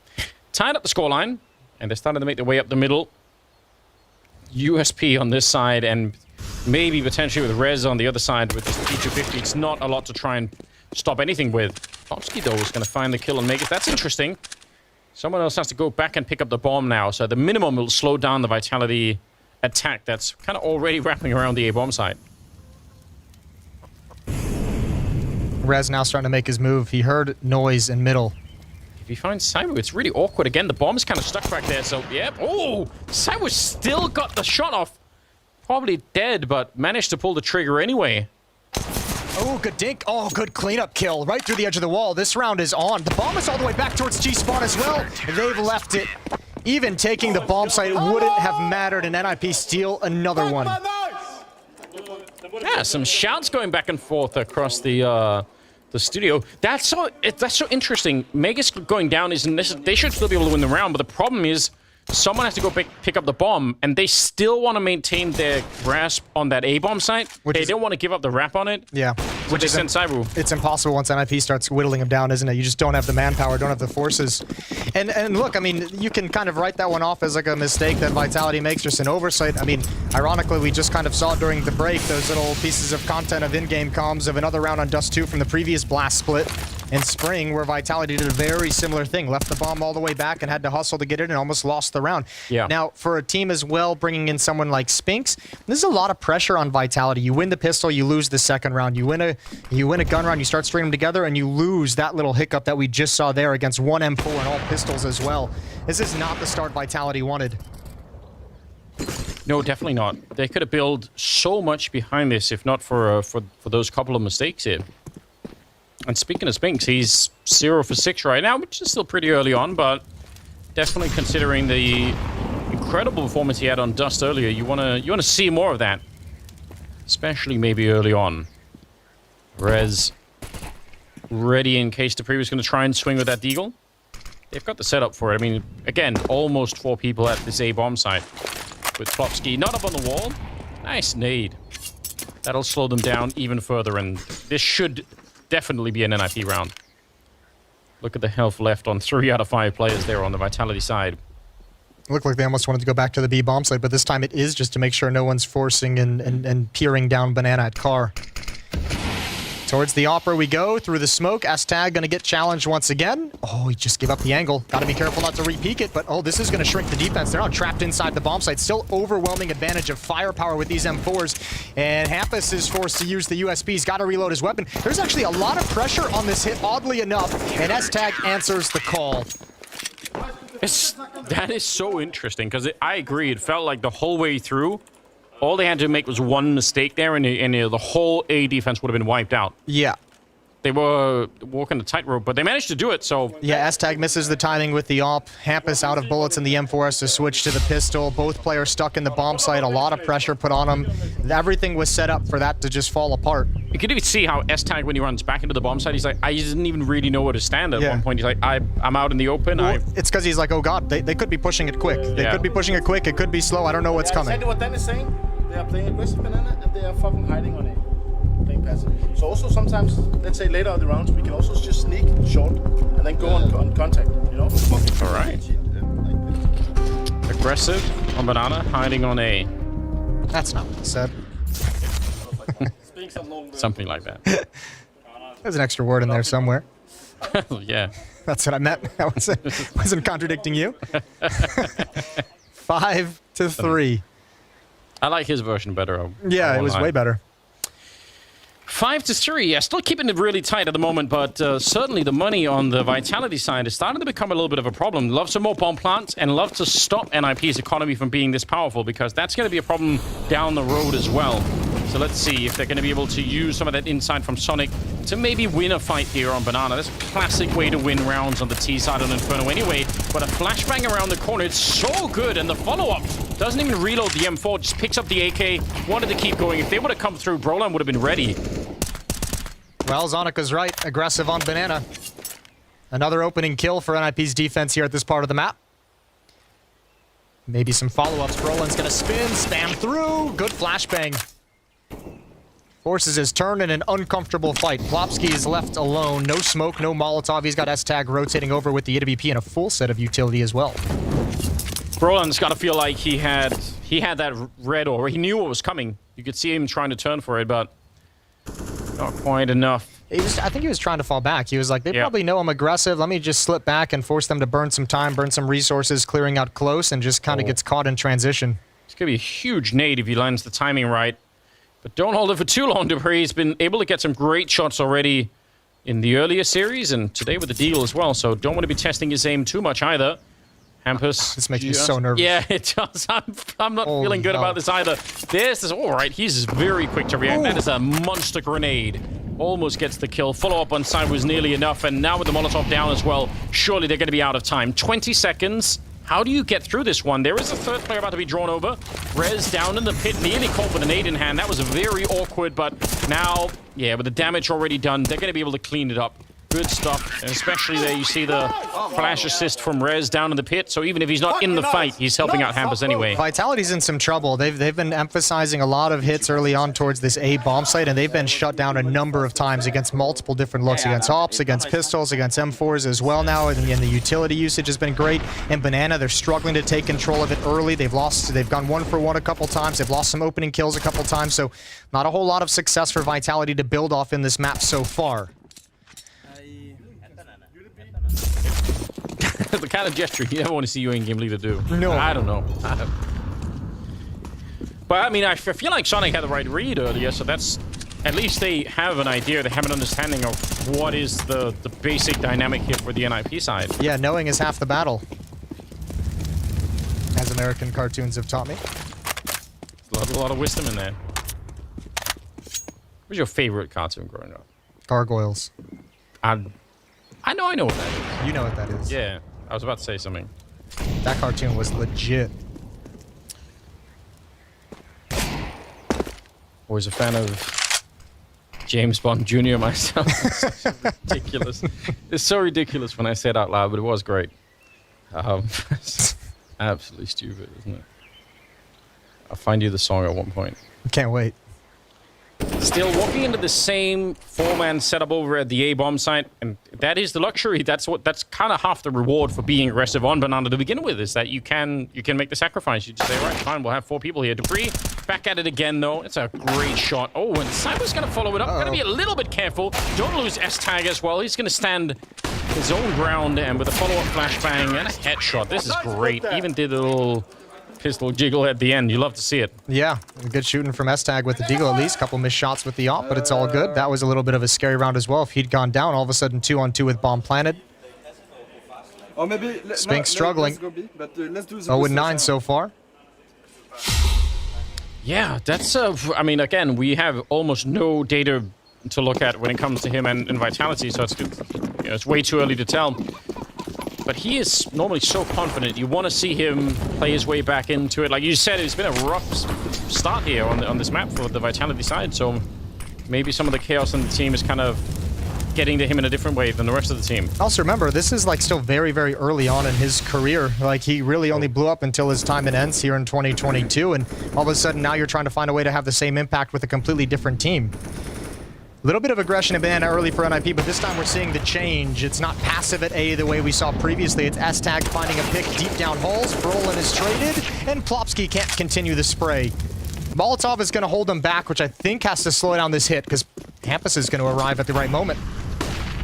Tied up the scoreline, and they're starting to make their way up the middle. USP on this side, and maybe potentially with Rez on the other side with this P250. It's not a lot to try and stop anything with. Popsky, though, is going to find the kill and make it. That's interesting. Someone else has to go back and pick up the bomb now, so the minimum will slow down the Vitality attack that's kind of already wrapping around the A-bomb site. Rez now starting to make his move. He heard noise in middle. If he finds Cyber, it's really awkward. Again, the bomb's kind of stuck back there, so yeah. Oh, Cyber still got the shot off. Probably dead, but managed to pull the trigger anyway. Oh, good dink. Oh, good cleanup kill right through the edge of the wall. This round is on. The bomb is all the way back towards G-Spawn as well. They've left it. Even taking the bomb site wouldn't have mattered, and NIP steal another one. Yeah, some shouts going back and forth across the studio. That's so interesting. Megas going down isn't necessary. They should still be able to win the round, but the problem is someone has to go pick up the bomb, and they still want to maintain their grasp on that A-bomb site. They don't want to give up the wrap on it. Yeah. Which is Sensaibu. It's impossible once NIP starts whittling them down, isn't it? You just don't have the manpower, don't have the forces. And look, I mean, you can kind of write that one off as like a mistake that Vitality makes, just an oversight. I mean, ironically, we just kind of saw during the break those little pieces of content of in-game comms of another round on Dust 2 from the previous Blast split in spring, where Vitality did a very similar thing. Left the bomb all the way back and had to hustle to get it and almost lost the round. Yeah. Now, for a team as well, bringing in someone like Spinks, this is a lot of pressure on Vitality. You win the pistol, you lose the second round. You win a gun round, you start stringing them together, and you lose that little hiccup that we just saw there against one M4 and all pistols as well. This is not the start Vitality wanted. No, definitely not. They could have built so much behind this if not for those couple of mistakes here. And speaking of Spinks, he's 0 for 6 right now, which is still pretty early on, but definitely considering the incredible performance he had on Dust earlier, you wanna see more of that, especially maybe early on. Rez ready in case the previous going to try and swing with that Deagle. They've got the setup for it. I mean, again, almost 4 people at this A-bomb site with Flopsky not up on the wall. Nice nade. That'll slow them down even further, and this should definitely be an NIP round. Look at the health left on 3 out of 5 players there on the Vitality side. Looked like they almost wanted to go back to the B bomb site, but this time it is just to make sure no one's forcing and peering down Banana at car. Towards the Opera we go, through the smoke. Astag gonna get challenged once again. Oh, he just gave up the angle. Gotta be careful not to re-peek it, but oh, this is gonna shrink the defense. They're not trapped inside the bomb site. Still overwhelming advantage of firepower with these M4s. And Hampus is forced to use the USPs. Gotta reload his weapon. There's actually a lot of pressure on this hit, oddly enough, and Astag answers the call. That is so interesting, because I agree. It felt like the whole way through, all they had to make was one mistake there, and the whole A defense would have been wiped out. Yeah. They were walking the tightrope, but they managed to do it, so... Yeah, Astag misses the timing with the AWP. Hampus out of bullets in the M4 has to switch to the pistol. Both players stuck in the bomb site. A lot of pressure put on them. Everything was set up for that to just fall apart. You can even see how Astag, when he runs back into the bomb site, he's like, I didn't even really know where to stand at one point. He's like, I'm out in the open. Well, it's because he's like, oh god, they could be pushing it quick. They could be pushing it quick. It could be slow. I don't know what's coming. Exactly what Dan is saying. They are playing aggressive Banana, and they are fucking hiding on it. Playing passive. So also sometimes, let's say later on the rounds, we can also just sneak short and then go on contact, you know? All right. Aggressive on banana, hiding on A. That's not what I said. Something like that. There's an extra word in there somewhere. Yeah. That's what I meant. I wasn't contradicting you. 5-3. I like his version better. Yeah, it was way better. 5-3. Yeah, still keeping it really tight at the moment, but certainly the money on the Vitality side is starting to become a little bit of a problem. Love some more bomb plants and love to stop NIP's economy from being this powerful, because that's going to be a problem down the road as well. So let's see if they're going to be able to use some of that insight from Sonic to maybe win a fight here on Banana. That's a classic way to win rounds on the T side on Inferno anyway. But a flashbang around the corner, it's so good. And the follow-up doesn't even reload the M4, just picks up the AK, wanted to keep going. If they would have come through, Brolan would have been ready. Well, Zonika's right. Aggressive on Banana. Another opening kill for NIP's defense here at this part of the map. Maybe some follow-ups. Brolan's going to spin, spam through. Good flashbang. Forces his turn in an uncomfortable fight. Plopsky is left alone. No smoke, no Molotov. He's got S-Tag rotating over with the AWP and a full set of utility as well. Brolan's got to feel like he had that red, or he knew what was coming. You could see him trying to turn for it, but not quite enough. I think he was trying to fall back. He was like, they probably know I'm aggressive. Let me just slip back and force them to burn some time, burn some resources, clearing out close, and just kind of gets caught in transition. It's going to be a huge nade if he lands the timing right. But don't hold it for too long, Dupree. He's been able to get some great shots already in the earlier series, and today with the deal as well, so don't want to be testing his aim too much either. Hampus. This makes me so nervous. Yeah, it does. I'm not feeling good about this either. This is all right. He's very quick to react. That is a monster grenade. Almost gets the kill. Follow-up on side was nearly enough, and now with the Molotov down as well, surely they're going to be out of time. 20 seconds. How do you get through this one? There is a third player about to be drawn over. Rez down in the pit, nearly caught with an nade in hand. That was very awkward, but now, yeah, with the damage already done, they're going to be able to clean it up. Good stuff, and especially there you see the flash assist from Rez down in the pit, so even if he's not in the fight, he's helping out Hampus anyway. Vitality's in some trouble. They've been emphasizing a lot of hits early on towards this A bomb site, and they've been shut down a number of times against multiple different looks, against Ops, against Pistols, against M4s as well now, and the utility usage has been great. In Banana, they're struggling to take control of it early. They've gone 1 for 1 a couple times. They've lost some opening kills a couple times, so not a whole lot of success for Vitality to build off in this map so far. The kind of gesture you never want to see your in-game leader do. No. I don't know. But I mean, I feel like Sonic had the right read earlier, so that's... At least they have an idea, they have an understanding of what is the basic dynamic here for the NIP side. Yeah, knowing is half the battle. As American cartoons have taught me. A lot of wisdom in there. What was your favorite cartoon growing up? Gargoyles. I know what that is. You know what that is. Yeah, I was about to say something. That cartoon was legit. Always a fan of James Bond Jr. myself. It's so ridiculous. It's so ridiculous when I say it out loud, but it was great. Absolutely stupid, isn't it? I'll find you the song at one point. Can't wait. Still walking into the same 4-man setup over at the A-bomb site, and that is the luxury. That's kind of half the reward for being aggressive on Banana to begin with, is that you can make the sacrifice. You just say, right, fine, we'll have 4 people here. Dupree back at it again, though. It's a great shot. Oh, and Cyber's going to follow it up. Got to be a little bit careful. Don't lose S-Tag as well. He's going to stand his own ground, and with a follow-up flashbang and a headshot. This is great. Even did a little pistol jiggle at the end. You love to see it. Yeah, good shooting from S-Tag with the deagle at least. Couple missed shots with the op, but it's all good. That was a little bit of a scary round as well. If he'd gone down, all of a sudden 2-on-2 with bomb planted. Spinks struggling. 0-9 so far. Yeah, that's I mean, again, we have almost no data to look at when it comes to him and Vitality, so it's good. You know, it's way too early to tell. But he is normally so confident. You want to see him play his way back into it. Like you said, it's been a rough start here on this map for the Vitality side. So maybe some of the chaos in the team is kind of getting to him in a different way than the rest of the team. Also remember, this is like still very, very early on in his career. Like he really only blew up until his time in ends here in 2022. And all of a sudden now you're trying to find a way to have the same impact with a completely different team. A little bit of aggression in Banana early for NIP, but this time we're seeing the change. It's not passive at A the way we saw previously. It's S-Tag finding a pick deep down holes. Brolin is traded, and Plopsky can't continue the spray. Molotov is going to hold him back, which I think has to slow down this hit, because Campus is going to arrive at the right moment.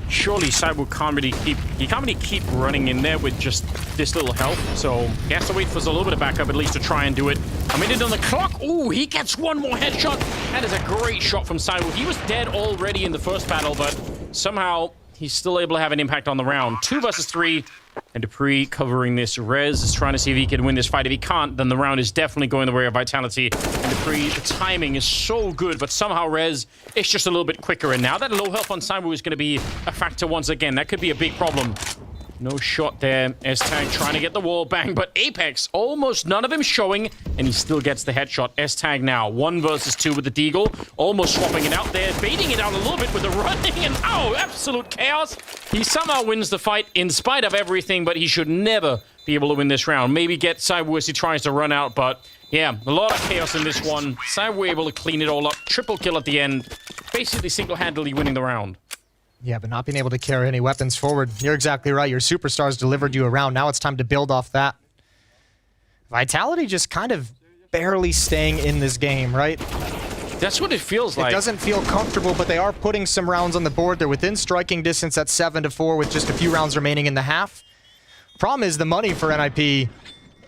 Surely Cyber can't really keep running in there with just this little health, so he has to wait for a little bit of backup at least to try and do it. A minute on the clock. Ooh, he gets one more headshot. That is a great shot from Cyber. He was dead already in the first battle, but somehow he's still able to have an impact on the round. 2 versus 3, and Dupree covering this. Rez is trying to see if he can win this fight. If he can't, then the round is definitely going the way of Vitality. And Dupree, the timing is so good, but somehow Rez is just a little bit quicker. And now that low health on Cyber is going to be a factor once again. That could be a big problem. No shot there. S-Tag trying to get the wall bang, but Apex, almost none of him showing, and he still gets the headshot. S-Tag now, 1 versus 2 with the Deagle, almost swapping it out there, baiting it out a little bit with the running, and absolute chaos. He somehow wins the fight in spite of everything, but he should never be able to win this round. Maybe get Cyber as he tries to run out, but yeah, a lot of chaos in this one. Cyber able to clean it all up, triple kill at the end, basically single-handedly winning the round. Yeah, but not being able to carry any weapons forward. You're exactly right. Your superstars delivered you around. Now it's time to build off that. Vitality just kind of barely staying in this game, right? That's what it feels like. It doesn't feel comfortable, but they are putting some rounds on the board. They're within striking distance at 7-4 with just a few rounds remaining in the half. Problem is the money for NIP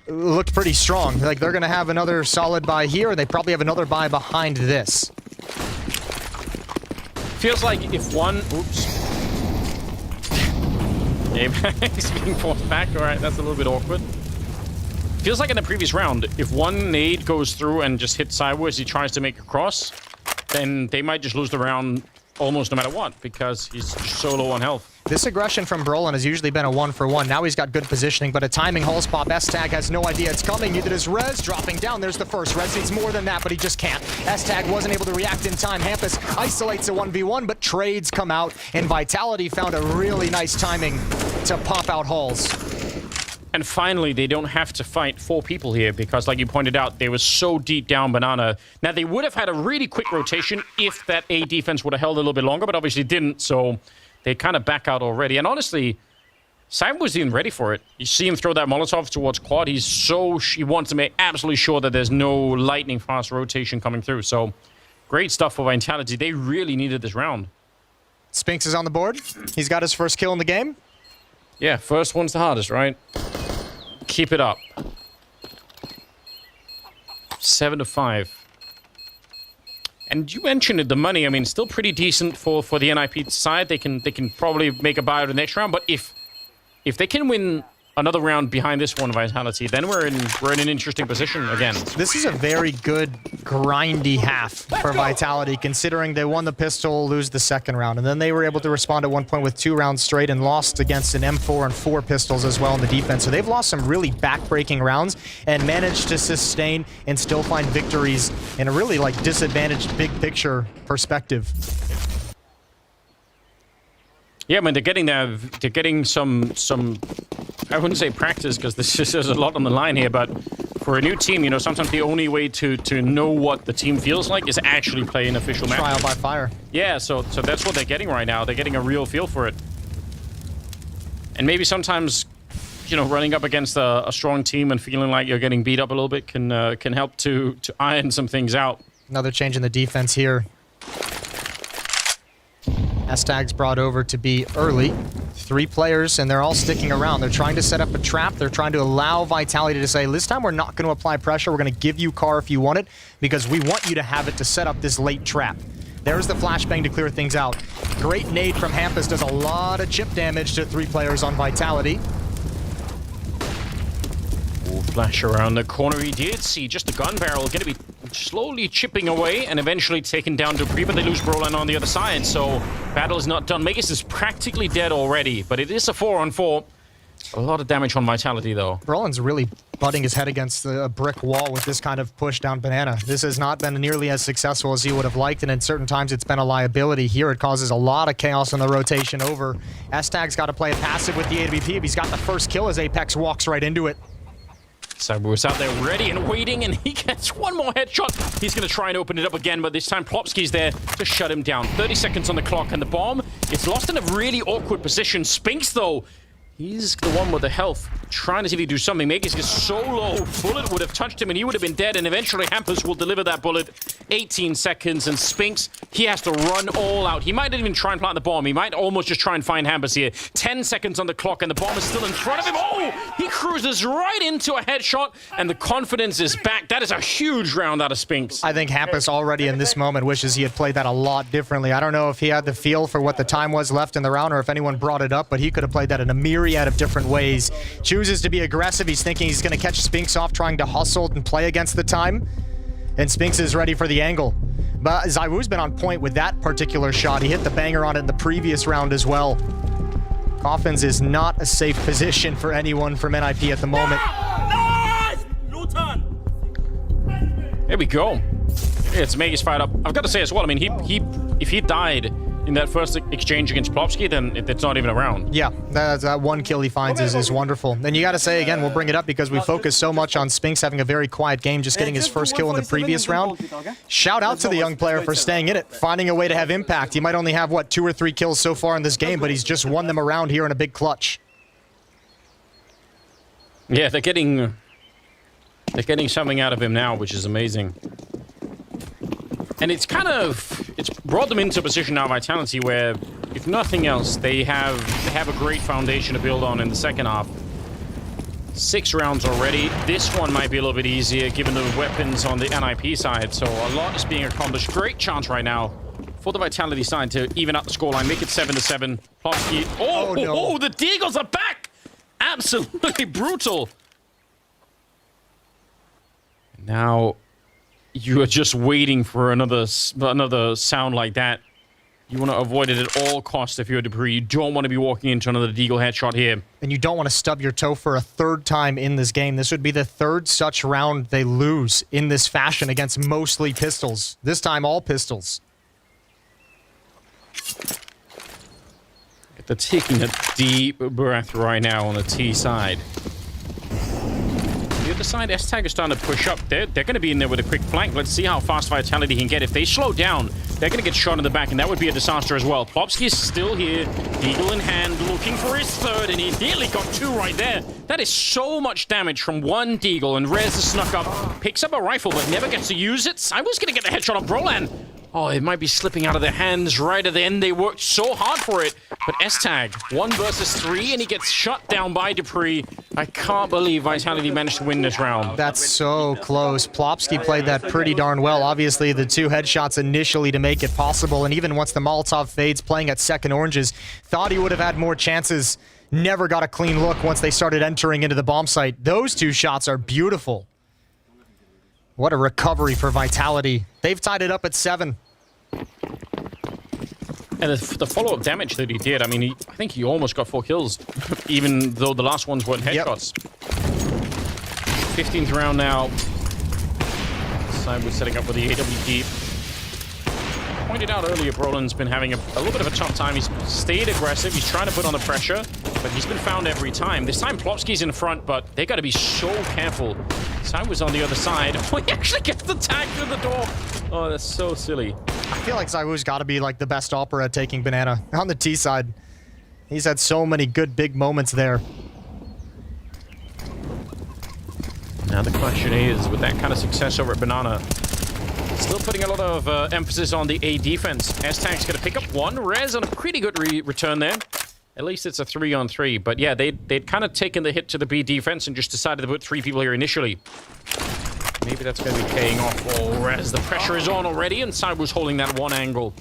looked pretty strong. Like, they're going to have another solid buy here. They probably have another buy behind this. Feels like if one... Oops. He's being forced back. All right, that's a little bit awkward. Feels like in the previous round, if one nade goes through and just hits sideways, he tries to make a cross, then they might just lose the round almost no matter what, because he's so low on health. This aggression from Brolin has usually been a 1-for-1. Now he's got good positioning, but a timing Hulls pop. S-Tag has no idea it's coming. Neither does Rez. Dropping down. There's the first. Rez needs more than that, but he just can't. S-Tag wasn't able to react in time. Hampus isolates a 1v1, but trades come out, and Vitality found a really nice timing to pop out Hulls. And finally, they don't have to fight 4 people here because, like you pointed out, they were so deep down Banana. Now, they would have had a really quick rotation if that A defense would have held a little bit longer, but obviously didn't, so they kind of back out already. And honestly, Simon was even ready for it. You see him throw that Molotov towards quad. He wants to make absolutely sure that there's no lightning fast rotation coming through. So, great stuff for Vitality. They really needed this round. Spinks is on the board. He's got his first kill in the game. Yeah, first one's the hardest, right? Keep it up. 7-5. And you mentioned it, the money, I mean, still pretty decent for the NIP side. They can probably make a buy out of the next round, but if they can win another round behind this one, Vitality, then we're in an interesting position again. This is a very good, grindy half for Vitality, considering they won the pistol, lose the second round, and then they were able to respond at one point with 2 rounds straight and lost against an M4 and 4 pistols as well in the defense. So they've lost some really back-breaking rounds and managed to sustain and still find victories in a really like disadvantaged big picture perspective. Yeah, I mean, they're getting some I wouldn't say practice, because there's a lot on the line here, but for a new team, you know, sometimes the only way to know what the team feels like is actually play an official match. Trial by fire. Yeah, so that's what they're getting right now. They're getting a real feel for it. And maybe sometimes, you know, running up against a strong team and feeling like you're getting beat up a little bit can help to iron some things out. Another change in the defense here. S-Tag's brought over to be early. 3 players, and they're all sticking around. They're trying to set up a trap. They're trying to allow Vitality to say, this time we're not going to apply pressure. We're going to give you car if you want it, because we want you to have it to set up this late trap. There's the flashbang to clear things out. Great nade from Hampus does a lot of chip damage to 3 players on Vitality. Ooh, flash around the corner. He did see just the gun barrel going to be slowly chipping away and eventually taken down Dupree, but they lose Brolin on the other side, so battle is not done. Magus is practically dead already, but it is a 4-on-4. A lot of damage on Vitality, though. Brolin's really butting his head against a brick wall with this kind of push down Banana. This has not been nearly as successful as he would have liked, and in certain times it's been a liability. Here it causes a lot of chaos in the rotation over. S-Tag's got to play it passive with the AWP. If he's got the first kill as Apex walks right into it. Cyber was out there ready and waiting, and he gets one more headshot. He's going to try and open it up again, but this time Plopski's there to shut him down. 30 seconds on the clock, and the bomb gets lost in a really awkward position. Spinks, though, he's the one with the health, trying to see if he can do something. Magus gets so low, bullet would have touched him and he would have been dead, and eventually Hampus will deliver that bullet. 18 seconds, and Spinks, he has to run all out. He might not even try and plant the bomb. He might almost just try and find Hampus here. 10 seconds on the clock, and the bomb is still in front of him. Oh, he cruises right into a headshot, and the confidence is back. That is a huge round out of Spinks. I think Hampus already in this moment wishes he had played that a lot differently. I don't know if he had the feel for what the time was left in the round or if anyone brought it up, but he could have played that in a myriad of different ways. Chooses to be aggressive. He's thinking he's going to catch Spinks off, trying to hustle and play against the time. And Spinks is ready for the angle. But ZywOo's been on point with that particular shot. He hit the banger on it in the previous round as well. Coffins is not a safe position for anyone from NIP at the moment. There we go. It's Magus fired up. I've got to say as well, I mean, if he died in that first exchange against Plopski, then it's not even a round. Yeah, that one kill he finds is wonderful. And you got to say, again, we'll bring it up because we focus so much on Spinks having a very quiet game, just getting his first kill in the previous round. Shout out to the young player for staying in it, finding a way to have impact. He might only have, what, 2 or 3 kills so far in this game, but he's just won them around here in a big clutch. Yeah, they're getting something out of him now, which is amazing. And it's brought them into a position now, Vitality, where, if nothing else, they have a great foundation to build on in the second half. 6 rounds already. This one might be a little bit easier, given the weapons on the NIP side, so a lot is being accomplished. Great chance right now for the Vitality side to even out the scoreline, make it 7-7. Plopski. Oh, no. The Deagles are back! Absolutely brutal. Now, you are just waiting for another sound like that. You want to avoid it at all costs if you're Dupree. You don't want to be walking into another Deagle headshot here. And you don't want to stub your toe for a 3rd time in this game. This would be the 3rd such round they lose in this fashion against mostly pistols. This time, all pistols. They're taking a deep breath right now on the T side. The other side, S-Tag is starting to push up. They're going to be in there with a quick flank. Let's see how fast Vitality can get. If they slow down, they're going to get shot in the back, and that would be a disaster as well. Plopski is still here, Deagle in hand, looking for his 3rd, and he nearly got 2 right there. That is so much damage from one Deagle, and Rez has snuck up, picks up a rifle, but never gets to use it. I was going to get the headshot on Brolan. Oh, it might be slipping out of their hands right at the end. They worked so hard for it. But S-Tag, 1 versus 3, and he gets shut down by Dupree. I can't believe Vitality managed to win this round. That's so close. Plopski played that pretty darn well. Obviously, the 2 headshots initially to make it possible, and even once the Molotov fades, playing at second oranges, thought he would have had more chances. Never got a clean look once they started entering into the bomb site. Those 2 shots are beautiful. What a recovery for Vitality. They've tied it up at 7. And the follow-up damage that he did, I mean, I think he almost got 4 kills, even though the last ones weren't headshots. Yep. 15th round now. Cyber setting up with the AWP. Pointed out earlier, Brolan's been having a little bit of a tough time. He's stayed aggressive. He's trying to put on the pressure, but he's been found every time. This time, Plopski's in front, but they got to be so careful. Cyber's on the other side. Oh, he actually gets the tag through the door. Oh, that's so silly. I feel like ZywOo's got to be like the best opera at taking banana on the T side. He's had so many good big moments there. Now the question is, with that kind of success over at Banana, still putting a lot of emphasis on the A defense. S-Tag's going to pick up 1. Rez on a pretty good return there. At least it's a 3-on-3. But yeah, they'd kind of taken the hit to the B defense and just decided to put 3 people here initially. Maybe that's going to be paying off. Oh, Rez, the pressure is on already, and Cyber's holding that 1 angle.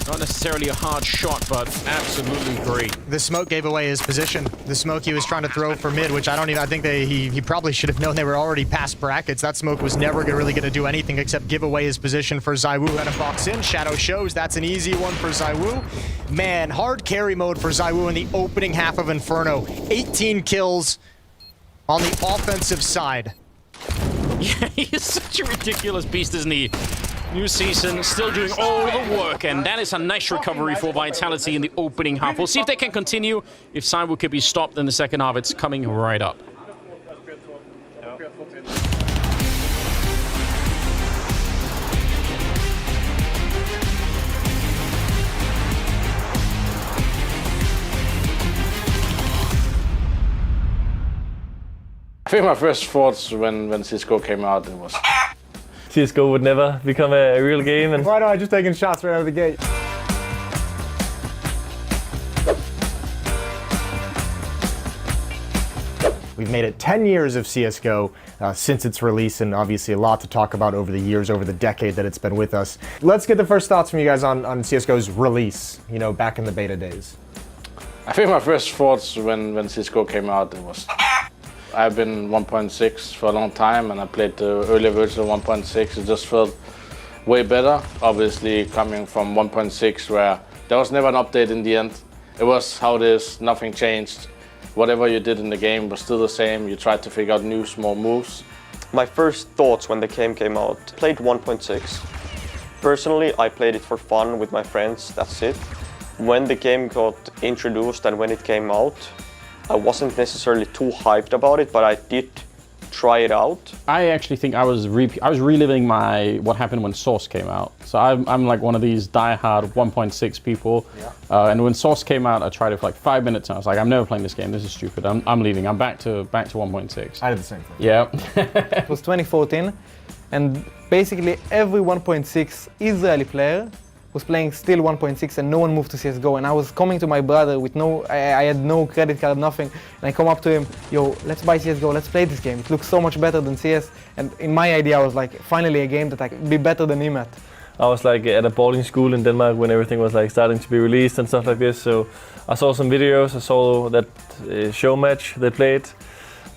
Not necessarily a hard shot, but absolutely great. The smoke gave away his position. The smoke he was trying to throw for mid, which I think he probably should have known they were already past brackets. That smoke was never really going to do anything except give away his position for ZywOo. And a box in. Shadow shows that's an easy one for ZywOo. Man, hard carry mode for ZywOo in the opening half of Inferno. 18 kills on the offensive side. Yeah, he is such a ridiculous beast, isn't he? New season, still doing all the work, and that is a nice recovery for Vitality in the opening half. We'll see if they can continue. If ZywOo could be stopped in the second half, it's coming right up. think my first thoughts when CSGO came out, it was... CSGO would never become a real game. And why don't I just taking shots right out of the gate? We've made it 10 years of CSGO since its release, and obviously a lot to talk about over the years, over the decade that it's been with us. Let's get the first thoughts from you guys on CSGO's release, you know, back in the beta days. I think my first thoughts when CSGO came out, it was... I've been 1.6 for a long time, and I played the earlier version of 1.6. It just felt way better, obviously coming from 1.6 where there was never an update in the end. It was how it is, nothing changed. Whatever you did in the game was still the same. You tried to figure out new small moves. My first thoughts when the game came out, played 1.6. Personally, I played it for fun with my friends, that's it. When the game got introduced and when it came out, I wasn't necessarily too hyped about it, but I did try it out. I actually think I was reliving what happened when Source came out. So I'm like one of these diehard 1.6 people. Yeah. And when Source came out, I tried it for like 5 minutes and I was like, I'm never playing this game. This is stupid. I'm leaving. I'm back to 1.6. I did the same thing. Yeah. It was 2014, and basically every 1.6 Israeli player was playing still 1.6 and no one moved to CSGO, and I was coming to my brother with I had no credit card, nothing, and I come up to him, yo, let's buy CSGO, let's play this game. It looks so much better than CS, and in my idea I was like, finally a game that I could be better than him at. I was like at a boarding school in Denmark when everything was like starting to be released and stuff like this, so I saw some videos, I saw that show match they played.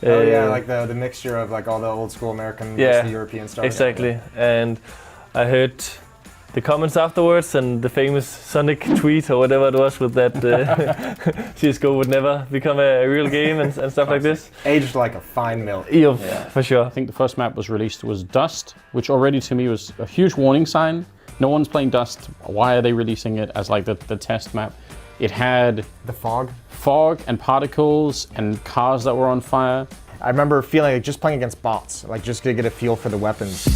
Oh yeah, like the mixture of like all the old school American, Western European stuff. Exactly, and I heard the comments afterwards and the famous Sonic tweet or whatever it was with that CSGO would never become a real game and stuff like this. Aged like a fine milk. Yeah, for sure. I think the first map was released was Dust, which already to me was a huge warning sign. No one's playing Dust. Why are they releasing it as like the test map? It had the fog and particles and cars that were on fire. I remember feeling like just playing against bots, like just to get a feel for the weapons.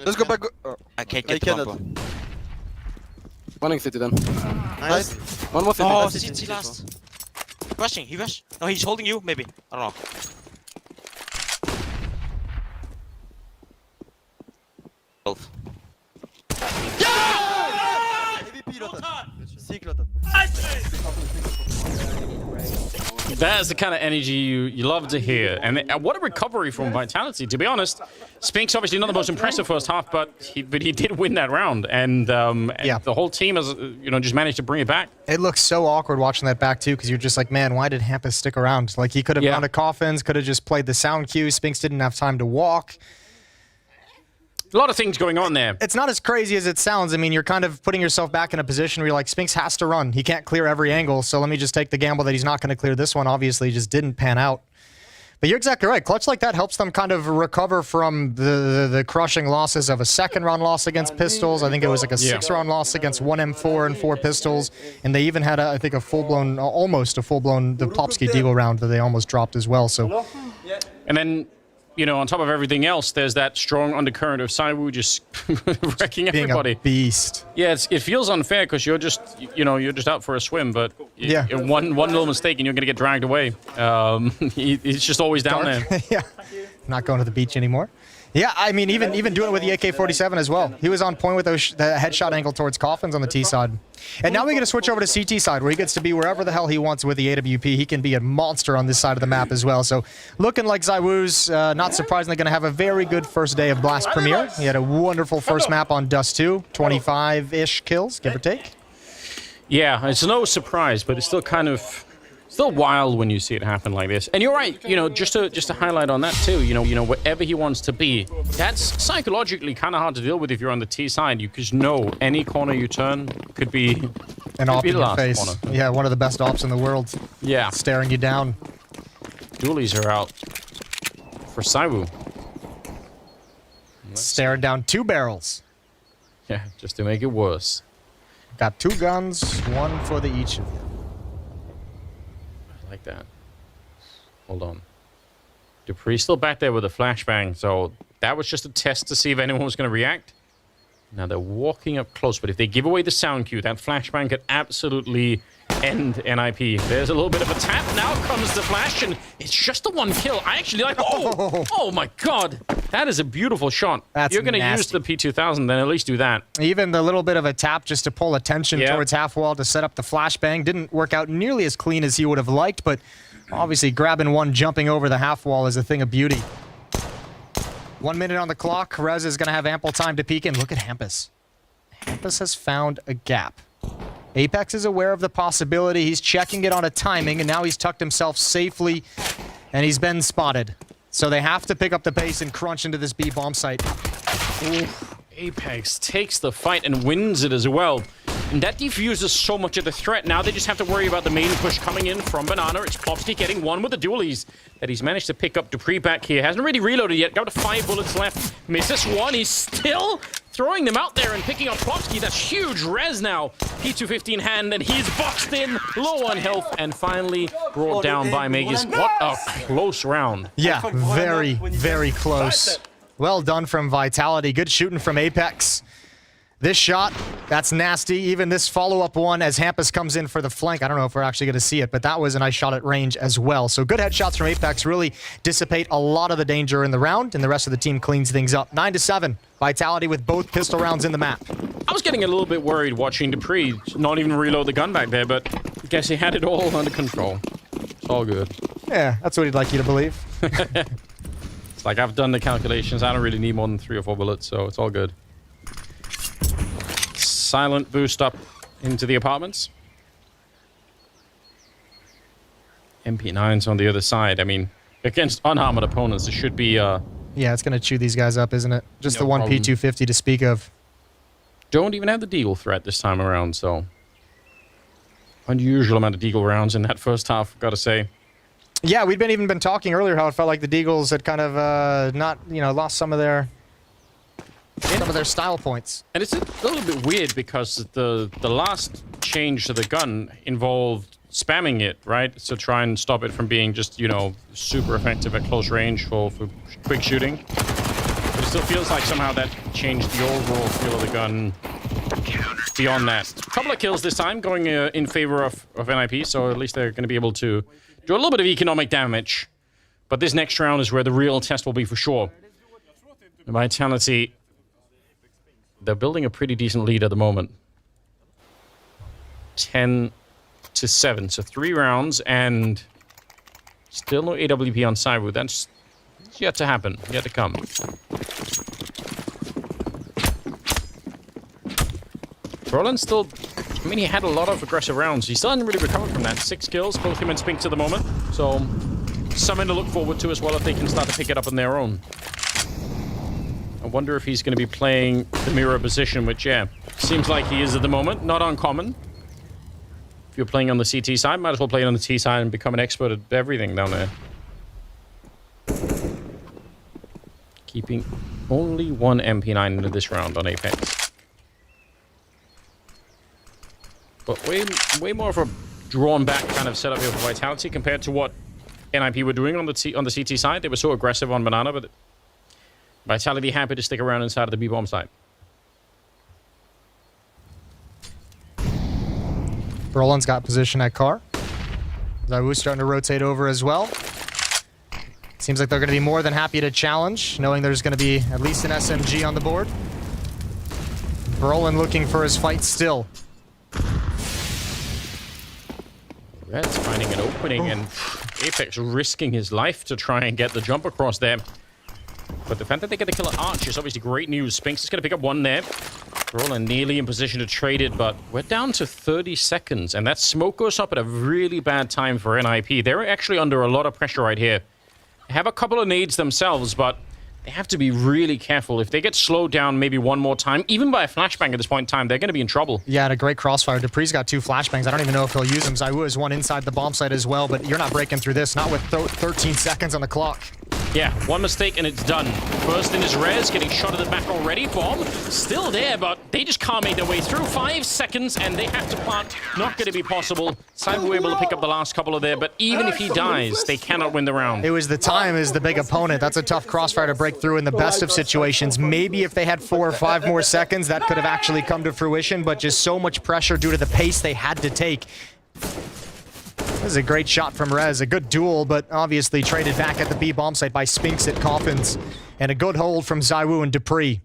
Let's go back. Oh. I cannot. One city then. Nice. One more city. Oh, city last. Rushing, he rushed. No, he's holding you, maybe. I don't know. Both. That's the kind of energy you love to hear. And what a recovery from Vitality, to be honest. Spinks obviously not the most impressive first half, but he did win that round. And the whole team has just managed to bring it back. It looks so awkward watching that back too, because you're just like, man, why did Hampus stick around? Like he could have gone to Coffins, could have just played the sound cue. Spinks didn't have time to walk. A lot of things going on there. It's not as crazy as it sounds. I mean, you're kind of putting yourself back in a position where you're like, Spinks has to run. He can't clear every angle, so let me just take the gamble that he's not going to clear this one. Obviously, he just didn't pan out. But you're exactly right. Clutch like that helps them kind of recover from the crushing losses of a second-round loss against Pistols. I think it was like a six-round loss against 1M4 and 4 Pistols. And they even had, I think, almost a full-blown, the Popsky Deagle round that they almost dropped as well. So, and then, on top of everything else, there's that strong undercurrent of Saiwu just wrecking everybody. Being a beast. Yeah, it feels unfair because you're just, you're just out for a swim, but one little mistake and you're going to get dragged away. He's just always down there. Yeah, not going to the beach anymore. Yeah, I mean, even doing it with the AK-47 as well. He was on point with the headshot angle towards Coffins on the T side. And now we're going to switch over to CT side, where he gets to be wherever the hell he wants with the AWP. He can be a monster on this side of the map as well. So looking like Zywoo's, not surprisingly, going to have a very good first day of BLASTPremier. He had a wonderful first map on Dust 2, 25-ish kills, give or take. Yeah, it's no surprise, but it's still kind of... still wild when you see it happen like this. And you're right, just to highlight on that too, wherever he wants to be, that's psychologically kind of hard to deal with if you're on the T side. You just know any corner you turn could be An Could op be in the your last face. one. Yeah, one of the best ops in the world. Yeah. Staring you down. Dualies are out for Saiwu. Staring down 2 barrels. Yeah, just to make it worse. Got 2 guns, 1 for the each of you. I like that. Hold on. Dupree still back there with a flashbang, so that was just a test to see if anyone was going to react. Now they're walking up close, but if they give away the sound cue, that flashbang could absolutely end NIP. There's a little bit of a tap. Now comes the flash, and it's just the 1 kill. I actually like... Oh my god! That is a beautiful shot. That's You're going to use nasty. the P2000, then at least do that. Even the little bit of a tap just to pull attention Yeah. towards half wall to set up the flashbang didn't work out nearly as clean as he would have liked, but obviously grabbing one, jumping over the half wall is a thing of beauty. 1 minute on the clock. Rez is going to have ample time to peek in. Look at Hampus. Hampus has found a gap. Apex is aware of the possibility. He's checking it on a timing, and now he's tucked himself safely, and he's been spotted. So they have to pick up the pace and crunch into this B bomb site. Oof. Apex takes the fight and wins it as well. And that defuses so much of the threat. Now they just have to worry about the main push coming in from Banana. It's Plopsky getting 1 with the dualies that he's managed to pick up. Dupree back here. Hasn't really reloaded yet. Got to 5 bullets left. Misses 1. He's still throwing them out there and picking up Plopsky. That's huge res now. P250 in hand, and he's boxed in. Low on health, and finally brought down by Magus. What a close round. Yeah, very, very close. Well done from Vitality. Good shooting from Apex. This shot, that's nasty. Even this follow-up one as Hampus comes in for the flank. I don't know if we're actually going to see it, but that was a nice shot at range as well. So good headshots from Apex really dissipate a lot of the danger in the round, and the rest of the team cleans things up. 9-7. Vitality with both pistol rounds in the map. I was getting a little bit worried watching Dupree not even reload the gun back there, but I guess he had it all under control. It's all good. Yeah, that's what he'd like you to believe. It's like I've done the calculations. I don't really need more than 3 or 4 bullets, so it's all good. Silent boost up into the apartments. MP9's on the other side. I mean, against unarmored opponents, it should be... Yeah, it's going to chew these guys up, isn't it? Just No the one problem. P250 to speak of. Don't even have the deagle threat this time around, so... Unusual amount of deagle rounds in that first half, gotta say. Yeah, we'd even been talking earlier how it felt like the Deagles had kind of not, lost some of their style points. And it's a little bit weird because the last change to the gun involved spamming it, right? To try and stop it from being just, super effective at close range for quick shooting. But it still feels like somehow that changed the overall feel of the gun beyond that. A couple of kills this time going in favor of NIP, so at least they're going to be able to do a little bit of economic damage. But this next round is where the real test will be for sure. Vitality, they're building a pretty decent lead at the moment. 10-7, so 3 rounds, and still no AWP on Saiwu. That's yet to happen, yet to come. Brolin still, he had a lot of aggressive rounds. He still hasn't really recovered from that. 6 kills, both him and Spinks at the moment. So, something to look forward to as well if they can start to pick it up on their own. I wonder if he's going to be playing the mirror position, which, seems like he is at the moment. Not uncommon. If you're playing on the CT side, might as well play it on the T side and become an expert at everything down there. Keeping only 1 MP9 into this round on Apex. But way more of a drawn-back kind of setup here for Vitality compared to what NIP were doing on the CT side. They were so aggressive on Banana, but Vitality happy to stick around inside of the B-bomb side. Brolin's got position at car. Zawu's starting to rotate over as well. Seems like they're going to be more than happy to challenge, knowing there's going to be at least an SMG on the board. Brolin looking for his fight still. Red's finding an opening, and Apex risking his life to try and get the jump across there. But the fact that they get the kill at Arch is obviously great news. Spinks is going to pick up 1 there. Brolin nearly in position to trade it, but we're down to 30 seconds, and that smoke goes up at a really bad time for NIP. They're actually under a lot of pressure right here. They have a couple of nades themselves, but they have to be really careful. If they get slowed down maybe one more time, even by a flashbang at this point in time, they're going to be in trouble. Yeah, and a great crossfire. Dupree's got 2 flashbangs. I don't even know if he'll use them. ZywOo has one inside the bomb site as well, but you're not breaking through this, not with 13 seconds on the clock. Yeah, one mistake and it's done. First in his res, getting shot at the back already. Bomb still there, but they just can't make their way through. 5 seconds and they have to plant. Not going to be possible. ZywOo able to pick up the last couple of there, but even if he dies, they cannot win the round. It was the time as the big opponent. That's a tough crossfire to break through in the best of situations. Maybe if they had 4 or 5 more seconds, that could have actually come to fruition, but just so much pressure due to the pace they had to take. This is a great shot from Rez. A good duel, but obviously traded back at the B bomb site by Spinks at Coffins. And a good hold from ZywOo and Dupree.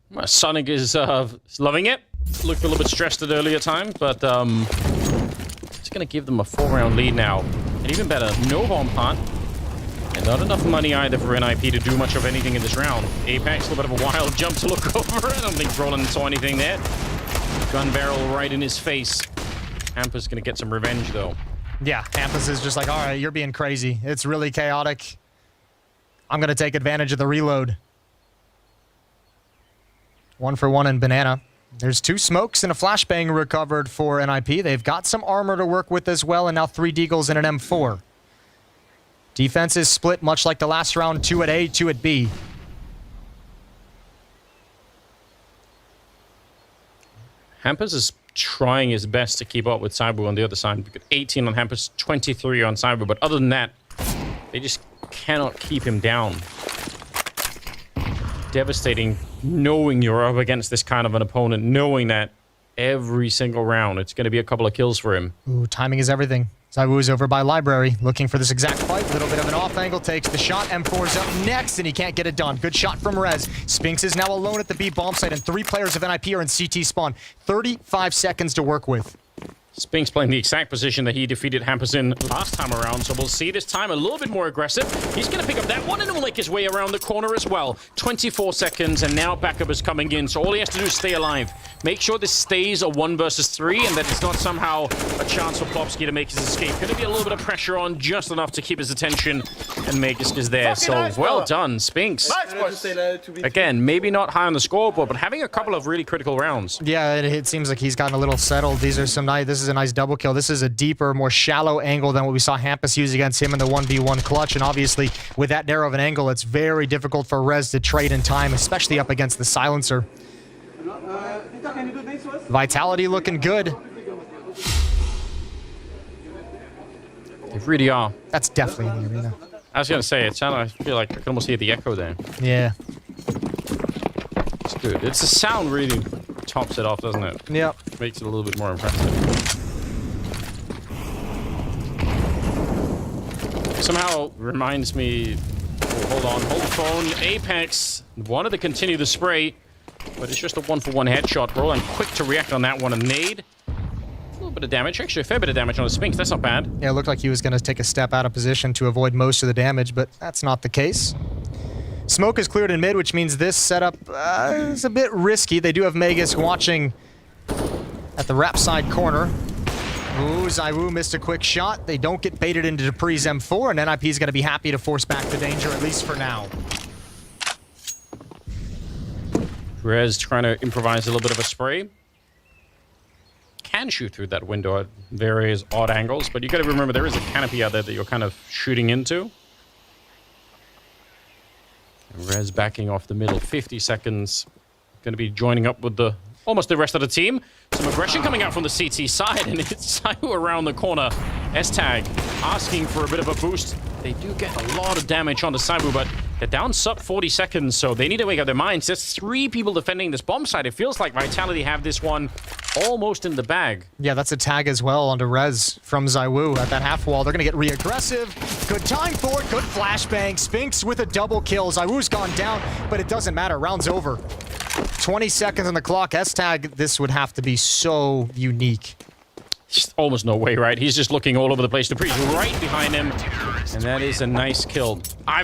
Well, Sonic is loving it. Looked a little bit stressed at earlier time, but it's going to give them a 4-round lead now. And even better, no bomb plant. And not enough money either for NIP to do much of anything in this round. Apex, a little bit of a wild jump to look over. I don't think Roland saw anything there. Gun barrel right in his face. Hampus going to get some revenge, though. Yeah, Hampus is just like, all right, you're being crazy. It's really chaotic. I'm going to take advantage of the reload. 1 for 1 in Banana. There's 2 smokes and a flashbang recovered for NIP. They've got some armor to work with as well, and now 3 deagles and an M4. Defense is split much like the last round, 2 at A, 2 at B. Hampus is trying his best to keep up with ZywOo on the other side. We've got 18 on Hampus, 23 on ZywOo, but other than that, they just cannot keep him down. Devastating knowing you're up against this kind of an opponent, knowing that every single round it's going to be a couple of kills for him. Ooh, timing is everything. ZywOo is over by Library, looking for this exact fight. Little bit of an off angle, takes the shot. M4's up next, and he can't get it done. Good shot from Rez. Spinks is now alone at the B bomb site, and 3 players of NIP are in CT spawn. 35 seconds to work with. Spinks playing the exact position that he defeated Hampus in last time around, so we'll see this time a little bit more aggressive. He's going to pick up that one and will make his way around the corner as well. 24 seconds, and now backup is coming in, so all he has to do is stay alive. Make sure this stays a 1 versus 3, and that it's not somehow a chance for Plopsky to make his escape. Going to be a little bit of pressure on, just enough to keep his attention and make his there. So well done, Spinks. Again, maybe not high on the scoreboard, but having a couple of really critical rounds. Yeah, it seems like he's gotten a little settled. These are some nice. This is a nice double kill. This is a deeper, more shallow angle than what we saw Hampus use against him in the 1v1 clutch. And obviously, with that narrow of an angle, it's very difficult for Rez to trade in time, especially up against the silencer. Vitality looking good. They really are. That's definitely in the arena. I was going to say, it sounded, I feel like I can almost hear the echo there. Yeah. It's good. It's the sound really tops it off, doesn't it? Yep. Makes it a little bit more impressive. Somehow reminds me, hold on, hold the phone, Apex wanted to continue the spray, but it's just a 1-for-1 headshot. Roland quick to react on that one, a nade. A little bit of damage, actually a fair bit of damage on the Spinks, that's not bad. Yeah, it looked like he was going to take a step out of position to avoid most of the damage, but that's not the case. Smoke is cleared in mid, which means this setup is a bit risky. They do have Magus watching at the rap side corner. Ooh, ZywOo missed a quick shot. They don't get baited into Dupree's M4, and NIP is going to be happy to force back the danger, at least for now. Rez trying to improvise a little bit of a spray. Can shoot through that window at various odd angles, but you got to remember there is a canopy out there that you're kind of shooting into. Rez backing off the middle, 50 seconds. Going to be joining up with almost the rest of the team. Some aggression coming out from the CT side, and it's ZywOo around the corner. S-Tag asking for a bit of a boost. They do get a lot of damage onto ZywOo, but they're down sub 40 seconds, so they need to wake up their minds. There's 3 people defending this bomb site. It feels like Vitality have this one almost in the bag. Yeah, that's a tag as well onto Rez from ZywOo at that half wall. They're going to get re-aggressive. Good time for it. Good flashbang. Spinks with a double kill. ZywOo's gone down, but it doesn't matter. Round's over. 20 seconds on the clock. S-Tag, this would have to be so unique. Almost no way, right? He's just looking all over the place. Dupree's right behind him, and that is a nice kill. I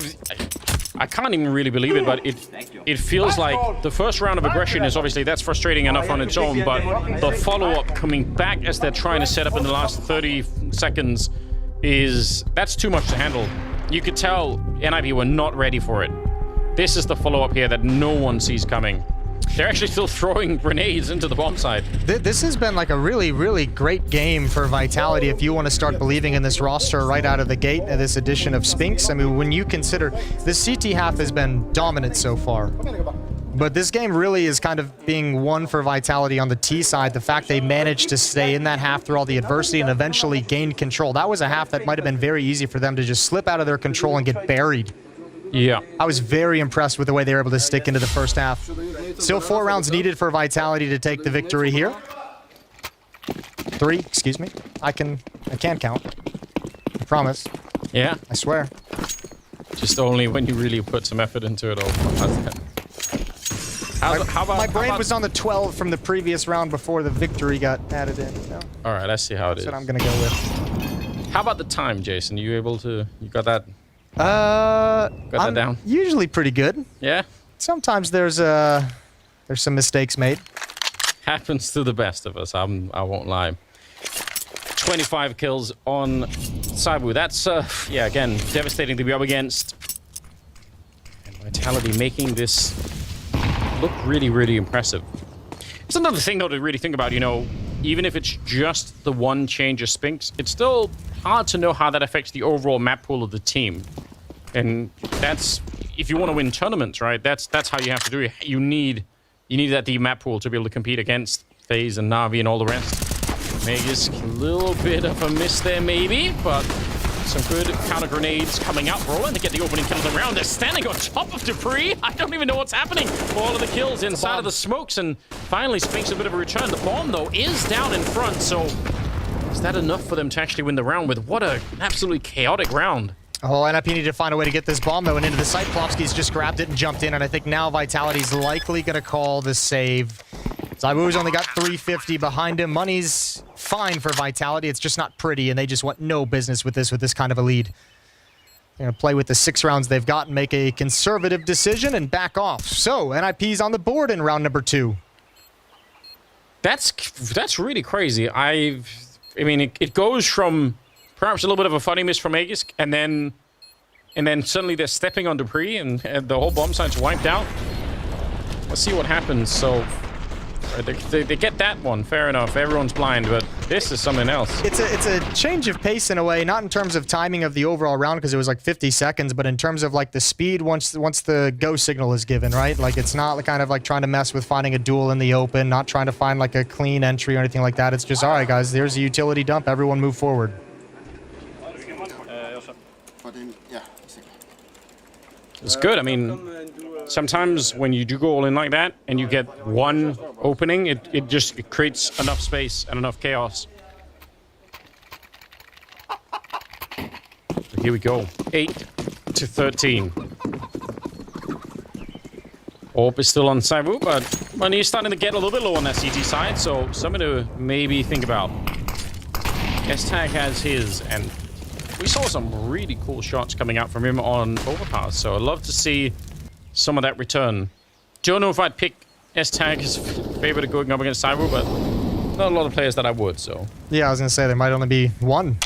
can't even really believe it, but it feels like the first round of aggression is obviously, that's frustrating enough on its own, but the follow-up coming back as they're trying to set up in the last 30 seconds that's too much to handle. You could tell NIP were not ready for it. This is the follow-up here that no one sees coming. They're actually still throwing grenades into the bomb site. This has been like a really, really great game for Vitality if you want to start believing in this roster right out of the gate, this addition of Spinks. I mean, when you consider the CT half has been dominant so far. But this game really is kind of being won for Vitality on the T side. The fact they managed to stay in that half through all the adversity and eventually gain control. That was a half that might have been very easy for them to just slip out of their control and get buried. Yeah. I was very impressed with the way they were able to stick into the first half. Still 4 rounds needed for Vitality to take the victory here. 3, excuse me. I can count. I promise. Yeah. I swear. Just only when you really put some effort into it all. My brain was on the 12 from the previous round before the victory got added in. So. All right, let's see how it is. That's what I'm going to go with. How about the time, Jason? You able to... You got that... Got that down? Usually pretty good. Yeah? Sometimes there's some mistakes made. Happens to the best of us, I won't lie. 25 kills on Saibu. That's, yeah, again, devastating to be up against. And Vitality making this look really, really impressive. It's another thing, though, to really think about, you know, even if it's just the one change of Spinks, it's still hard to know how that affects the overall map pool of the team. And that's, if you want to win tournaments, right, that's how you have to do it. You need that deep map pool to be able to compete against FaZe and Na'Vi and all the rest. Magisk, a little bit of a miss there maybe, but some good counter grenades coming out. Rolling to get the opening kill of the round. They're standing on top of Dupree. I don't even know what's happening. All of the kills inside of the smokes, and finally Spinks a bit of a return. The bomb, though, is down in front, so is that enough for them to actually win the round with what an absolutely chaotic round? Oh, NIP needed to find a way to get this bomb, though, and into the site. Plopsky's just grabbed it and jumped in, and I think now Vitality's likely going to call the save. Zaibu's only got 350 behind him. Money's fine for Vitality. It's just not pretty, and they just want no business with this kind of a lead. They're going to play with the 6 rounds they've got and make a conservative decision and back off. So, NIP's on the board in round number 2. That's really crazy. I mean, it goes from perhaps a little bit of a funny miss from Magisk, and then suddenly they're stepping on Dupree, and the whole bomb site's wiped out. Let's see what happens. So they get that one, fair enough. Everyone's blind, but this is something else. It's a change of pace in a way, not in terms of timing of the overall round because it was like 50 seconds, but in terms of like the speed once the go signal is given, right? Like it's not kind of like trying to mess with finding a duel in the open, not trying to find like a clean entry or anything like that. It's just, all right, guys, there's a utility dump. Everyone move forward. It's good. I mean, sometimes when you do go all in like that and you get one opening, it just creates enough space and enough chaos. So here we go. 8-13. Orb is still on Saibu, but Money is starting to get a little bit low on that CT side, so something to maybe think about. S-Tag has his, and we saw some really cool shots coming out from him on Overpass, so I'd love to see some of that return. Don't know if I'd pick S-Tag as favorite of going up against Saibu, but not a lot of players that I would, so. Yeah, I was going to say there might only be one.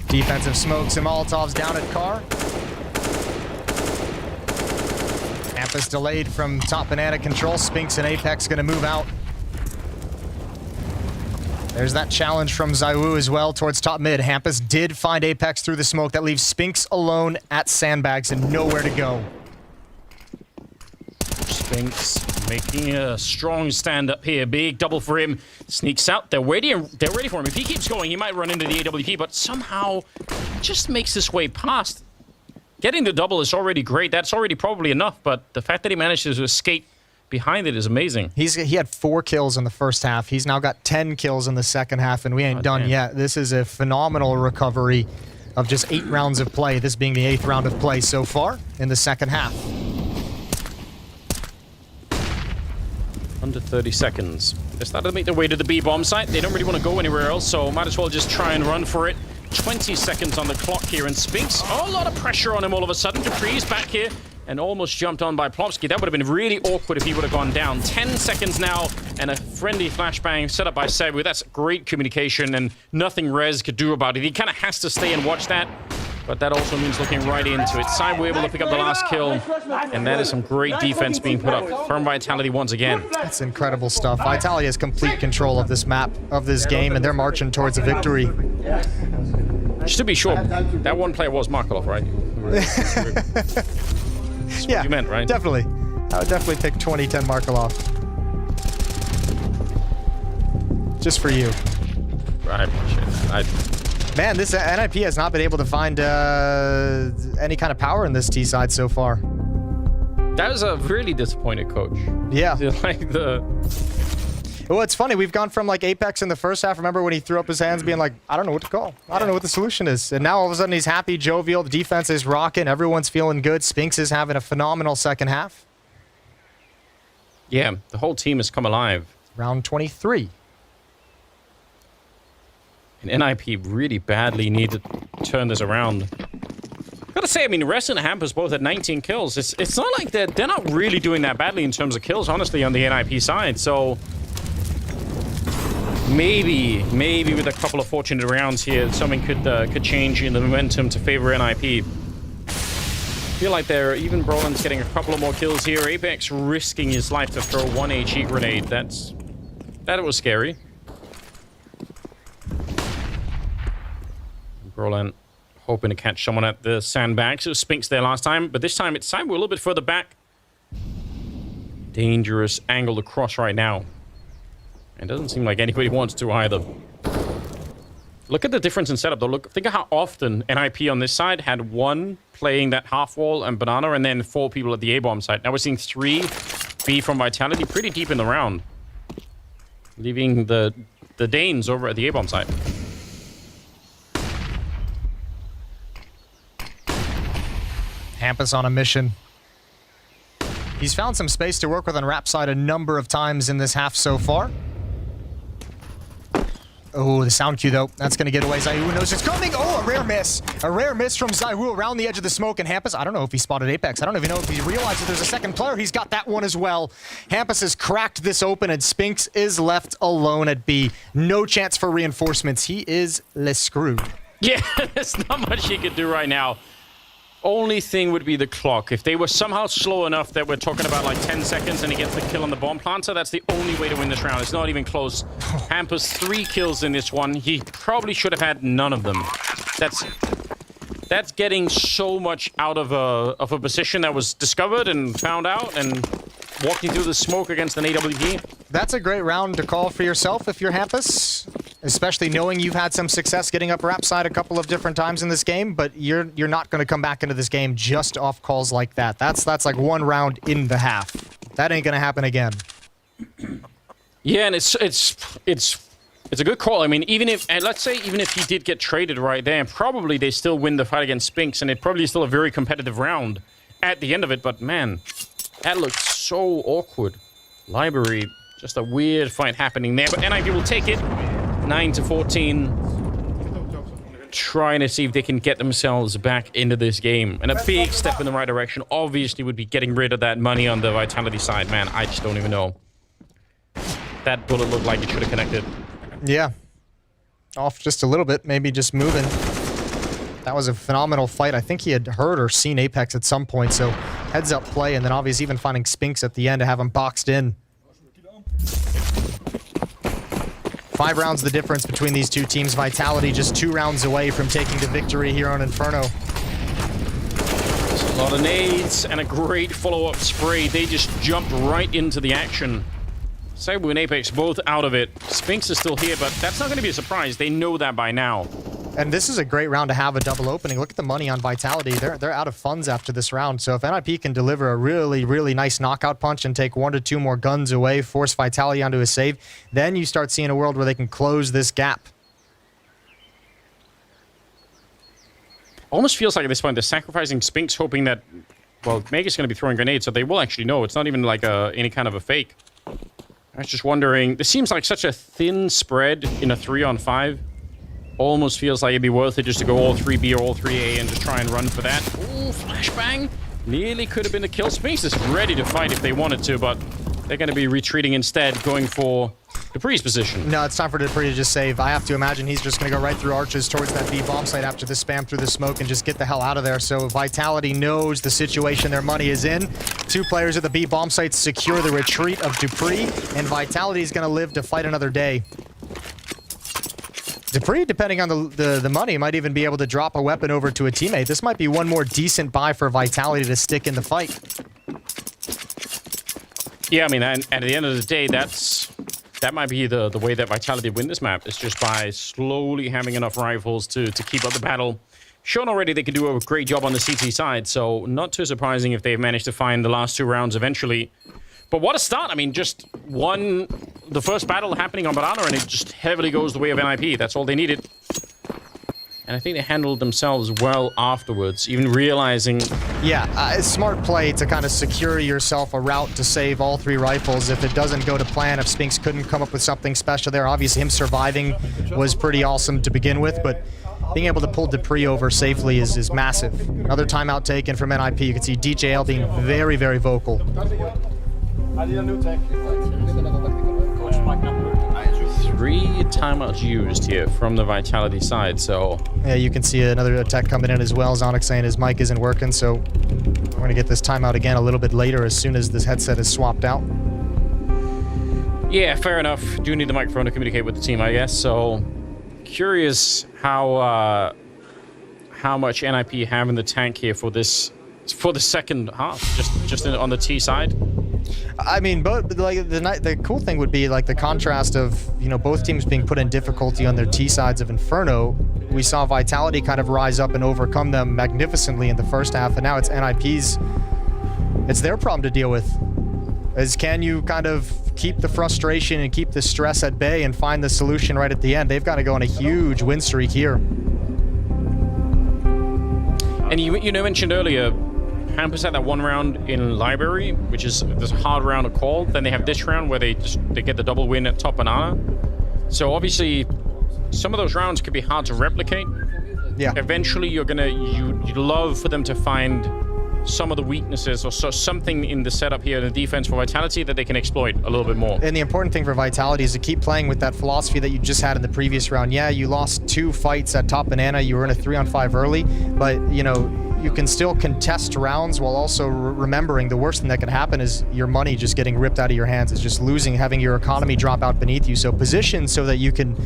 Defensive smokes and Molotovs down at Car. Hampus delayed from top banana control. Spinks and Apex going to move out. There's that challenge from Zaiwu as well towards top mid. Hampus did find Apex through the smoke. That leaves Spinks alone at Sandbags and nowhere to go. Spinks making a strong stand up here. Big double for him. Sneaks out. They're ready for him. If he keeps going, he might run into the AWP, but somehow just makes his way past. Getting the double is already great. That's already probably enough, but the fact that he manages to escape behind it is amazing. He had 4 kills in the first half. He's now got 10 kills in the second half, and we ain't done yet. This is a phenomenal recovery of just 8 rounds of play, this being the 8th round of play so far in the second half. Under 30 seconds. They're starting to make their way to the B bomb site. They don't really want to go anywhere else, so might as well just try and run for it. 20 seconds on the clock here, and Spinks, a lot of pressure on him all of a sudden. Dupree's back here and almost jumped on by Plopsky. That would have been really awkward if he would have gone down. 10 seconds now, and a friendly flashbang set up by Sabu. That's great communication, and nothing Rez could do about it. He kind of has to stay and watch that, but that also means looking right into it. Sabu able to pick up the last kill, and that is some great defense being put up from Vitality once again. That's incredible stuff. Vitality has complete control of this map, of this game, and they're marching towards a victory. Just to be sure, that one player was Markelov, right? Yeah, you meant, right? Definitely. I would definitely pick 2010 Markelov. Just for you. I appreciate that. Man, this NIP has not been able to find any kind of power in this T side so far. That was a really disappointed coach. Yeah. Like the... Well, it's funny. We've gone from like Apex in the first half. Remember when he threw up his hands being like, I don't know what to call. I don't know what the solution is. And now all of a sudden he's happy, jovial. The defense is rocking. Everyone's feeling good. Spinks is having a phenomenal second half. Yeah, the whole team has come alive. Round 23. And NIP really badly need to turn this around. Gotta say, I mean, Rest and Hampus both had 19 kills. It's not like they're not really doing that badly in terms of kills, honestly, on the NIP side. So maybe with a couple of fortunate rounds here, something could change in the momentum to favor NIP. I feel like they're even Brolin's getting a couple of more kills here. Apex risking his life to throw one HE grenade. That was scary. Brolin hoping to catch someone at the sandbags. It was Spinks there last time, but this time it's Sabu a little bit further back. Dangerous angle to cross right now. It doesn't seem like anybody wants to either. Look at the difference in setup, though. Look, think of how often NIP on this side had one playing that half wall and banana, and then 4 people at the A-bomb side. Now we're seeing 3 B from Vitality pretty deep in the round, leaving the Danes over at the A-bomb side. Hampus on a mission. He's found some space to work with on Rap side a number of times in this half so far. Oh, the sound cue, though. That's going to get away. Zaiwu knows it's coming. Oh, a rare miss. A rare miss from Zaiwu around the edge of the smoke. And Hampus, I don't know if he spotted Apex. I don't even know if he realized that there's a second player. He's got that one as well. Hampus has cracked this open, and Spinks is left alone at B. No chance for reinforcements. He is le screwed. Yeah, there's not much he could do right now. Only thing would be the clock. If they were somehow slow enough that we're talking about like 10 seconds and he gets the kill on the bomb planter, that's the only way to win this round. It's not even close. Hampus 3 kills in this one. He probably should have had none of them. That's getting so much out of a position that was discovered and found out and walking through the smoke against an AWP. That's a great round to call for yourself if you're Hampus, especially knowing you've had some success getting up Rap side a couple of different times in this game, but you're not going to come back into this game just off calls like that. That's like one round in the half. That ain't going to happen again. Yeah, and it's a good call. I mean, let's say even if he did get traded right there, probably they still win the fight against Spinks, and it probably is still a very competitive round at the end of it. But man, that looks so awkward. Library, just a weird fight happening there. But NIP will take it. 9-14. Trying to see if they can get themselves back into this game. And a big step in the right direction obviously would be getting rid of that money on the Vitality side. Man, I just don't even know. That bullet looked like it should have connected. Yeah. Off just a little bit, maybe just moving. That was a phenomenal fight. I think he had heard or seen Apex at some point, so heads up play, and then obviously even finding Spinks at the end to have him boxed in. 5 rounds the difference between these two teams. Vitality just 2 rounds away from taking the victory here on Inferno. A lot of nades and a great follow-up spray. They just jumped right into the action. Sabu and Apex both out of it. Spinks is still here, but that's not going to be a surprise. They know that by now. And this is a great round to have a double opening. Look at the money on Vitality. They're out of funds after this round. So if NIP can deliver a really, really nice knockout punch and take 1 to 2 more guns away, force Vitality onto a save, then you start seeing a world where they can close this gap. Almost feels like at this point they're sacrificing Spinks, hoping that, well, Mega's going to be throwing grenades, so they will actually know. It's not even like any kind of a fake. I was just wondering, this seems like such a thin spread in a 3-on-5. Almost feels like it'd be worth it just to go all 3B or all 3A and just try and run for that. Ooh, flashbang. Nearly could have been a kill. Spinks is ready to fight if they wanted to, but they're going to be retreating instead, going for Dupree's position. No, it's time for Dupree to just save. I have to imagine he's just going to go right through arches towards that B bomb site after the spam through the smoke and just get the hell out of there. So Vitality knows the situation their money is in. 2 players at the B bomb site secure the retreat of Dupree, and Vitality is going to live to fight another day. Dupree, depending on the money, might even be able to drop a weapon over to a teammate. This might be one more decent buy for Vitality to stick in the fight. Yeah, I mean, and at the end of the day, that might be the way that Vitality win this map, is just by slowly having enough rifles to keep up the battle. Shown already they could do a great job on the CT side, so not too surprising if they've managed to find the last 2 rounds eventually. But what a start. I mean, just won the first battle happening on Banana, and it just heavily goes the way of NIP. That's all they needed. And I think they handled themselves well afterwards, even realizing... Yeah, a smart play to kind of secure yourself a route to save all 3 rifles. If it doesn't go to plan, if Spinks couldn't come up with something special there, obviously him surviving was pretty awesome to begin with, but being able to pull Dupree over safely is massive. Another timeout taken from NIP. You can see DJL being very, very vocal. 3 timeouts used here from the Vitality side, so... Yeah, you can see another attack coming in as well. Zonic saying his mic isn't working, so we're going to get this timeout again a little bit later as soon as this headset is swapped out. Yeah, fair enough. Do need the microphone to communicate with the team, I guess, so... Curious how much NIP have in the tank here for the second half, just on the T side. I mean, but like the cool thing would be like the contrast of, you know, both teams being put in difficulty on their T sides of Inferno. We saw Vitality kind of rise up and overcome them magnificently in the first half, and now it's NIP's. It's their problem to deal with. Is can you kind of keep the frustration and keep the stress at bay and find the solution right at the end? They've got to go on a huge win streak here. And you mentioned earlier, Hampus had that 1 round in Library, which is this hard round to call. Then they have this round where they get the double win at top Banana. So obviously, some of those rounds could be hard to replicate. Yeah. Eventually, you'd love for them to find some of the weaknesses or something in the setup here in the defense for Vitality that they can exploit a little bit more. And the important thing for Vitality is to keep playing with that philosophy that you just had in the previous round. Yeah, you lost 2 fights at top Banana. You were in a 3-on-5 early, but you know, you can still contest rounds while also remembering the worst thing that can happen is your money just getting ripped out of your hands. It's just losing, having your economy drop out beneath you. So position so that you can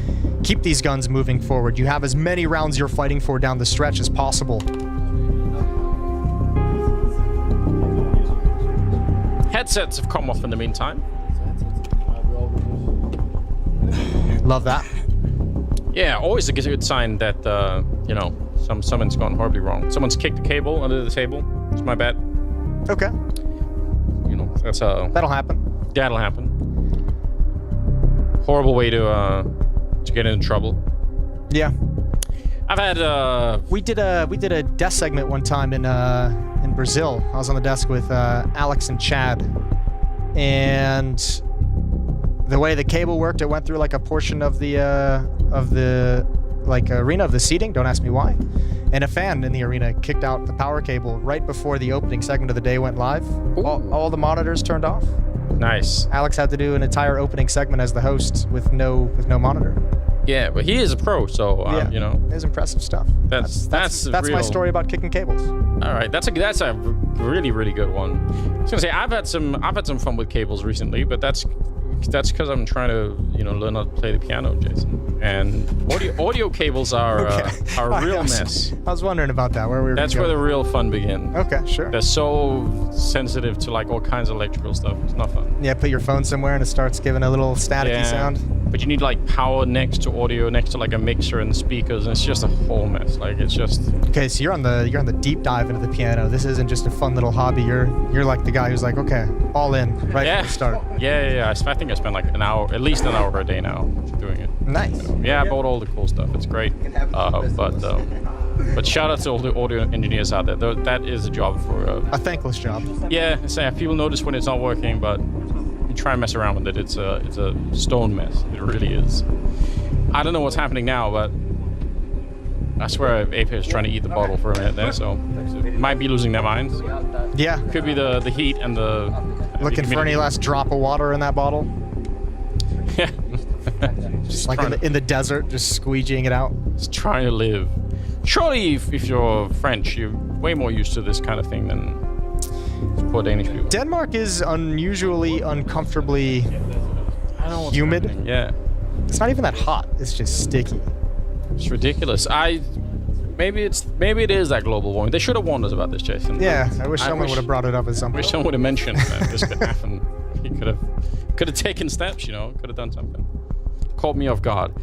keep these guns moving forward. You have as many rounds you're fighting for down the stretch as possible. Headsets have come off in the meantime. Love that. Yeah, always a good sign that, you know, someone's gone horribly wrong. Someone's kicked the cable under the table. It's my bet. Okay. You know, that's that'll happen. That'll happen. Horrible way to get into trouble. Yeah. I've had we did a desk segment one time in Brazil. I was on the desk with Alex and Chad, and the way the cable worked, it went through like a portion of the like arena of the seating. Don't ask me why. And a fan in the arena kicked out the power cable right before the opening segment of the day went live. All the monitors turned off. Nice. Alex had to do an entire opening segment as the host with no monitor. Yeah, but he is a pro, so yeah, you know, it's impressive stuff. That's real. My story about kicking cables. All right, that's a really good one. I was gonna say I've had some fun with cables recently, but that's because I'm trying to, you know, learn how to play the piano, Jason. And audio cables are a real mess. I was wondering about that. That's where the real fun begins. Okay, sure. They're so sensitive to like all kinds of electrical stuff. It's not fun. Yeah, put your phone somewhere and it starts giving a little staticky sound. But you need like power next to audio, next to like a mixer and the speakers, and it's just a whole mess. Like it's just. Okay, so you're on the deep dive into the piano. This isn't just a fun little hobby. You're like the guy who's like, okay, all in right from the start. Yeah. I think I spend like an hour, at least an hour a day now doing it. Nice. So, yeah, I bought all the cool stuff. It's great. But shout out to all the audio engineers out there. That is a job for a thankless job. Yeah, people notice when it's not working, but you try and mess around with it. It's a stone mess. It really is. I don't know what's happening now, but I swear Ape is trying to eat the bottle for a minute there, so might be losing their minds. Yeah. Could be the heat and the... Looking for any last drop of water in that bottle. Yeah. Just like in the desert, just squeegeeing it out. Just trying to live. Surely, if you're French, you're way more used to this kind of thing than poor Danish people. Denmark is unusually uncomfortably humid. Yeah. It's not even that hot. It's just sticky. It's ridiculous. Maybe it is that global warming. They should have warned us about this, Jason. Yeah, I wish someone would have brought it up at some point. Wish someone would have mentioned that this could happen. He could have taken steps, you know, could have done something. Caught me off guard.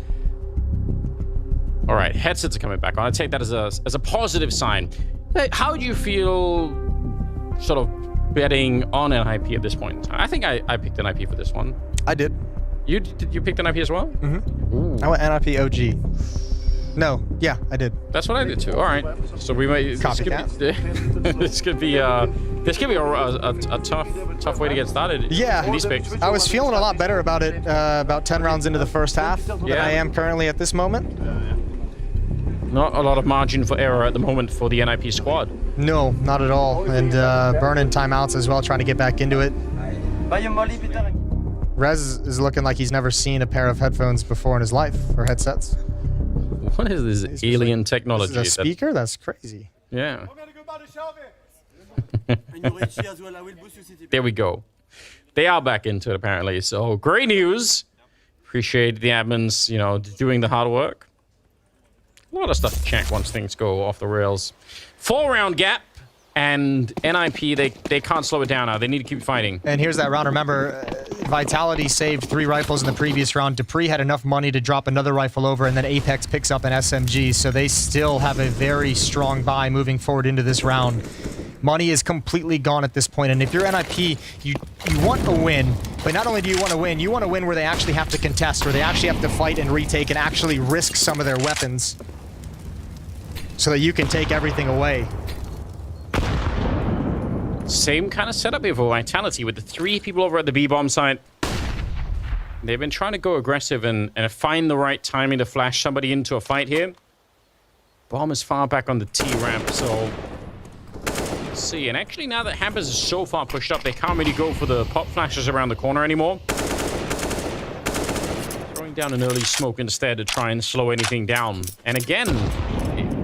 All right, headsets are coming back on. I take that as a positive sign. Hey, how do you feel sort of betting on NIP at this point? I think I picked NIP for this one. I did. You picked NIP as well? Mm-hmm. I went NIP OG. No, yeah, I did. That's what I did too. All right, so we might. This could be a tough way to get started. Yeah, in these picks. I was feeling a lot better about it about 10 rounds into the first half than I am currently at this moment. Not a lot of margin for error at the moment for the NIP squad. No, not at all. And burning timeouts as well, trying to get back into it. Rez is looking like he's never seen a pair of headphones before in his life, or headsets. What is this alien technology? This is a speaker? That's crazy. Yeah. There we go. They are back into it apparently. So great news. Appreciate the admins, you know, doing the hard work. A lot of stuff to check once things go off the rails. 4-round gap. And NIP, they can't slow it down now. They need to keep fighting. And here's that round. Remember, Vitality saved 3 rifles in the previous round. Dupree had enough money to drop another rifle over, and then Apex picks up an SMG. So they still have a very strong buy moving forward into this round. Money is completely gone at this point. And if you're NIP, you want a win. But not only do you want to win where they actually have to contest, where they actually have to fight and retake and actually risk some of their weapons so that you can take everything away. Same kind of setup here for Vitality with the 3 people over at the B-bomb site. They've been trying to go aggressive and find the right timing to flash somebody into a fight here. Bomb is far back on the T-ramp, so... Let's see, and actually now that Hampers is so far pushed up, they can't really go for the pop flashes around the corner anymore. Throwing down an early smoke instead to try and slow anything down. And again,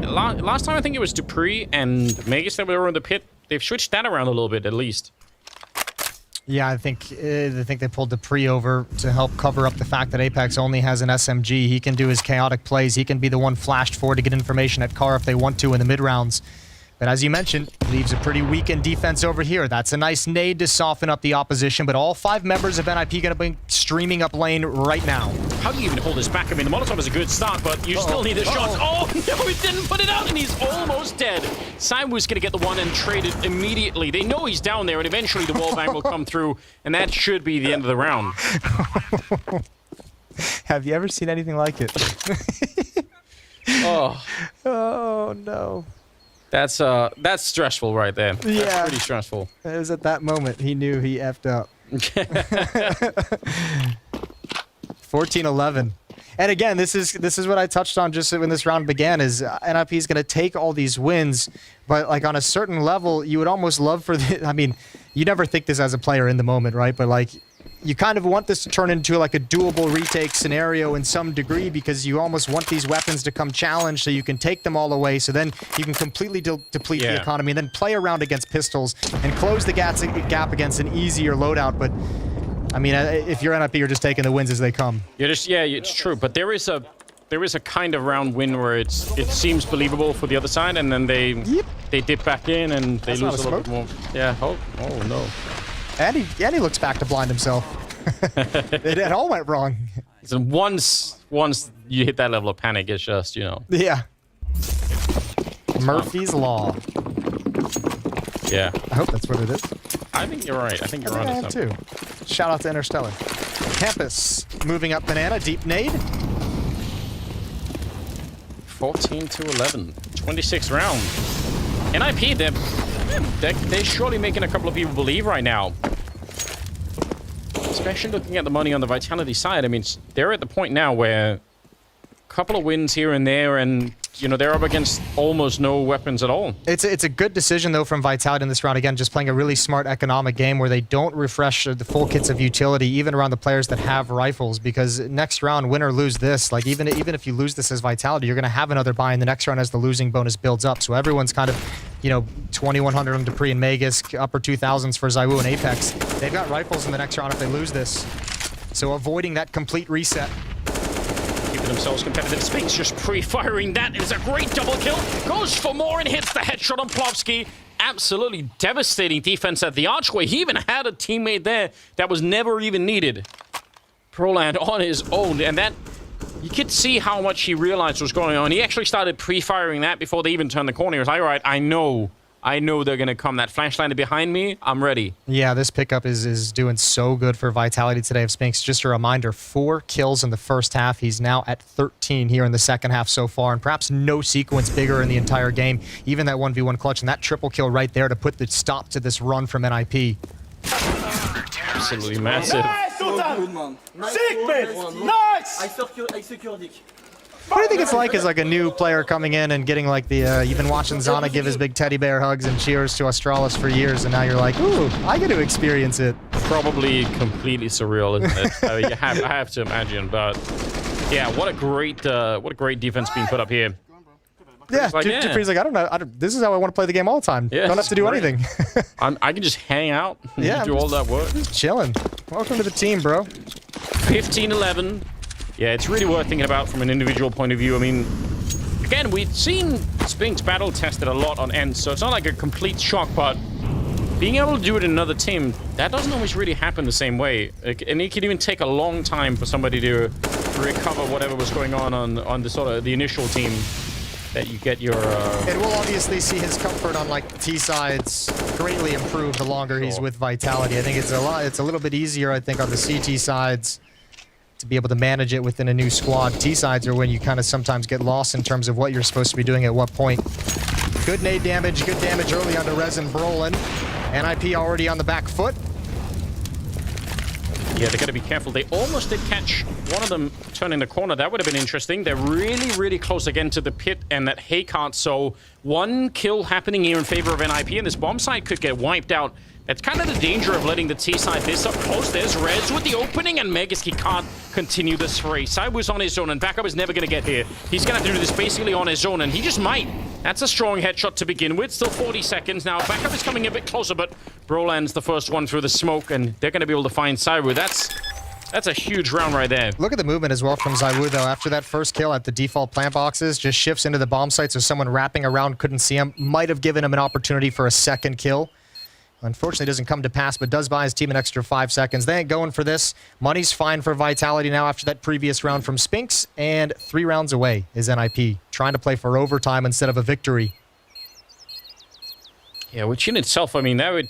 last time I think it was Dupree and Magus that were in the pit. They've switched that around a little bit, at least. Yeah, I think they pulled Dupree over to help cover up the fact that Apex only has an SMG. He can do his chaotic plays. He can be the one flashed for to get information at car if they want to in the mid-rounds. But as you mentioned, leaves a pretty weakened defense over here. That's a nice nade to soften up the opposition, but all 5 members of NIP going to be streaming up lane right now. How do you even hold this back? I mean, the Molotov is a good start, but you still need the shots. Oh, no, he didn't put it out, and he's almost dead. Simwoo's going to get the one and trade it immediately. They know he's down there, and eventually the wallbang will come through, and that should be the end of the round. Have you ever seen anything like it? Oh. Oh, no. That's stressful right there. Yeah. That's pretty stressful. It was at that moment he knew he effed up. 14-11. And again, this is what I touched on just when this round began, is NIP is going to take all these wins, but like on a certain level, you would almost love for the, I mean, you never think this as a player in the moment, right? But like, you kind of want this to turn into like a doable retake scenario in some degree, because you almost want these weapons to come challenged so you can take them all away, so then you can completely deplete the economy and then play around against pistols and close the gap against an easier loadout. But I mean, if you're NIP, you're just taking the wins as they come. Yeah, it's true, but there is a kind of round win where it seems believable for the other side, and then they dip back in and they lose a little bit more. Yeah. Oh no. And he looks back to blind himself. It all went wrong. So once you hit that level of panic, it's just, you know. Yeah. Murphy's Law. Yeah. I hope that's what it is. I think you're right. I think you're on to something. Too. Shout out to Interstellar. Campus moving up banana, deep nade. 14-11. 26th round. NIP, they're surely making a couple of people believe right now. Especially looking at the money on the Vitality side. I mean, they're at the point now where couple of wins here and there, and you know, they're up against almost no weapons at all. It's a good decision, though, from Vitality in this round. Again, just playing a really smart economic game where they don't refresh the full kits of utility, even around the players that have rifles, because next round, win or lose this, like even if you lose this as Vitality, you're going to have another buy in the next round as the losing bonus builds up. So everyone's kind of, you know, 2,100 on Dupree and Magus, upper 2,000s for ZywOo and Apex. They've got rifles in the next round if they lose this. So avoiding that complete reset. Keeping themselves competitive. Spinks just pre-firing that. It's a great double kill. Goes for more and hits the headshot on Plovsky. Absolutely devastating defense at the archway. He even had a teammate there that was never even needed. Proland on his own, and that, you could see how much he realized was going on. He actually started pre-firing that before they even turned the corner. He was like, all right, I know they're going to come. That flash landed behind me. I'm ready. Yeah, this pickup is doing so good for Vitality today of Spinks. Just a reminder, 4 kills in the first half. He's now at 13 here in the second half so far, and perhaps no sequence bigger in the entire game. Even that 1v1 clutch, and that triple kill right there to put the stop to this run from NIP. Absolutely massive. What do you think it's like as like a new player coming in and getting like the, you've been watching Zana give his big teddy bear hugs and cheers to Astralis for years, and now you're like, ooh, I get to experience it. Probably completely surreal, isn't it? I mean, I have to imagine, but yeah, what a great defense being put up here. Yeah, Like, Dupree's like, I don't know, this is how I want to play the game all the time. Yeah, don't have to do great. anything. I can just hang out and Yeah, do all that work. Just chilling. Welcome to the team, bro. 15-11. Yeah, it's really worth thinking about from an individual point of view. I mean, again, we've seen Spinks battle tested a lot on ends, so it's not like a complete shock, but being able to do it in another team, that doesn't always really happen the same way. And it can even take a long time for somebody to recover whatever was going on the sort of the initial team that you get your... And we'll obviously see his comfort on like T-sides greatly improve the longer he's with Vitality. I think it's a little bit easier, I think, on the CT sides to be able to manage it within a new squad. T-sides are when you kind of sometimes get lost in terms of what you're supposed to be doing at what point. Good nade damage, good damage early onto Resin Brolin. NIP already on the back foot. Yeah, they got to be careful. They almost did catch one of them turning the corner. That would have been interesting. They're really, really close again to the pit and that hay cart. So one kill happening here in favor of NIP, and this bomb site could get wiped out. That's kind of the danger of letting the T side this up close. There's Rez with the opening, and Megaski can't continue this race. Cyber's on his own, and Backup is never going to get here. He's going to have to do this basically on his own, and he just might. That's a strong headshot to begin with. Still 40 seconds now. Backup is coming a bit closer, but Broland's the first one through the smoke, and they're going to be able to find Cyber. That's a huge round right there. Look at the movement as well from ZywOo, though. After that first kill at the default plant boxes, just shifts into the bomb site, so someone wrapping around couldn't see him. Might have given him an opportunity for a second kill. Unfortunately, doesn't come to pass, but does buy his team an extra 5 seconds. They ain't going for this. Money's fine for Vitality now after that previous round from Spinks, and 3 rounds away is NIP, trying to play for overtime instead of a victory. Yeah, which in itself, I mean, that'd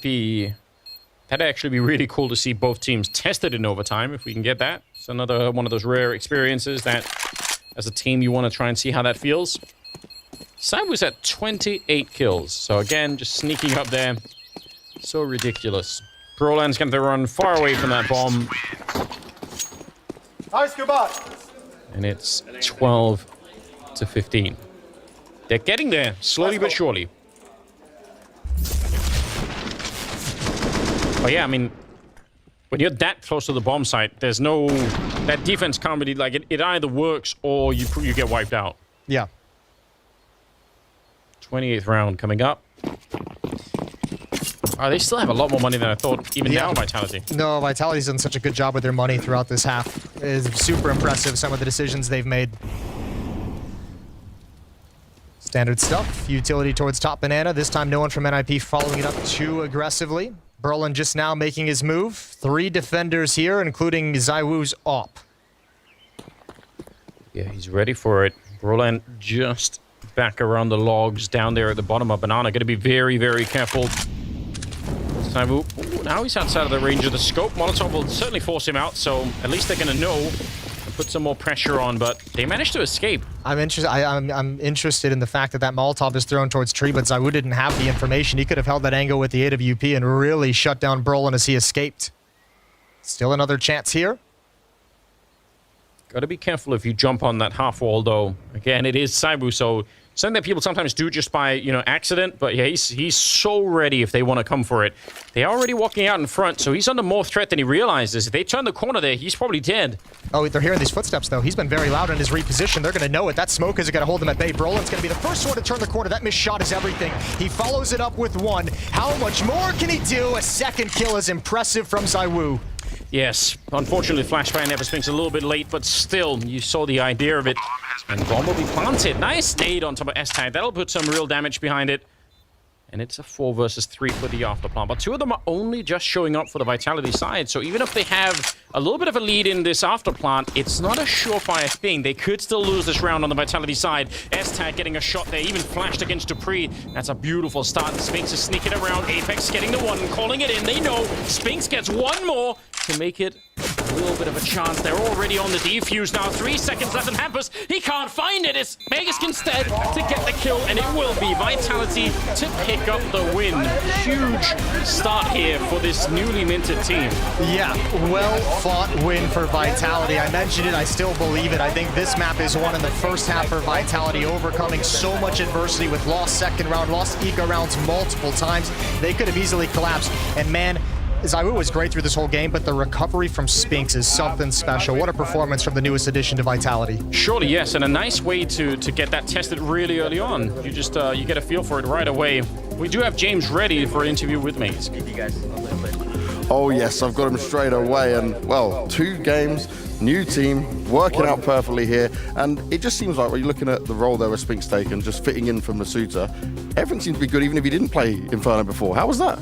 actually be really cool to see both teams tested in overtime, if we can get that. It's another one of those rare experiences that, as a team, you want to try and see how that feels. Cyber was at 28 kills, so again, just sneaking up there. So ridiculous. Broland's going to run far away from that bomb. Nice, goodbye. And it's 12 to 15. They're getting there, slowly but surely. But yeah, I mean, when you're that close to the bomb site, there's no... That defense can't be... Like, it either works or you get wiped out. Yeah. 28th round coming up. They still have a lot more money than I thought, even now, Vitality. No, Vitality's done such a good job with their money throughout this half. It is super impressive, some of the decisions they've made. Standard stuff. Utility towards top banana. This time, no one from NIP following it up too aggressively. Brolin just now making his move. 3 defenders here, including ZywOo's op. Yeah, he's ready for it. Brolin just back around the logs down there at the bottom of banana. Going to be very, very careful. Ooh, now he's outside of the range of the scope. Molotov will certainly force him out, so at least they're going to know and put some more pressure on, but they managed to escape. I'm interested in the fact that Molotov is thrown towards tree, but ZywOo didn't have the information. He could have held that angle with the AWP and really shut down Brolin as he escaped. Still another chance here. Got to be careful if you jump on that half wall, though. Again, it is Saibu, so something that people sometimes do just by, accident. But yeah, he's so ready if they want to come for it. They're already walking out in front, so he's under more threat than he realizes. If they turn the corner there, he's probably dead. Oh, they're hearing these footsteps, though. He's been very loud in his reposition. They're going to know it. That smoke is going to hold them at bay. Brolin's going to be the first one to turn the corner. That missed shot is everything. He follows it up with one. How much more can he do? A second kill is impressive from Zaiwu. Yes, unfortunately, Flashbang never Spinks a little bit late, but still, you saw the idea of it. And bomb will be planted. Nice nade on top of S-Tag. That'll put some real damage behind it. And it's a 4 versus 3 for the afterplant. But 2 of them are only just showing up for the Vitality side. So even if they have a little bit of a lead in this afterplant, it's not a surefire thing. They could still lose this round on the Vitality side. S-Tag getting a shot there, even flashed against Dupree. That's a beautiful start. Spinks is sneaking around. Apex getting the one, calling it in. They know Spinks gets one more to make it a little bit of a chance. They're already on the defuse now. 3 seconds left in Hampus. He can't find it. It's Megas instead to get the kill, and it will be Vitality to pick up the win. Huge start here for this newly minted team. Yeah, well-fought win for Vitality. I mentioned it, I still believe it. I think this map is one in the first half for Vitality, overcoming so much adversity with lost second round, lost eco rounds multiple times. They could have easily collapsed, and man, Zaiwu was great through this whole game, but the recovery from Spinks is something special. What a performance from the newest addition to Vitality. Surely, yes, and a nice way to get that tested really early on. You just you get a feel for it right away. We do have James ready for an interview with me. Oh yes, I've got him straight away, and well, 2 games, new team, working out perfectly here, and it just seems like when you're looking at the role there with Spinks taken, just fitting in from Masuta, everything seems to be good, even if he didn't play Inferno before. How was that?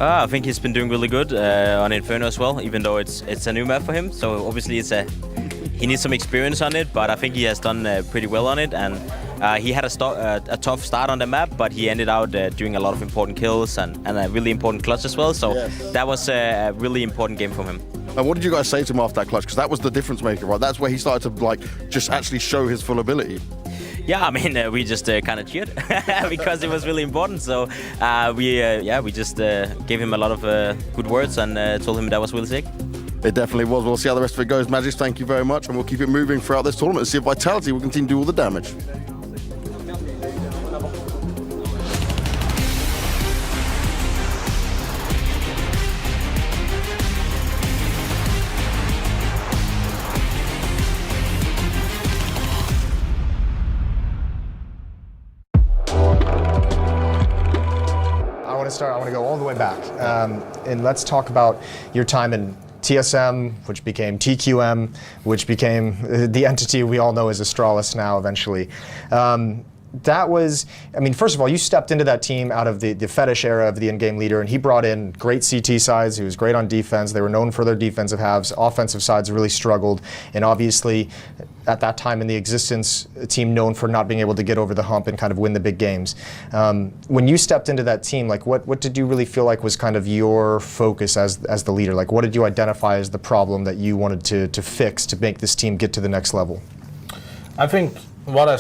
I think he's been doing really good on Inferno as well, even though it's a new map for him. So obviously he needs some experience on it, but I think he has done pretty well on it. And he had a tough start on the map, but he ended out doing a lot of important kills and a really important clutch as well. So that was a really important game from him. And what did you guys say to him after that clutch? Because that was the difference maker, right? That's where he started to just actually show his full ability. Yeah, I mean, we just kind of cheered because it was really important. So we just gave him a lot of good words and told him that was really sick. It definitely was. We'll see how the rest of it goes. Magis, thank you very much, and we'll keep it moving throughout this tournament and see if Vitality will continue to do all the damage. I want to go all the way back, and let's talk about your time in TSM, which became TQM, which became the entity we all know as Astralis now eventually. That was, I mean, first of all, you stepped into that team out of the fetish era of the in-game leader, and he brought in great CT sides. He was great on defense. They were known for their defensive halves. Offensive sides really struggled, and obviously, at that time in the existence, a team known for not being able to get over the hump and kind of win the big games. When you stepped into that team, like what did you really feel like was kind of your focus as the leader? Like what did you identify as the problem that you wanted to fix to make this team get to the next level? I think what I